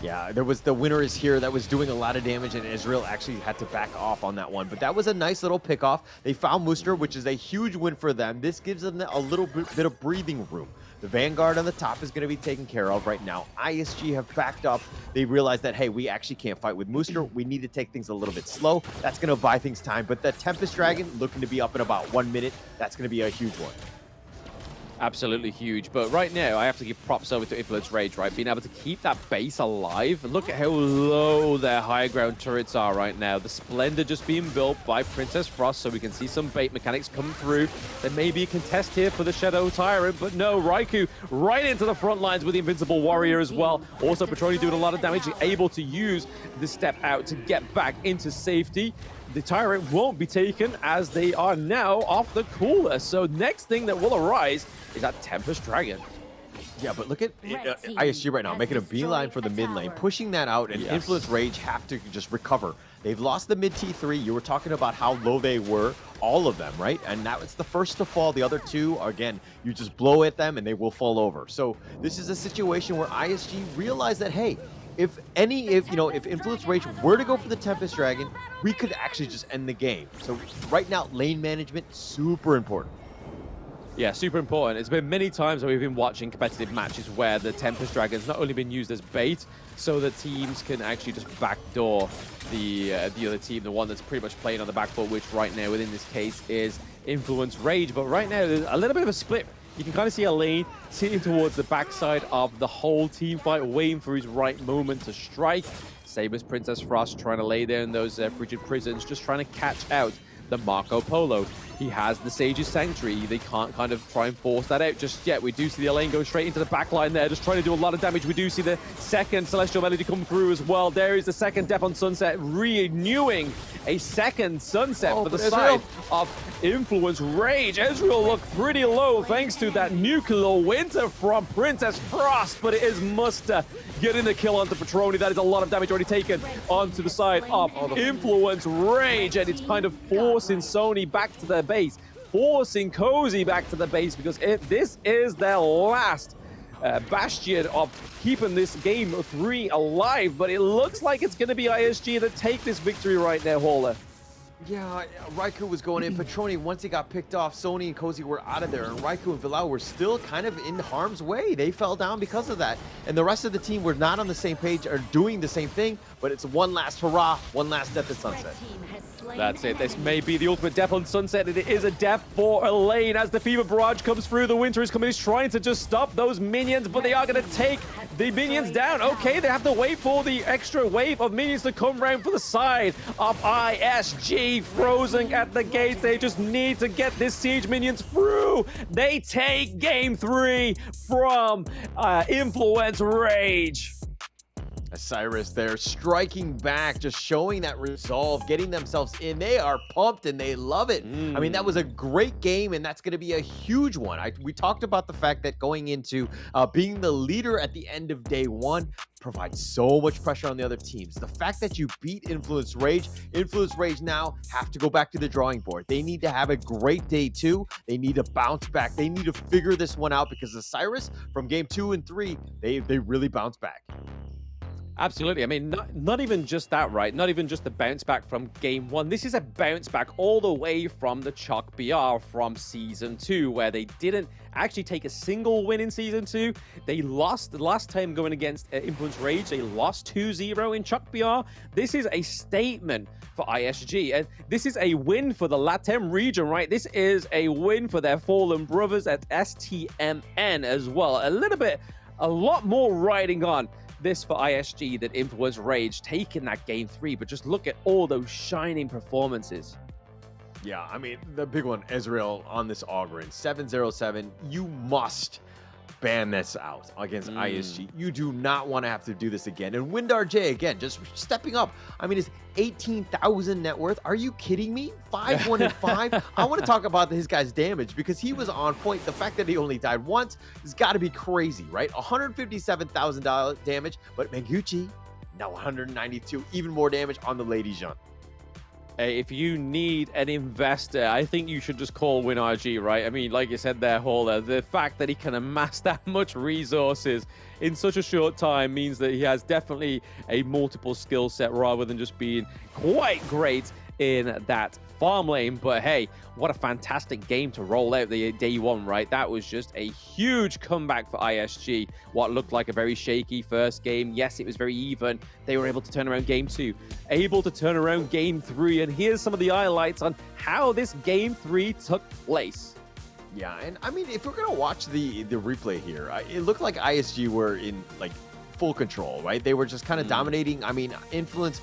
Yeah, there was the winner is here that was doing a lot of damage, and Israel actually had to back off on that one. But that was a nice little pick off. They found Muster, which is a huge win for them. This gives them a little bit of breathing room. The Vanguard on the top is going to be taken care of right now. ISG have backed up. They realized that, hey, we actually can't fight with Muster. We need to take things a little bit slow. That's going to buy things time. But the Tempest Dragon looking to be up in about 1 minute. That's going to be a huge one.
Absolutely huge. But right now, I have to give props over to Influence Rage, right? Being able to keep that base alive. Look at how low their high ground turrets are right now. The Splendor just being built by Princess Frost, so we can see some bait mechanics come through. There may be a contest here for the Shadow Tyrant, but no, Raikou right into the front lines with the Invincible Warrior as well. Also, Petroni doing a lot of damage, able to use the step out to get back into safety. The Tyrant won't be taken as they are now off the cooler. So next thing that will arise is that Tempest Dragon.
Yeah, but look at ISG right now, making a beeline for the mid lane, pushing that out, and Influence Rage have to just recover. They've lost the mid T3. You were talking about how low they were, all of them, right? And now it's the first to fall. The other two, again, you just blow at them and they will fall over. So this is a situation where ISG realized that, hey, if Influence Rage were to go for the Tempest Dragon, we could actually just end the game. So right now, lane management, super important.
Yeah, super important. It's been many times that we've been watching competitive matches where the Tempest Dragon's not only been used as bait, so that teams can actually just backdoor the other team, the one that's pretty much playing on the back foot, which right now, within this case, is Influence Rage. But right now, there's a little bit of a split. You can kind of see a lane sitting towards the backside of the whole team fight, waiting for his right moment to strike. Saber's Princess Frost trying to lay there in those frigid prisons, just trying to catch out the Marco Polo. He has the Sage's Sanctuary. They can't kind of try and force that out just yet. We do see the lane go straight into the back line there, just trying to do a lot of damage. We do see the second Celestial Melody come through as well. There is the second Death on Sunset, renewing a second Sunset for the side of Influence Rage. Ezreal looked pretty low thanks to that nuclear winter from Princess Frost, but it is Muster getting the kill onto Petroni. That is a lot of damage already taken onto the side of Influence Rage, and it's kind of forcing Sony back to their base, forcing Cozy back to the base, because this is their last bastion of keeping this game 3 alive. But it looks like it's going to be ISG that take this victory right now, Hauler.
Yeah, Raikou was going in. Petroni, once he got picked off, Sony and Cozy were out of there, and Raikou and Villau were still kind of in harm's way. They fell down because of that. And the rest of the team were not on the same page or doing the same thing, but it's one last hurrah, one last Death at Sunset.
That's it. This may be the ultimate Death on Sunset. It is a death for a lane as the Fever Barrage comes through. The Winter is coming. He's trying to just stop those minions, but they are going to take the minions down. Okay, they have to wait for the extra wave of minions to come round for the side of ISG. Frozen at the gates. They just need to get this siege minions through. They take game 3 from Influence Rage.
Isurus there striking back, just showing that resolve, getting themselves in. They are pumped and they love it. I mean, that was a great game, and that's going to be a huge one. We talked about the fact that going into being the leader at the end of day 1 provides so much pressure on the other teams. The fact that you beat Influence Rage now have to go back to the drawing board. They need to have a great day 2. They need to bounce back. They need to figure this one out, because Isurus from game 2 and 3, they really bounce back.
Absolutely. I mean, not even just that, right? Not even just the bounce back from game 1. This is a bounce back all the way from the Chalk BR from season 2, where they didn't actually take a single win in season 2. They lost the last time going against Influence Rage. They lost 2-0 in Chalk BR. This is a statement for ISG, and this is a win for the LATAM region, right? This is a win for their fallen brothers at STMN as well. A lot more riding on this for ISG that Influence Rage taking that game 3, but just look at all those shining performances.
Yeah, I mean, the big one, Ezreal on this Augurin, 707. You must ban this out against ISG. You do not want to have to do this again. And Windar J, again, just stepping up. I mean, it's 18,000 net worth. Are you kidding me? 5-1 and 5. I want to talk about his guy's damage because he was on point. The fact that he only died once has got to be crazy, right? $157,000 damage, but Menguchi, now 192, even more damage on the Lady Jean.
Hey, if you need an investor, I think you should just call WinRG, right? I mean, like you said there, Hauler, the fact that he can amass that much resources in such a short time means that he has definitely a multiple skill set rather than just being quite great in that farm lane. But hey, what a fantastic game to roll out the day 1, right? That was just a huge comeback for ISG. What looked like a very shaky first game. Yes, it was very even. They were able to turn around game 2, able to turn around game 3. And here's some of the highlights on how this game 3 took place.
Yeah, and I mean, if we're going to watch the replay here, it looked like ISG were in, like, full control, right? They were just kind of dominating. I mean, Influence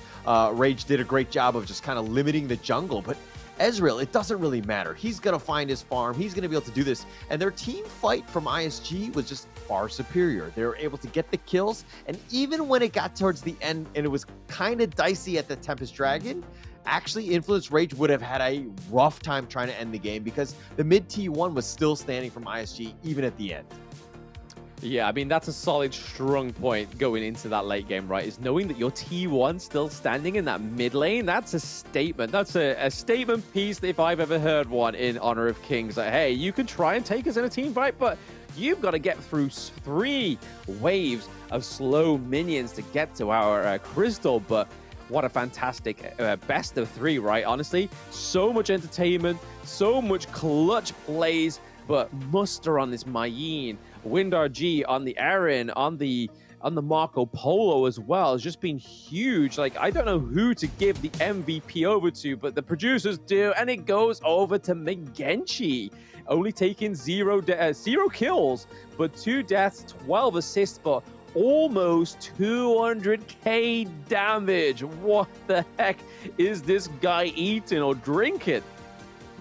Rage did a great job of just kind of limiting the jungle, but Ezreal, it doesn't really matter. He's going to find his farm. He's going to be able to do this. And their team fight from ISG was just far superior. They were able to get the kills. And even when it got towards the end and it was kind of dicey at the Tempest Dragon, actually Influence Rage would have had a rough time trying to end the game because the mid T1 was still standing from ISG even at the end.
Yeah, I mean, that's a solid, strong point going into that late game, right? Is knowing that your T1 still standing in that mid lane. That's a statement. That's a statement piece if I've ever heard one in Honor of Kings. Like, hey, you can try and take us in a team fight, but you've got to get through 3 waves of slow minions to get to our crystal. But what a fantastic best of 3, right? Honestly, so much entertainment, so much clutch plays, but muster on this Mayeen, Windar G on the Aaron, on the Marco Polo as well has just been huge. Like, I don't know who to give the MVP over to, but the producers do, and it goes over to Megenchi, only taking 0 kills, but 2 deaths, 12 assists, but almost 200k damage. What the heck is this guy eating or drinking?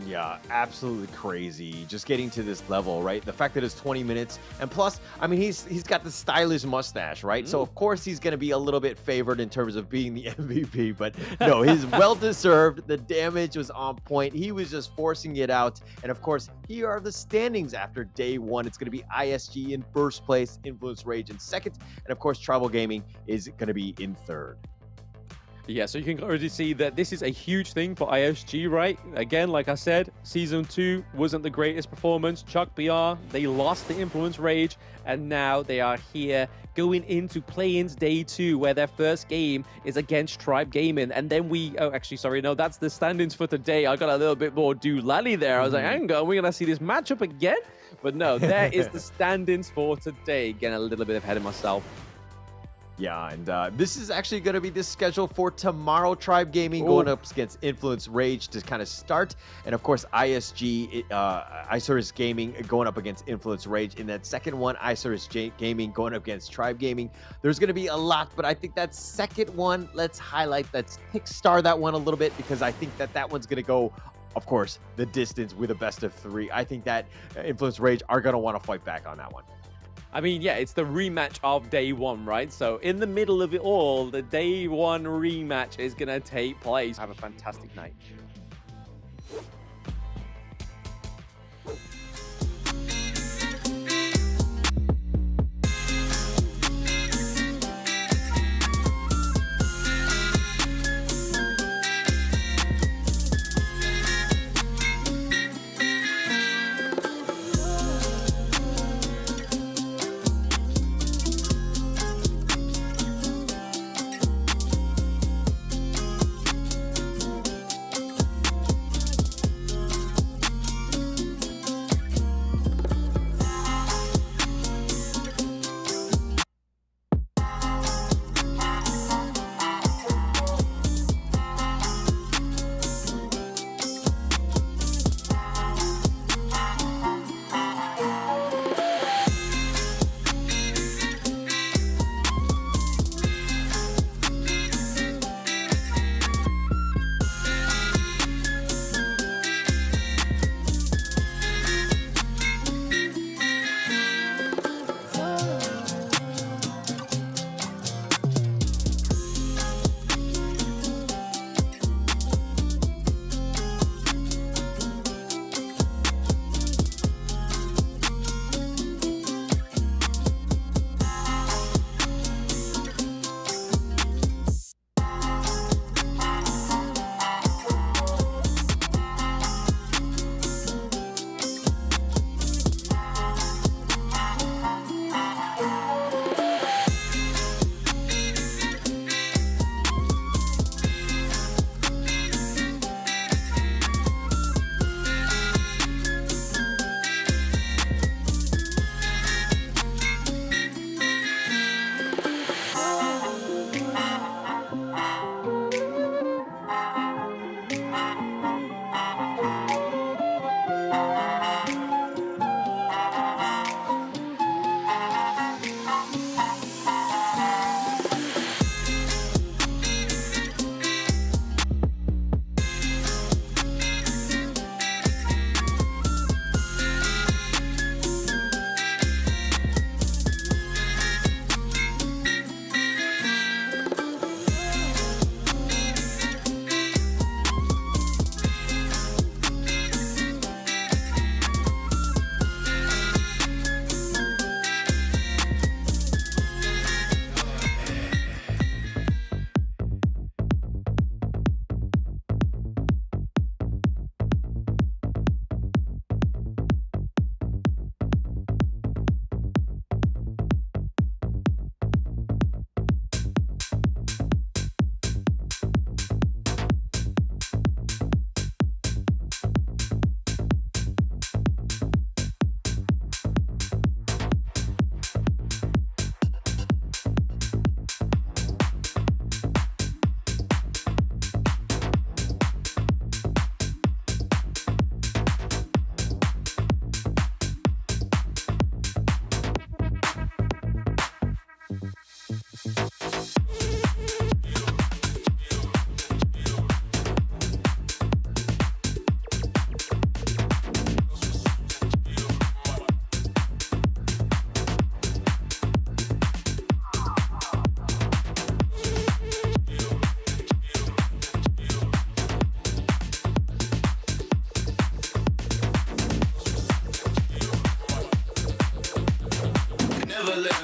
Yeah, absolutely crazy. Just getting to this level, right? The fact that it's 20 minutes, and plus, I mean, he's got the stylish mustache, right? So of course he's going to be a little bit favored in terms of being the MVP, but no, he's well deserved. The damage was on point. He was just forcing it out, and of course, here are the standings after day 1. It's going to be ISG in first place, Influence Rage in second, and of course, Tribal Gaming is going to be in third.
Yeah, so you can already see that this is a huge thing for ISG, right? Again, like I said, Season 2 wasn't the greatest performance. Chuck BR, they lost the Influence Rage, and now they are here going into play-ins day 2, where their first game is against Tribe Gaming. And then that's the standings for today. I got a little bit more doolally there. I was like, hang on, we're going to see this matchup again? But no, there is the standings for today. Getting a little bit ahead of myself.
Yeah, and this is actually going to be the schedule for tomorrow. Tribe Gaming going up against Influence Rage to kind of start. And of course, ISG, Isurus Gaming going up against Influence Rage. In that second one, Isurus Gaming going up against Tribe Gaming. There's going to be a lot, but I think that second one, let's kickstart that one a little bit, because I think that one's going to go, of course, the distance with a best of 3. I think that Influence Rage are going to want to fight back on that one.
I mean, yeah, it's the rematch of day 1, right? So in the middle of it all, the day 1 rematch is going to take place. Have a fantastic night.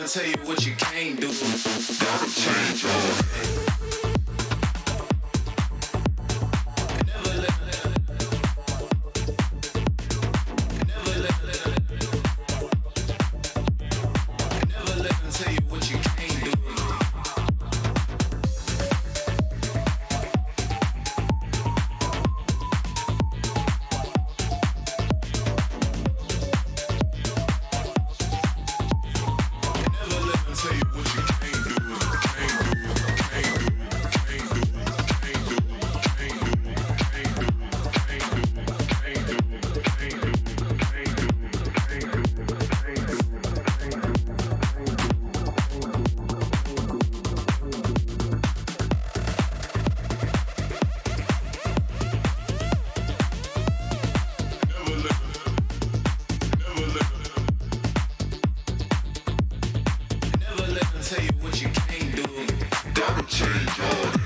tell you what you can't do. Gotta change your tell you what you can't do. Gotta change all